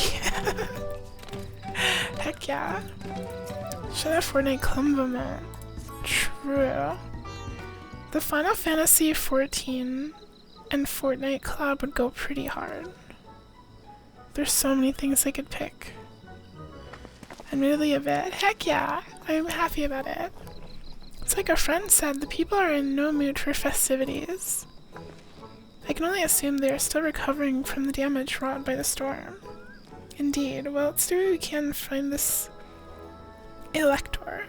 Heck yeah. Should have Fortnite Clumbo mount. True. The Final Fantasy XIV and Fortnite collab would go pretty hard. There's so many things I could pick. Admittedly a bit. Heck yeah! I'm happy about it. It's like a friend said, the people are in no mood for festivities. I can only assume they are still recovering from the damage wrought by the storm. Indeed. Well, let's do what we can to find this Elector.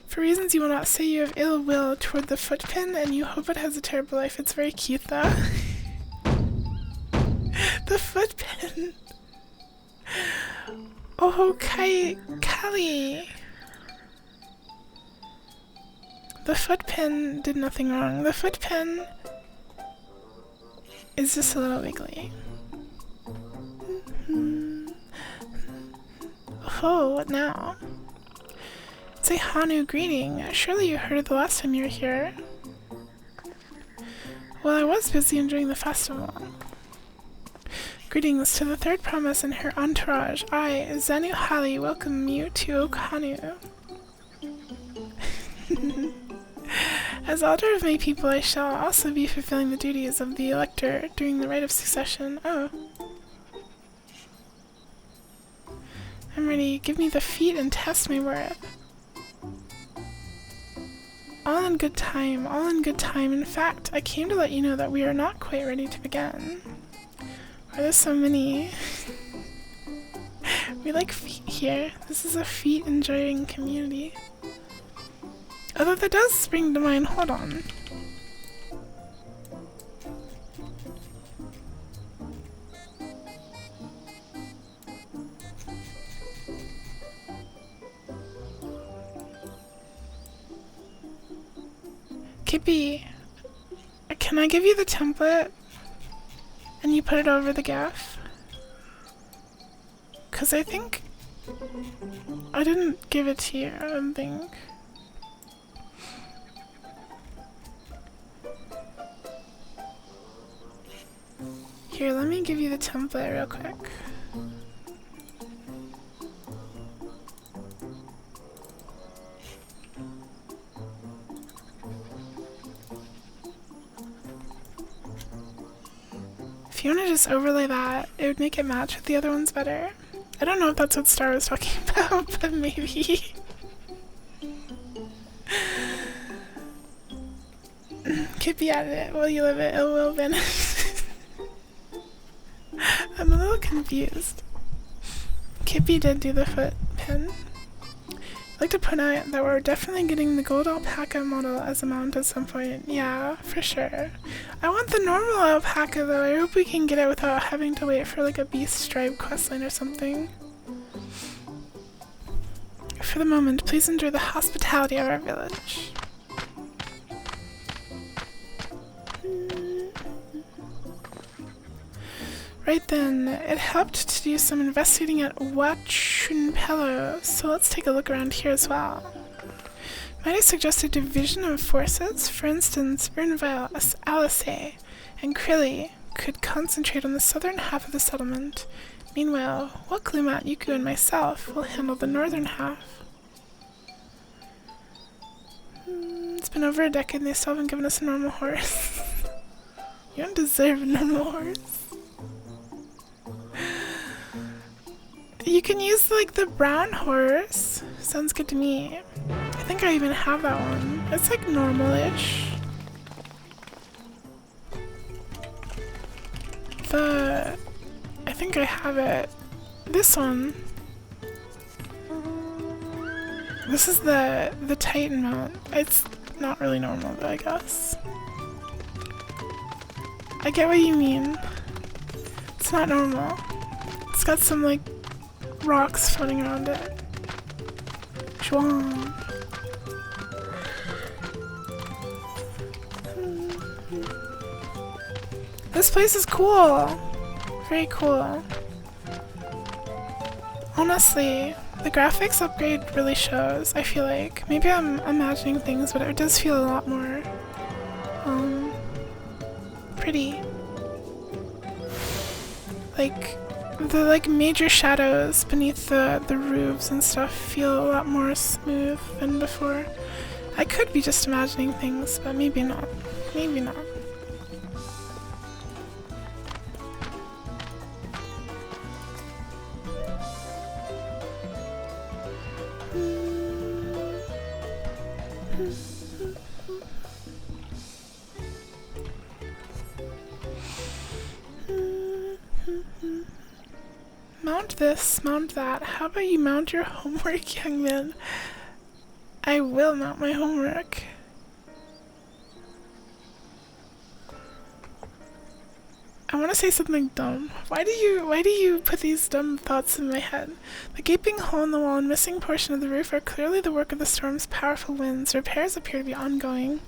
For reasons you will not say, you have ill will toward the footpin, and you hope it has a terrible life. It's very cute, though. The footpin. Oh, Kali. The footpin did nothing wrong. The footpin is just a little wiggly. Oh, what now? It's a Hanu greeting. Surely you heard it the last time you were here. Well, I was busy enjoying the festival. Greetings to the third promise and her entourage. I, Zanu Hali, welcome you to Oak Hanu. As elder of my people, I shall also be fulfilling the duties of the elector during the rite of succession. Oh. I'm ready. Give me the feat and test my worth. All in good time, all in good time. In fact, I came to let you know that we are not quite ready to begin. Why are there so many? We like feet here. This is a feet-enjoying community. Although that does spring to mind. Hold on. Kippy, can I give you the template and you put it over the GIF? 'Cause I think I didn't give it to you, I don't think. Here, let me give you the template real quick. If you want to just overlay that, it would make it match with the other ones better. I don't know if that's what Star was talking about, but maybe. Kippy added it. Will you live it? It will vanish. I'm a little confused. Kippy did do the foot pin. I'd like to point out that we're definitely getting the gold alpaca model as a mount at some point. Yeah, for sure. I want the normal alpaca though. I hope we can get it without having to wait for like a beast stripe questline or something. For the moment, please enjoy the hospitality of our village. Right then, it helped to do some investigating at Huachunpelo, so let's take a look around here as well. Might I suggest a division of forces? For instance, Urnvale, Alisay, and Krilly could concentrate on the southern half of the settlement. Meanwhile, Waklumat, Yuku, and myself will handle the northern half. It's been over a decade and they still haven't given us a normal horse. You don't deserve a normal horse. You can use like the brown horse. Sounds good to me. I think I even have that one. It's like normal-ish. I think I have it. This one. This is the Titan mount. It's not really normal though, I guess. I get what you mean. It's not normal. It's got some like rocks floating around it. Chwang. This place is cool. Very cool. Honestly, the graphics upgrade really shows, I feel like. Maybe I'm imagining things, but it does feel a lot more pretty. Like the major shadows beneath the roofs and stuff feel a lot more smooth than before. I could be just imagining things, but maybe not. Maybe not. Mount this, mount that. How about you mount your homework, young man? I will mount my homework. I want to say something dumb. Why do you put these dumb thoughts in my head? The gaping hole in the wall and missing portion of the roof are clearly the work of the storm's powerful winds. Repairs appear to be ongoing.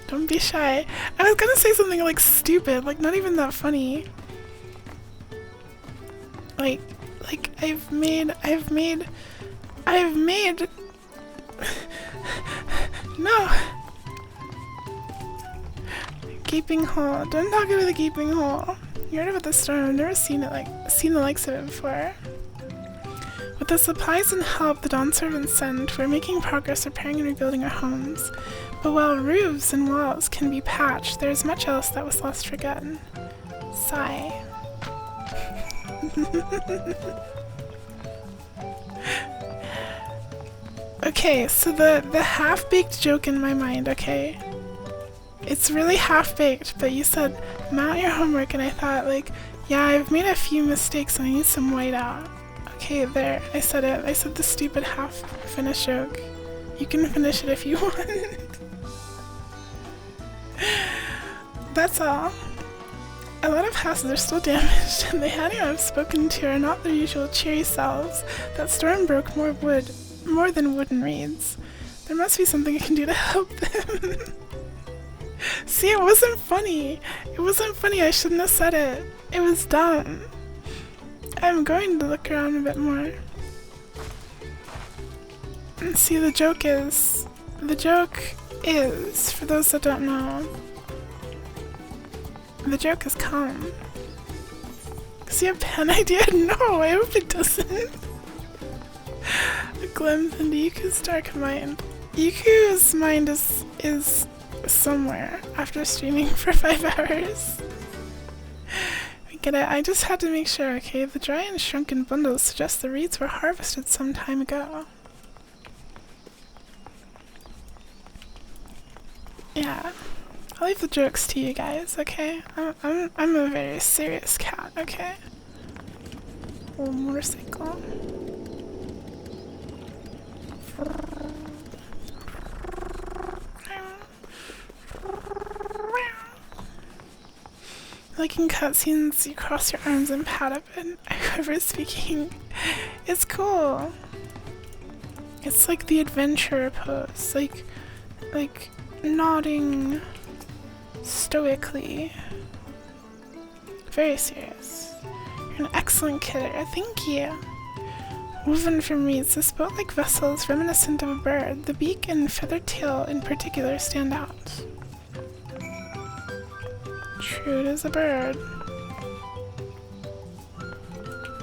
Don't be shy. I was gonna say something like stupid, like not even that funny. Like I've made no. Gaping hole. Don't talk about the gaping hole. You heard about the storm. I've never seen the likes of it before. With the supplies and help the Dawn servants send, we're making progress repairing and rebuilding our homes. But while roofs and walls can be patched, there's much else that was lost forgotten. Sigh. Okay, so the half-baked joke in my mind, okay? It's really half-baked, but you said mount your homework and I thought like, yeah, I've made a few mistakes and I need some whiteout. Okay, there, I said it. I said the stupid half-finished joke. You can finish it if you want. That's all. A lot of houses are still damaged, and the Hanyu I've spoken to are not their usual cheery selves. That storm broke more than wooden reeds. There must be something I can do to help them. See, it wasn't funny. It wasn't funny. I shouldn't have said it. It was dumb. I'm going to look around a bit more. And see, the joke is, for those that don't know, the joke is calm. Does he have pen idea? No, I hope it doesn't. A glimpse into Yuku's dark mind. Yuku's mind is somewhere after streaming for 5 hours. I get it. I just had to make sure, okay? The dry and shrunken bundles suggest the reeds were harvested some time ago. Yeah. I'll leave the jokes to you guys, okay? I'm a very serious cat, okay? cool motorcycle. Like in cutscenes, you cross your arms and pat up and whoever's speaking. It's cool. It's like the adventurer pose, like nodding stoically. Very serious. You're an excellent kidder, thank you. Woven from reeds, this boat-like vessel is reminiscent of a bird. The beak and feathered tail in particular stand out. True, it is a bird.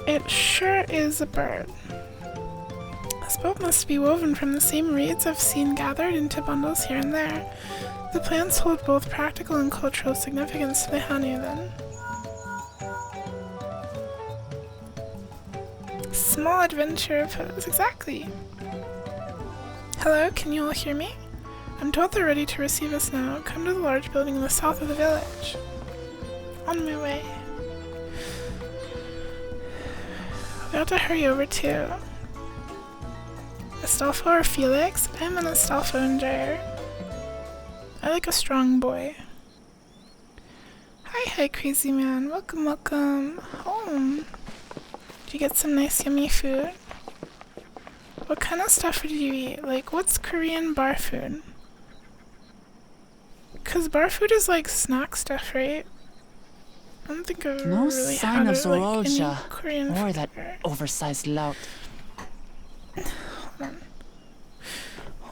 It sure is a bird. This boat must be woven from the same reeds I've seen gathered into bundles here and there. The plants hold both practical and cultural significance to the Hanu then. Small adventure pose, exactly. Hello, can you all hear me? I'm told they're ready to receive us now. Come to the large building in the south of the village. On my way. We have to hurry over too. Astolfo or Felix? I'm an Astolfo enjoyer. I like a strong boy. Hi, crazy man. Welcome home. Did you get some nice yummy food? What kind of stuff did you eat? Like, what's Korean bar food? Cause bar food is like snack stuff, right? I don't think I've no really sign had of Zorolja Korean or that oversized lout. Hold on.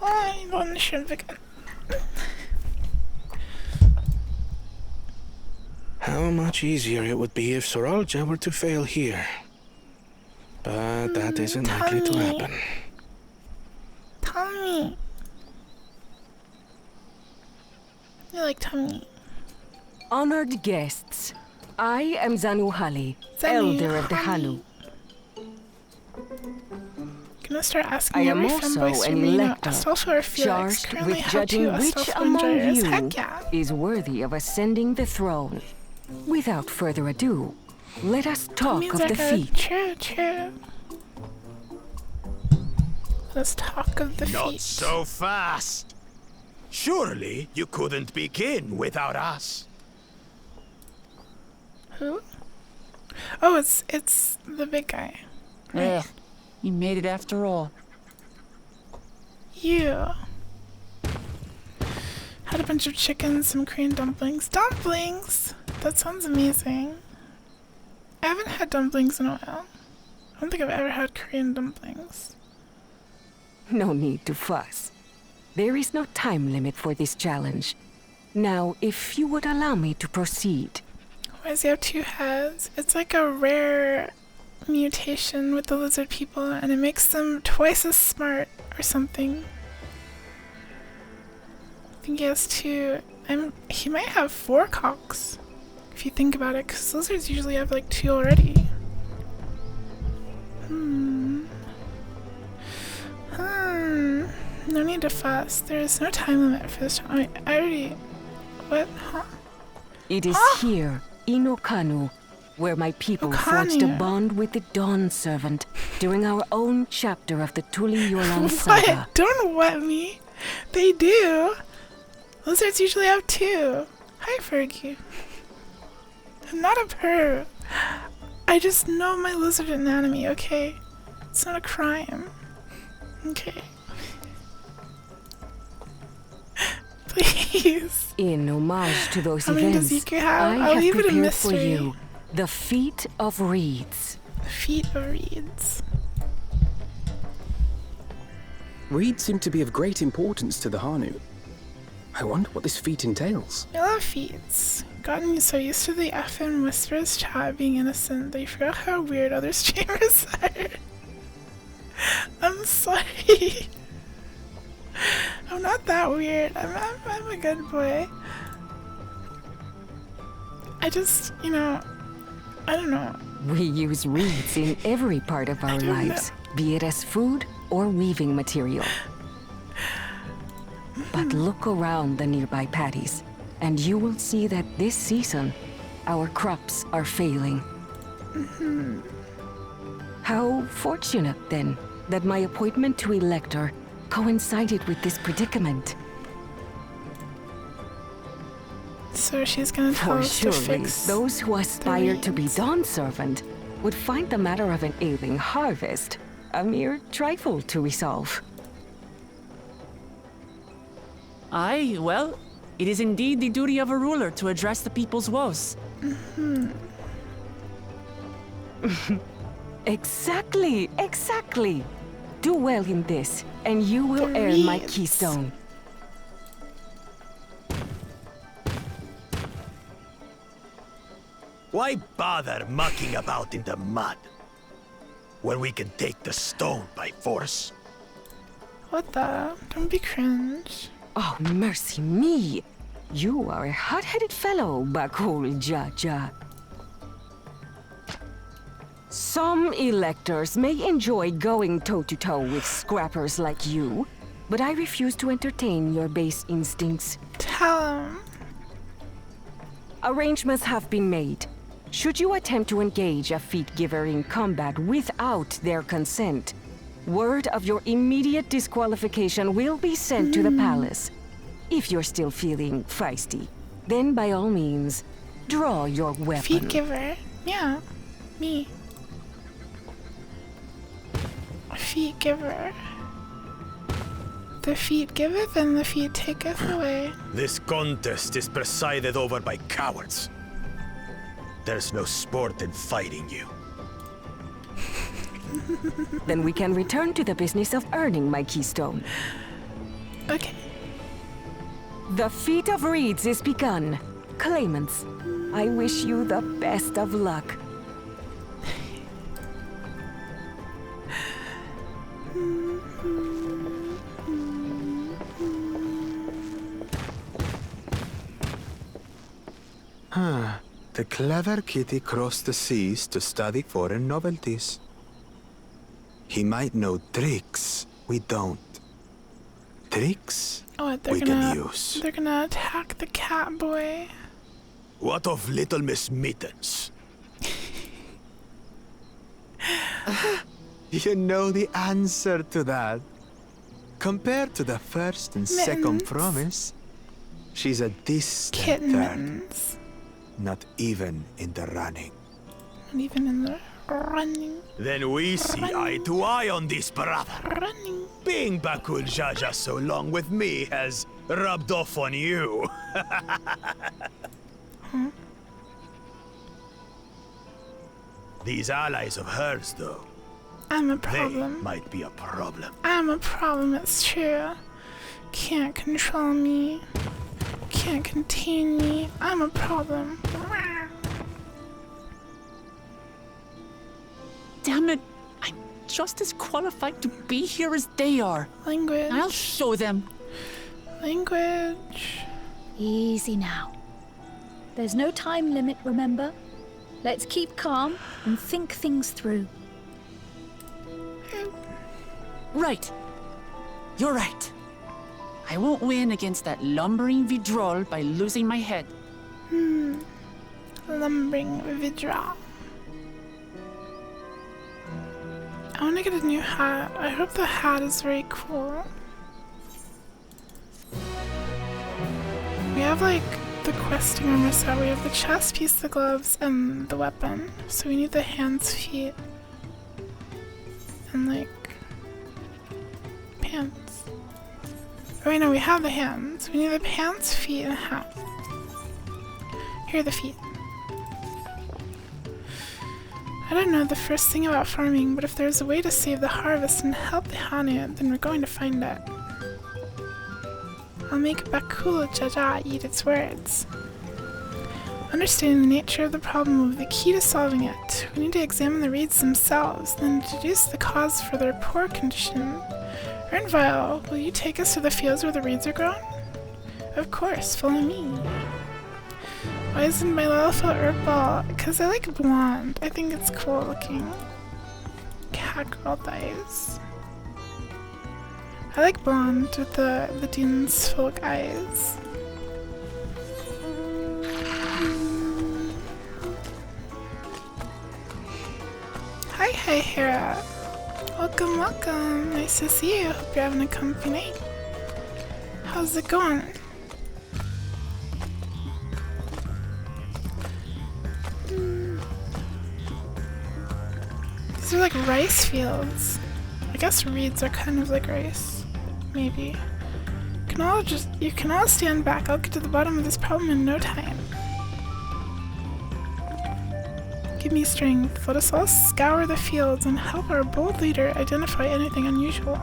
I'm on the shrimp again. How much easier it would be if Zorolja were to fail here. But that isn't likely to happen. Tommy. You like Tommy. Honored guests, I am Zanuhali, elder of the Hanu. Gonna start asking I am every also fanboy an elector, charged with judging which among you is worthy of ascending the throne. Without further ado, let us talk of the feat. True. Let's talk of the feat. Not so fast. Surely you couldn't begin without us. Who? Oh, it's the big guy. Right. You made it after all. You. Had a bunch of chickens, some Korean dumplings. Dumplings! That sounds amazing. I haven't had dumplings in a while. I don't think I've ever had Korean dumplings. No need to fuss. There is no time limit for this challenge. Now, if you would allow me to proceed. Why does he have two heads? It's like a rare mutation with the lizard people, and it makes them twice as smart or something. I think he has two. He might have 4 cocks, if you think about it, because lizards usually have like 2 already. No need to fuss. There is no time limit for this. I already. What? Huh? It is here, in Okanu, where my people forged a bond with the Dawn Servant during our own chapter of the Tuli Yolan saga. What? Don't wet me. They do. Lizards usually have 2. Hi, Fergie. I'm not a perv. I just know my lizard anatomy, okay? It's not a crime. Okay. Please. In homage to those How many events, does Yiku have? I I'll have leave it a prepared mystery. for you the Feat of Reeds. Feat of Reeds. Reeds seem to be of great importance to the Hanu. I wonder what this feat entails. I love feats. Gotten so used to the FN Whispers chat being innocent that you forgot how weird other streamers are. I'm sorry. I'm not that weird. I'm a good boy. I just, I don't know. We use reeds in every part of our lives, be it as food or weaving material. But look around the nearby paddies, and you will see that this season, our crops are failing. How fortunate, then, that my appointment to Elector coincided with this predicament. So she's gonna tell us to fix those who aspire to be Dawn Servant would find the matter of an ailing harvest a mere trifle to resolve. Aye, well, it is indeed the duty of a ruler to address the people's woes. Exactly. Do well in this, and you will earn my keystone. Why bother mucking about in the mud when we can take the stone by force? What the? Don't be cringe. Oh, mercy me. You are a hot-headed fellow, Bakul Jaja. Some electors may enjoy going toe-to-toe with scrappers like you, but I refuse to entertain your base instincts. Tell him. Arrangements have been made. Should you attempt to engage a feat giver in combat without their consent, word of your immediate disqualification will be sent to the palace. If you're still feeling feisty, then by all means, draw your weapon. Feat giver? Yeah, me. Feat giver. The feat giveth and the feat taketh away. This contest is presided over by cowards. There's no sport in fighting you. Then we can return to the business of earning my keystone. Okay. The feat of reeds is begun. Claimants, I wish you the best of luck. The clever kitty crossed the seas to study foreign novelties. He might know tricks we don't. Tricks we can use. They're gonna attack the cat boy. What of Little Miss Mittens? You know the answer to that. Compared to the first and second promise, she's a distant third. Not even in the running. Not even in the running. Then we see eye to eye on this, brother. Running. Being Bakul Jaja so long with me has rubbed off on you. These allies of hers, though. I'm a problem. They might be a problem. I'm a problem, it's true. Can't control me. Can't contain me. I'm a problem. Damn it. I'm just as qualified to be here as they are. Language. I'll show them. Language. Easy now. There's no time limit, remember? Let's keep calm and think things through. Right. You're right. I won't win against that lumbering Vidrol by losing my head. Lumbering Vidrol. I want to get a new hat. I hope the hat is very cool. We have like the questing armor set. We have the chest piece, the gloves, and the weapon. So we need the hands, feet, and like pants. Oh wait, no, we have the hands. We need the pants, feet, and a hat. Here are the feet. I don't know the first thing about farming, but if there's a way to save the harvest and help the Hanu, then we're going to find it. I'll make Bakul Jaja eat its words. Understanding the nature of the problem will be the key to solving it. We need to examine the reeds themselves, then deduce the cause for their poor condition. Ernvile, will you take us to the fields where the reeds are grown? Of course, follow me. Why isn't my Lilithel Herbal? Because I like blonde. I think it's cool looking. Cat girl eyes. I like blonde with the Dunes folk eyes. Hi Hi, Hera. Welcome, welcome. Nice to see you. Hope you're having a comfy night. How's it going? These are like rice fields. I guess reeds are kind of like rice. Maybe. You can all stand back. I'll get to the bottom of this problem in no time. Give me strength. Let us all scour the fields and help our bold leader identify anything unusual.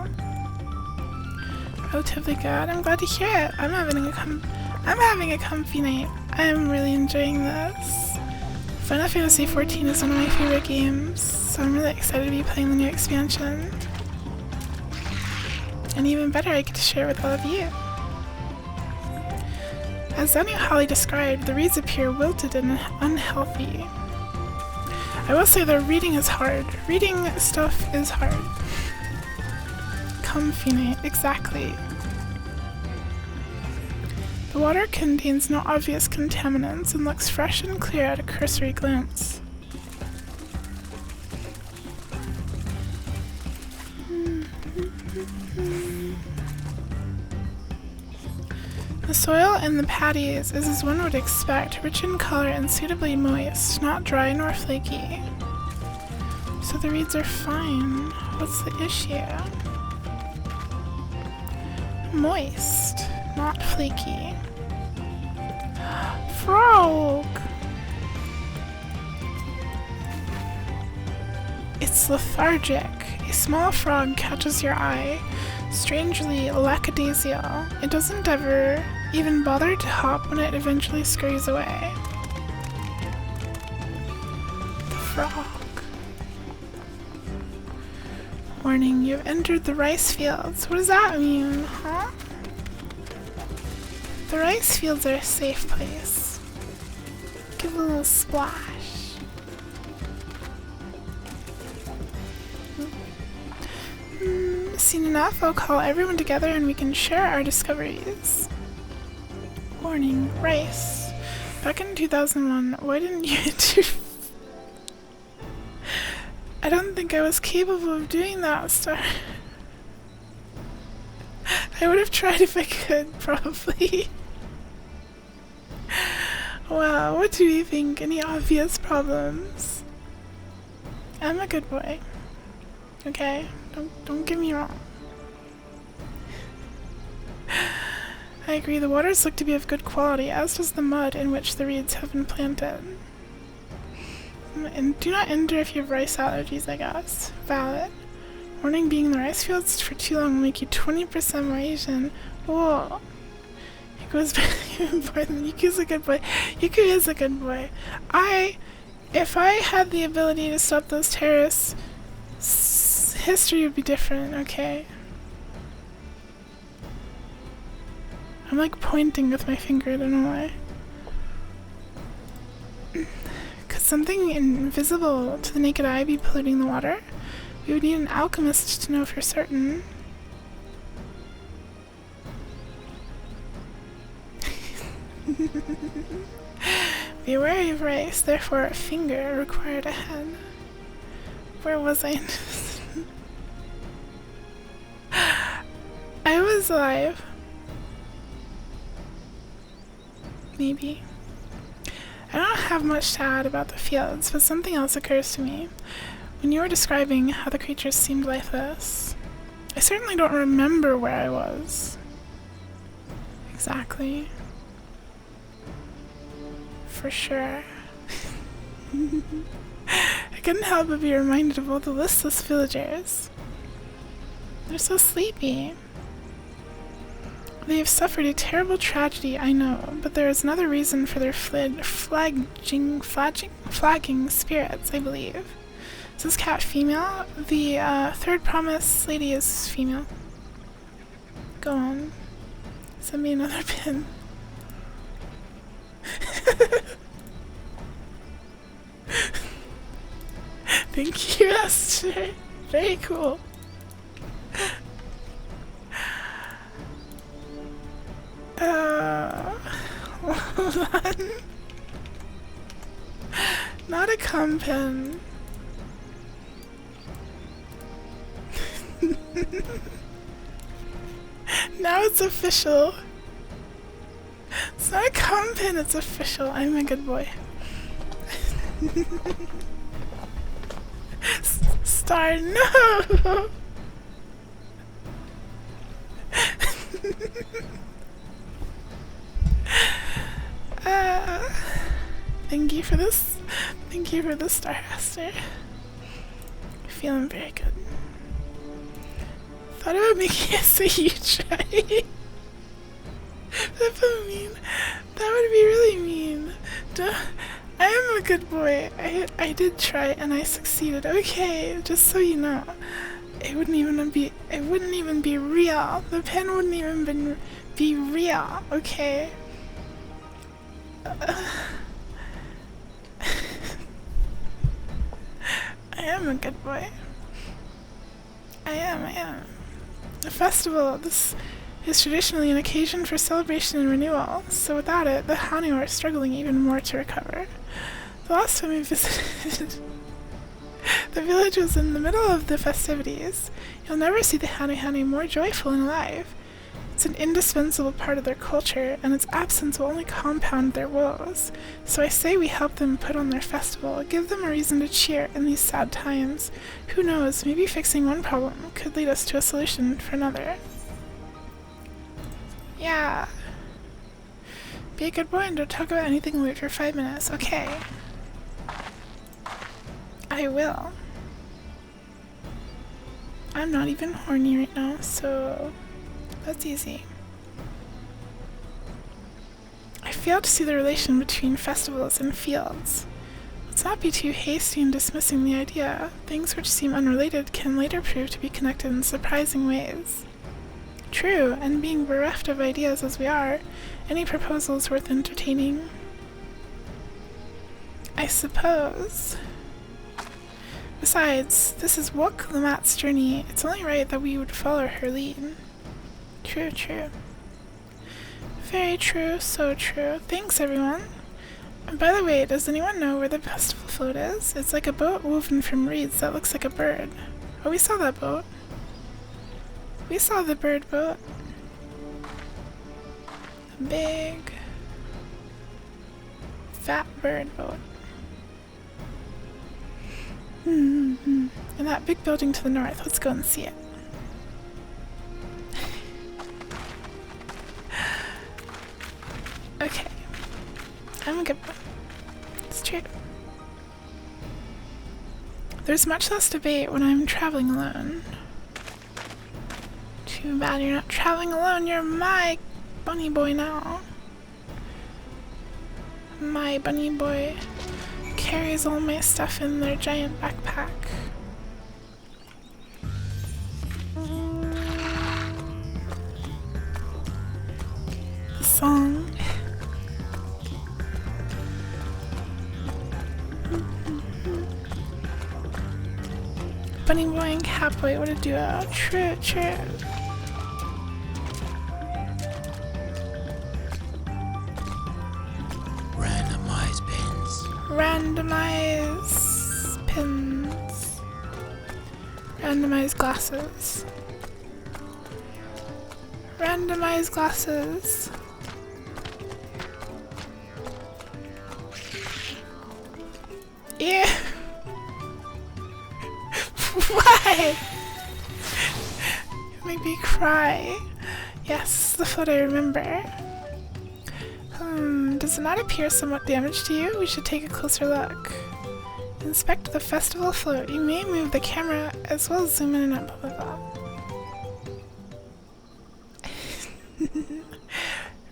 Relatively good. I'm glad to hear it. I'm having a comfy night. I'm really enjoying this. Final Fantasy XIV is one of my favorite games, so I'm really excited to be playing the new expansion. And even better, I get to share it with all of you. As Daniel Holly described, the reeds appear wilted and unhealthy. I will say that reading is hard. Reading stuff is hard. Comfy night, exactly. The water contains no obvious contaminants and looks fresh and clear at a cursory glance. The soil in the paddies is as one would expect, rich in color and suitably moist, not dry nor flaky. So the reeds are fine. What's the issue? Moist, not flaky. Frog! It's lethargic. A small frog catches your eye, strangely lackadaisical. It doesn't ever even bother to hop when it eventually scurries away. The frog. Warning, you've entered the rice fields. What does that mean, huh? The rice fields are a safe place. Give a little splash. Seen enough, I'll call everyone together and we can share our discoveries. Warning, rice. Back in 2001, why didn't you do... I don't think I was capable of doing that stuff. I would have tried if I could, probably. Wow, what do you think? Any obvious problems? I'm a good boy. Okay? Don't get me wrong. I agree, the waters look to be of good quality, as does the mud in which the reeds have been planted. And do not enter if you have rice allergies, I guess. Valid. Warning, being in the rice fields for too long will make you 20% more Asian. Whoa. It goes back even more than Yuku's a good boy. Yuku is a good boy. If I had the ability to stop those terrorists, history would be different, okay? I'm like pointing with my finger, I don't know why. Could something invisible to the naked eye be polluting the water? We would need an alchemist to know for certain. Be wary of rice, therefore a finger required a head. Where was I? I was alive. Maybe. I don't have much to add about the fields, but something else occurs to me. When you were describing how the creatures seemed lifeless, I certainly don't remember where I was. Exactly. For sure. I couldn't help but be reminded of all the listless villagers. They're so sleepy. They have suffered a terrible tragedy, I know, but there is another reason for their flagging spirits, I believe. Is this cat female? The third promise lady is female. Go on. Send me another pin. Thank you, Esther. Very cool. Hold on. Not a com pen. Now it's official. It's not a common pin, it's official. I'm a good boy. Star, no! Thank you for this. Thank you for the Starmaster. Feeling very good. Thought about making it so you try. That's mean. That would be really mean. I am a good boy. I did try and I succeeded. Okay, just so you know. It wouldn't even be real. The pen wouldn't even be real. Okay. I am a good boy. I am. The festival, this is traditionally an occasion for celebration and renewal, so without it, the Hanu are struggling even more to recover. The last time we visited, the village was in the middle of the festivities. You'll never see the Hanu more joyful and alive. It's an indispensable part of their culture, and its absence will only compound their woes. So I say we help them put on their festival, give them a reason to cheer in these sad times. Who knows, maybe fixing one problem could lead us to a solution for another. Yeah. Be a good boy and don't talk about anything weird for 5 minutes. Okay. I will. I'm not even horny right now, so that's easy. I fail to see the relation between festivals and fields. Let's not be too hasty in dismissing the idea. Things which seem unrelated can later prove to be connected in surprising ways. True, and being bereft of ideas as we are, any proposal is worth entertaining. I suppose. Besides, this is Wok Lamat's journey. It's only right that we would follow her lead. True. Very true, so true. Thanks, everyone. And by the way, does anyone know where the festival float is? It's like a boat woven from reeds that looks like a bird. Oh, we saw that boat. We saw the bird boat. A big, fat bird boat. And that big building to the north. Let's go and see it. Okay. I'm a good boy. It's true. There's much less debate when I'm traveling alone. Too bad you're not traveling alone. You're my bunny boy now. My bunny boy carries all my stuff in their giant backpack. The song. Bunny boy and cat boy, what a duo. True. Randomize pins. Randomize glasses. Randomize glasses. Yeah. Why? You make me cry. Yes, the photo I remember. Does it not appear somewhat damaged to you? We should take a closer look. Inspect the festival float. You may move the camera as well as zoom in and out, blah blah blah.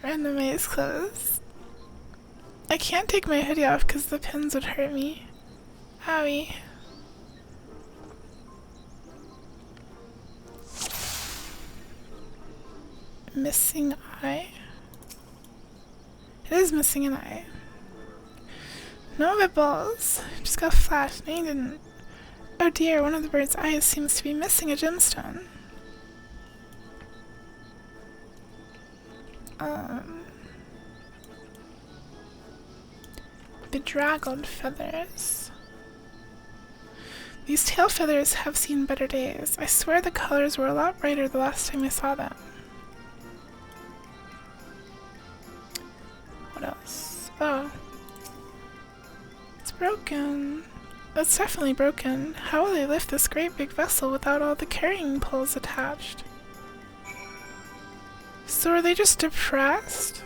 Randomize clothes. I can't take my hoodie off because the pins would hurt me. Owie. Missing eye? It is missing an eye. No ripples. Just got flashed. No, you didn't. Oh dear, one of the bird's eyes seems to be missing a gemstone. Bedraggled feathers. These tail feathers have seen better days. I swear the colors were a lot brighter the last time I saw them. What else? Oh. It's broken. It's definitely broken. How will they lift this great big vessel without all the carrying poles attached? So are they just depressed?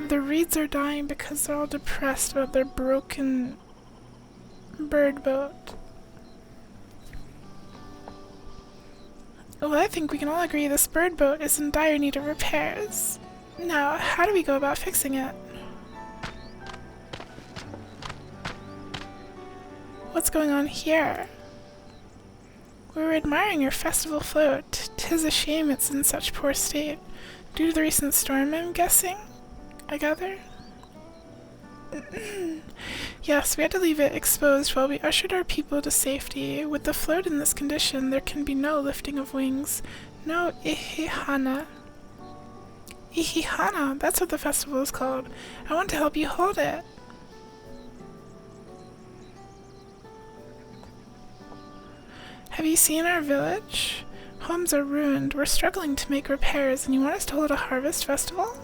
The reeds are dying because they're all depressed about their broken bird boat. Well, I think we can all agree this bird boat is in dire need of repairs. Now, how do we go about fixing it? What's going on here? We were admiring your festival float. 'Tis a shame it's in such poor state. Due to the recent storm, I'm guessing? I gather? Yes, we had to leave it exposed while we ushered our people to safety. With the float in this condition, there can be no lifting of wings. No ihihana. Ihihana, that's what the festival is called. I want to help you hold it. Have you seen our village? Homes are ruined. We're struggling to make repairs, and you want us to hold a harvest festival?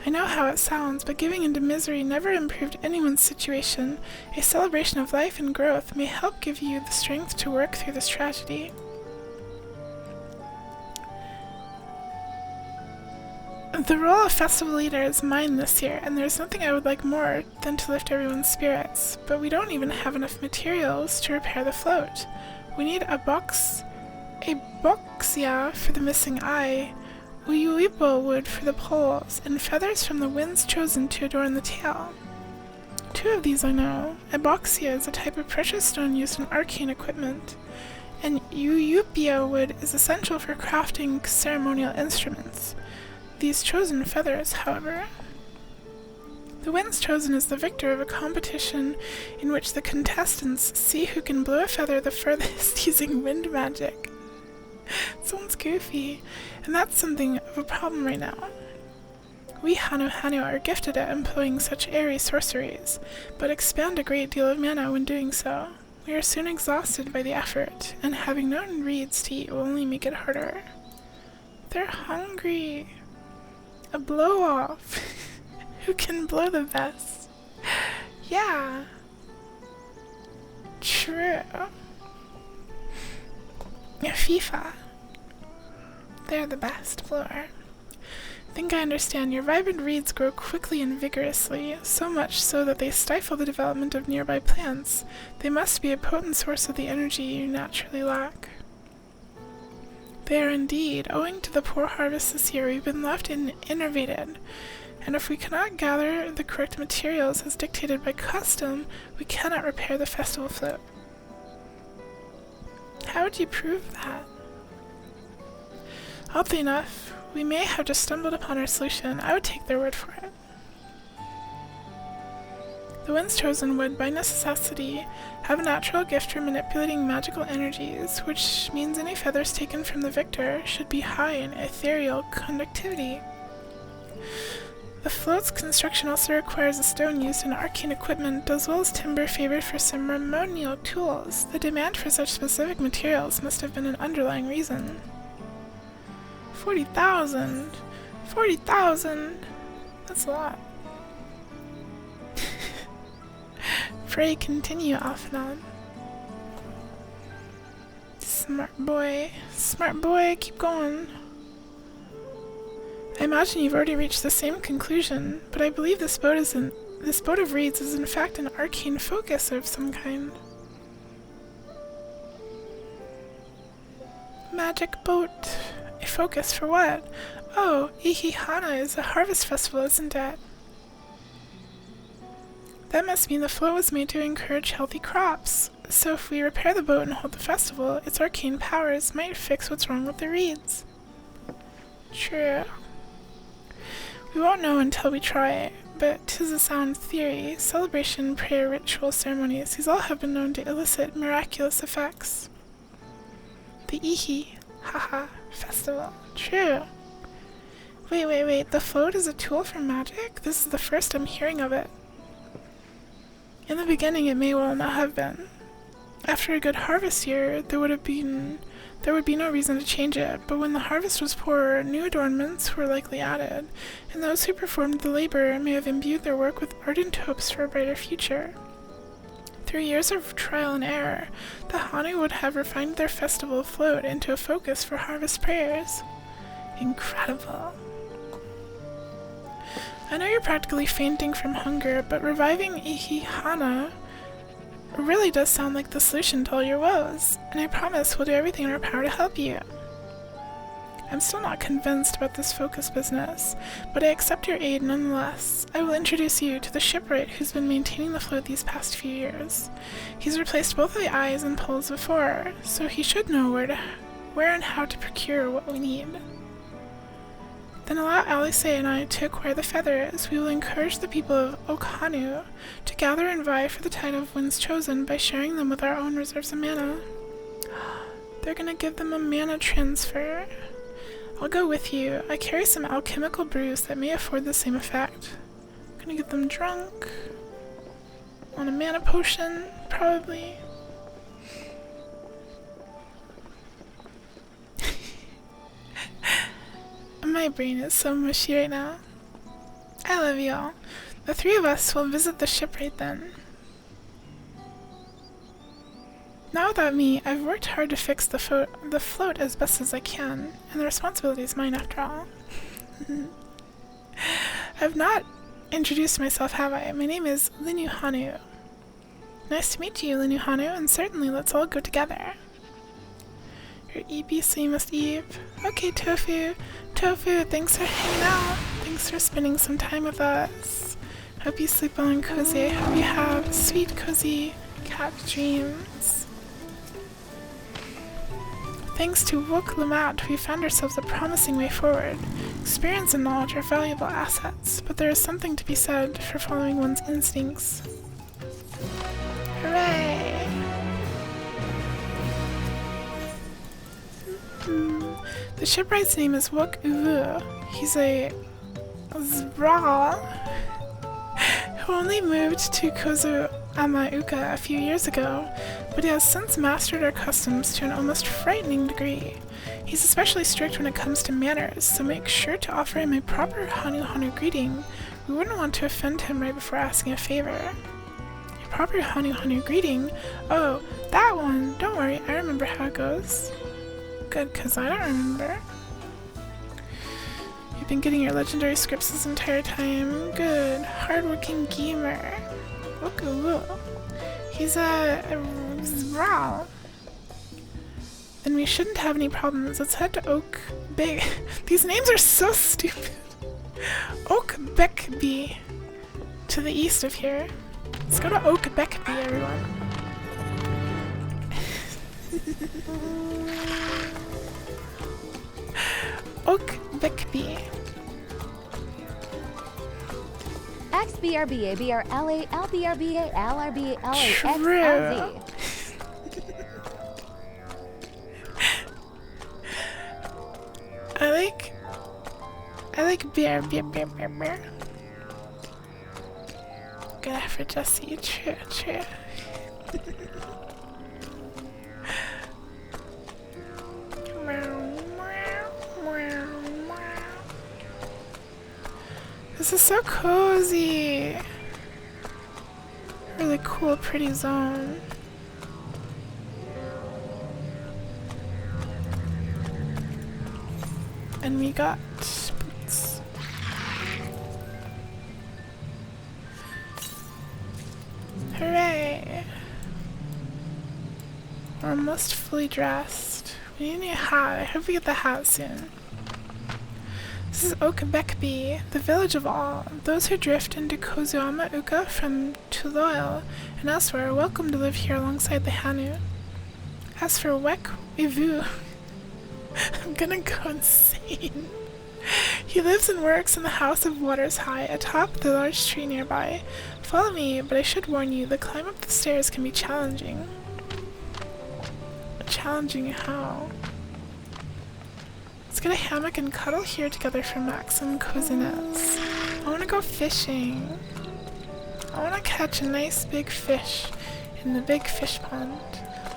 I know how it sounds, but giving into misery never improved anyone's situation. A celebration of life and growth may help give you the strength to work through this tragedy. The role of festival leader is mine this year, and there's nothing I would like more than to lift everyone's spirits, but we don't even have enough materials to repair the float. We need a boxia for the missing eye, uyuipo wood for the poles, and feathers from the winds chosen to adorn the tail. 2 of these I know. Boxia is a type of precious stone used in arcane equipment, and uyupia wood is essential for crafting ceremonial instruments. These chosen feathers, however. The winds chosen is the victor of a competition in which the contestants see who can blow a feather the furthest using wind magic. Sounds goofy, and that's something of a problem right now. We Hano are gifted at employing such airy sorceries, but expend a great deal of mana when doing so. We are soon exhausted by the effort, and having no reeds to eat will only make it harder. They're hungry. A blow-off. Who can blow the best? Yeah. True. FIFA. They're the best blower. Think I understand. Your vibrant reeds grow quickly and vigorously, so much so that they stifle the development of nearby plants. They must be a potent source of the energy you naturally lack. They are indeed. Owing to the poor harvest this year, we've been left innervated, and if we cannot gather the correct materials as dictated by custom, we cannot repair the festival float. How would you prove that? Oddly enough, we may have just stumbled upon our solution. I would take their word for it. The winds chosen would, by necessity, have a natural gift for manipulating magical energies, which means any feathers taken from the victor should be high in ethereal conductivity. The float's construction also requires a stone used in arcane equipment, as well as timber favored for ceremonial tools. The demand for such specific materials must have been an underlying reason. 40,000! 40,000! That's a lot. Pray continue, off and on. Smart boy. Smart boy, keep going. I imagine you've already reached the same conclusion, but I believe this boat of reeds is in fact an arcane focus of some kind. Magic boat. A focus for what? Oh, Ihihana is a harvest festival, isn't it? That must mean the float was made to encourage healthy crops. So if we repair the boat and hold the festival, its arcane powers might fix what's wrong with the reeds. True. We won't know until we try, but 'tis a sound theory. Celebration, prayer, ritual, ceremonies, these all have been known to elicit miraculous effects. The Ihi, haha, festival. True. Wait, the float is a tool for magic? This is the first I'm hearing of it. In the beginning, it may well not have been. After a good harvest year, there would be no reason to change it, but when the harvest was poor, new adornments were likely added, and those who performed the labor may have imbued their work with ardent hopes for a brighter future. Through years of trial and error, the Hanu would have refined their festival float into a focus for harvest prayers. Incredible. I know you're practically fainting from hunger, but reviving Ihihana really does sound like the solution to all your woes, and I promise we'll do everything in our power to help you. I'm still not convinced about this focus business, but I accept your aid nonetheless. I will introduce you to the shipwright who's been maintaining the float these past few years. He's replaced both the eyes and poles before, so he should know where and how to procure what we need. Then allow Alice and I to acquire the feathers. We will encourage the people of Okhanu to gather and vie for the tide of winds chosen by sharing them with our own reserves of mana. They're gonna give them a mana transfer. I'll go with you. I carry some alchemical brews that may afford the same effect. I'm gonna get them drunk. On a mana potion, probably. My brain is so mushy right now. I love you all. The three of us will visit the shipwright then. Not without me. I've worked hard to fix the float as best as I can, and the responsibility is mine after all. I've not introduced myself, have I? My name is Linu Hanu. Nice to meet you, Linu Hanu, and certainly let's all go together. You're yippie, so you must eep. Okay, Tofu. Tofu, thanks for hanging out. Thanks for spending some time with us. Hope you sleep well and cozy. I hope you have sweet, cozy cat dreams. Thanks to Wok Lamat, we found ourselves a promising way forward. Experience and knowledge are valuable assets, but there is something to be said for following one's instincts. Hooray! The shipwright's name is Wok Uvu. He's a Zbral who only moved to Kozu Amauka a few years ago, but he has since mastered our customs to an almost frightening degree. He's especially strict when it comes to manners, so make sure to offer him a proper Hanu greeting. We wouldn't want to offend him right before asking a favor. A proper Hanu greeting? Oh, that one! Don't worry, I remember how it goes. Good, because I don't remember. You've been getting your legendary scripts this entire time. Good. Hardworking gamer. Woo. He's a Zbral. Then we shouldn't have any problems. Let's head to Oak Big. These names are so stupid. Oak Beckby. To the east of here. Let's go to Oak Beckby, everyone. Oak Beckby. XBRBABRLA LBRBA LRBA LAXLZ. I like beer. Good effort, Jesse. True. This is so cozy. Really cool, pretty zone. And we got boots. Hooray! We're almost fully dressed. We need a new hat. I hope we get the hat soon. This is Oak Beckby, the village of all. Those who drift into Kozuama Uka from Tuloil and elsewhere are welcome to live here alongside the Hanu. As for Wek Ivu, I'm gonna go insane. He lives and works in the House of Waters High, atop the large tree nearby. Follow me, but I should warn you, the climb up the stairs can be challenging. Challenging how? Let's get a hammock and cuddle here together for maximum coziness. I want to go fishing. I want to catch a nice big fish in the big fish pond.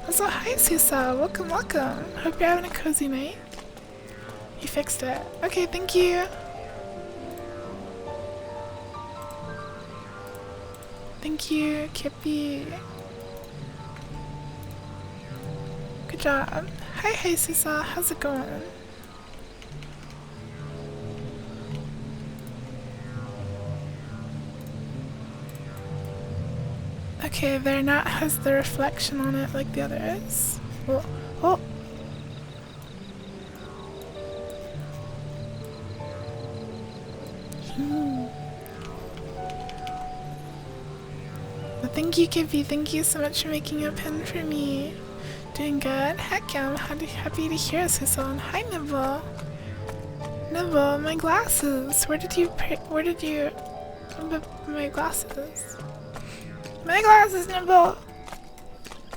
Also, hi Susa, welcome, welcome. Hope you're having a cozy night. You fixed it. Okay, thank you. Thank you, Kippy. Good job. Hi Susa, how's it going? Okay, they're not has the reflection on it like the other is. Oh, oh. Well, thank you, Kippy. Thank you so much for making a pin for me. Doing good? Heck yeah, I'm happy to hear Susan. Hi, Nibble. Nibble, my glasses. Where did you my glasses? My glasses, Nibble!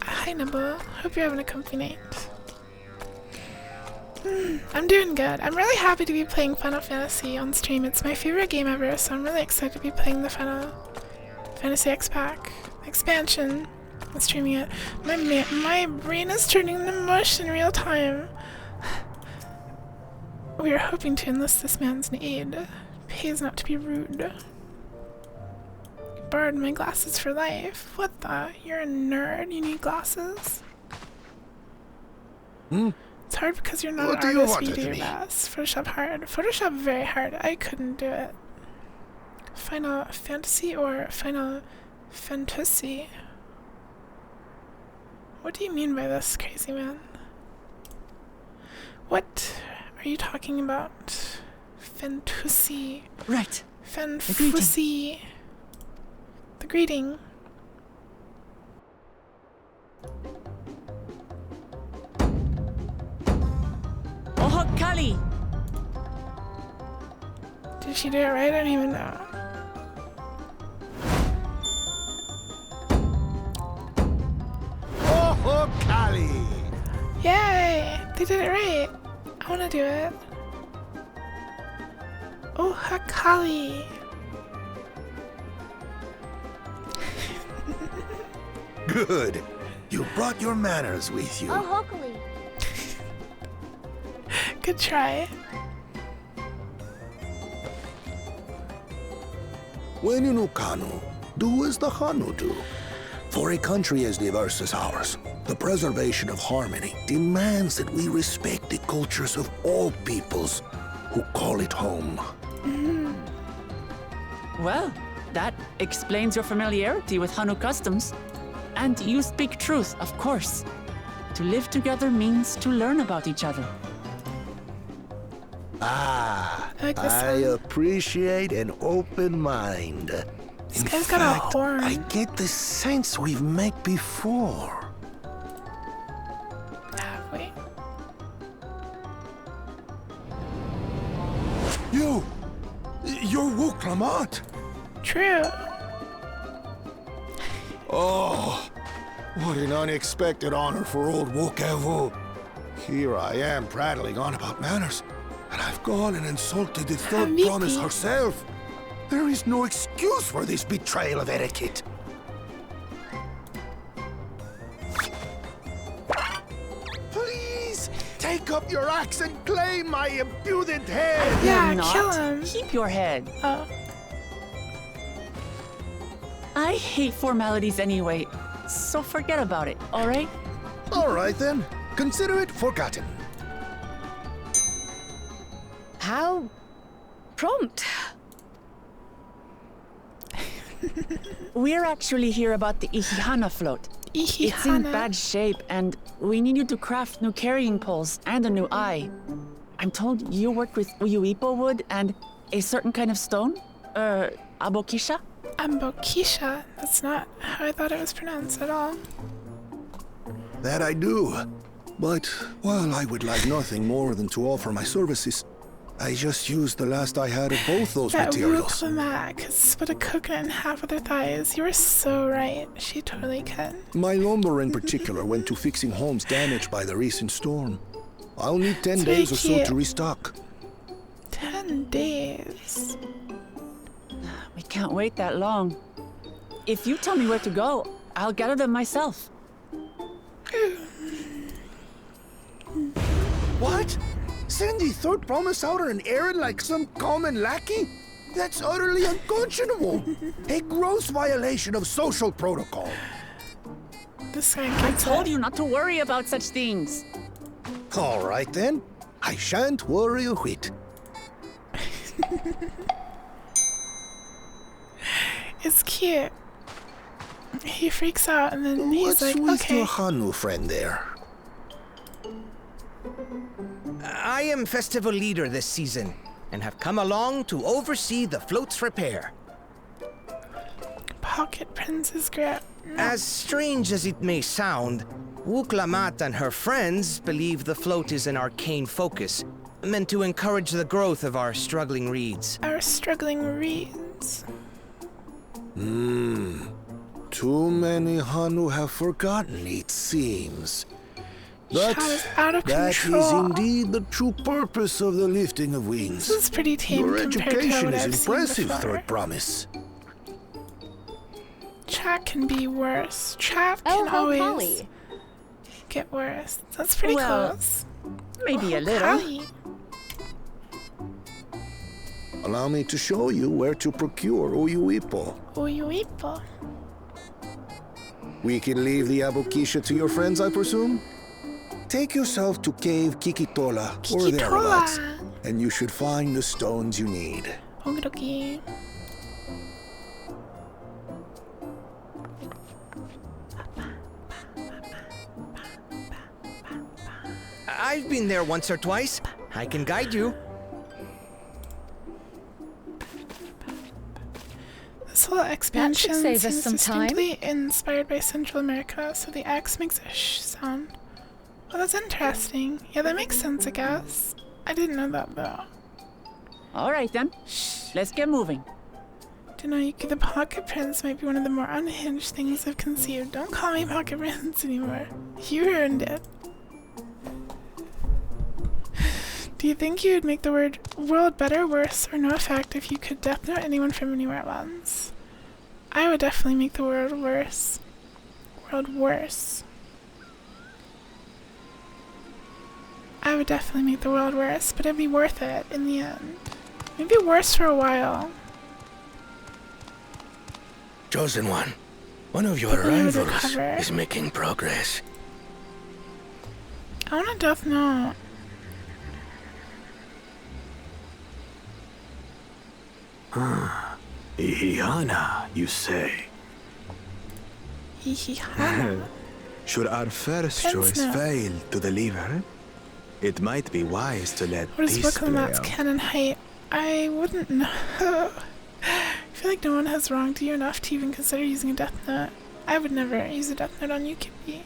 Hi, Nibble. Hope you're having a comfy night. I'm doing good. I'm really happy to be playing Final Fantasy on stream. It's my favorite game ever, so I'm really excited to be playing the Final Fantasy X Pack expansion. I'm streaming it. My brain is turning to mush in real time. We are hoping to enlist this man's aid. Pays not to be rude. Borrowed my glasses for life. What the? You're a nerd. You need glasses? It's hard because you're not an artist, but you do your best. Photoshop hard. Photoshop very hard. I couldn't do it. Final Fantasy or Final Fantasy? What do you mean by this, crazy man? What are you talking about? Fantasy. Right. Fantasy. The greeting. Oh, Kali! Did she do it right? I don't even know. Oh, Kali! Yay! They did it right. I want to do it. Oh, Hakali. Good. You brought your manners with you. Oh, Hokali. Good try. When you know Kanu, do as the Hanu do. For a country as diverse as ours, the preservation of harmony demands that we respect the cultures of all peoples who call it home. Well, that explains your familiarity with Hanu customs. And you speak truth, of course. To live together means to learn about each other. Ah, I appreciate an open mind. This guy's got a horn. I get the sense we've met before. Have we? You're Wu Clamat. True. Oh, what an unexpected honor for old Wokevu. Here I am prattling on about manners, and I've gone and insulted the third promise herself. There is no excuse for this betrayal of etiquette. Please, take up your axe and claim my impudent head. Yeah, not. Kill him. Keep your head. Oh. I hate formalities anyway, so forget about it, alright? Alright then, consider it forgotten. How prompt. We're actually here about the Ihihana float. It's in bad shape, and we need you to craft new carrying poles and a new eye. I'm told you worked with Uyuipo wood and a certain kind of stone? Abokisha? Ambokisha? That's not how I thought it was pronounced at all. That I do. But while I would like nothing more than to offer my services, I just used the last I had of both those materials. That could split a coconut in half with her thighs. You were so right. She totally could. My lumber in particular went to fixing homes damaged by the recent storm. I'll need 10 days or so to restock. 10 days. We can't wait that long. If you tell me where to go, I'll gather them myself. What? Send the third promise out on an errand like some common lackey? That's utterly unconscionable. A gross violation of social protocol. I told you not to worry about such things. All right then. I shan't worry a whit. It's cute. He freaks out and then he's like, What's with okay. your Hanu friend there? I am festival leader this season, and have come along to oversee the float's repair. Pocket Princess grip. As strange as it may sound, Wuklamat and her friends believe the float is an arcane focus, meant to encourage the growth of our struggling reeds. Our struggling reeds. Too many Hanu have forgotten, it seems. But Shot is out of that control. is indeed the true purpose of the lifting of wings. This is pretty tame Your compared to education what is I've seen impressive, before. Third Promise. Chat can be worse. Chat can always Polly. get worse. That's pretty Well, close. Maybe a little. Polly. Allow me to show you where to procure Uyuipo. Uyuipo. We can leave the Abukisha to your friends, I presume? Take yourself to Cave Kikitola or thereabouts, and you should find the stones you need. Okie dokie. I've been there once or twice. I can guide you. This whole expansion save us seems some time. distinctly inspired by Central America, so the X makes a sh sound. Well, that's interesting. Yeah, that makes sense, I guess. I didn't know that, though. All right, then. Let's get moving. Denoyuki the Pocket Prince might be one of the more unhinged things I've conceived. Don't call me Pocket Prince anymore. You ruined it. Do you think you would make the world better, worse, or no effect if you could death note anyone from anywhere at once? I would definitely make the world worse. I would definitely make the world worse, but it'd be worth it in the end. Maybe worse for a while. Chosen One, one of your But we would rivals recover. is making progress. I want to death note. Ihihana, you say? Ihihana. Should our first Prince choice now. fail to deliver, it might be wise to let What is this play Wooklamat's out. cannon height? I wouldn't know. I feel like no one has wronged you enough to even consider using a death note. I would never use a death note on you, Kippy.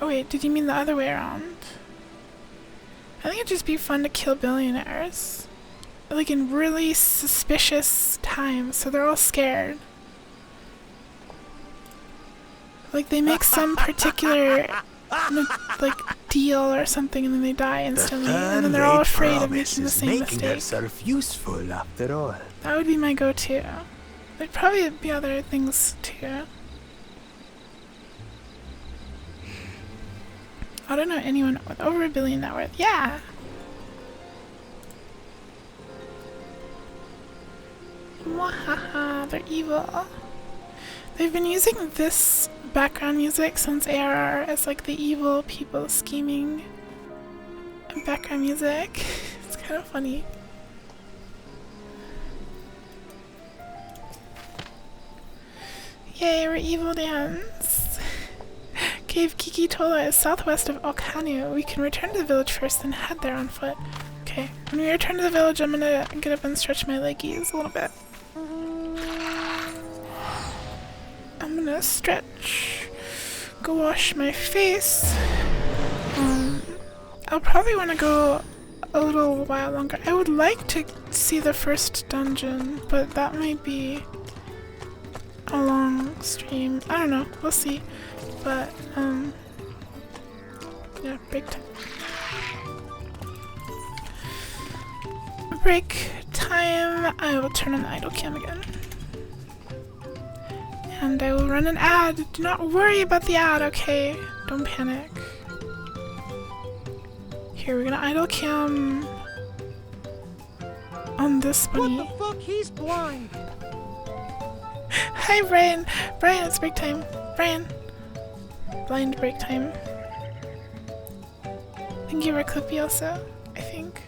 Oh wait, did you mean the other way around? I think it'd just be fun to kill billionaires. Like in really suspicious times, so they're all scared. Like they make some particular like deal or something and then they die instantly and then they're all afraid of making the same making mistake. herself useful after all. That would be my go-to. There'd probably be other things too. I don't know anyone with over $1 billion net worth. Yeah! Wahaha, they're evil. They've been using this background music since ARR as like the evil people scheming background music. It's kind of funny. Yay, we're evil dance. Cave Kikitola is southwest of Okanu. We can return to the village first, then head there on foot. Okay, when we return to the village, I'm gonna get up and stretch my leggies a little bit. I'm gonna stretch, go wash my face. I'll probably want to go a little while longer. I would like to see the first dungeon, but that might be a long stream. I don't know, we'll see. But, yeah, break time. Break time. I will turn on the idle cam again. And I will run an ad. Do not worry about the ad, okay? Don't panic. Here, we're gonna idle cam on this bunny. What the fuck? He's blind. Hi, Brian. Brian, it's break time. Brian. Blind break time. Thank you for Clippy also, I think.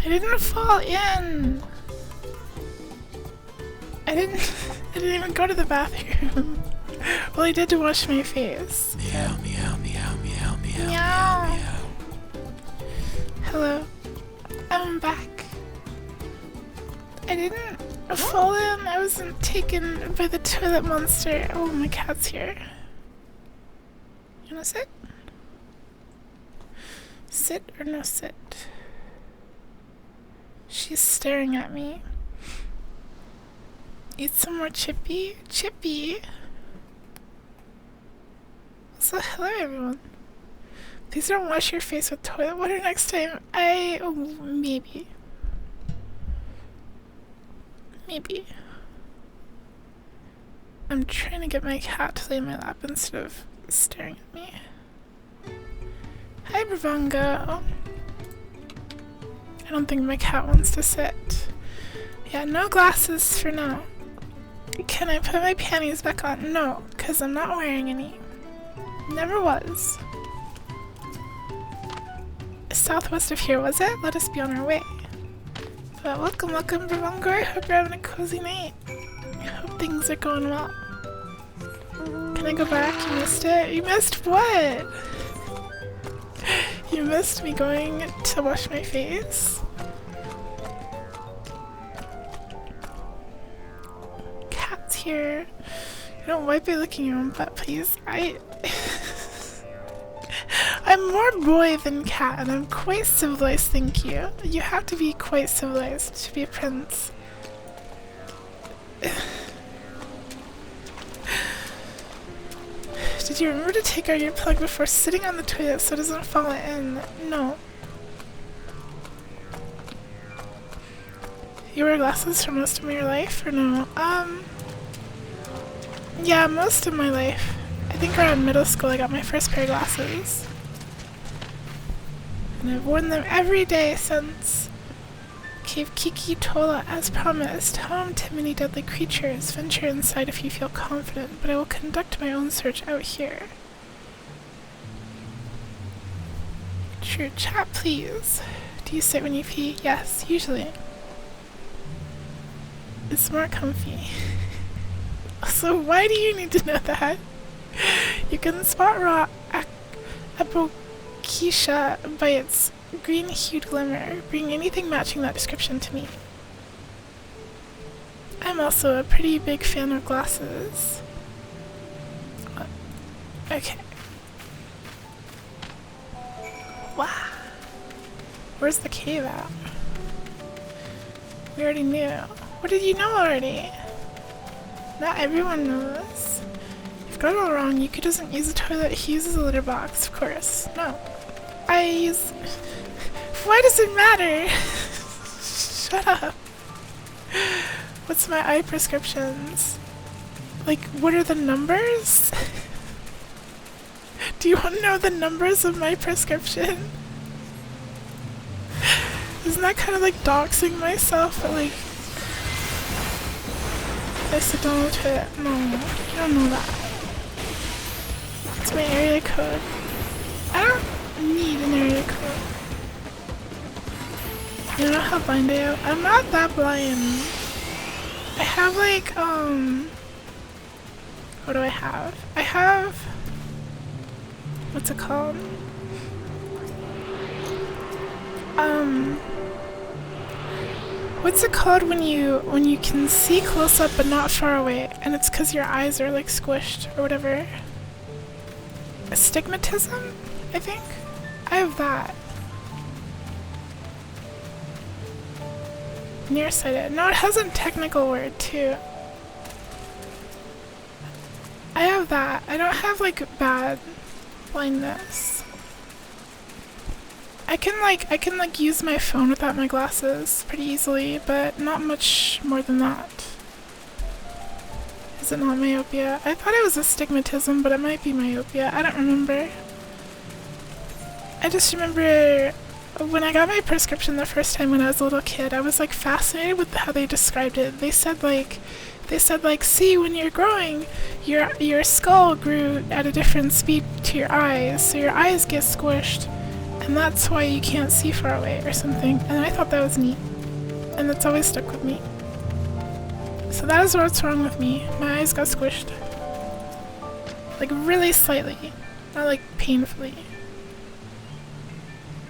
I didn't fall in. I didn't even go to the bathroom. Well, I did to wash my face. Meow, meow, meow, meow, meow, Meow. meow. Hello. I'm back. I didn't fall in. I wasn't taken by the toilet monster. Oh, my cat's here. You wanna sit? Sit or no sit? She's staring at me. Eat some more chippy? Chippy? So hello everyone. Please don't wash your face with toilet water next time. Maybe. Maybe. I'm trying to get my cat to lay in my lap instead of staring at me. Hi Bravongo. I don't think my cat wants to sit. Yeah, no glasses for now. Can I put my panties back on? No, because I'm not wearing any. Never was. Southwest of here, was it? Let us be on our way. But welcome Bravongo. I hope you're having a cozy night. I hope things are going well. Can I go back? You missed it? You missed what? You missed me going to wash my face? Cat's here. You don't wipe it licking your own butt, please. I'm more boy than cat, and I'm quite civilized, thank you. You have to be quite civilized to be a prince. Did you remember to take out your plug before sitting on the toilet so it doesn't fall in? No. You wear glasses for most of your life, or no? Yeah, most of my life. I think around middle school I got my first pair of glasses. And I've worn them every day since. Cave Kiki Tola, as promised. Home to many deadly creatures. Venture inside if you feel confident, but I will conduct my own search out here. True. Chat, please. Do you sit when you pee? Yes, usually. It's more comfy. So why do you need to know that? You can spot raw Apokisha by its green-hued glimmer. Bring anything matching that description to me. I'm also a pretty big fan of glasses. Okay. Wow. Where's the cave at? We already knew. What did you know already? Not everyone knows. You've got it all wrong. Yuki doesn't use a toilet, he uses a litter box, of course. No. I use... Why does it matter? Shut up. What's my eye prescriptions? Like, what are the numbers? Do you want to know the numbers of my prescription? Isn't that kind of like doxing myself, but like... I sit down to it. No, you don't know that. It's my area code. I don't need an area code. You know how blind I am? I'm not that blind. I have like, what do I have? I have, what's it called? What's it called when you can see close up but not far away, and it's because your eyes are like squished or whatever? Astigmatism, I think? I have that. Nearsighted. No, it has a technical word too. I have that. I don't have like bad blindness. I can use my phone without my glasses pretty easily, but not much more than that. Is it not myopia? I thought it was astigmatism, but it might be myopia. I don't remember. I just remember when I got my prescription the first time when I was a little kid, I was like fascinated with how they described it. They said like, see, when you're growing, your skull grew at a different speed to your eyes, so your eyes get squished. And that's why you can't see far away or something. And I thought that was neat. And that's always stuck with me. So that is what's wrong with me. My eyes got squished. Like really slightly. Not like painfully.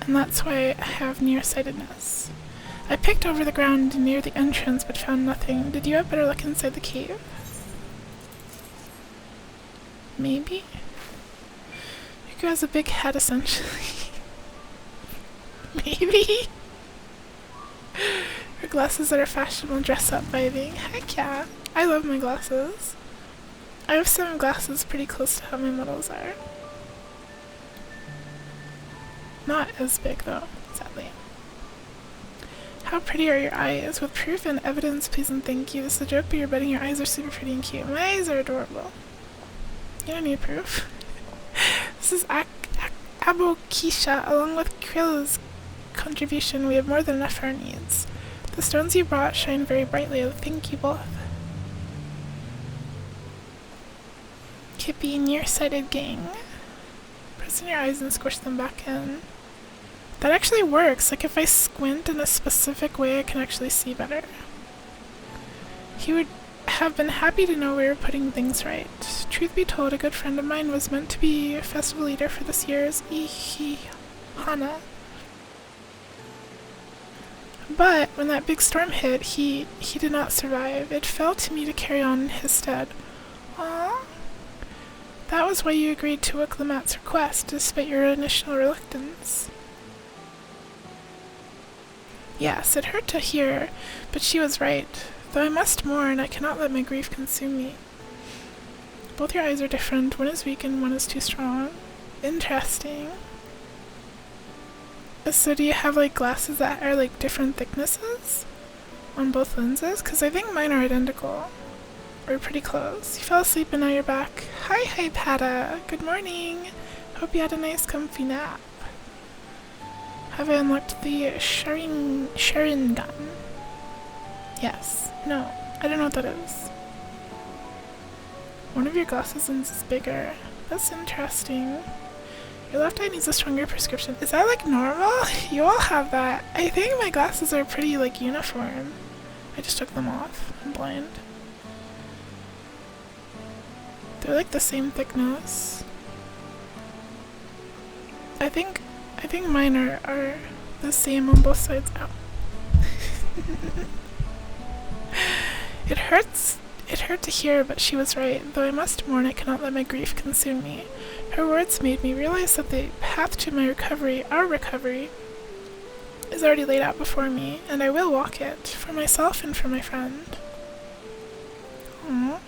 And that's why I have nearsightedness. I picked over the ground near the entrance but found nothing. Did you have better luck inside the cave? Maybe? Yuko has a big head essentially. Maybe? Her glasses that are fashionable dress up vibing. Heck yeah. I love my glasses. I have some glasses pretty close to how my models are. Not as big though, sadly. How pretty are your eyes? With proof and evidence, please and thank you. This is a joke, but you're betting your eyes are super pretty and cute. My eyes are adorable. You don't need proof. This is Abokisha, along with Krill's contribution. We have more than enough for our needs. The stones you brought shine very brightly. Thank you both. Kippy, nearsighted gang. Press in your eyes and squish them back in. That actually works. Like if I squint in a specific way, I can actually see better. He would have been happy to know we were putting things right. Truth be told, a good friend of mine was meant to be a festival leader for this year's Hana. But when that big storm hit, he did not survive. It fell to me to carry on in his stead. Aww. That was why you agreed to Wiklamat's request, despite your initial reluctance. Yes, it hurt to hear, but she was right. Though I must mourn, I cannot let my grief consume me. Both your eyes are different. One is weak and one is too strong. Interesting. So do you have like glasses that are like different thicknesses on both lenses? Because I think mine are identical. Or pretty close. You fell asleep and now you're back. Hi, Pata. Good morning. Hope you had a nice comfy nap. Have I unlocked the Sharingan? Yes. No. I don't know what that is. One of your glasses lenses is bigger. That's interesting. Your left eye needs a stronger prescription. Is that like normal? You all have that. I think my glasses are pretty like uniform. I just took them off. I'm blind. They're like the same thickness. I think mine are the same on both sides. Ow. It hurt to hear, but she was right. Though I must mourn, I cannot let my grief consume me. Her words made me realize that the path to my recovery, our recovery, is already laid out before me, and I will walk it, for myself and for my friend. Aww.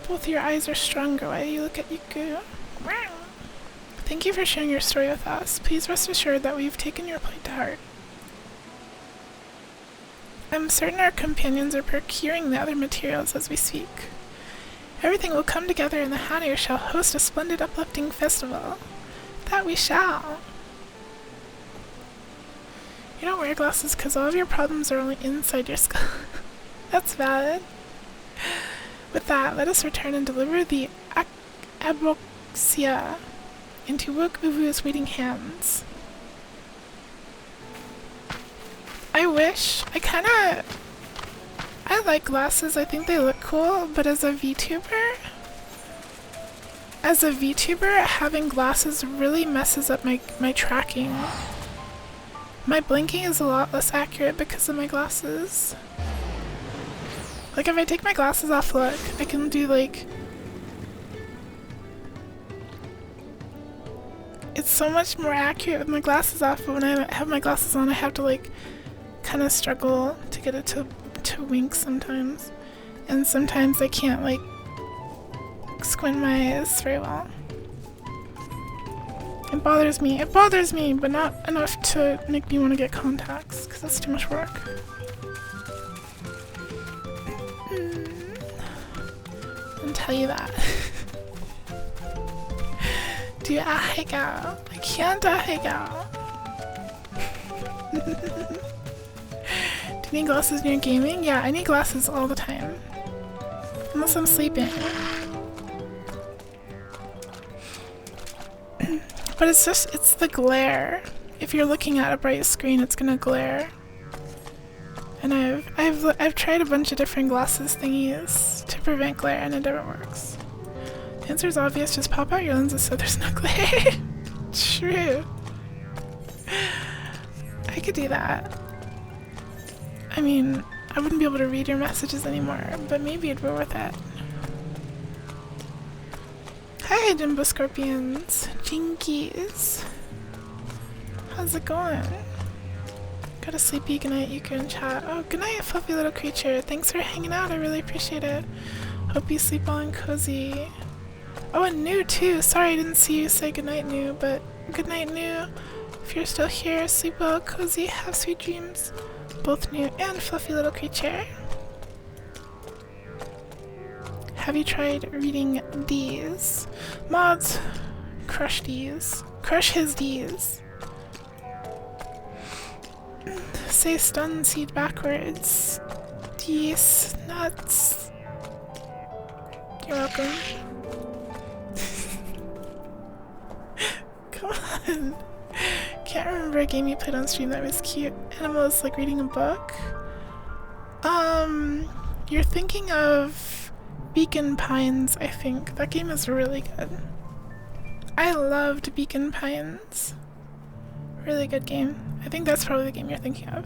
Both your eyes are stronger. Why do you look at Yuku? Thank you for sharing your story with us. Please rest assured that we've taken your plight to heart. I'm certain our companions are procuring the other materials as we speak. Everything will come together and the Hanu shall host a splendid uplifting festival. That we shall. You don't wear glasses because all of your problems are only inside your skull. That's valid. With that, let us return and deliver the Aboxia into Wook Uvu's waiting hands. I wish. I like glasses. I think they look cool, but as a VTuber, having glasses really messes up my tracking. My blinking is a lot less accurate because of my glasses. Like if I take my glasses off, look, I can do like... It's so much more accurate with my glasses off, but when I have my glasses on, I have to like kind of struggle to get it to wink sometimes. And sometimes I can't like squint my eyes very well. It bothers me, but not enough to make me want to get contacts, because that's too much work. I'll tell you that. Do ahega. I can't ahega. Do you need glasses when you're gaming? Yeah, I need glasses all the time. Unless I'm sleeping. But it's the glare. If you're looking at a bright screen, it's gonna glare. And I've tried a bunch of different glasses thingies to prevent glare, and it never works. The answer is obvious, just pop out your lenses so there's no glare. True. I could do that. I mean, I wouldn't be able to read your messages anymore, but maybe it'd be worth it. Hi, Jimbo Scorpions. Jinkies. How's it going? Got a sleepy goodnight, you can chat. Oh, goodnight, fluffy little creature. Thanks for hanging out, I really appreciate it. Hope you sleep well and cozy. Oh, and New too. Sorry I didn't see you say goodnight, New, but goodnight, New. If you're still here, sleep well, cozy, have sweet dreams. Both New and fluffy little creature. Have you tried reading these? Mods, crush these. Crush his D's. Say stun seed backwards. These nuts. You're welcome. Come on. Can't remember a game you played on stream that was cute. Animals like reading a book. You're thinking of Beacon Pines, I think. That game is really good. I loved Beacon Pines. Really good game. I think that's probably the game you're thinking of.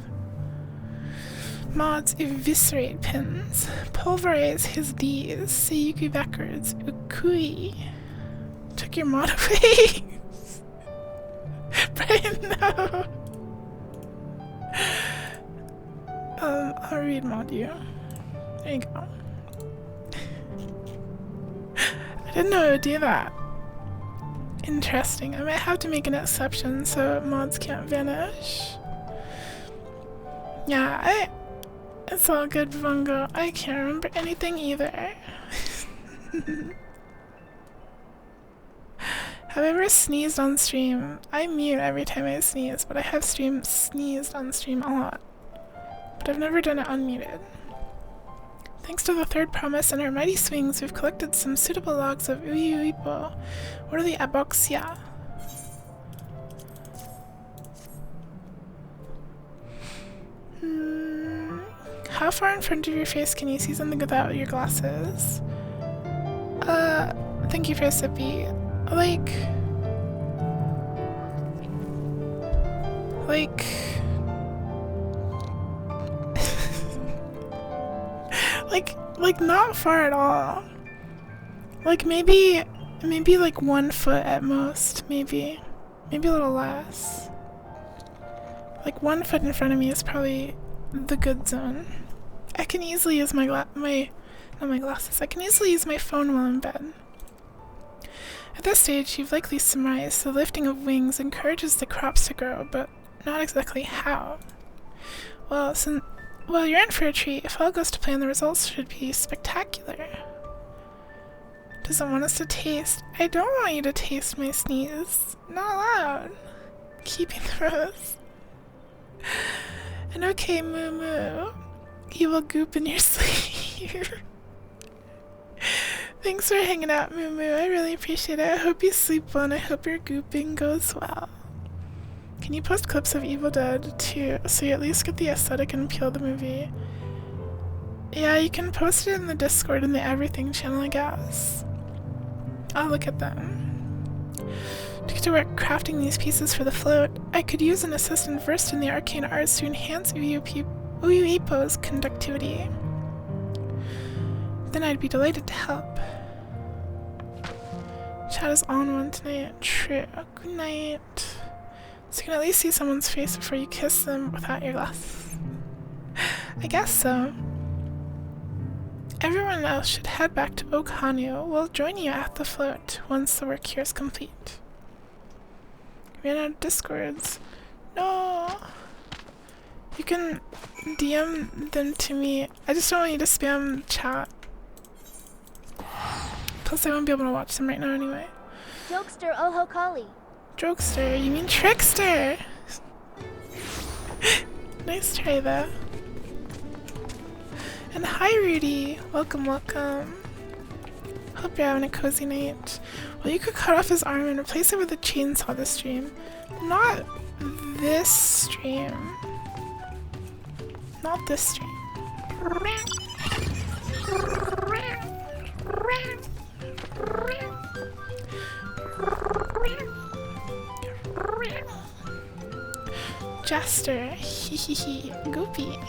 Mods eviscerate pins. Pulverize his D's. Say Yuki backwards. Ukui. Took your mod away. Brian, no. I'll read mod you. There you go. I didn't know it would do that. Interesting. I might have to make an exception so mods can't vanish. Yeah, it's all good, Vungo. I can't remember anything either. Have I ever sneezed on stream? I mute every time I sneeze, but I have sneezed on stream a lot. But I've never done it unmuted. Thanks to the third promise and our mighty swings, we've collected some suitable logs of Uyuipo. What are the aboxia? How far in front of your face can you see something without your glasses? Thank you for a sippy. Like not far at all. Like maybe like 1 foot at most, maybe a little less. Like 1 foot in front of me is probably the good zone. I can easily use not my glasses. I can easily use my phone while in bed. At this stage, you've likely surmised the lifting of wings encourages the crops to grow, but not exactly how. Well, you're in for a treat. If all goes to plan, the results should be spectacular. Does it want us to taste? I don't want you to taste my sneeze. Not allowed. Keeping the rose. And okay, Moo Moo. You will goop in your sleep. Thanks for hanging out, Moo Moo. I really appreciate it. I hope you sleep well and I hope your gooping goes well. Can you post clips of Evil Dead too, so you at least get the aesthetic and appeal of the movie? Yeah, you can post it in the Discord in the Everything channel, I guess. I'll look at them. To get to work crafting these pieces for the float, I could use an assistant versed in the arcane arts to enhance Uyuipo's conductivity. Then I'd be delighted to help. Chat is on one tonight. True. Good night. So you can at least see someone's face before you kiss them without your glasses. I guess so. Everyone else should head back to Okhanu. We'll join you at the float once the work here is complete. Ran out of Discords. No! You can DM them to me. I just don't want you to spam chat. Plus I won't be able to watch them right now anyway. Jokester Oho Kali. Jokester? You mean trickster? Nice try though. And hi Rudy! Welcome, welcome. Hope you're having a cozy night. Well, you could cut off his arm and replace it with a chainsaw this stream. Not this stream. Not this stream. Jester, hehehe, goopy.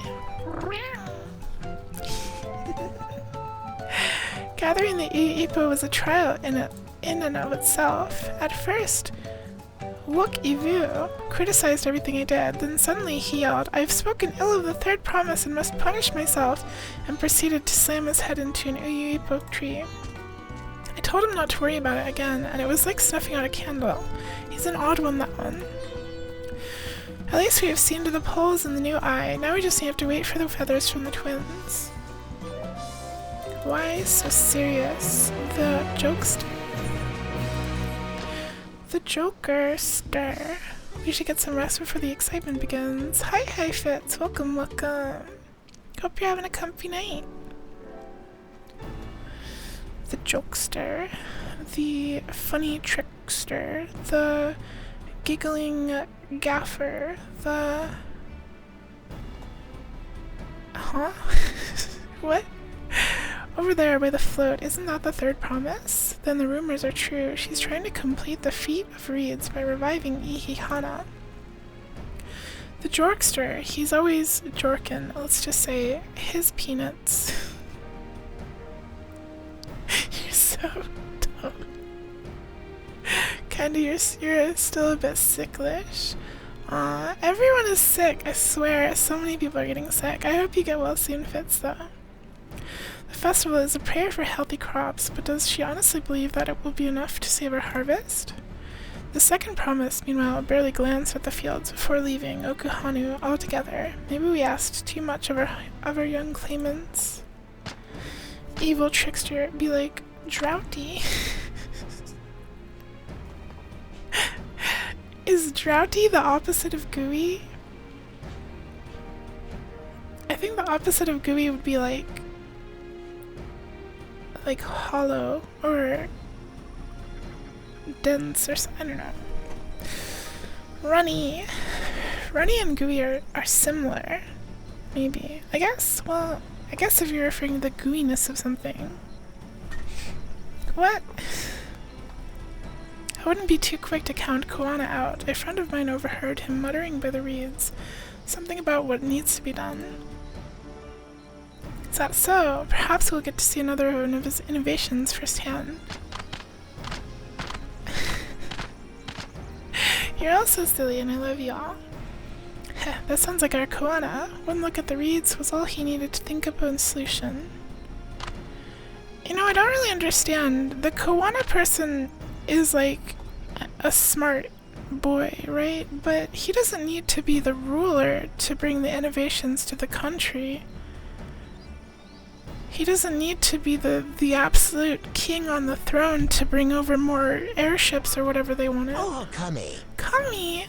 Gathering the Ipo was a trial in and of itself. At first, Wook Ivu criticized everything I did, then suddenly he yelled, "I've spoken ill of the third promise and must punish myself," and proceeded to slam his head into an Ipo tree. I told him not to worry about it again, and it was like snuffing out a candle. He's an odd one, that one. At least we have seen to the poles in the new eye. Now we just have to wait for the feathers from the twins. Why so serious? The jokester. The Jokerster. We should get some rest before the excitement begins. Hi Fitz, welcome, welcome. Hope you're having a comfy night. The jokester, the funny trickster, the giggling gaffer, the... Huh? What? Over there by the float, isn't that the third promise? Then the rumors are true. She's trying to complete the feat of reeds by reviving Ihihana. The jorkster, he's always jorkin. Let's just say his peanuts. You're so dumb. Kinda, you're still a bit sicklish. Aw, everyone is sick, I swear. So many people are getting sick. I hope you get well soon, Fitz, though. The festival is a prayer for healthy crops, but does she honestly believe that it will be enough to save our harvest? The second promise, meanwhile, barely glanced at the fields before leaving Okuhanu altogether. Maybe we asked too much of our young claimants. Evil trickster, be like, droughty. Is droughty the opposite of gooey? I think the opposite of gooey would be like hollow or dense or something. I don't know. Runny and gooey are similar. Maybe. I guess if you're referring to the gooiness of something. What? I wouldn't be too quick to count Koana out. A friend of mine overheard him muttering by the reeds. Something about what needs to be done. Is that so? Perhaps we'll get to see another one of his innovations firsthand. You're all so silly and I love y'all. That sounds like our Koana. One look at the reeds was all he needed to think up a solution. You know, I don't really understand. The Koana person is like a smart boy, right? But he doesn't need to be the ruler to bring the innovations to the country. He doesn't need to be the absolute king on the throne to bring over more airships or whatever they wanted. Oh, Kami. Kami?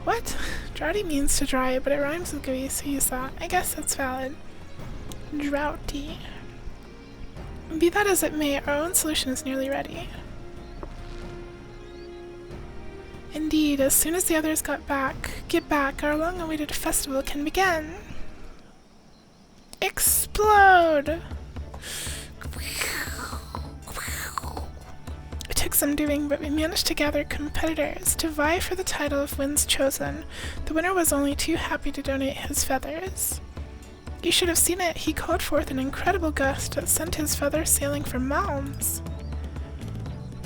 What? Droughty means to dry, but it rhymes with gooey, so use that. I guess that's valid. Droughty. Be that as it may, our own solution is nearly ready. Indeed, as soon as the others get back, our long-awaited festival can begin. Explode! It took some doing, but we managed to gather competitors to vie for the title of Winds Chosen. The winner was only too happy to donate his feathers. You should have seen it. He called forth an incredible gust that sent his feathers sailing for miles.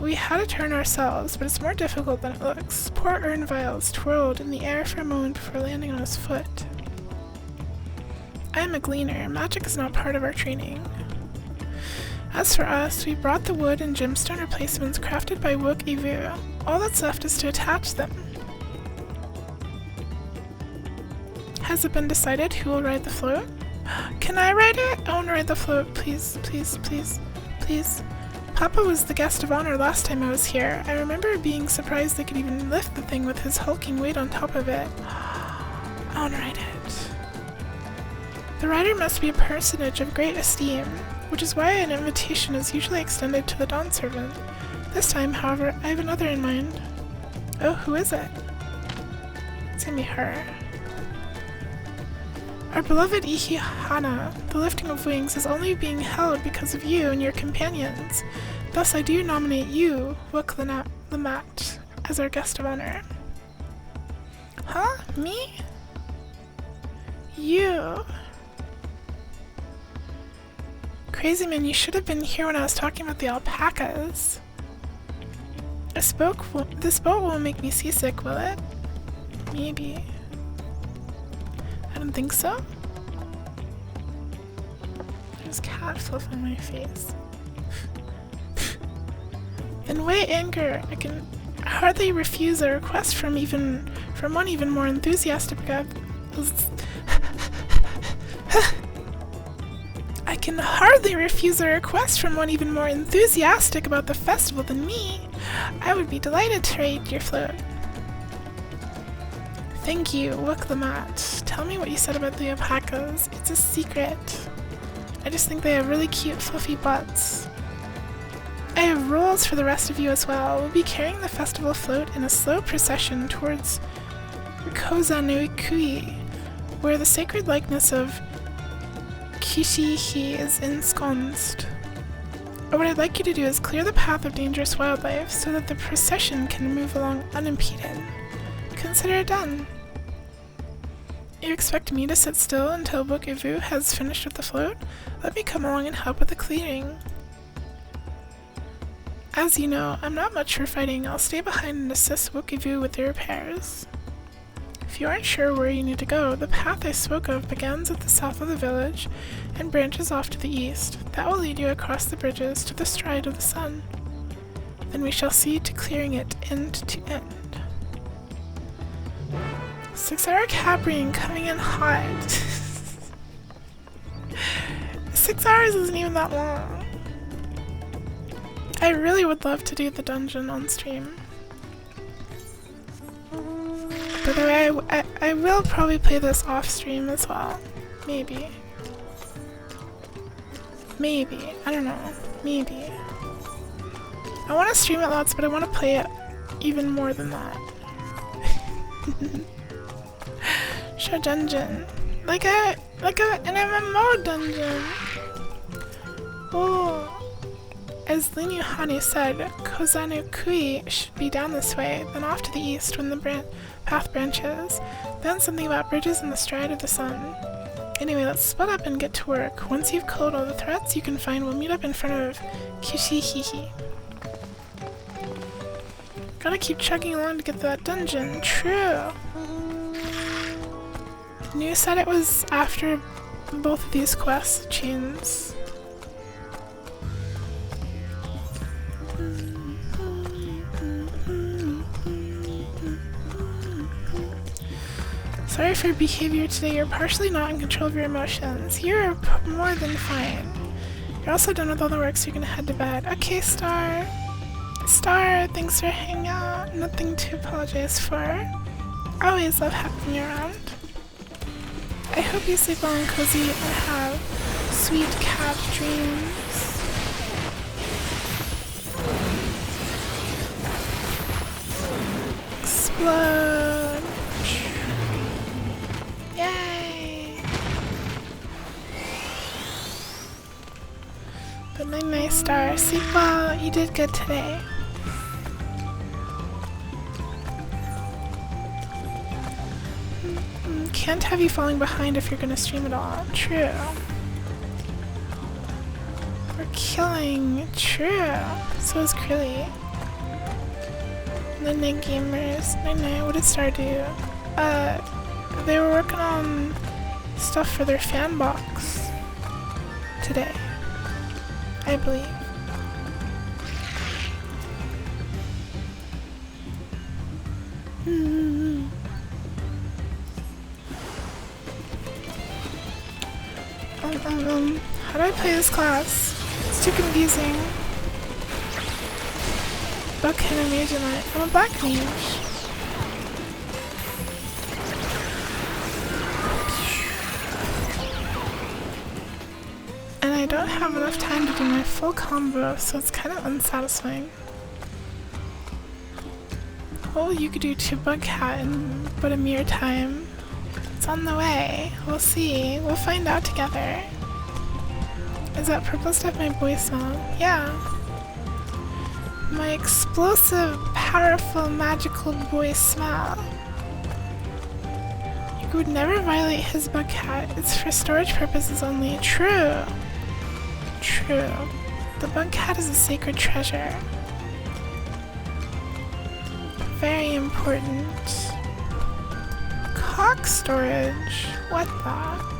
We had to turn ourselves, but it's more difficult than it looks. Poor Ernviles twirled in the air for a moment before landing on his foot. I am a gleaner. Magic is not part of our training. As for us, we brought the wood and gemstone replacements crafted by Wook Ivu. All that's left is to attach them. Has it been decided who will ride the float? Can I ride it? I want to ride the float, please, please, please, please. Papa was the guest of honor last time I was here. I remember being surprised they could even lift the thing with his hulking weight on top of it. I want to ride it. The rider must be a personage of great esteem. which is why an invitation is usually extended to the dawn servant. This time, however, I have another in mind. Oh, who is it? It's gonna be her. Our beloved Ihihana, the lifting of wings, is only being held because of you and your companions. Thus, I do nominate you, Wuk-Lamat, as our guest of honor. Huh? Me? You? Crazy man, you should have been here when I was talking about the alpacas. This boat won't make me seasick, will it? Maybe. I don't think so. There's cat fluff on my face. Then weigh anger. I can hardly refuse a request from one even more enthusiastic about I can hardly refuse a request from one even more enthusiastic about the festival than me. I would be delighted to raid your float. Thank you, Wuk-Lamat. Tell me what you said about the alpacas. It's a secret. I just think they have really cute, fluffy butts. I have rules for the rest of you as well. We'll be carrying the festival float in a slow procession towards Kozanui-kui, where the sacred likeness of Kishihi is ensconced. What I'd like you to do is clear the path of dangerous wildlife so that the procession can move along unimpeded. Consider it done. You expect me to sit still until Wuk-Evu has finished with the float? Let me come along and help with the clearing. As you know, I'm not much for fighting. I'll stay behind and assist Wuk-Evu with the repairs. If you aren't sure where you need to go, the path I spoke of begins at the south of the village and branches off to the east. That will lead you across the bridges to the stride of the sun. Then we shall see to clearing it end to end. 6-hour cab ring coming in hot. 6 hours isn't even that long. I really would love to do the dungeon on stream. By the way, I will probably play this off stream as well. Maybe. Maybe. I don't know. Maybe. I want to stream it lots, but I want to play it even more than that. Show dungeon. Like an MMO dungeon. Oh. As Linyuhani said, Kozanui-kui should be down this way, then off to the east when the path branches. Then something about bridges in the stride of the sun. Anyway, let's split up and get to work. Once you've killed all the threats you can find, we'll meet up in front of Kishihihi. Gotta keep chugging along to get to that dungeon. True. You said it was after both of these quest chains. Sorry for your behavior today. You're partially not in control of your emotions. You're more than fine. You're also done with all the work, so you can head to bed. Okay, Star. Star, thanks for hanging out. Nothing to apologize for. I always love having you around. I hope you sleep well and cozy and have sweet cat dreams. Explode. Yay! Good night, Star. Sleep well. You did good today. Can't have you falling behind if you're gonna stream it all. True. We're killing. True. So is Krilly. Night night gamers. Night night. What did Star do? They were working on stuff for their fan box today, I believe. How do I play this class? It's too confusing. What kind of mage am I? I'm a black mage. And I don't have enough time to do my full combo, so it's kind of unsatisfying. Oh, you could do 2 bug cat in but a mere time. It's on the way. We'll see. We'll find out together. Is that purple stuff my voicemail? Yeah. My explosive, powerful, magical voicemail. You would never violate his bug cat. It's for storage purposes only. True. True. The bug cat is a sacred treasure. Very important. Cock storage. What the?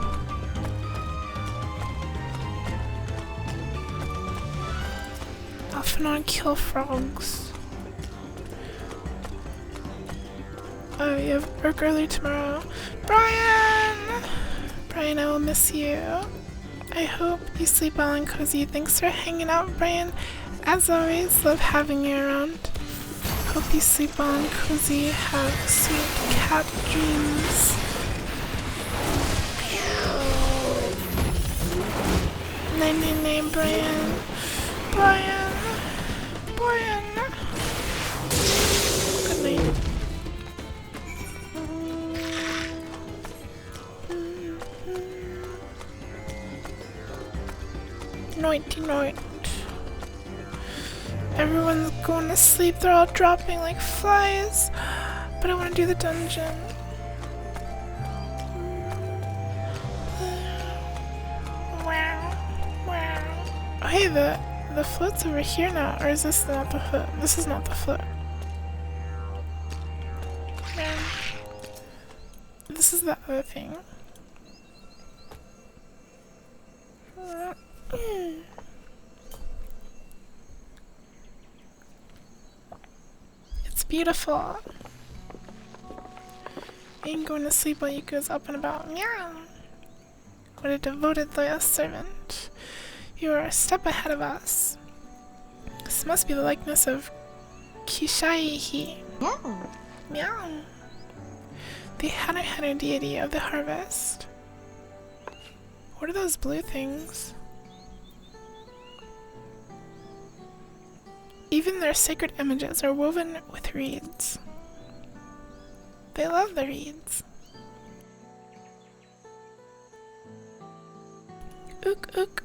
Often on kill frogs. Oh, you have work early tomorrow. Brian! Brian, I will miss you. I hope you sleep well and cozy. Thanks for hanging out, Brian. As always, love having you around. Hope you sleep well and cozy. Have sweet cat dreams. Night, Brian. Brian. Brian. Good night. Nighty night. Everyone's going to sleep. They're all dropping like flies. But I want to do the dungeon. Oh, hey, the float's over here now. Or is this not the float? This is not the float. This is the other thing. It's beautiful. Being going to sleep while you goes up and about. Meow. What a devoted, loyal servant. You are a step ahead of us. This must be the likeness of Kishaihi. Meow. Meow. The Hanu deity of the harvest. What are those blue things? Even their sacred images are woven with reeds. They love the reeds. Ook ook.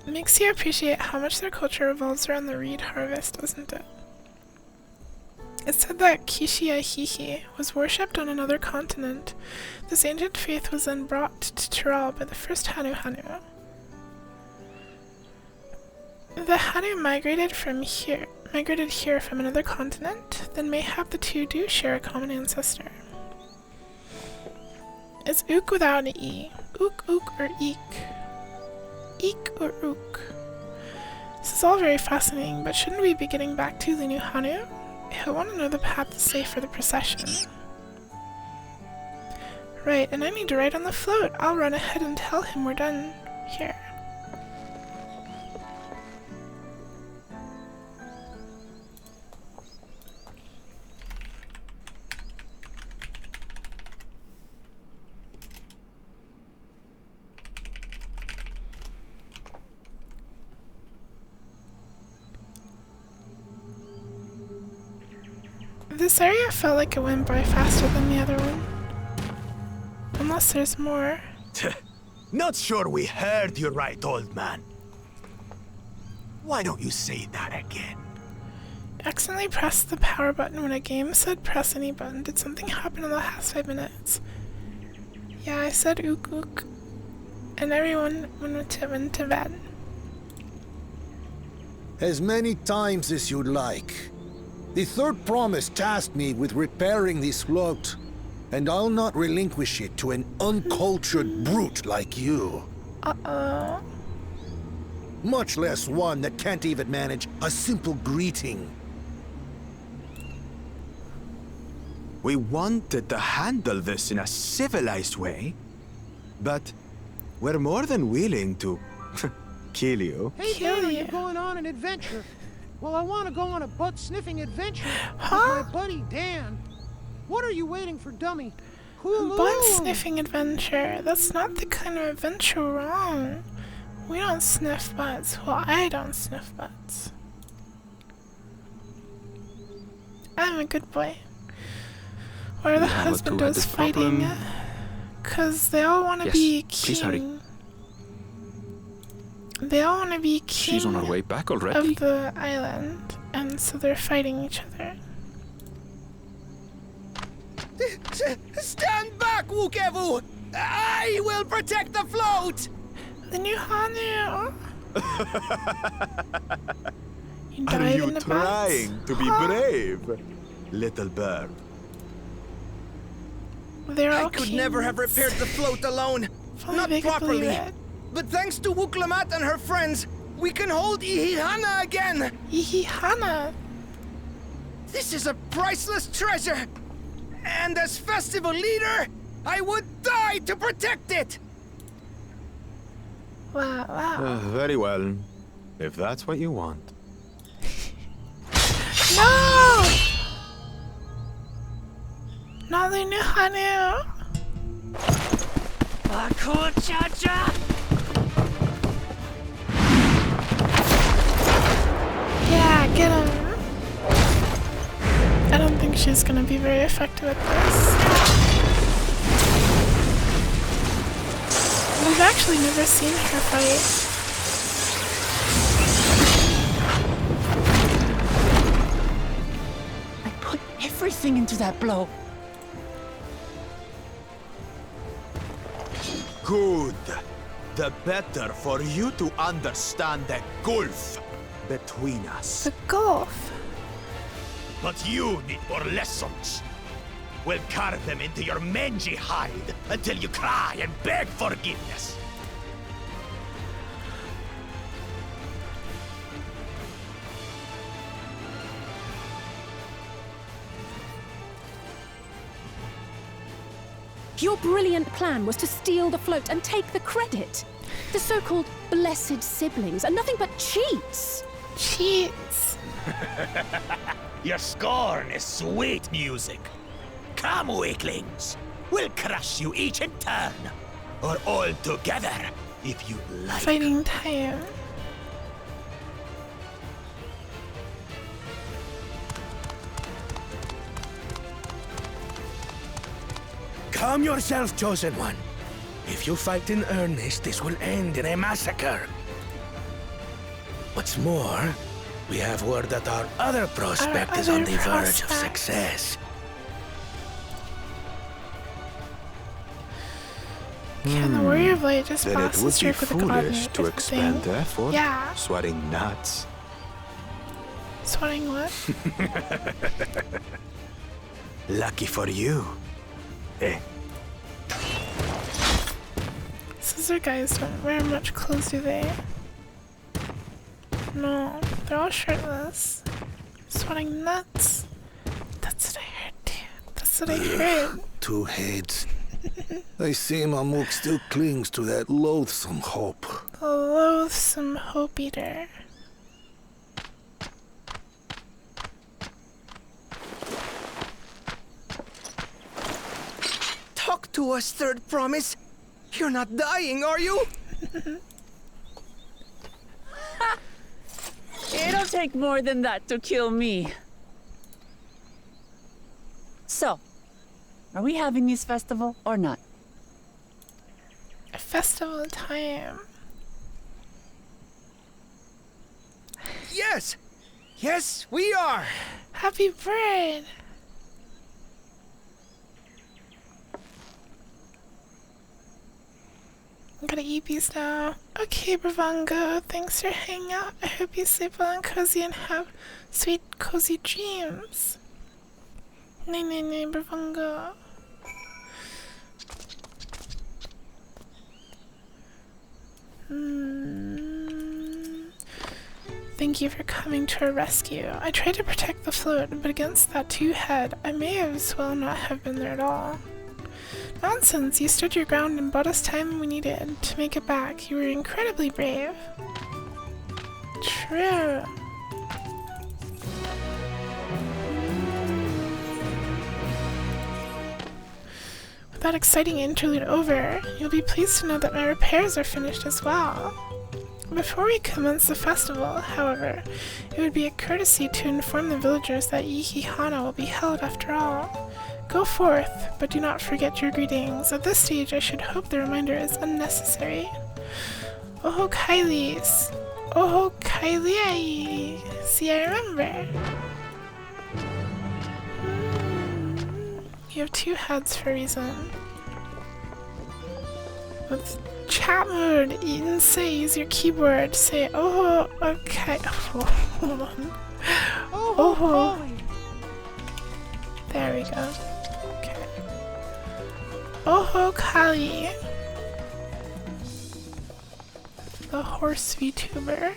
Makes you appreciate how much their culture revolves around the reed harvest, doesn't it? It's said that Kishiahihi was worshipped on another continent. This ancient faith was then brought to Tyrol by the first Hanu. The Hanu migrated here from another continent, then mayhap the two do share a common ancestor. It's ook without an E. Ook or eek. Eek or ook. This is all very fascinating, but shouldn't we be getting back to the new Hanu? I want to know the path to safe for the procession. Right, and I need to ride on the float. I'll run ahead and tell him we're done here. This area felt like it went by faster than the other one. Unless there's more. Not sure we heard you right, old man. Why don't you say that again? Accidentally pressed the power button when a game said press any button. Did something happen in the last 5 minutes? Yeah, I said ook ook. And everyone went to bed. As many times as you'd like. The third promise tasked me with repairing this float, and I'll not relinquish it to an uncultured brute like you. Uh-oh. Much less one that can't even manage a simple greeting. We wanted to handle this in a civilized way, but we're more than willing to kill you. Hey there, you're going on an adventure. Well, I want to go on a butt-sniffing adventure with my buddy Dan. What are you waiting for, dummy? Butt-sniffing adventure? That's not the kind of adventure we're on. We don't sniff butts. Well, I don't sniff butts. I'm a good boy. Or the husband is fighting. Because they all want to be king. Please hurry. They all want to be king. She's on her way back already. Of the island. And so they're fighting each other. Stand back, Wukevu! I will protect the float! The new Hanu! Are you trying to be brave, little bird? I could never have repaired the float alone. Not properly. But thanks to Wuklamat and her friends, we can hold Ihihana again! Ihihana? This is a priceless treasure! And as festival leader, I would die to protect it! Wow, wow. Very well. If that's what you want. No! Not the new Hanu! Cha-cha! Yeah, get him! I don't think she's gonna be very effective at this. We've actually never seen her fight. I put everything into that blow. Good. The better for you to understand the gulf between us. The gulf? But you need more lessons. We'll carve them into your mangy hide until you cry and beg forgiveness. Your brilliant plan was to steal the float and take the credit. The so-called blessed siblings are nothing but cheats. Cheats. Your scorn is sweet music. Come, weaklings. We'll crush you each in turn. Or all together, if you like. Fighting time. Calm yourself, Chosen One. If you fight in earnest, this will end in a massacre. What's more, we have word that our other prospect is on the verge of success. Can the Warrior of Light just Then pass it the would be stroke with the coordinate foolish to expend thing? effort Yeah. sweating nuts. Sweating what? Lucky for you. Eh. Scissor guys don't wear much clothes, do they? No, they're all shirtless. Sweating nuts. That's what I heard too. That's what I heard. Two heads. I see Mamuk still clings to that loathsome hope. The loathsome hope eater. Talk to us, Third Promise. You're not dying, are you? It'll take more than that to kill me. So, are we having this festival or not? A festival time. Yes! Yes, we are! Happy bird! I'm gonna eat these now. Okay, Bravango, thanks for hanging out. I hope you sleep well and cozy and have sweet, cozy dreams. Nay, nay, nay, Bravango. Thank you for coming to our rescue. I tried to protect the float, but against that two-head, I may as well not have been there at all. Nonsense, you stood your ground and bought us time we needed to make it back. You were incredibly brave. True. With that exciting interlude over, you'll be pleased to know that my repairs are finished as well. Before we commence the festival, however, it would be a courtesy to inform the villagers that Yihihana will be held after all. Go forth, but do not forget your greetings. At this stage, I should hope the reminder is unnecessary. Oho Kailis! Oho Kailii! See, I remember. You have two heads for a reason. With chat mode, and say use your keyboard. Say oh okay. Oh, hold on. Oh. There we go. Okay. Oho Kali. The horse VTuber.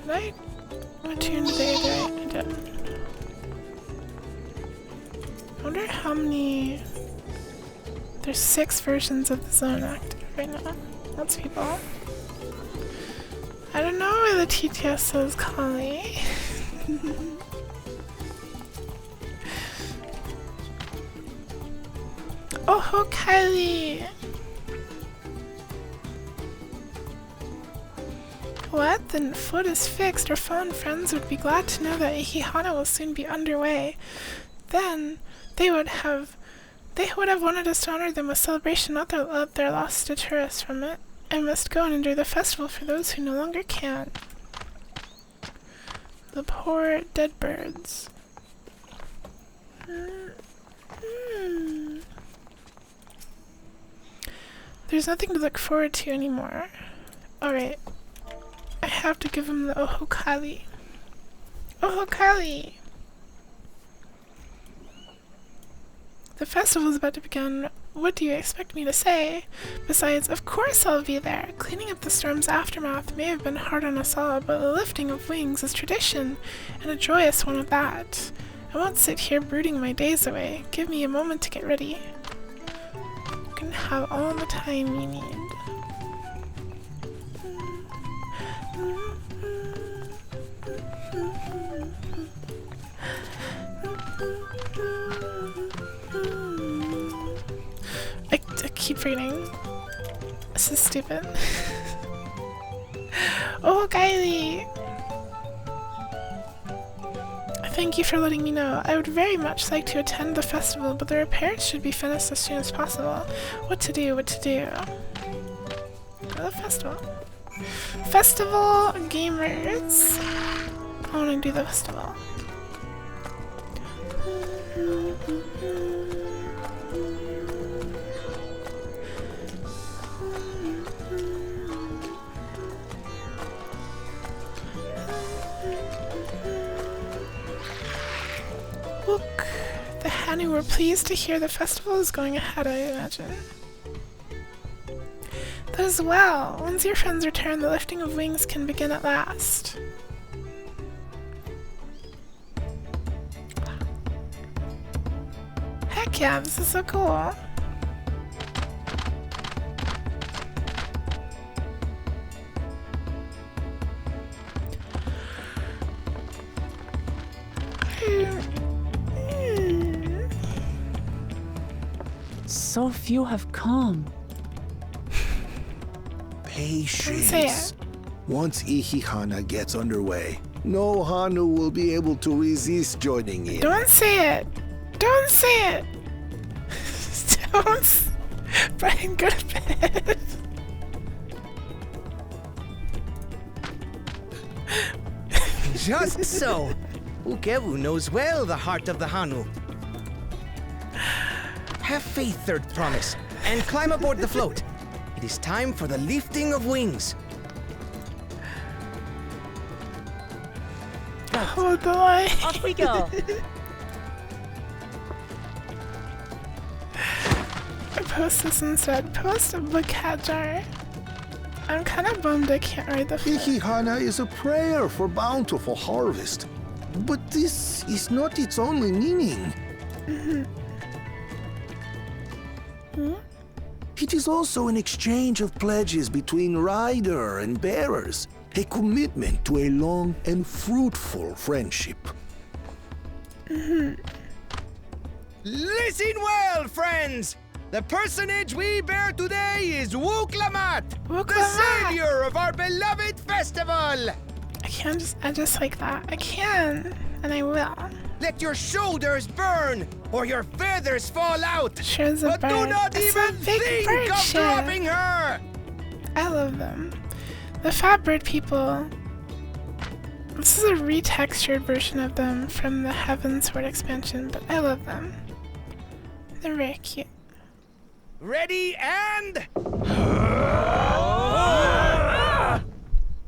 Did I attune today? I did. I wonder how many. There's 6 versions of the zone active right now. That's people. I don't know why the TTS says Kali. Oh, Kylie! What? The foot is fixed. Our fallen friends would be glad to know that Ihihana will soon be underway. Then they would have wanted us to honor them with celebration, not let their loss deter us from it. I must go and enjoy the festival for those who no longer can. The poor dead birds. There's nothing to look forward to anymore. Alright. I have to give him the Oho Kali. Oho Kali! The festival is about to begin. What do you expect me to say? Besides, of course I'll be there. Cleaning up the storm's aftermath may have been hard on us all, but the lifting of wings is tradition, and a joyous one at that. I won't sit here brooding my days away. Give me a moment to get ready. You can have all the time you need. I keep reading. This is stupid. Oh, Kylie! Thank you for letting me know. I would very much like to attend the festival, but the repairs should be finished as soon as possible. What to do? Go to the festival. Festival gamers. I want to do the festival. Look, the Hanu were pleased to hear the festival is going ahead, I imagine. That is well. Once your friends return, the lifting of wings can begin at last. Heck yeah, this is so cool. So few have come. Patience. Once Ihihana gets underway, no Hanu will be able to resist joining in. Don't say it. Don't say it. Don't. Brian, go to bed. Just so. Ukevu knows well the heart of the Hanu. Have faith, Third Promise, and climb aboard the float. It is time for the lifting of wings. Oh boy. Off we go. Post this instead. Post a book hat jar. I'm kind of bummed I can't ride the float. Ihihana is a prayer for bountiful harvest. But this is not its only meaning. It is also an exchange of pledges between rider and bearers, a commitment to a long and fruitful friendship. Listen well, friends! The personage we bear today is Wuklamat, the savior of our beloved festival. I just like that. I can, and I will. Let your shoulders burn, or your feathers fall out. Sure, but do not even think of dropping her. I love them. The fat bird people. This is a retextured version of them from the Heavensward expansion, but I love them. They're very cute. Ready and...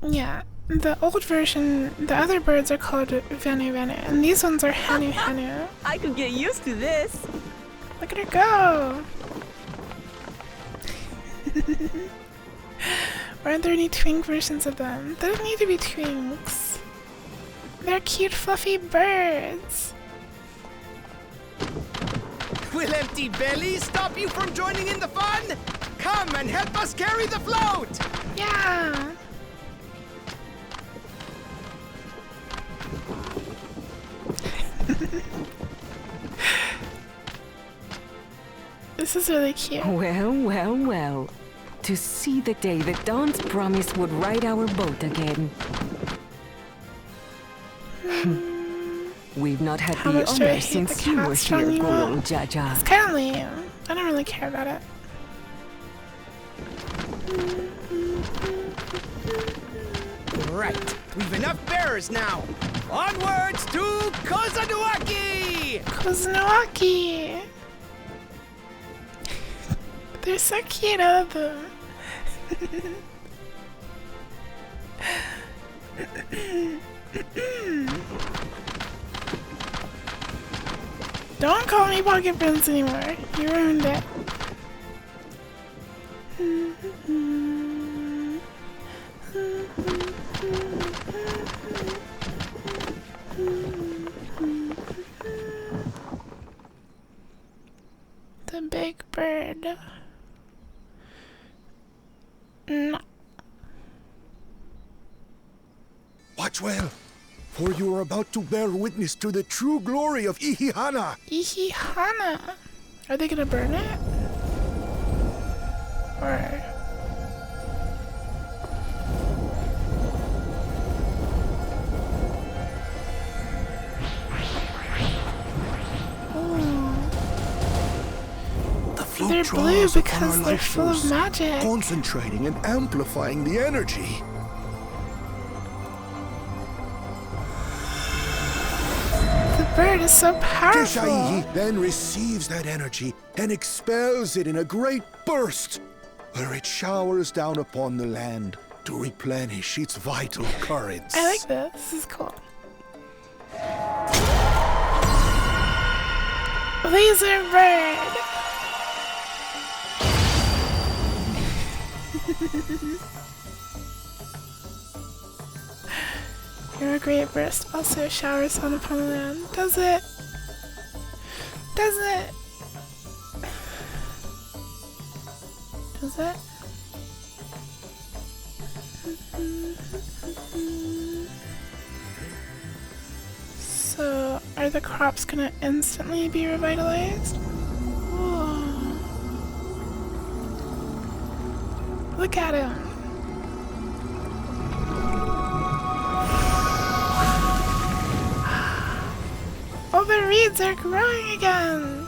Yeah, the old version, the other birds are called Venu Venu, and these ones are Hanu Hanu. I could get used to this. Look at her go! Why aren't there any twink versions of them? They don't need to be twinks. They're cute, fluffy birds. Will empty bellies stop you from joining in the fun? Come and help us carry the float! Yeah! This is really cute. Well, well, well. To see the day that Dawn's promise would ride our boat again. We've not had the honor since you were here, Gulul Jaja. It's kind of lame. I don't really care about it. Right, we've enough bearers now. Onwards to Kozanuaki! Kozanuaki! They're so cute, I love them. Don't call me Pocket Prince anymore. You ruined it. The big bird. No. Watch well, for you are about to bear witness to the true glory of Ihihana. Ihihana? Are they gonna burn it? Or... They're blue because they're full of magic. Concentrating and amplifying the energy. The bird is so powerful. Keshaihi then receives that energy and expels it in a great burst, where it showers down upon the land to replenish its vital currents. I like this. This is cool. Laser bird. You're a great burst. Also showers down upon the land. Does it? Does it? Does it? So, are the crops gonna instantly be revitalized? Whoa. Look at him. All the reeds are growing again.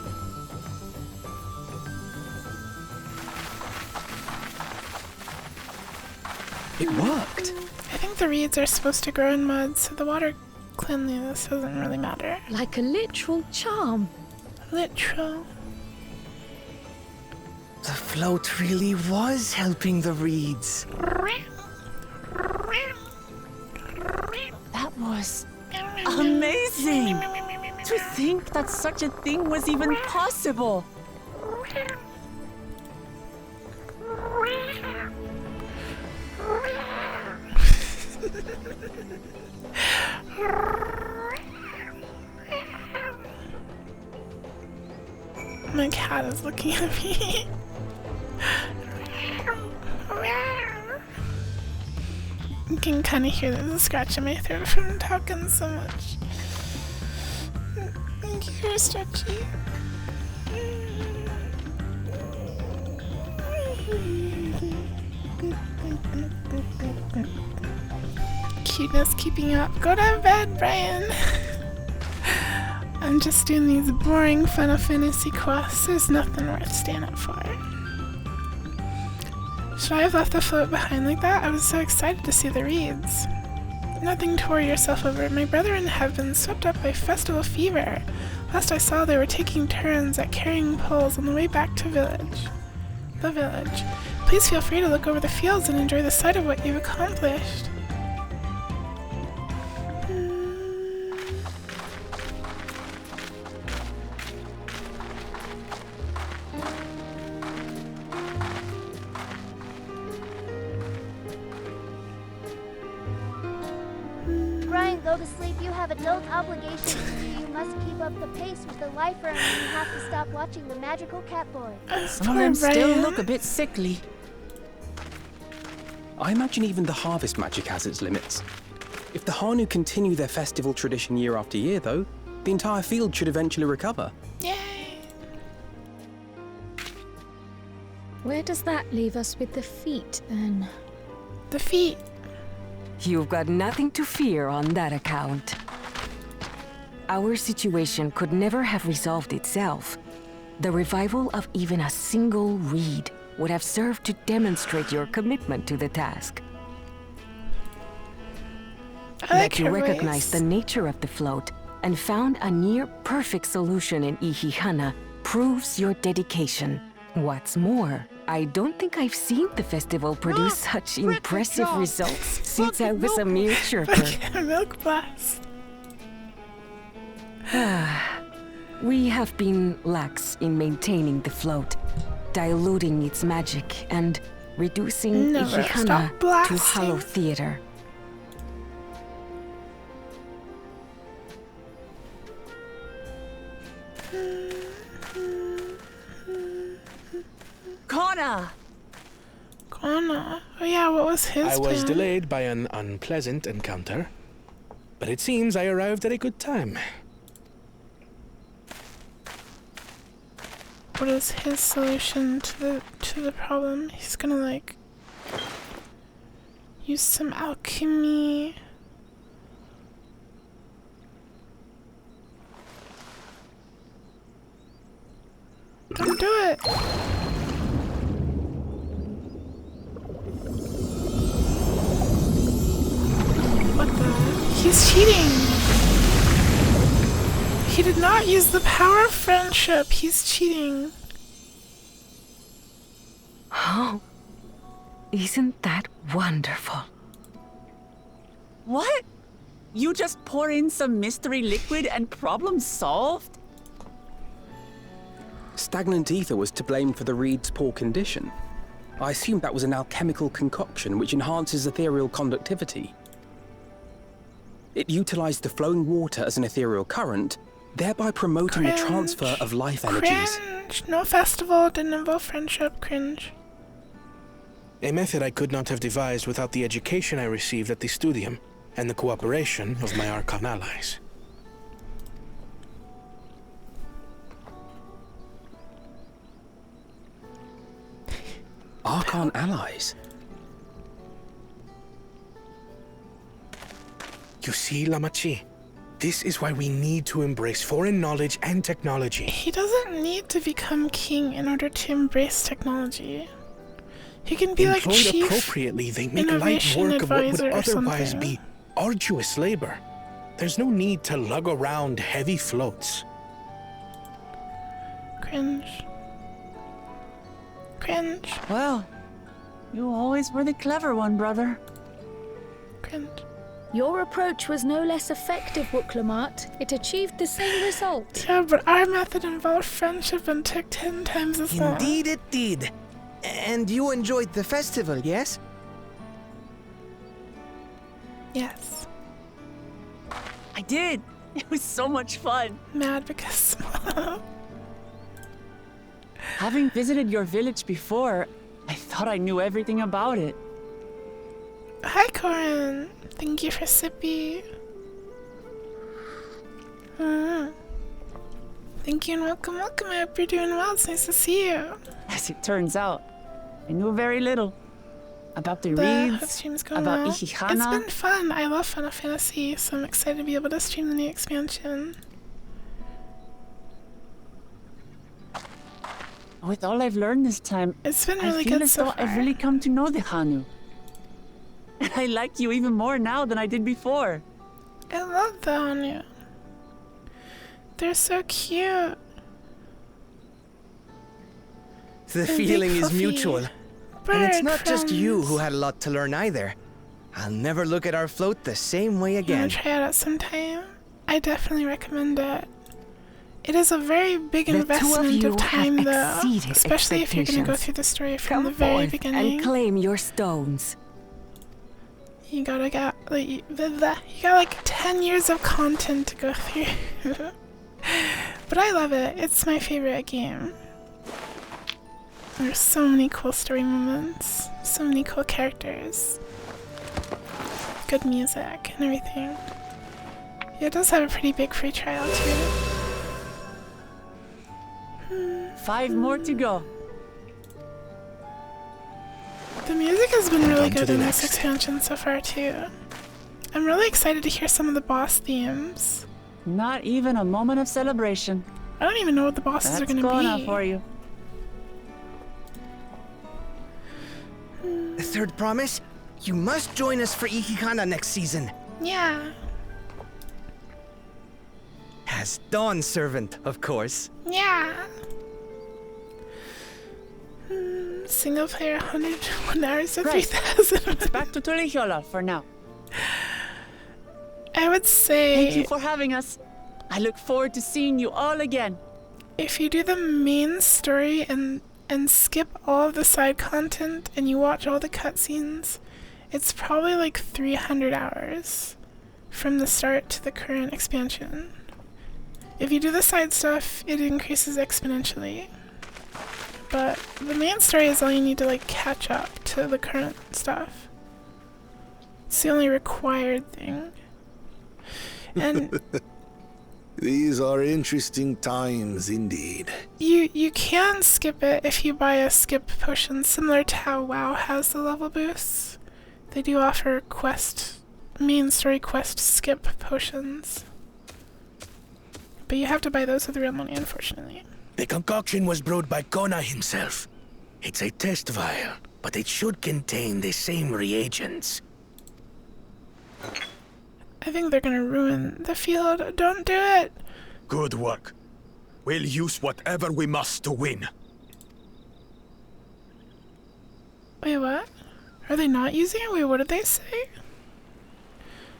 It worked. I think the reeds are supposed to grow in mud, so the water cleanliness doesn't really matter. Like a literal charm. Literal. The float really was helping the reeds. That was amazing! To think that such a thing was even possible! My cat is looking at me. You can kind of hear the scratch in my throat from talking so much. Thank you for stretchy. Cuteness keeping up. Go to bed, Brian. I'm just doing these boring Final Fantasy quests. There's nothing worth staying up for. Should I have left the float behind like that? I was so excited to see the reeds. Nothing to worry yourself over. My brethren have been swept up by festival fever. Last I saw, they were taking turns at carrying poles on the way back to the village. Please feel free to look over the fields and enjoy the sight of what you've accomplished. Brian, go to sleep. You have adult obligations. You must keep up the pace with the lifer, and you have to stop watching the magical cat boy. Some of them still look a bit sickly. I imagine even the harvest magic has its limits. If the Hanu continue their festival tradition year after year, though, the entire field should eventually recover. Yay! Where does that leave us with the feet, then? The feet. You've got nothing to fear on that account. Our situation could never have resolved itself. The revival of even a single reed would have served to demonstrate your commitment to the task. That you recognized the nature of the float and found a near-perfect solution in Ihihana proves your dedication. What's more, I don't think I've seen the festival produce such impressive results since I was a mere chirper. Milk blast. We have been lax in maintaining the float, diluting its magic and reducing Ihihana to hollow theater. Connor! Connor? Oh yeah, what was his I was plan? delayed by an unpleasant encounter, but it seems I arrived at a good time. What is his solution to the problem? He's gonna like use some alchemy. Don't do it. What the? He's cheating. He did not use the power of friendship. He's cheating. Oh, isn't that wonderful? What? You just pour in some mystery liquid and problem solved? Stagnant ether was to blame for the reed's poor condition. I assumed that was an alchemical concoction which enhances ethereal conductivity. It utilized the flowing water as an ethereal current, thereby promoting the transfer of life energies. Cringe. No festival didn't involve friendship. Cringe. A method I could not have devised without the education I received at the studium and the cooperation of my Archon allies. Archon allies? You see, Lamachi, this is why we need to embrace foreign knowledge and technology. He doesn't need to become king in order to embrace technology. He can be like chief Employed appropriately, they make light work of what would otherwise be arduous labor. There's no need to lug around heavy floats. Cringe. Cringe. Well, you always were the clever one, brother. Cringe. Your approach was no less effective, Wooklamat. It achieved the same result. Yeah, but our method involved friendship and took 10 times as long. Indeed it did. And you enjoyed the festival, yes? Yes. I did. It was so much fun. Mad because small. Having visited your village before, I thought I knew everything about it. Hi, Corin. Thank you for Sippy. Thank you and welcome, welcome. I hope you're doing well. It's nice to see you. As it turns out, I knew very little. About the reeds, about Ihihana. It's been fun. I love Final Fantasy, so I'm excited to be able to stream the new expansion. With all I've learned this time, it's been really I feel good as so though far. I've really come to know the Hanu. And I like you even more now than I did before. I love the Hanu. They're so cute. The feeling is mutual. And it's not just you who had a lot to learn either. I'll never look at our float the same way again. You want to try it out sometime? I definitely recommend it. It is a very big investment of time, though, especially if you're going to go through the story from the very beginning. And claim your stones. You got like 10 years of content to go through. But I love it. It's my favorite game. There's so many cool story moments, so many cool characters, good music and everything. Yeah, it does have a pretty big free trial too. 5 more to go. The music has been really good in this expansion so far too. I'm really excited to hear some of the boss themes. Not even a moment of celebration. I don't even know what the bosses are going to be. That's for you. The third promise? You must join us for Ihihana next season. Yeah. As Dawn Servant, of course. Yeah. Single player 101 hours to 3,000. It's back to Tulihiola for now. I would say... Thank you for having us. I look forward to seeing you all again. If you do the main story and skip all of the side content and you watch all the cutscenes, it's probably like 300 hours from the start to the current expansion. If you do the side stuff, it increases exponentially. But the main story is all you need to like catch up to the current stuff. It's the only required thing. And these are interesting times indeed. You can skip it if you buy a skip potion, similar to how WoW has the level boosts. They do offer main story quest skip potions. But you have to buy those with real money, unfortunately. The concoction was brewed by Kona himself. It's a test vial, but it should contain the same reagents. I think they're gonna ruin the field. Don't do it! Good work. We'll use whatever we must to win. Wait, what? Are they not using it? Wait, what did they say?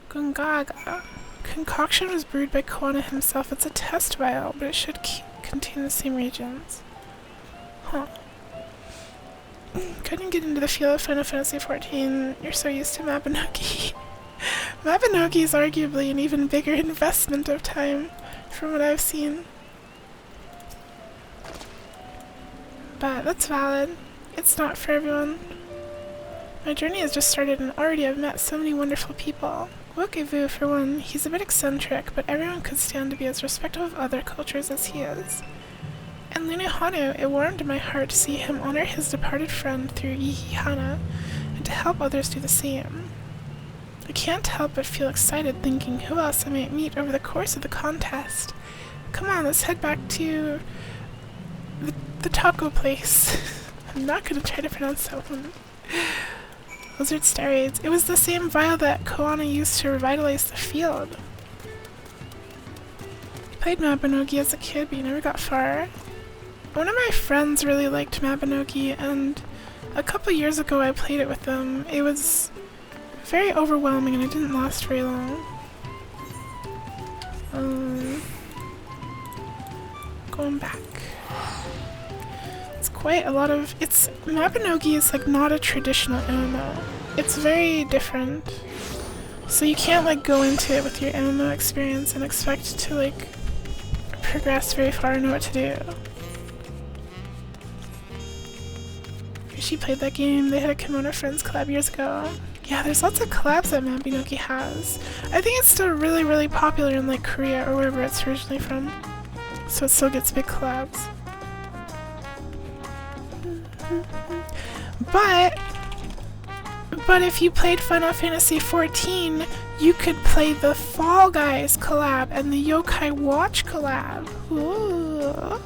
Gungaga. Concoction was brewed by Kona himself. It's a test vial, but it should contain the same reagents. Huh. Couldn't get into the feel of Final Fantasy XIV. You're so used to Mabinogi. Mabinogi is arguably an even bigger investment of time from what I've seen. But that's valid. It's not for everyone. My journey has just started and already I've met so many wonderful people. Wokevu, for one, he's a bit eccentric, but everyone could stand to be as respectful of other cultures as he is. And Lunuhanu, it warmed my heart to see him honor his departed friend through Ihihana, and to help others do the same. I can't help but feel excited thinking who else I might meet over the course of the contest. Come on, let's head back to the taco place. I'm not gonna try to pronounce that one. Lizard steroids. It was the same vial that Koana used to revitalize the field. I played Mabinogi as a kid, but you never got far. One of my friends really liked Mabinogi, and a couple years ago I played it with them. It was very overwhelming and it didn't last very long. Going back. It's quite a lot of... Mabinogi is like not a traditional MMO. It's very different. So you can't like go into it with your MMO experience and expect to like progress very far and know what to do. She played that game. They had a Kimono Friends collab years ago. Yeah, there's lots of collabs that Mabinogi has. I think it's still really, really popular in like Korea or wherever it's originally from. So it still gets big collabs. But if you played Final Fantasy XIV, you could play the Fall Guys collab and the Yokai Watch collab. Ooh.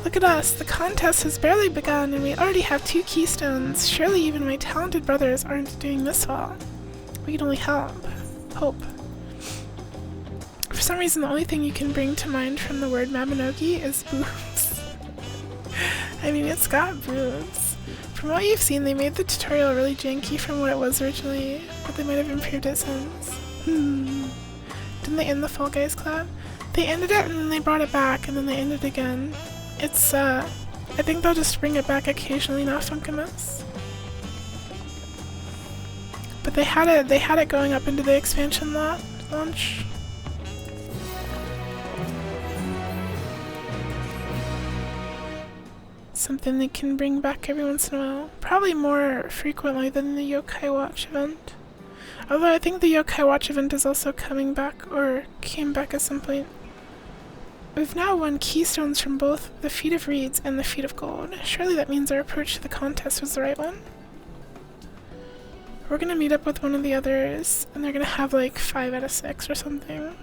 Look at us, the contest has barely begun and we already have 2 keystones. Surely even my talented brothers aren't doing this well. We can only hope. For some reason, the only thing you can bring to mind from the word Mabinogi is boobs. I mean, it's got boobs. From what you've seen, they made the tutorial really janky from what it was originally, but they might have improved it since. Didn't they end the Fall Guys collab? They ended it and then they brought it back and then they ended it again. It's, I think they'll just bring it back occasionally, not Funkamus. But they had it going up into the expansion launch. Something they can bring back every once in a while. Probably more frequently than the Yokai Watch event. Although I think the Yokai Watch event is also coming back, or came back at some point. We've now won keystones from both the Feet of Reeds and the Feet of Gold. Surely that means our approach to the contest was the right one. We're gonna meet up with one of the others, and they're gonna have like 5 out of 6 or something.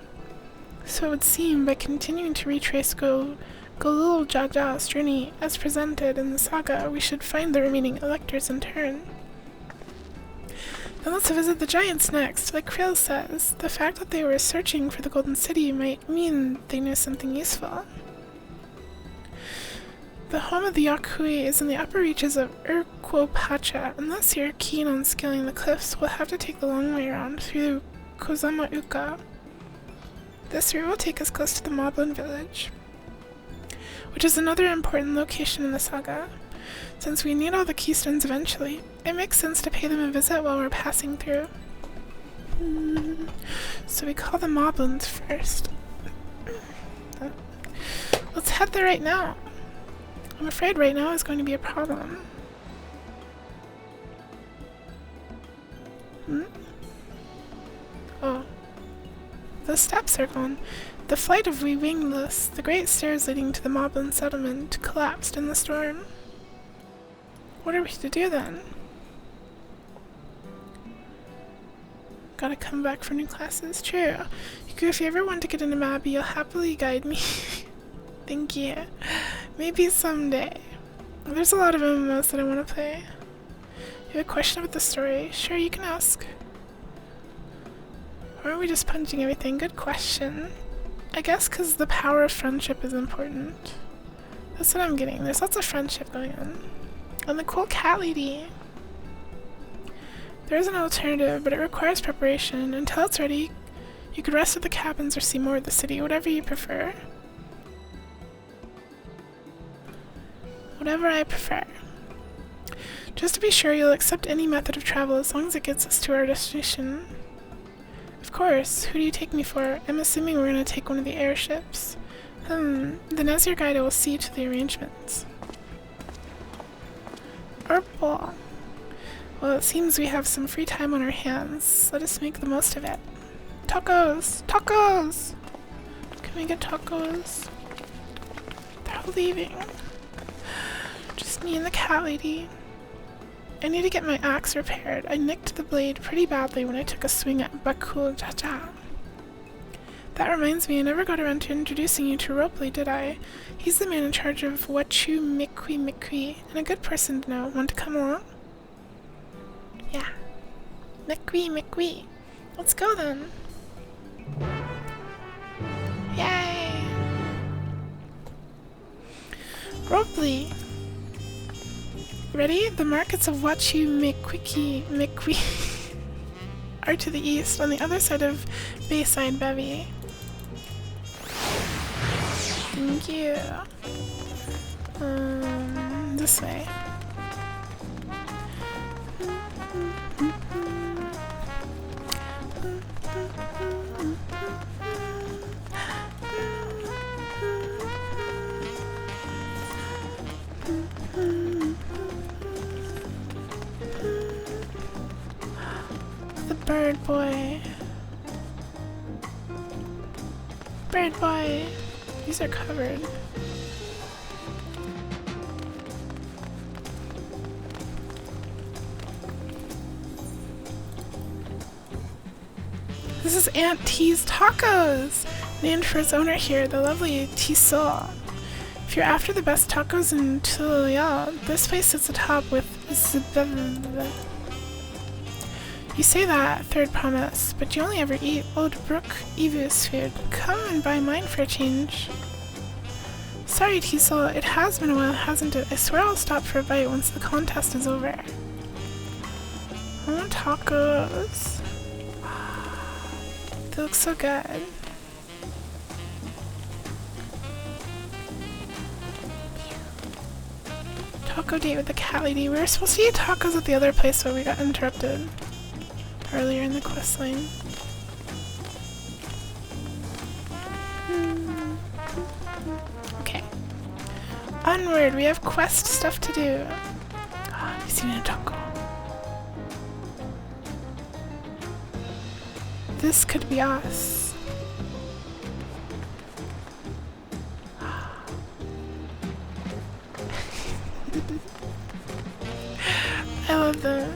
So it would seem by continuing to retrace Golul Jaja's journey as presented in the saga, we should find the remaining electors in turn. Then let's visit the giants next. Like Krill says, the fact that they were searching for the Golden City might mean they knew something useful. The home of the Yakui is in the upper reaches of Urquopacha. Unless you're keen on scaling the cliffs, we'll have to take the long way around through Kozama Uka. This route will take us close to the Moblin village, which is another important location in the saga. Since we need all the keystones eventually, it makes sense to pay them a visit while we're passing through. So we call the Moblins first. Let's head there right now. I'm afraid right now is going to be a problem. Oh. The steps are gone. The flight of we wingless, the great stairs leading to the Moblin settlement, collapsed in the storm. What are we to do then? Gotta come back for new classes. True. If you ever want to get into Mabby, you'll happily guide me. Thank you. Maybe someday. There's a lot of MMOs that I want to play. You have a question about the story? Sure, you can ask. Or are we just punching everything? Good question. I guess because the power of friendship is important. That's what I'm getting. There's lots of friendship going on. And the cool cat lady. There is an alternative, but it requires preparation. Until it's ready, you could rest at the cabins or see more of the city, whatever you prefer. Whatever I prefer. Just to be sure, you'll accept any method of travel as long as it gets us to our destination. Of course. Who do you take me for? I'm assuming we're going to take one of the airships. Then as your guide, I will see to the arrangements. Purple. Well, it seems we have some free time on our hands. Let us make the most of it. Tacos! Tacos! Can we get tacos? They're all leaving. Just me and the cat lady. I need to get my axe repaired. I nicked the blade pretty badly when I took a swing at Bakul Jaja. That reminds me, I never got around to introducing you to Ropley, did I? He's the man in charge of Wachu Mikwi, and a good person to know. Want to come along? Yeah. Mikwi. Let's go then. Yay! Ropley. Ready? The markets of Wachu Mikwi are to the east, on the other side of Bayside Bevy. Thank you. This way. The bird boy. Bird boy. These are covered. This is Aunt T's Tacos, named for its owner here, the lovely Tisol. If you're after the best tacos in Tuluya, this place sits atop with You say that, third promise, but you only ever eat Old Brook Evu's food. Come and buy mine for a change. Sorry, Tisol, it has been a while, hasn't it? I swear I'll stop for a bite once the contest is over. I want tacos. They look so good. Taco date with the cat lady. We were supposed to eat tacos at the other place, but we got interrupted earlier in the quest line. Okay. Onward, we have quest stuff to do. Ah, you see me a taco. This could be us. I love them.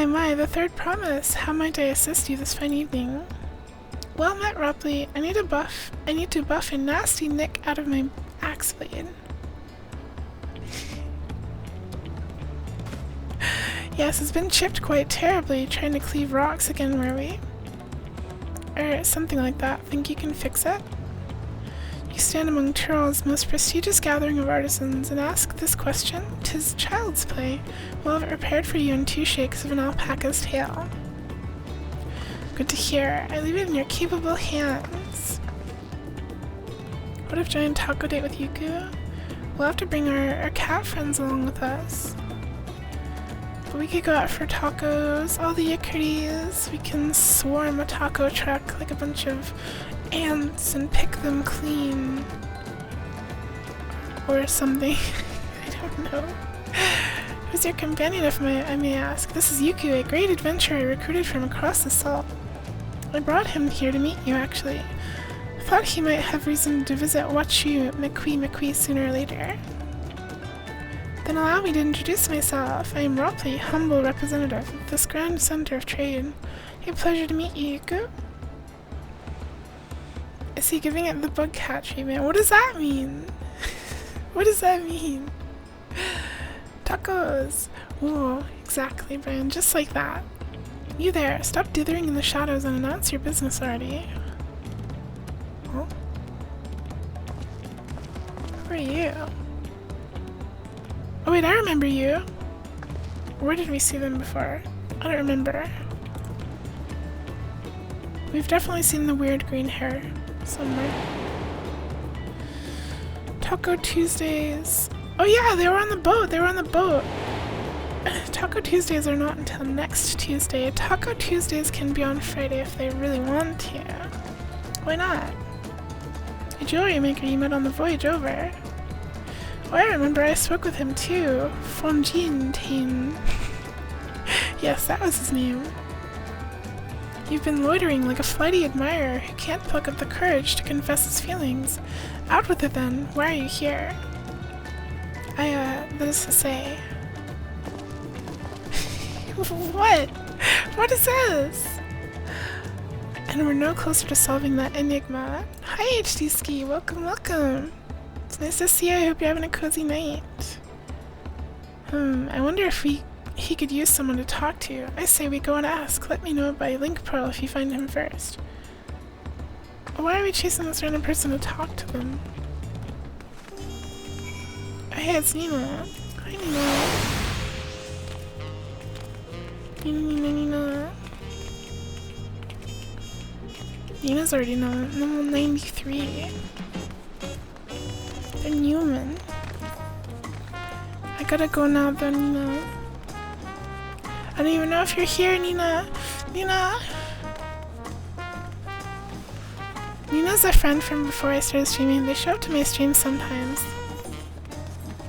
My, the third promise. How might I assist you this fine evening? Well met, Ropley. I need to buff a nasty nick out of my axe blade. Yes, it's been chipped quite terribly, trying to cleave rocks again, were we? Or something like that. Think you can fix it? You stand among Tyrol's most prestigious gathering of artisans and ask this question? 'Tis child's play. We'll have it repaired for you in 2 shakes of an alpaca's tail. Good to hear. I leave it in your capable hands. What if giant taco date with Yuku? We'll have to bring our cat friends along with us. But we could go out for tacos, all the Yakuris. We can swarm a taco truck like a bunch of ants and pick them clean. Or something. I don't know. Who's your companion, if I may ask? This is Yuku, a great adventurer recruited from across the salt. I brought him here to meet you, actually. I thought he might have reason to visit Wachu McQuee sooner or later. Then allow me to introduce myself. I am Ropley, humble representative of this grand center of trade. A pleasure to meet you, Yuku. Is he giving it the bug cat treatment? What does that mean? What does that mean? Tacos! Ooh, exactly, Brian, just like that. You there, stop dithering in the shadows and announce your business already. Oh? Who are you? Oh wait, I remember you! Where did we see them before? I don't remember. We've definitely seen the weird green hair somewhere. Taco Tuesdays. Oh yeah, they were on the boat! They were on the boat! Taco Tuesdays are not until next Tuesday. Taco Tuesdays can be on Friday if they really want to. Why not? A jewelry maker you met on the voyage over. Oh, I remember I spoke with him too. Fonjintain. Yes, that was his name. You've been loitering like a flighty admirer who can't pluck up the courage to confess his feelings. Out with it then. Why are you here? That is to say... What? What is this? And we're no closer to solving that enigma. Hi, HD Ski. Welcome, welcome. It's nice to see you. I hope you're having a cozy night. I wonder if he could use someone to talk to. I say we go and ask. Let me know by link pearl if you find him first. Why are we chasing this random person to talk to them? Oh, hey, it's Nina. Hi, Nina. Nina. Nina's already level 93. They're Newman. I gotta go now though, Nina. I don't even know if you're here, Nina. Nina! Nina's a friend from before I started streaming. They show up to my streams sometimes.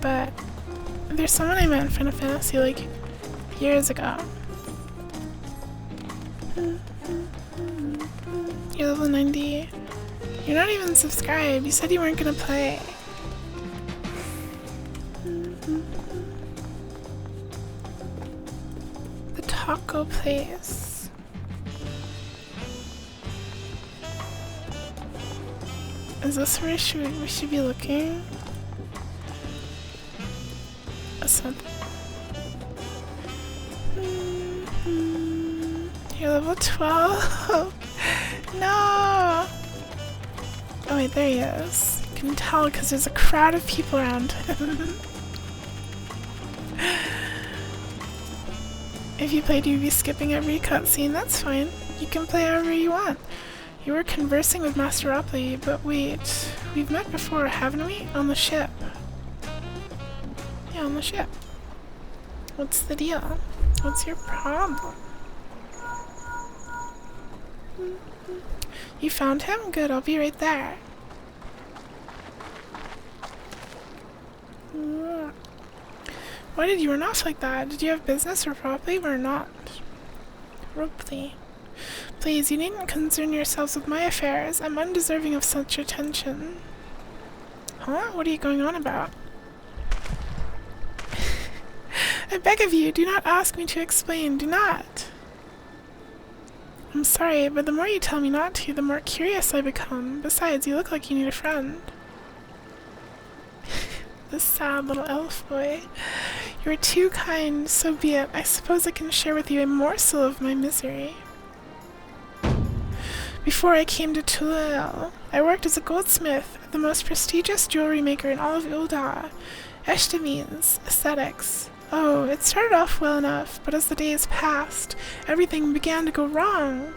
But There's someone I met in Final Fantasy like years ago. You're level 90. You're not even subscribed. You said you weren't gonna play. The taco place. Is this where we should be looking? You're level 12? No! Oh wait, there he is. You can tell because there's a crowd of people around him. If you played, you'd be skipping every cutscene. That's fine. You can play however you want. You were conversing with Master Ropley, but wait. We've met before, haven't we? On the ship. Yeah, on the ship. What's the deal? What's your problem? You found him? Good, I'll be right there. Why did you run off like that? Did you have business or Ropley or not? Ropley. Please, you needn't concern yourselves with my affairs. I'm undeserving of such attention. Huh? What are you going on about? I beg of you, do not ask me to explain. Do not. I'm sorry, but the more you tell me not to, the more curious I become. Besides, you look like you need a friend. This sad little elf boy. You are too kind, so be it. I suppose I can share with you a morsel of my misery. Before I came to Tulil, I worked as a goldsmith at the most prestigious jewelry maker in all of Ul'dah, Eshtamines Aesthetics. Oh, it started off well enough, but as the days passed, everything began to go wrong.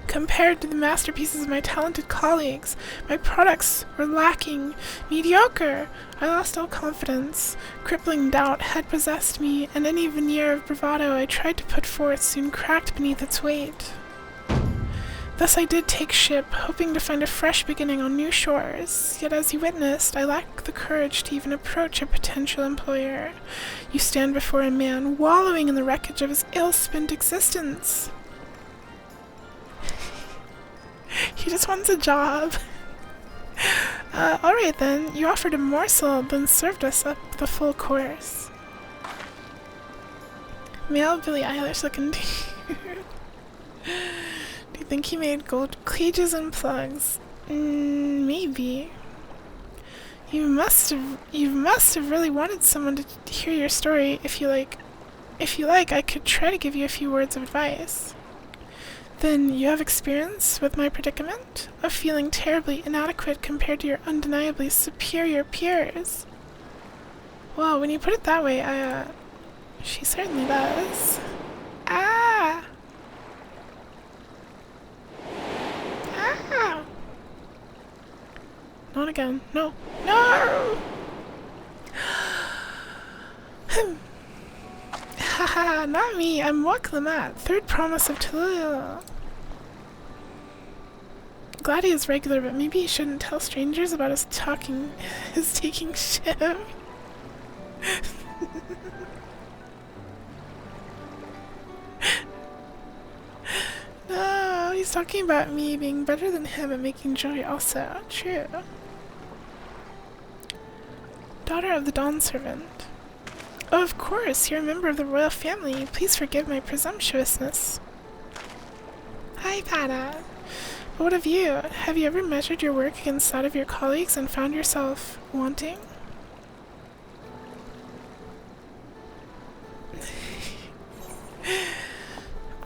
Compared to the masterpieces of my talented colleagues, my products were lacking, mediocre. I lost all confidence. Crippling doubt had possessed me, and any veneer of bravado I tried to put forth soon cracked beneath its weight. Thus I did take ship, hoping to find a fresh beginning on new shores. Yet as you witnessed, I lacked the courage to even approach a potential employer. You stand before a man wallowing in the wreckage of his ill-spent existence. He just wants a job. Alright then, you offered a morsel, then served us up the full course. Male Billie Eilish looking dude. Do you think he made gold cages and plugs? Maybe. You must have really wanted someone to hear your story. If you like, I could try to give you a few words of advice. Then you have experience with my predicament of feeling terribly inadequate compared to your undeniably superior peers. Well, when you put it that way, she certainly does. Ah! Ah! Not again. No. No! Haha, not me. I'm Waklamat, third promise of Tulil. Glad he is regular, but maybe he shouldn't tell strangers about his taking ship. No, he's talking about me being better than him at making jewelry also. True. Daughter of the Dawn Servant. Oh, of course, you're a member of the royal family. Please forgive my presumptuousness. Hi, Pada. But what of you? Have you ever measured your work against that of your colleagues and found yourself wanting?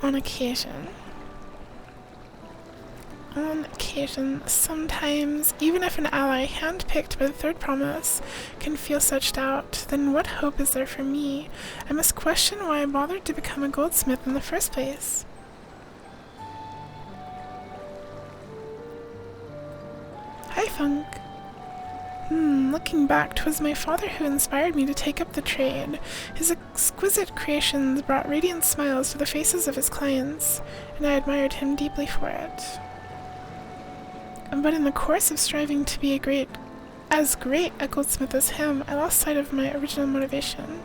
On occasion. On occasion, sometimes, even if an ally handpicked by the third promise can feel such doubt, then what hope is there for me? I must question why I bothered to become a goldsmith in the first place. Hi, Funk. Looking back, 'twas my father who inspired me to take up the trade. His exquisite creations brought radiant smiles to the faces of his clients, and I admired him deeply for it. But in the course of striving to be a great as great a goldsmith as him, I lost sight of my original motivation.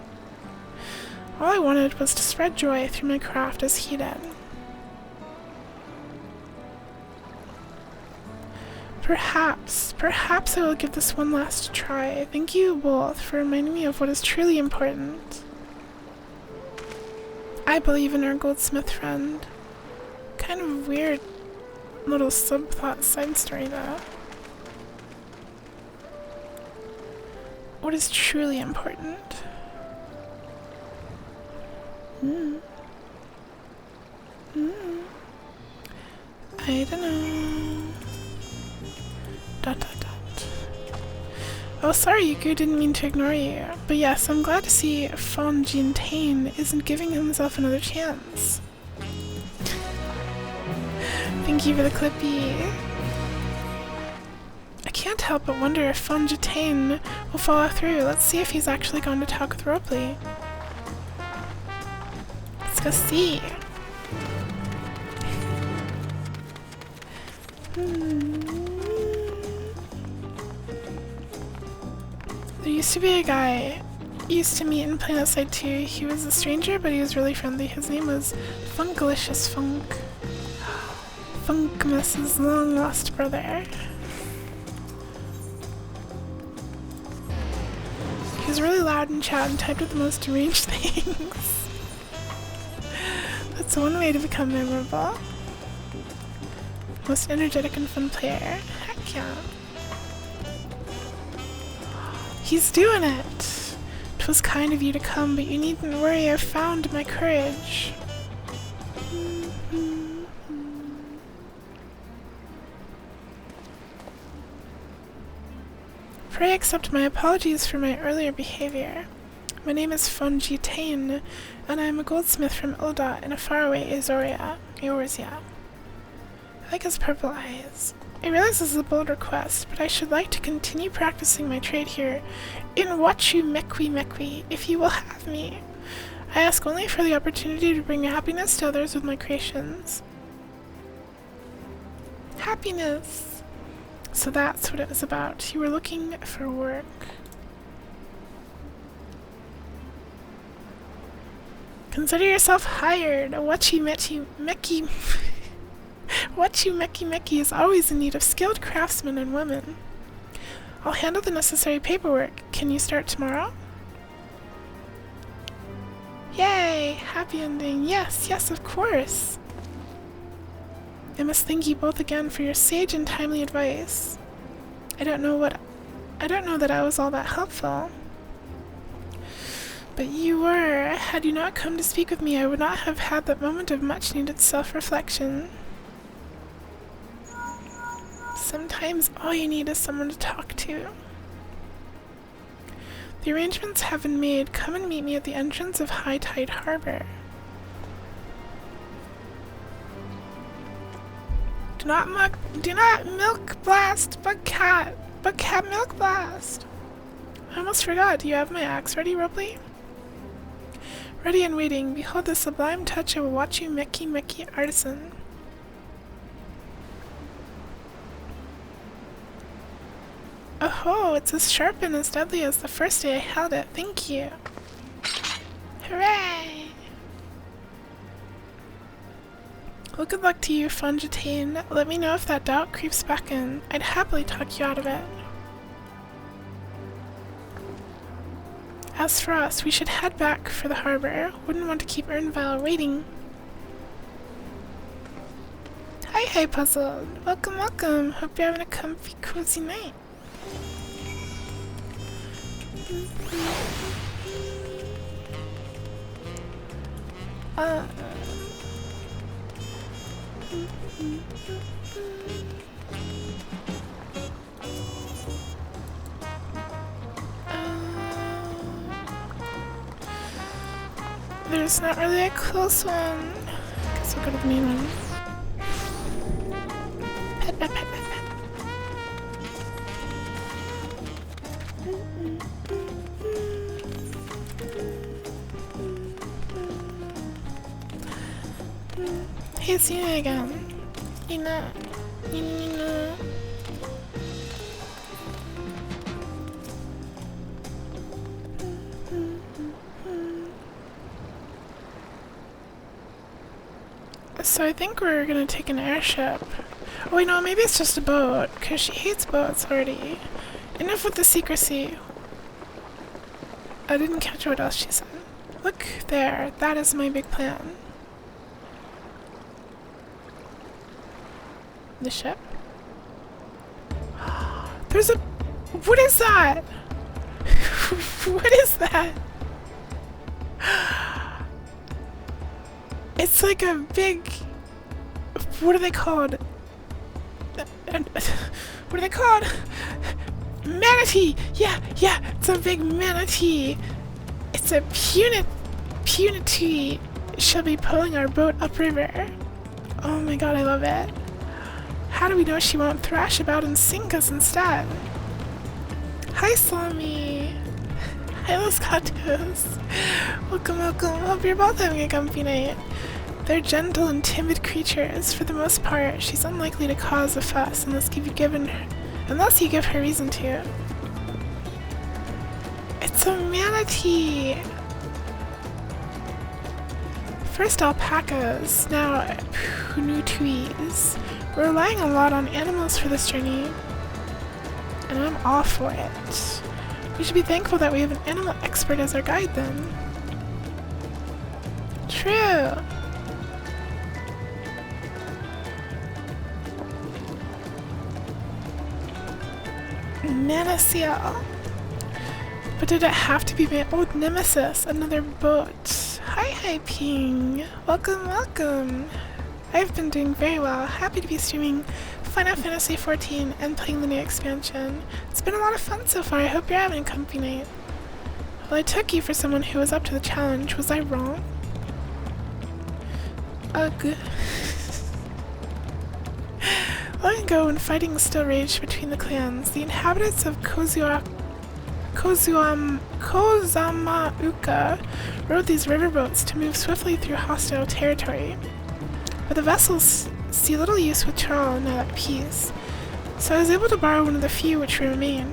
All I wanted was to spread joy through my craft as he did. Perhaps I will give this one last try. Thank you both for reminding me of what is truly important. I believe in our goldsmith friend. Kind of weird little subplot side story though. What is truly important? I don't know. ... Oh, sorry, Yuku, didn't mean to ignore you. But yes, I'm glad to see Fon Jintain isn't giving himself another chance. Thank you for the clippy. I can't help but wonder if Fon Jintain will follow through. Let's see if he's actually going to talk with Ropley. Let's go see. There used to be a guy I used to meet in Planet Outside 2. He was a stranger, but he was really friendly. His name was Funkalicious Funk. Funkmas's long-lost brother. He was really loud in chat and typed with the most deranged things. That's one way to become memorable. Most energetic and fun player. Heck yeah. He's doing it! 'Twas kind of you to come, but you needn't worry, I've found my courage. Pray accept my apologies for my earlier behavior. My name is Fon Jintain, and I am a goldsmith from Ilda in a faraway Eorzea. I like his purple eyes. I realize this is a bold request, but I should like to continue practicing my trade here in Wachu Mekwi, if you will have me. I ask only for the opportunity to bring happiness to others with my creations. Happiness! So that's what it was about. You were looking for work. Consider yourself hired. Wachu Meki is always in need of skilled craftsmen and women. I'll handle the necessary paperwork. Can you start tomorrow? Yay! Happy ending. Yes, of course. I must thank you both again for your sage and timely advice. I don't know that I was all that helpful. But you were. Had you not come to speak with me, I would not have had that moment of much-needed self-reflection. Sometimes all you need is someone to talk to. The arrangements have been made. Come and meet me at the entrance of High Tide Harbor. Do not milk blast Bugcat milk blast. I almost forgot. Do you have my axe ready, Ropley? Ready and waiting. Behold the sublime touch of a Wachu Meki artisan. Oh, it's as sharp and as deadly as the first day I held it. Thank you. Hooray! Well, good luck to you, Fon Jintain. Let me know if that doubt creeps back in. I'd happily talk you out of it. As for us, we should head back for the harbor. Wouldn't want to keep Ernvile waiting. Hi, Puzzled. Welcome. Hope you're having a comfy, cozy night. There's not really a close one. Guess we'll go to the main one. Pet. Hey, see you again. Nina. So I think we're gonna take an airship. Oh wait, no, maybe it's just a boat, because she hates boats already. Enough with the secrecy. I didn't catch what else she said. Look there, that is my big plan. The ship? There's a... What is that? What is that? It's like a big... What are they called? What are they called? Manatee! Yeah, it's a big manatee. It's a punity. She'll be pulling our boat upriver. Oh my god, I love it. How do we know she won't thrash about and sink us instead? Hi, Salami. Hi, Los Gatos. Welcome. Hope you're both having a comfy night. They're gentle and timid creatures. For the most part, she's unlikely to cause a fuss unless you give her reason to. It's a manatee! First alpacas, now punutuis. We're relying a lot on animals for this journey, and I'm all for it. We should be thankful that we have an animal expert as our guide then. True! Nemesis. But did it have to be my old nemesis? Another boat. Hi, Ping. Welcome. I've been doing very well. Happy to be streaming Final Fantasy XIV and playing the new expansion. It's been a lot of fun so far. I hope you're having a comfy night. Well, I took you for someone who was up to the challenge. Was I wrong? Ugh. Long ago, when fighting still raged between the clans, the inhabitants of Kozamauka rode these riverboats to move swiftly through hostile territory. But the vessels see little use with Churl now at peace, so I was able to borrow one of the few which remain.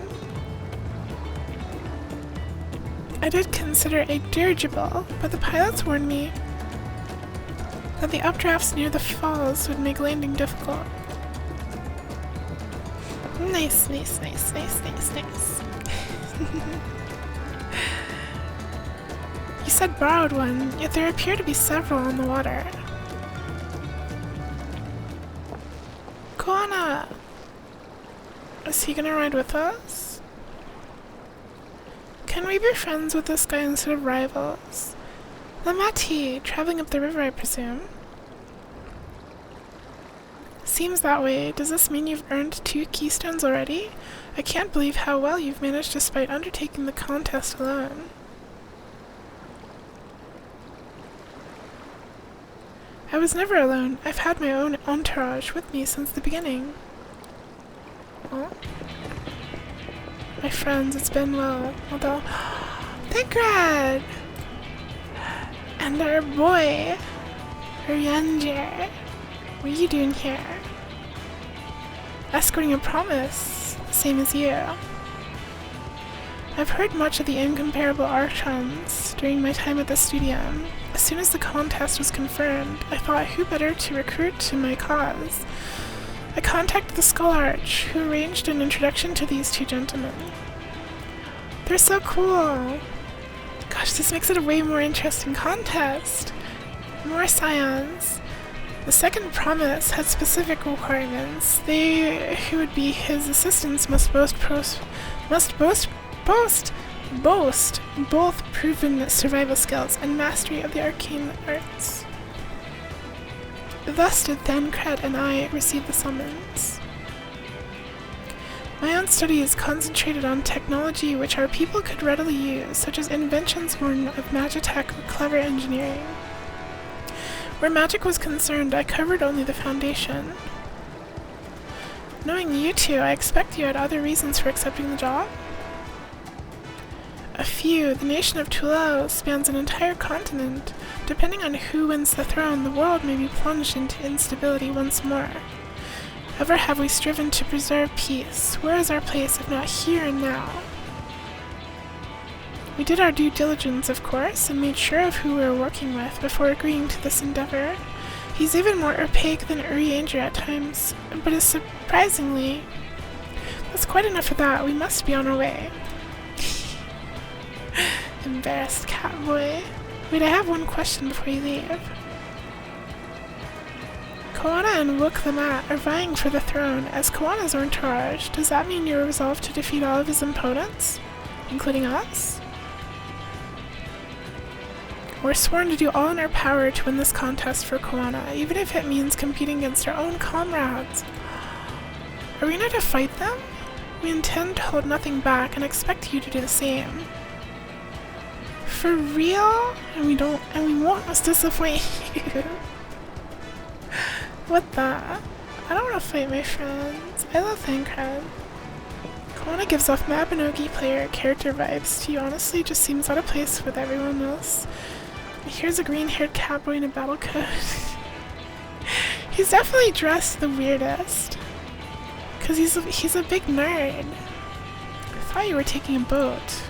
I did consider a dirigible, but the pilots warned me that the updrafts near the falls would make landing difficult. Nice. You said borrowed one, yet there appear to be several on the water. Koana! Is he gonna ride with us? Can we be friends with this guy instead of rivals? Lamati, traveling up the river, I presume. Seems that way. Does this mean you've earned 2 keystones already? I can't believe how well you've managed despite undertaking the contest alone. I was never alone. I've had my own entourage with me since the beginning. Oh. My friends, it's been well. Although, Thankrad! And our boy, Ryunger. What are you doing here? Escorting a promise, same as you. I've heard much of the incomparable Archons during my time at the studio. As soon as the contest was confirmed, I thought who better to recruit to my cause. I contacted the Skull Arch, who arranged an introduction to these 2 gentlemen. They're so cool. Gosh, this makes it a way more interesting contest. More scions. The second promise had specific requirements. They who would be his assistants must boast both proven survival skills and mastery of the arcane arts. Thus did Thancred and I receive the summons. My own studies concentrated on technology which our people could readily use, such as inventions born of magitech or clever engineering. Where magic was concerned, I covered only the foundation. Knowing you 2, I expect you had other reasons for accepting the job? A few. The nation of Tulao spans an entire continent. Depending on who wins the throne, the world may be plunged into instability once more. Ever have we striven to preserve peace? Where is our place if not here and now? We did our due diligence, of course, and made sure of who we were working with before agreeing to this endeavor. He's even more opaque than Urianger at times, but is surprisingly... That's quite enough of that. We must be on our way. Embarrassed cat boy. Wait, I have one question before you leave. Koana and Wook the Mat are vying for the throne. As Koana's entourage, does that mean you're resolved to defeat all of his opponents? Including us? We're sworn to do all in our power to win this contest for Koana, even if it means competing against our own comrades. Are we going to fight them? We intend to hold nothing back and expect you to do the same. For real? And we won't disappoint you. What the? I don't want to fight my friends. I love Thancred. Koana gives off Mabinogi player character vibes. He honestly just seems out of place with everyone else. Here's a green-haired cowboy in a battle coat. He's definitely dressed the weirdest. Cause he's a big nerd. I thought you were taking a boat.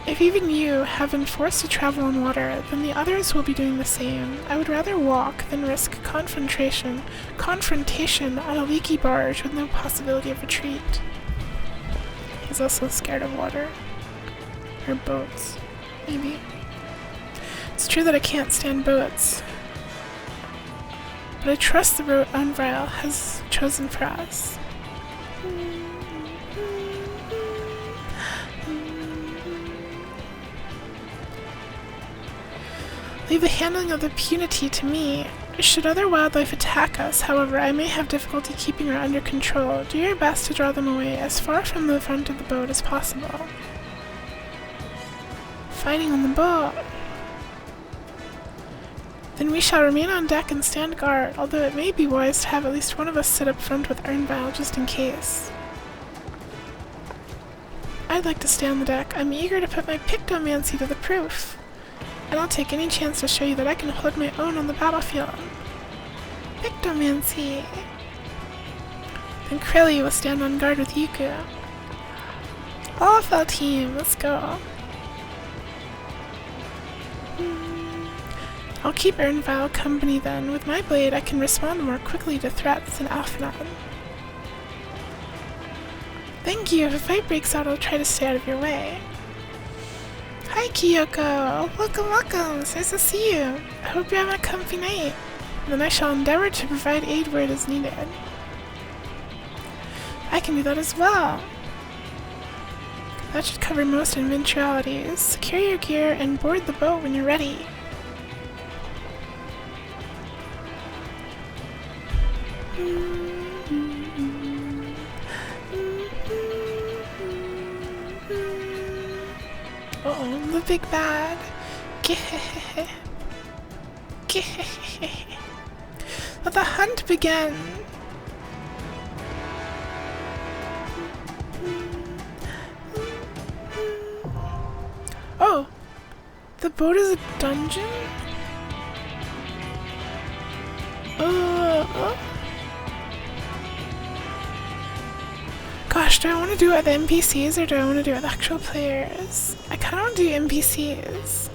If even you have been forced to travel on water, then the others will be doing the same. I would rather walk than risk confrontation on a leaky barge with no possibility of retreat. He's also scared of water. Or boats. Maybe. It's true that I can't stand boats. But I trust the route Unvrile has chosen for us. Leave the handling of the punity to me. Should other wildlife attack us, however, I may have difficulty keeping her under control. Do your best to draw them away as far from the front of the boat as possible. Fighting on the boat. Then we shall remain on deck and stand guard, although it may be wise to have at least one of us sit up front with Urnvile just in case. I'd like to stay on the deck. I'm eager to put my pictomancy to the proof. And I'll take any chance to show you that I can hold my own on the battlefield. Pictomancy. Then Krelly will stand on guard with Yuku. All of our team, let's go. I'll keep Urnvile company then. With my blade, I can respond more quickly to threats than Alphanon. Thank you. If a fight breaks out, I'll try to stay out of your way. Hi, Kyoko. Welcome, welcome. It's nice to see you. I hope you're having a comfy night. Then I shall endeavor to provide aid where it is needed. I can do that as well. That should cover most eventualities. Secure your gear and board the boat when you're ready. Uh-oh, the big bad. Let the hunt begin. Oh, the boat is a dungeon? Gosh, do I want to do it with NPCs or do I want to do it with actual players? I kind of want to do NPCs.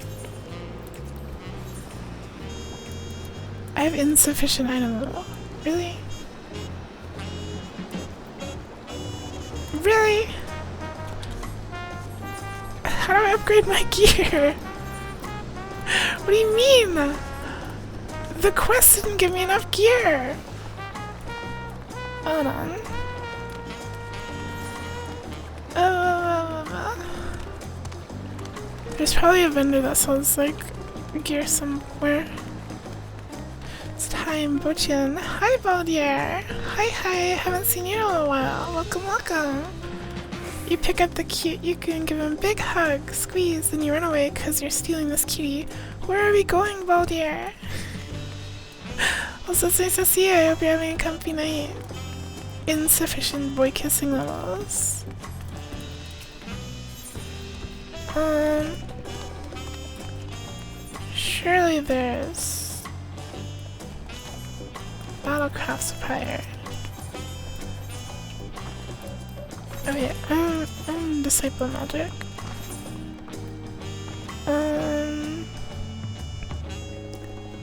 I have insufficient item level. Really? Really? How do I upgrade my gear? What do you mean? The quest didn't give me enough gear. Hold on. There's probably a vendor that sells like gear somewhere. It's time, Bochin. Hi, Baldier. Hi, haven't seen you in a while. Welcome, welcome. You pick up the cute Yuku and give him a big hug, squeeze, then you run away because you're stealing this cutie. Where are we going, Baldier? Also, it's nice to see you. I hope you're having a comfy night. Insufficient boy kissing levels. Surely there's Battlecraft Supplier. Oh yeah, I'm Disciple Magic.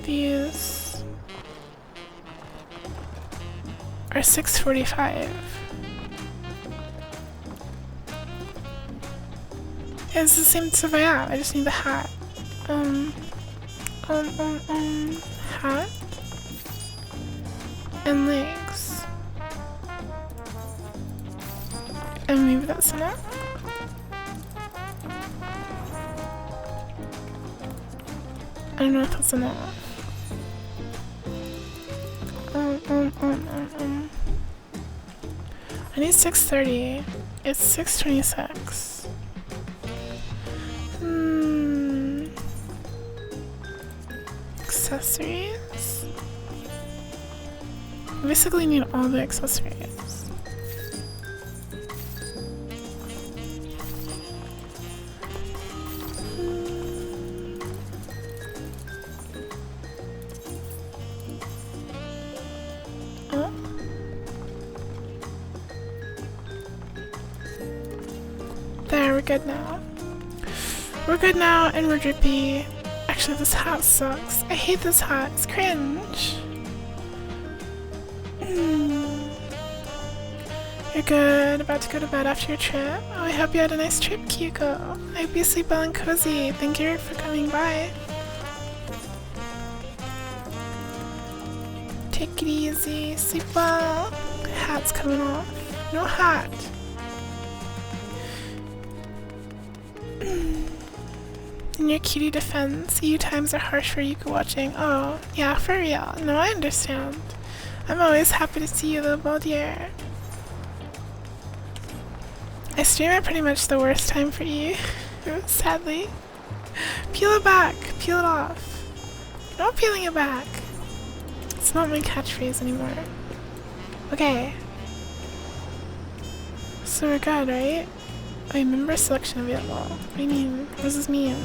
These are $6.45. It's the same stuff I have. I just need the hat. Hat and legs. And maybe that's enough. I don't know if that's enough. I need 630. It's 626. Accessories? I basically need all the accessories. Oh. There, we're good now. We're good now, and we're drippy. Actually, this hat sucks. I hate this hat. It's cringe. You're good. About to go to bed after your trip. Oh, I hope you had a nice trip, Kyuko. I hope you sleep well and cozy. Thank you for coming by. Take it easy. Sleep well. Hat's coming off. No hat. In your cutie defense, EU times are harsh for Yuka watching. Oh, yeah, for real. No, I understand. I'm always happy to see you, little bald ear. I stream at pretty much the worst time for you, sadly. Peel it back. Peel it off. No peeling it back. It's not my catchphrase anymore. Okay. So we're good, right? I remember selection available. What do you mean? What does this mean?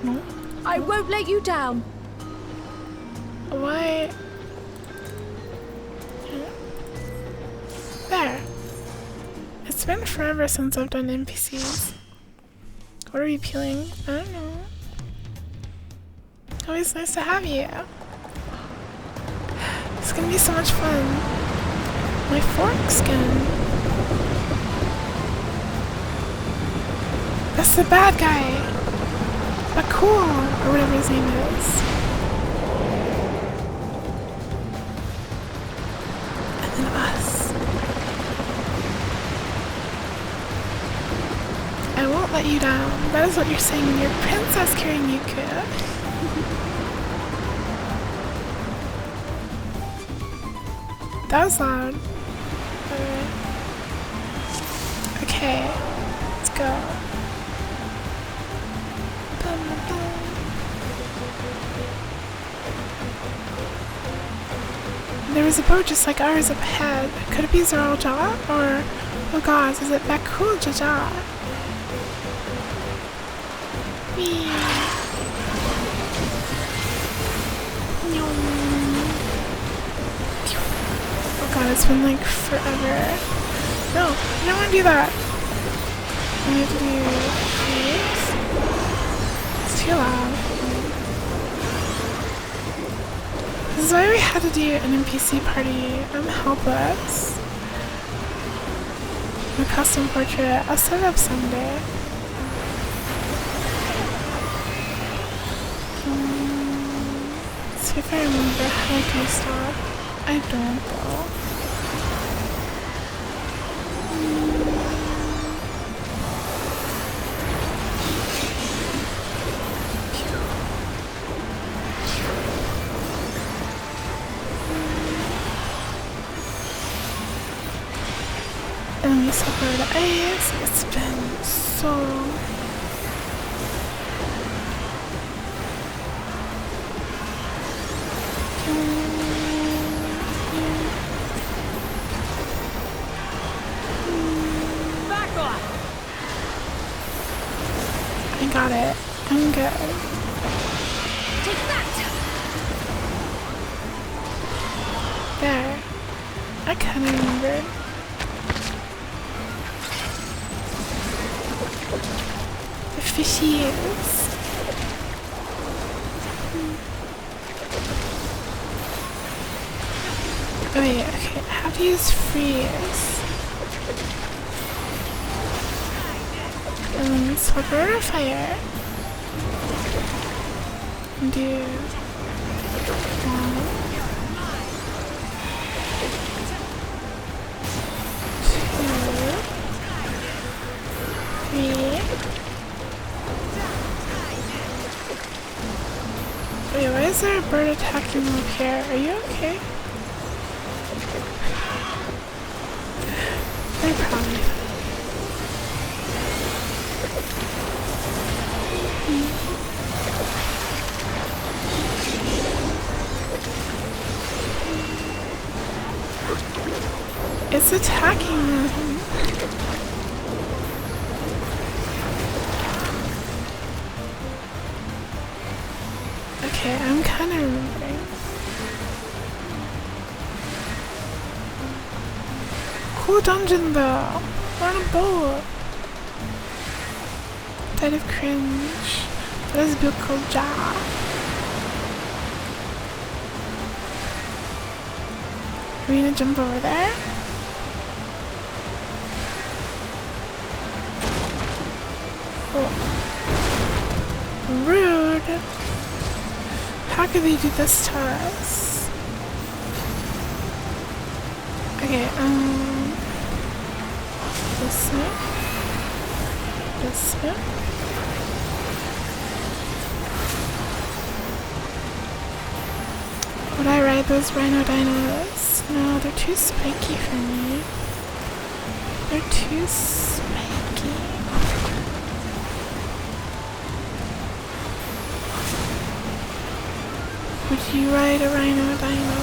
No? I won't let you down. Why? There. It's been forever since I've done NPCs. What are we peeling? I don't know. Always nice to have you. It's gonna be so much fun. My fork skin. That's the bad guy. Bakul, or whatever his name is. And then us. I won't let you down. That is what you're saying when you're princess carrying Yuka. That was loud. Okay, let's go. There was a boat just like ours up ahead. Could it be Zoral Jaw? Or, oh god, is it Bakul Jaja? Oh god, it's been like forever. No, I don't want to do that. I have to do this. It's too loud. This is why we had to do an NPC party. I'm helpless. A custom portrait. I'll set it up someday. See if I remember how I do stuff. I don't though. And we suffered the ice. It's been so long. I got it. I'm good. Take that. There. I kind of remembered. fishies. Oh wait, okay, I have to use freeze. And swap over to fire. And do 1, 2, 3. Wait, why is there a bird attacking me up here? Are you okay? Very proud of you. It's attacking them. Okay, I'm kind of remembering. Cool dungeon though. We're on a boat. Died of cringe. That is built called Ja. Are we gonna jump over there? Oh. Rude. How could they do this to us? Okay, this way. This way. Would I ride those rhino dinos? No, they're too spiky for me. They're too spiky. Would you ride a rhino dino?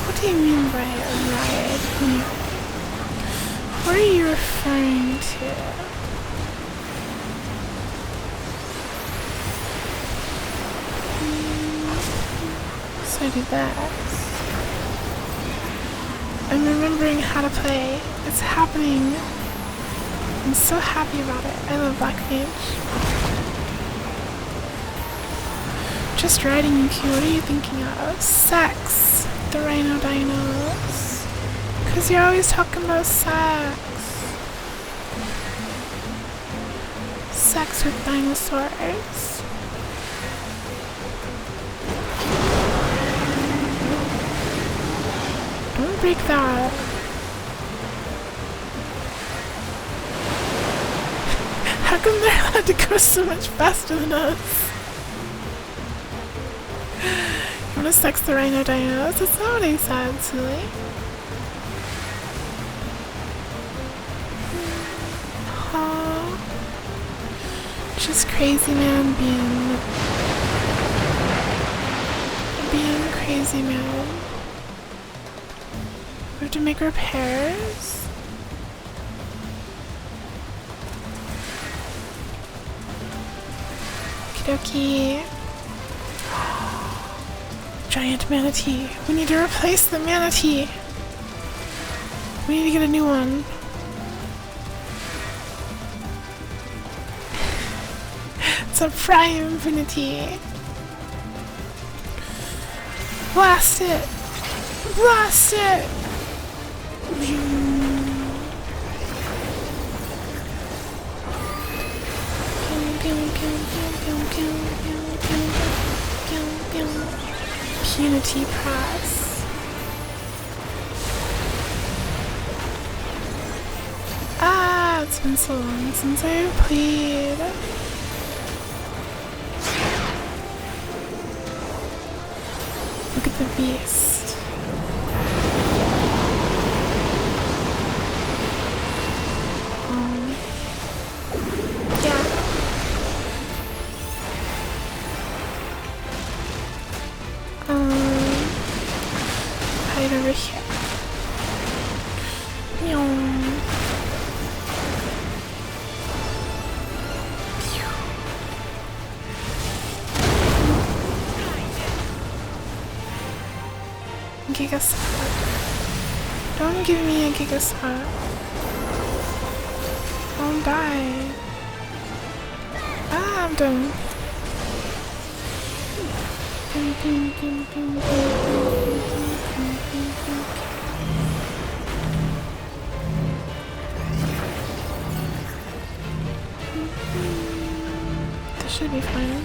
What do you mean by a ride? What are you referring to? So I do that. I'm remembering how to play. It's happening. I'm so happy about it. I love Black Mage. Just riding you, what are you thinking of? Sex! The rhino dinos. Cause you're always talking about sex. Sex with dinosaurs. Don't break that. How come they're allowed to go so much faster than us? You wanna sex the rhino dinos? That's not what I said, silly. Aww. Just crazy man being crazy man. We have to make repairs. Okie dokie. Giant manatee. We need to replace the manatee. We need to get a new one. It's a prime infinity. Blast it! Blast it! Unity press. Ah, it's been so long since I've played. Look at the beast. Yeah. Hide over here. Gigasar. Don't give me a Gigasar. Don't die. Ah! slammed him. This should be fine, I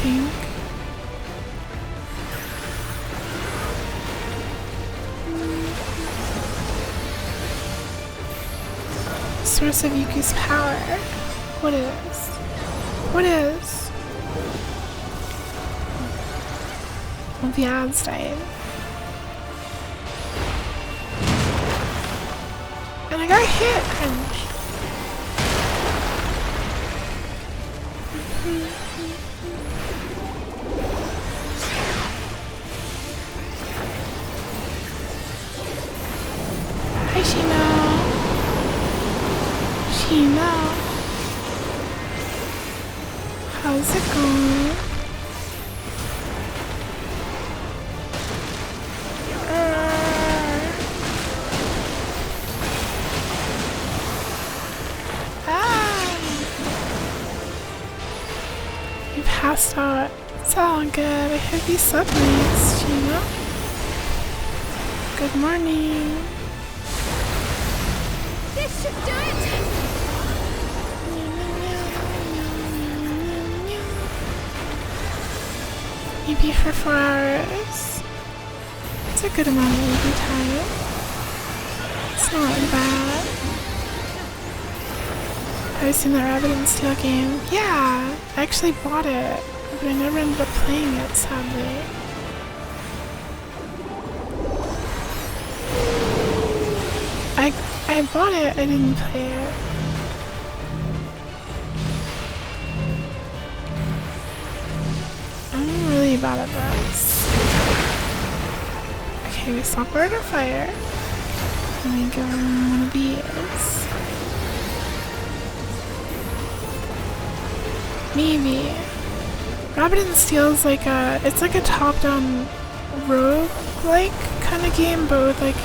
think. Source of Yuki's power. What is? What is? Well, the ads died. And I got hit! Hi, Shino. Shino. How's it going? You passed out. It's all good. I hope you slept nice, Shino. Good morning. This should do it! Maybe for 4 hours. It's a good amount of maybe time. It's not bad. Have you seen that Rabbit and Steel game? Yeah! I actually bought it, but I never ended up playing it, sadly. I bought it, I didn't play it. I'm really bad at this. Okay, we saw Bird of Fire. Let me go on one of these. Maybe. Rabbit and Steel is like it's like a top-down rogue-like kind of game, but with like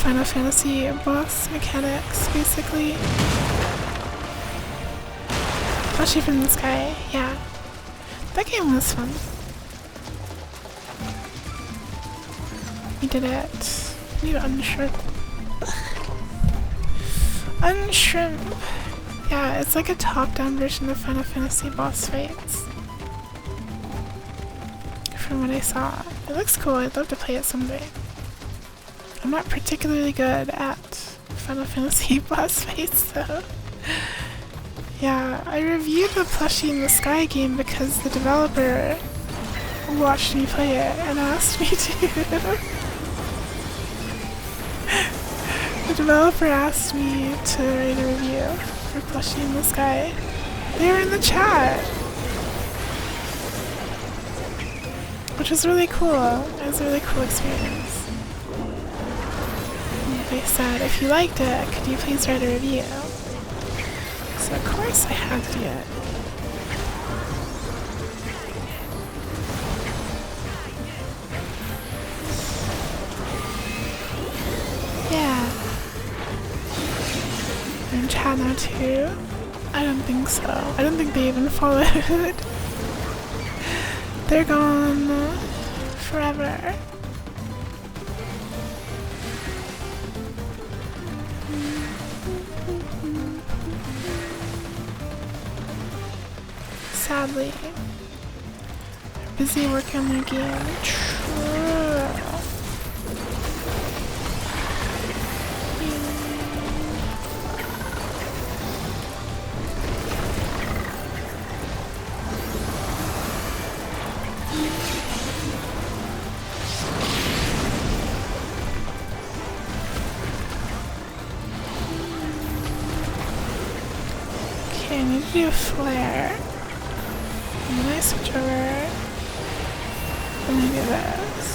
Final Fantasy boss mechanics, basically. Especially from the sky, yeah. That game was fun. We did it. We need to unshrimp. Unshrimp! Yeah, it's like a top-down version of Final Fantasy boss fights. From what I saw. It looks cool, I'd love to play it someday. I'm not particularly good at Final Fantasy boss fights though. Yeah, I reviewed the Plushie in the Sky game because the developer watched me play it and asked me to. The developer asked me to write a review for Plushie in the Sky. They were in the chat! Which was really cool. It was a really cool experience. They said, if you liked it, could you please write a review? So of course I had to do it. Yeah. They're in chat now too? I don't think so. I don't think they even followed. They're gone forever. Sadly, they're busy working on their game. True. Okay, I need to do a flare. And then I switch over and I do this.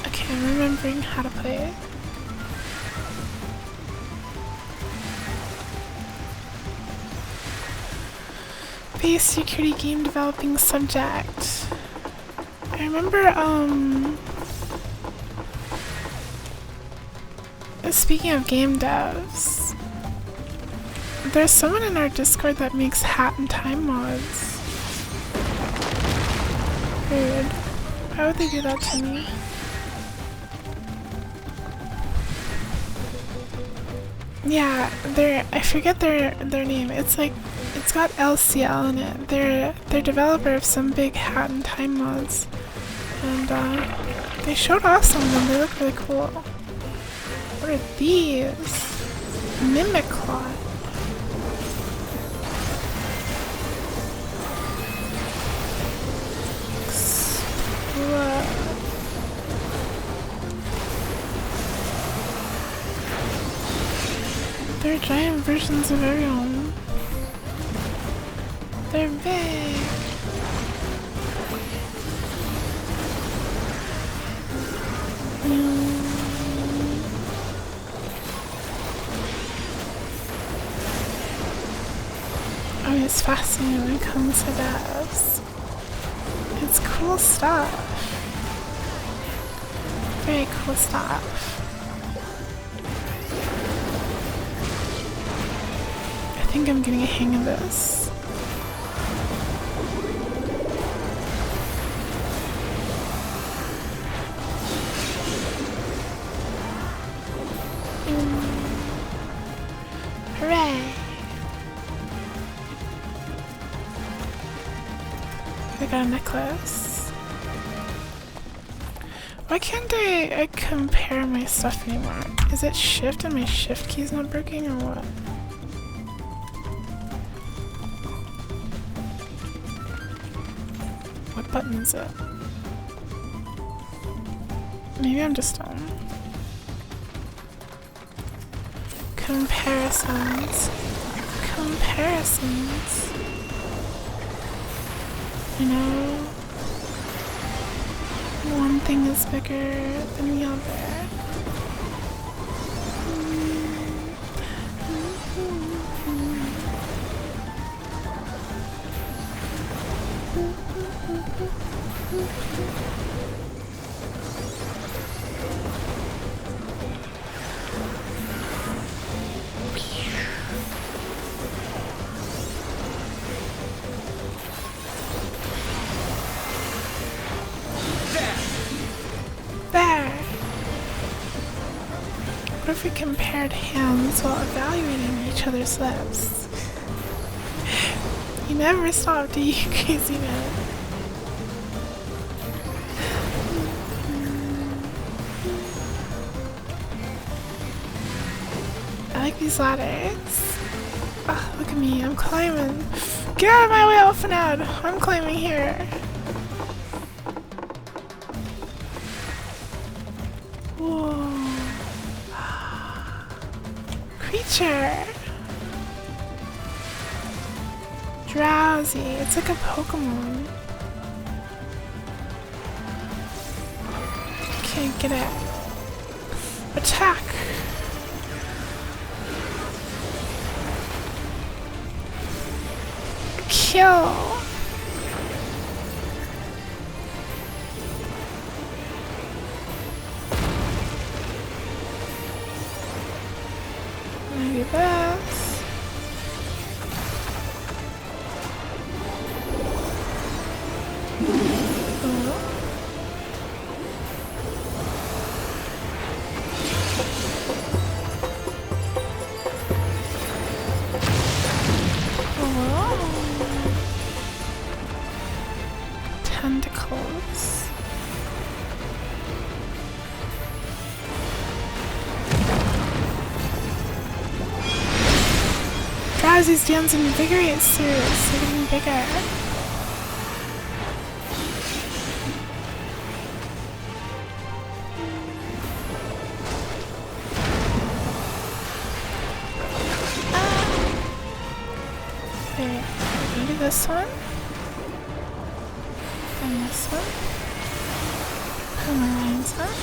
Okay, I'm remembering how to play it. Space security game developing subject. I remember, speaking of game devs, there's someone in our Discord that makes Hat and Time mods. Weird. Why would they do that to me? Yeah, I forget their name. It's like, it's got LCL in it. They're developer of some big Hat and Time mods. And they showed off some of them. They look really cool. What are these? Mimic Claw. They're giant versions of everyone. They're big. I mean, it's fascinating when it comes to devs. It's cool stuff. Very cool stuff. I think I'm getting a hang of this. Hooray! I got a necklace. Why can't I compare my stuff anymore? Is it shift and my shift key's not working or what? What button is it? Maybe I'm just dumb. Comparisons. Comparisons. You know, one thing is bigger than the other. What if we compared hands while evaluating each other's lips? You never stop, do you, crazy man? I like these ladders. Oh, look at me, I'm climbing. Get out of my way, Elfinad! I'm climbing here. Whoa. Creature! Drowsy. It's like a Pokemon. Can't get it. Attack! Kill! Maybe this. Tentacles. Drowsy stands invigorates through, so getting bigger. Wait, maybe this one? And this one? Put my lines up.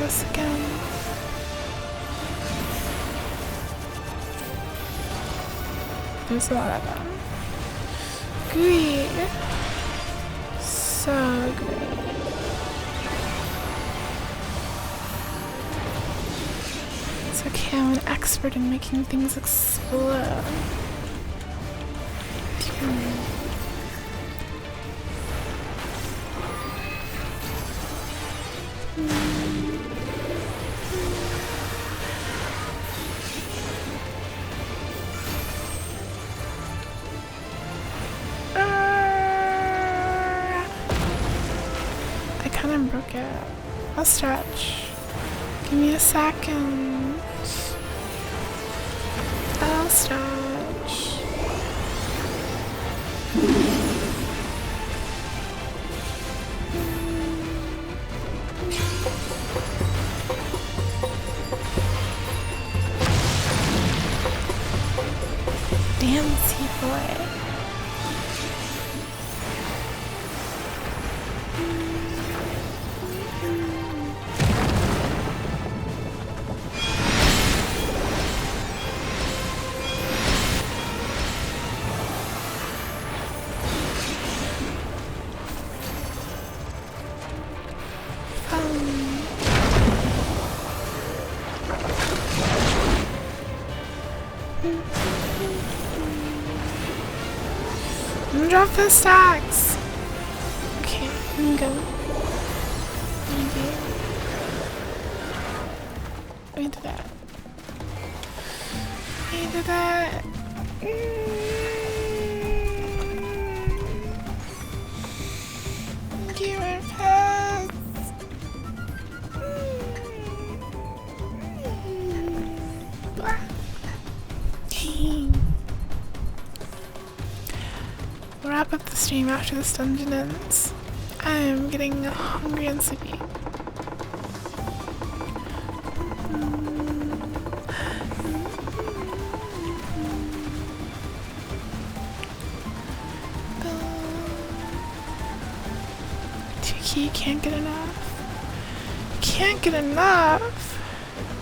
this again. There's a lot of them. Great. So great. It's okay, I'm an expert in making things explode. I kind of broke it. I'll stretch. Give me a second. I'll stretch. Dancy boy. Drop the stacks. Okay, let me go. Let me do that. Let me do that. Give it pass. Wrap up the stream after this dungeon ends. I'm getting hungry and sleepy. Tiki, can't get enough. Can't get enough.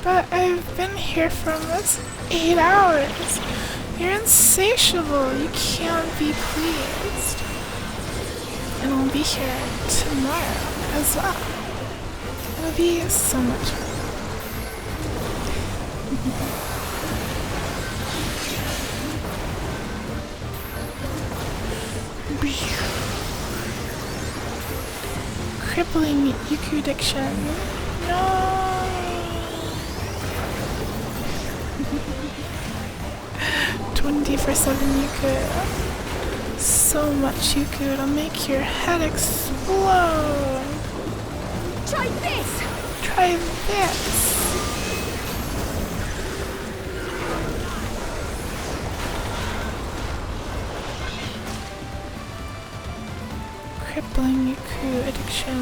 But I've been here for almost 8 hours. You're insatiable. You can't be pleased. And I'll be here tomorrow as well. It'll be so much fun. Crippling Yuku addiction. No. 24/7 Yuku. So much Yuku, it'll make your head explode. Try this! Try this! Crippling Yuku addiction.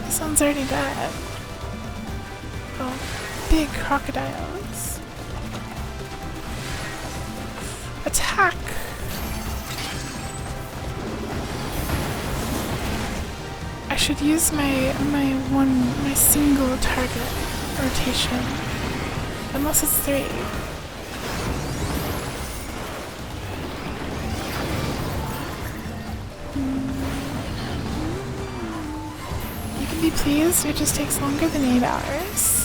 This one's already dead. Oh, big crocodiles. Attack! I should use my single target rotation. Unless it's 3. You can be pleased, it just takes longer than 8 hours.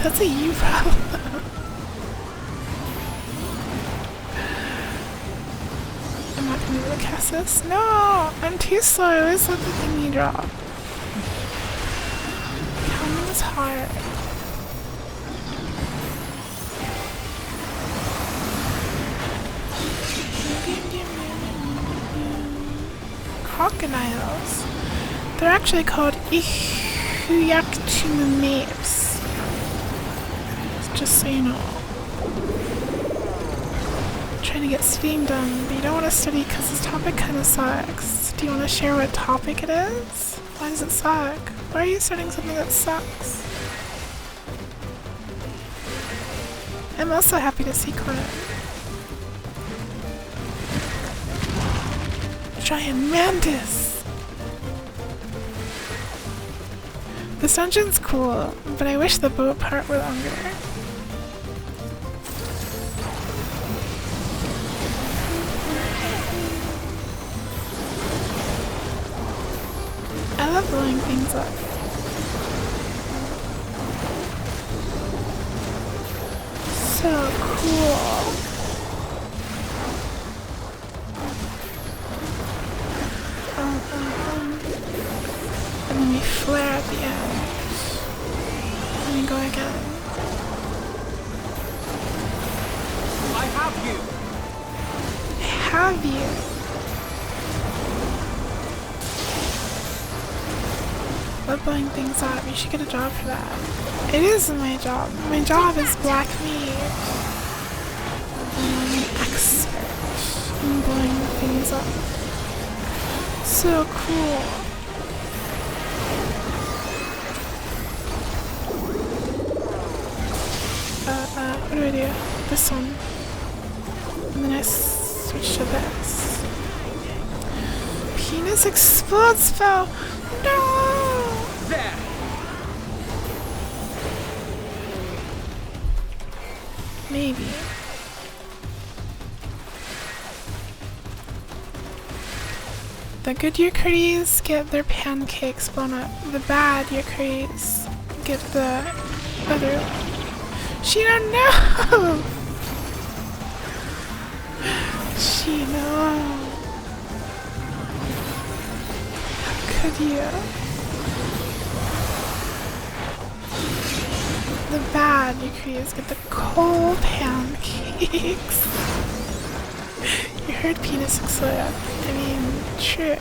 That's a you problem. I'm not gonna be able to cast this. No! I'm too slow. I always let the thingy drop. Counting is hard. Crocodiles. They're actually called Ihuyaktumapes. Just so you know. I'm trying to get studying done, but you don't want to study because this topic kind of sucks. Do you want to share what topic it is? Why does it suck? Why are you studying something that sucks? I'm also happy to see Conan. giant mantis. This dungeon's cool, but I wish the boat part were longer. I love blowing things up. So cool. And then we flare at the end. And we go again. I have you! I have you! Love blowing things up. You should get a job for that. It is my job. My job is black meat. I'm an expert in blowing things up. So cool. What do I do? This one. And then I switch to this. Penis explode spell! No! There! Maybe. The good Yukris get their pancakes blown up. The bad Yukris get the other. She don't know! She knows. How could you? The bad Yukris get the cold pancakes. You heard penis explode. I mean, true.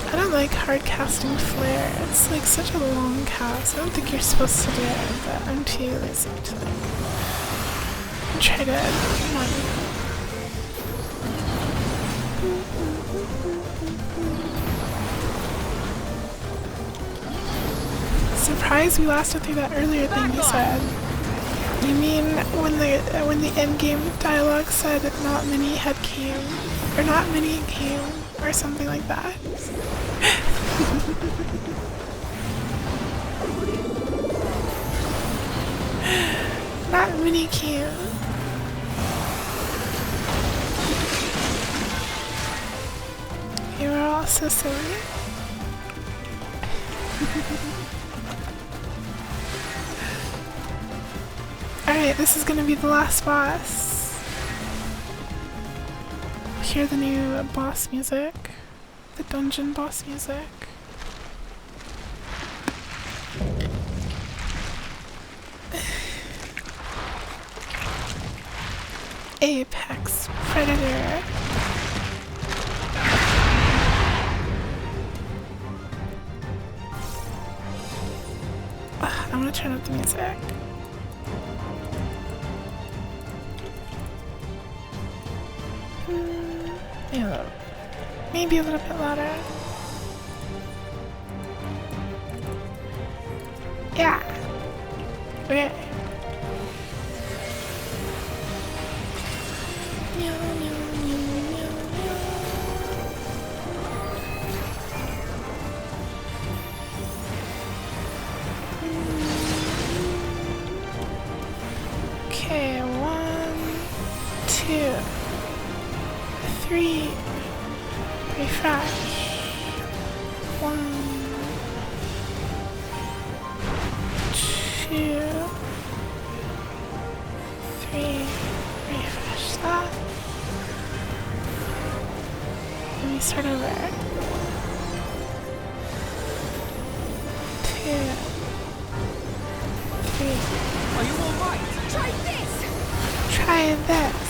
I don't like hard casting flare. It's like such a long cast. I don't think you're supposed to do it, but I'm too lazy to like try to Surprised we lasted through that earlier thing you said. You mean when the end game dialogue said not many had came, or not many came, or something like that? Not many came. You were all so silly. Alright, this is gonna be the last boss. Hear the new boss music. The dungeon boss music. Apex Predator. I'm gonna turn up the music. Maybe a little bit louder. Yeah. Okay. Okay, 1, 2, 3. Refresh. 1, 2, 3. Refresh that. Let me start over. 2, 3. Are you alright? Try this! Try this.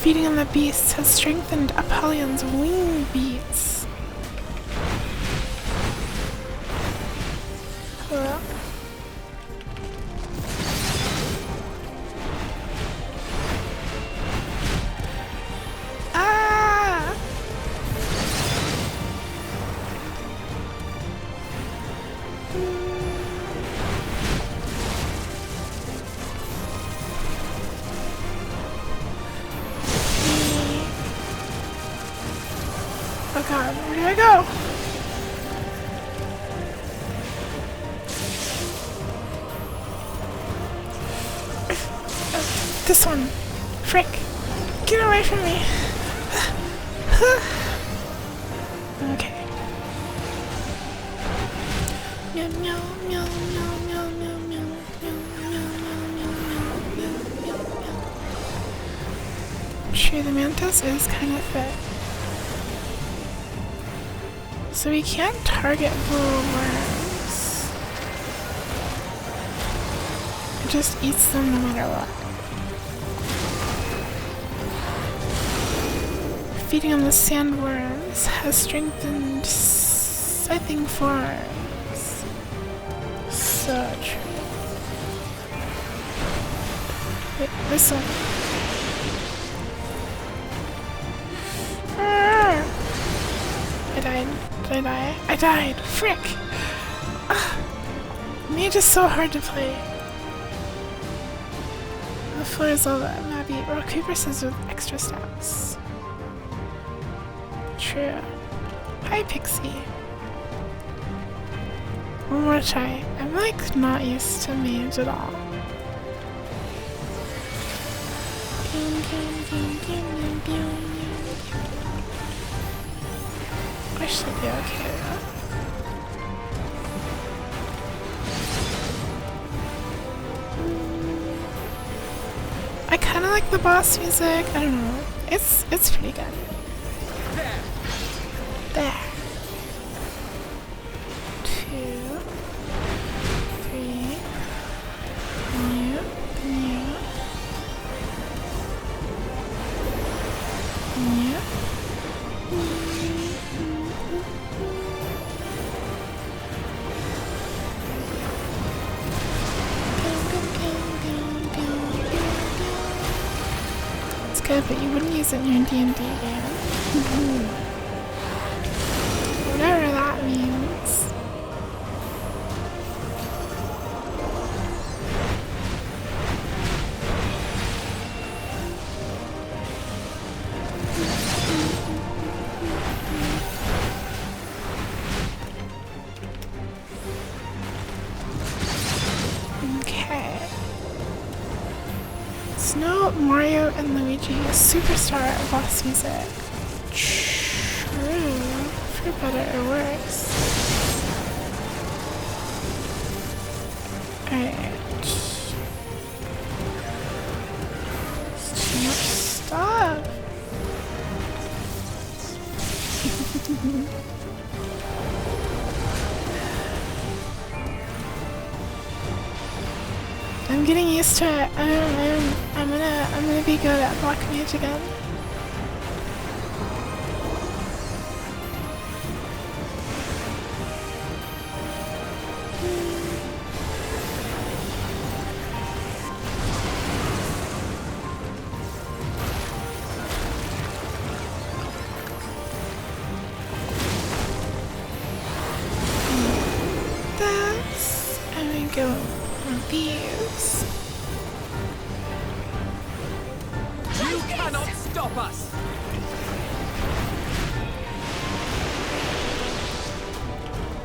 Feeding on the beasts has strengthened Apollyon's wing beats. Cool. Ah! god, where do I go? This one. Frick. Get away from me. Okay. Meow, meow, meow, meow, meow, meow, meow, meow. Sure, the mantis is kind of fit. So we can't target blue worms. It just eats them no matter what. Feeding on the sandworms has strengthened, I think, forms. So true. Wait, this one. I died. Did I die? I died! Frick! Mage is so hard to play. The floor is all that mabby. Rock, paper, scissors with extra steps. True. Hi, Pixie. One more try. I'm like not used to mage at all. I should be okay though. I kind of like the boss music. I don't know. It's pretty good. There. 2, 3. New. It's good, but you wouldn't use it in your D&D game. Whatever that means. Okay. Snow, Mario, and Luigi, superstar boss music. True. For better or worse. Alright. It's too much stuff. I'm getting used to it. I'm gonna be good at Black Mage again. I'm gonna go on these. You cannot stop us!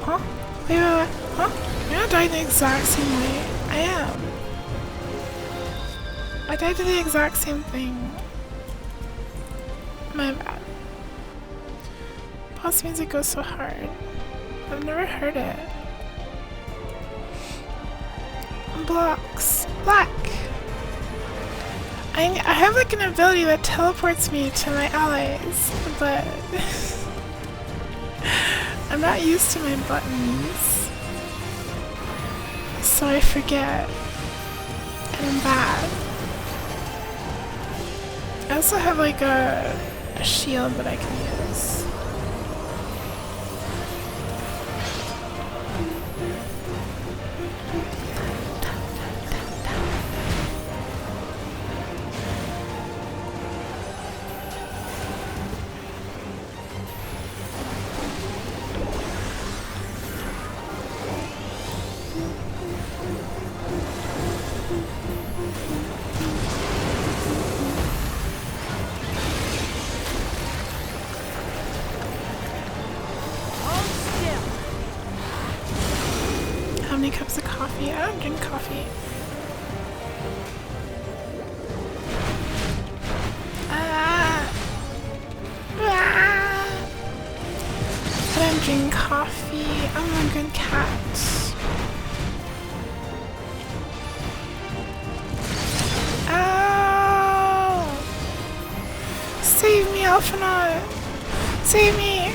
Huh? Wait, huh? You're not dying the exact same way. I am. I died to the exact same thing. My bad. Boss music goes so hard. I've never heard it. Blocks. Black. I have like an ability that teleports me to my allies, but I'm not used to my buttons, so I forget, and I'm bad. I also have like a shield that I can use. How many cups of coffee? I don't drink coffee. I don't drink coffee. I'm a good cat. Ow! Save me, Alphinaud! Save me!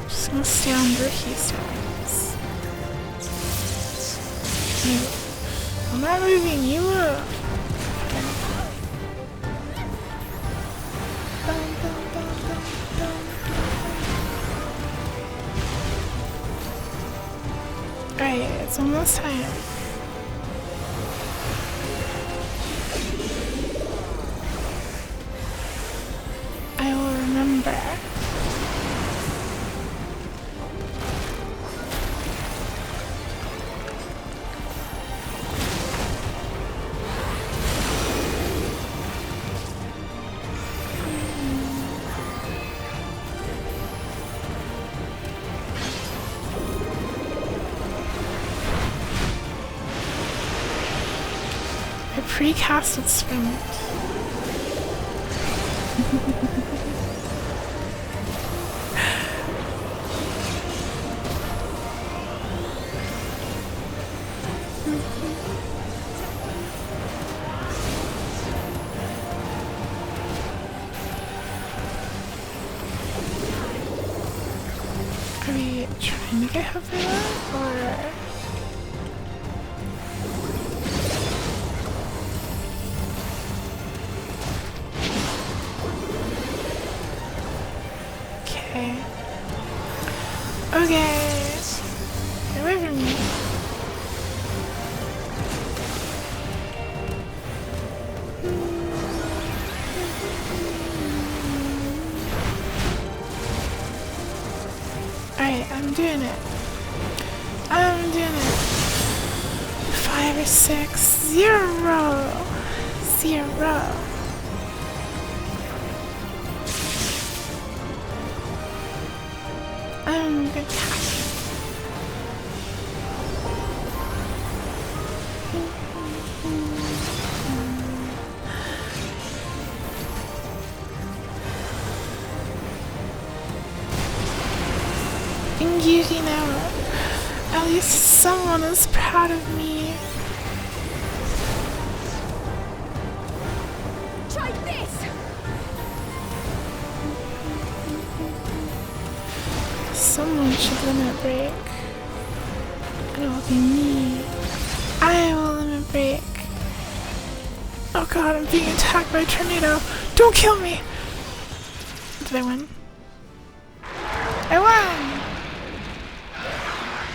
Just gonna stay on where he stands. I'm not moving, you move! Alright, it's almost time. I will remember. Precasted sprint. Are we trying to get Havila or? Okay. Get away from me. Alright, I'm doing it. I'm doing it. 5 or 6. 0. 0. I'm good cat. Thank you, Gino. At least someone is proud of me. Try this! Someone should limit break. It will be me. I will limit break. Oh god, I'm being attacked by a tornado. Don't kill me! Did I win? I won!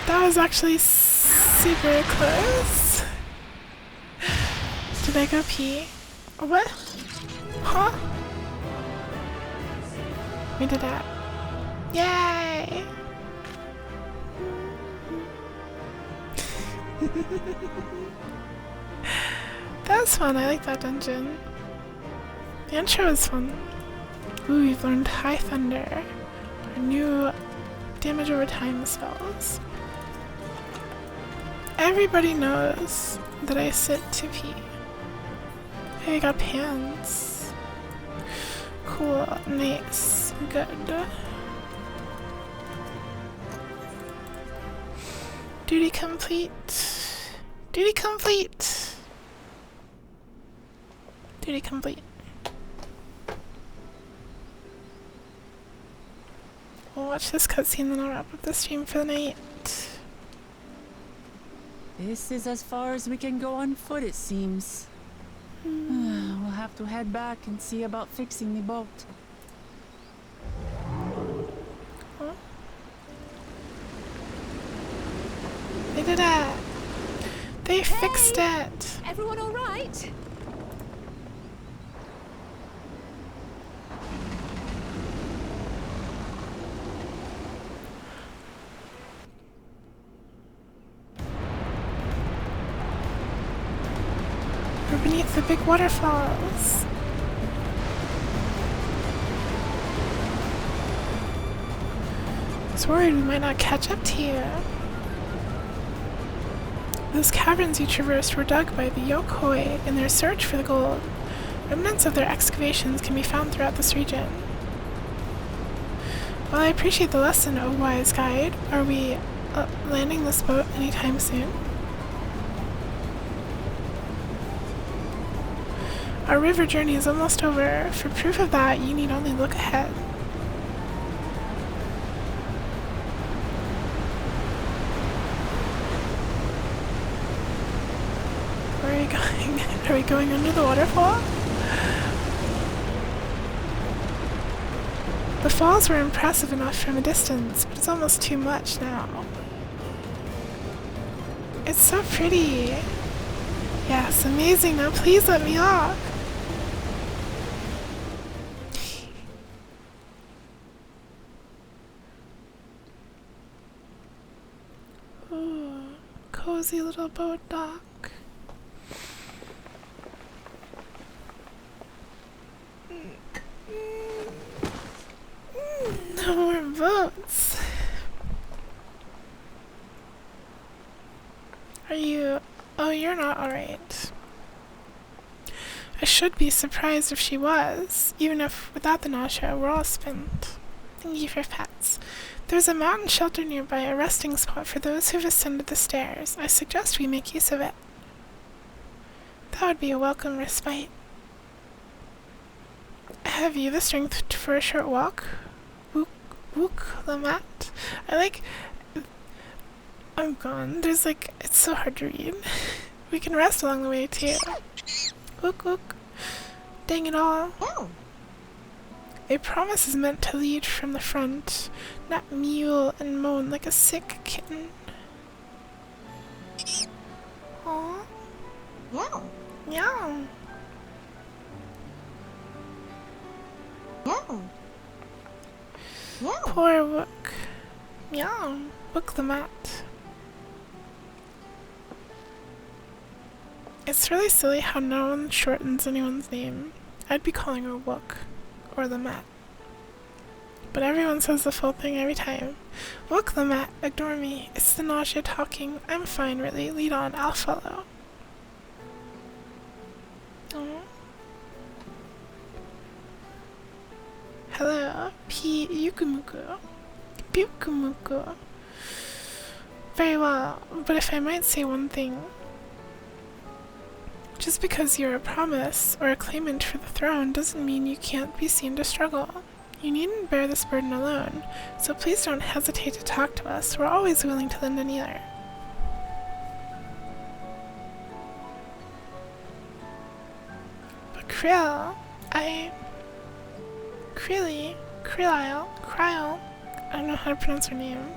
That was actually super close. Did I go pee? What? Huh? We did that. Yay! That was fun, I like that dungeon. The intro was fun. Ooh, we've learned High Thunder. Our new damage over time spells. Everybody knows that I sit to pee. Hey, I got pants. Cool, nice, good. Duty complete. Duty complete. Duty complete. We'll watch this cutscene, then I'll wrap up the stream for the night. This is as far as we can go on foot, it seems. We'll have to head back and see about fixing the boat. Huh? They did it! They fixed it! Everyone all right? We're beneath the big waterfalls. I was worried we might not catch up to you. Those caverns you traversed were dug by the Yokoi in their search for the gold. Remnants of their excavations can be found throughout this region. While I appreciate the lesson, O wise guide, are we landing this boat anytime soon? Our river journey is almost over. For proof of that, you need only look ahead. Where are we going? Are we going under the waterfall? The falls were impressive enough from a distance, but it's almost too much now. It's so pretty. Yes, amazing. Now please let me off. Ooh, cozy little boat dock. No more boats. Are you... Oh, you're not alright. I should be surprised if she was, even if without the nausea we're all spent. Thank you for pets. There's a mountain shelter nearby, a resting spot for those who've ascended the stairs. I suggest we make use of it. That would be a welcome respite. Have you the strength for a short walk? Wook the mat. I'm gone. There's it's so hard to read. We can rest along the way too. Wook. Dang it all. A promise is meant to lead from the front, not mewl and moan like a sick kitten. Aww. Meow. Meow. Meow. Meow. Poor Wook. Meow. Wook the mat. It's really silly how no one shortens anyone's name. I'd be calling her Wook. Or the mat. But everyone says the full thing every time. Wook the mat. Ignore me. It's the nausea talking. I'm fine, really. Lead on. I'll follow. Aww. Hello, Yukumuku. Byukumuku. Very well, but if I might say one thing. Just because you're a promise or a claimant for the throne doesn't mean you can't be seen to struggle. You needn't bear this burden alone, so please don't hesitate to talk to us. We're always willing to lend an ear. But Kriel, Kriel, I don't know how to pronounce her name.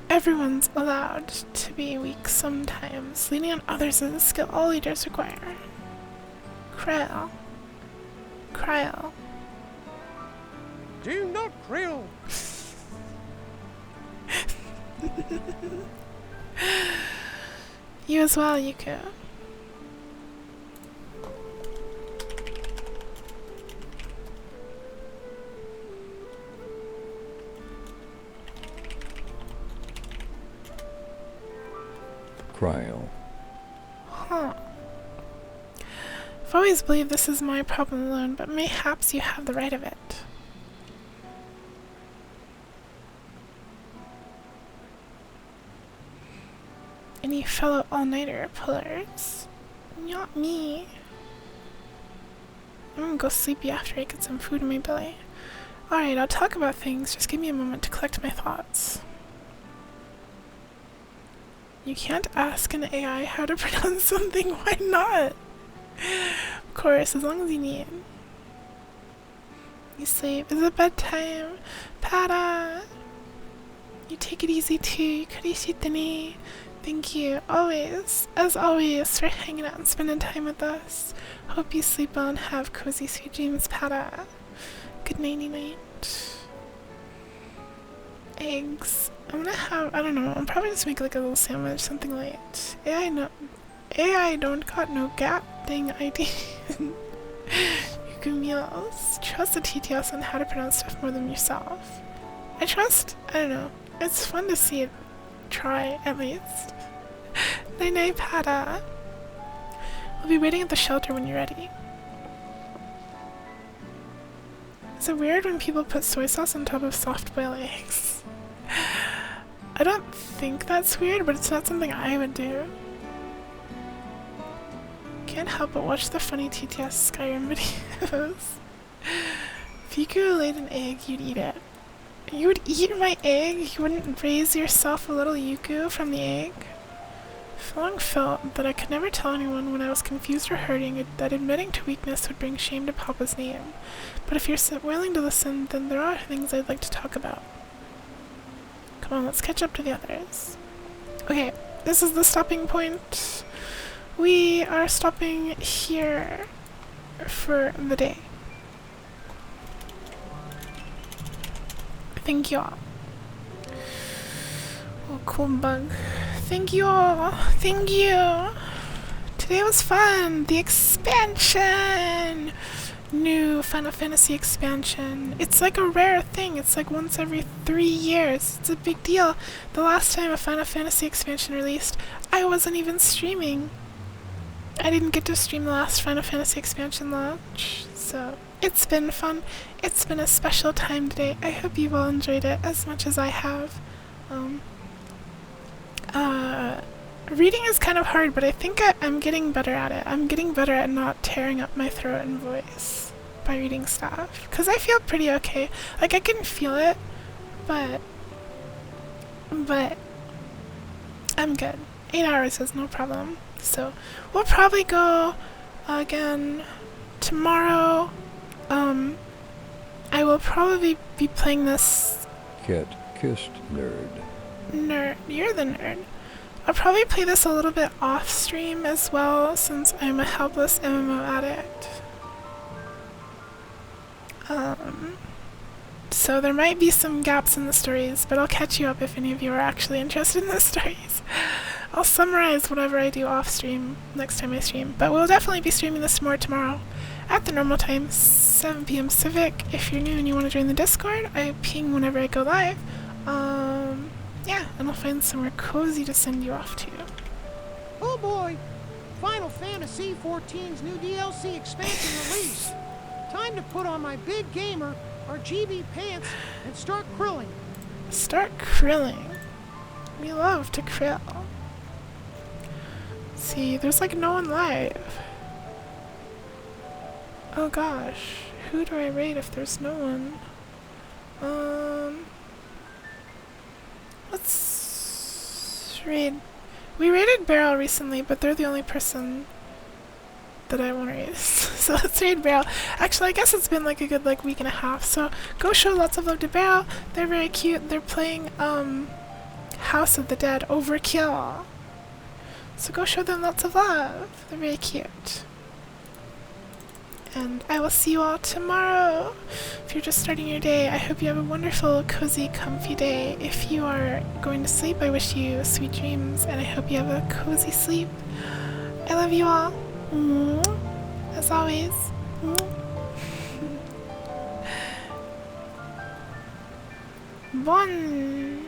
Everyone's allowed to be weak sometimes. Leaning on others is a skill all leaders require. Kriel. Do not Kriel. You as well, Yuko. Kriel. Huh. I've always believed this is my problem alone, but mayhaps you have the right of it. Any fellow all-nighter pullers? Not me. I'm gonna go sleepy after I get some food in my belly. Alright, I'll talk about things. Just give me a moment to collect my thoughts. You can't ask an AI how to pronounce something, why not? Of course, as long as you need. You sleep. Is it bedtime? Para! You take it easy too. Kurishitani. Thank you, always, as always, for hanging out and spending time with us. Hope you sleep well and have cozy sweet dreams, Para. Good nighty night. Eggs. I'm gonna have, I don't know, I'll probably just make like a little sandwich, something light. AI don't got no gap dang ID. Yukumios. Trust the TTS on how to pronounce stuff more than yourself. I don't know. It's fun to see it try, at least. Nai Pada. We'll be waiting at the shelter when you're ready. Is it weird when people put soy sauce on top of soft-boiled eggs? I don't think that's weird, but it's not something I would do. Can't help but watch the funny TTS Skyrim videos. If you could laid an egg, you'd eat it. You would eat my egg? You wouldn't raise yourself a little Yuku from the egg? I've long felt that I could never tell anyone when I was confused or hurting that admitting to weakness would bring shame to Papa's name. But if you're willing to listen, then there are things I'd like to talk about. Come on, let's catch up to the others. Okay, this is the stopping point. We are stopping here for the day. Thank you all. Oh, cool bug. Thank you all. Thank you. Today was fun. The expansion. New Final Fantasy expansion. It's like a rare thing. It's like once every 3 years. It's a big deal. The last time a Final Fantasy expansion released, I wasn't even streaming. I didn't get to stream the last Final Fantasy expansion launch. So it's been fun. It's been a special time today. I hope you've all enjoyed it as much as I have. Reading is kind of hard, but I think I'm getting better at it. I'm getting better at not tearing up my throat and voice by reading stuff. Because I feel pretty okay. Like, I can feel it, but I'm good. 8 hours is no problem. So, we'll probably go again tomorrow. I will probably be playing this... Get kissed, nerd. Nerd. You're the nerd. I'll probably play this a little bit off stream as well, since I'm a helpless MMO addict. So there might be some gaps in the stories, but I'll catch you up if any of you are actually interested in the stories. I'll summarize whatever I do off stream next time I stream, but we'll definitely be streaming this more tomorrow at the normal time, 7 p.m. Pacific. If you're new and you want to join the Discord, I ping whenever I go live. Yeah, and I'll find somewhere cozy to send you off to. Oh boy! Final Fantasy XIV's new DLC expansion release. Time to put on my big gamer RGB pants and start krilling. Start krilling? We love to krill. See, there's like no one live. Oh gosh, who do I raid if there's no one? Let's raid. We raided Beryl recently, but they're the only person that I want to raid. So let's raid Beryl. Actually, I guess it's been like a good week and a half. So go show lots of love to Beryl. They're very cute. They're playing House of the Dead Overkill. So go show them lots of love. They're very cute. And I will see you all tomorrow. If you're just starting your day, I hope you have a wonderful, cozy, comfy day. If you are going to sleep, I wish you sweet dreams, and I hope you have a cozy sleep. I love you all. As always. Bon.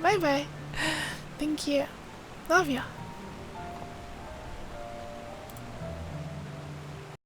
Bye-bye. Thank you. Love ya.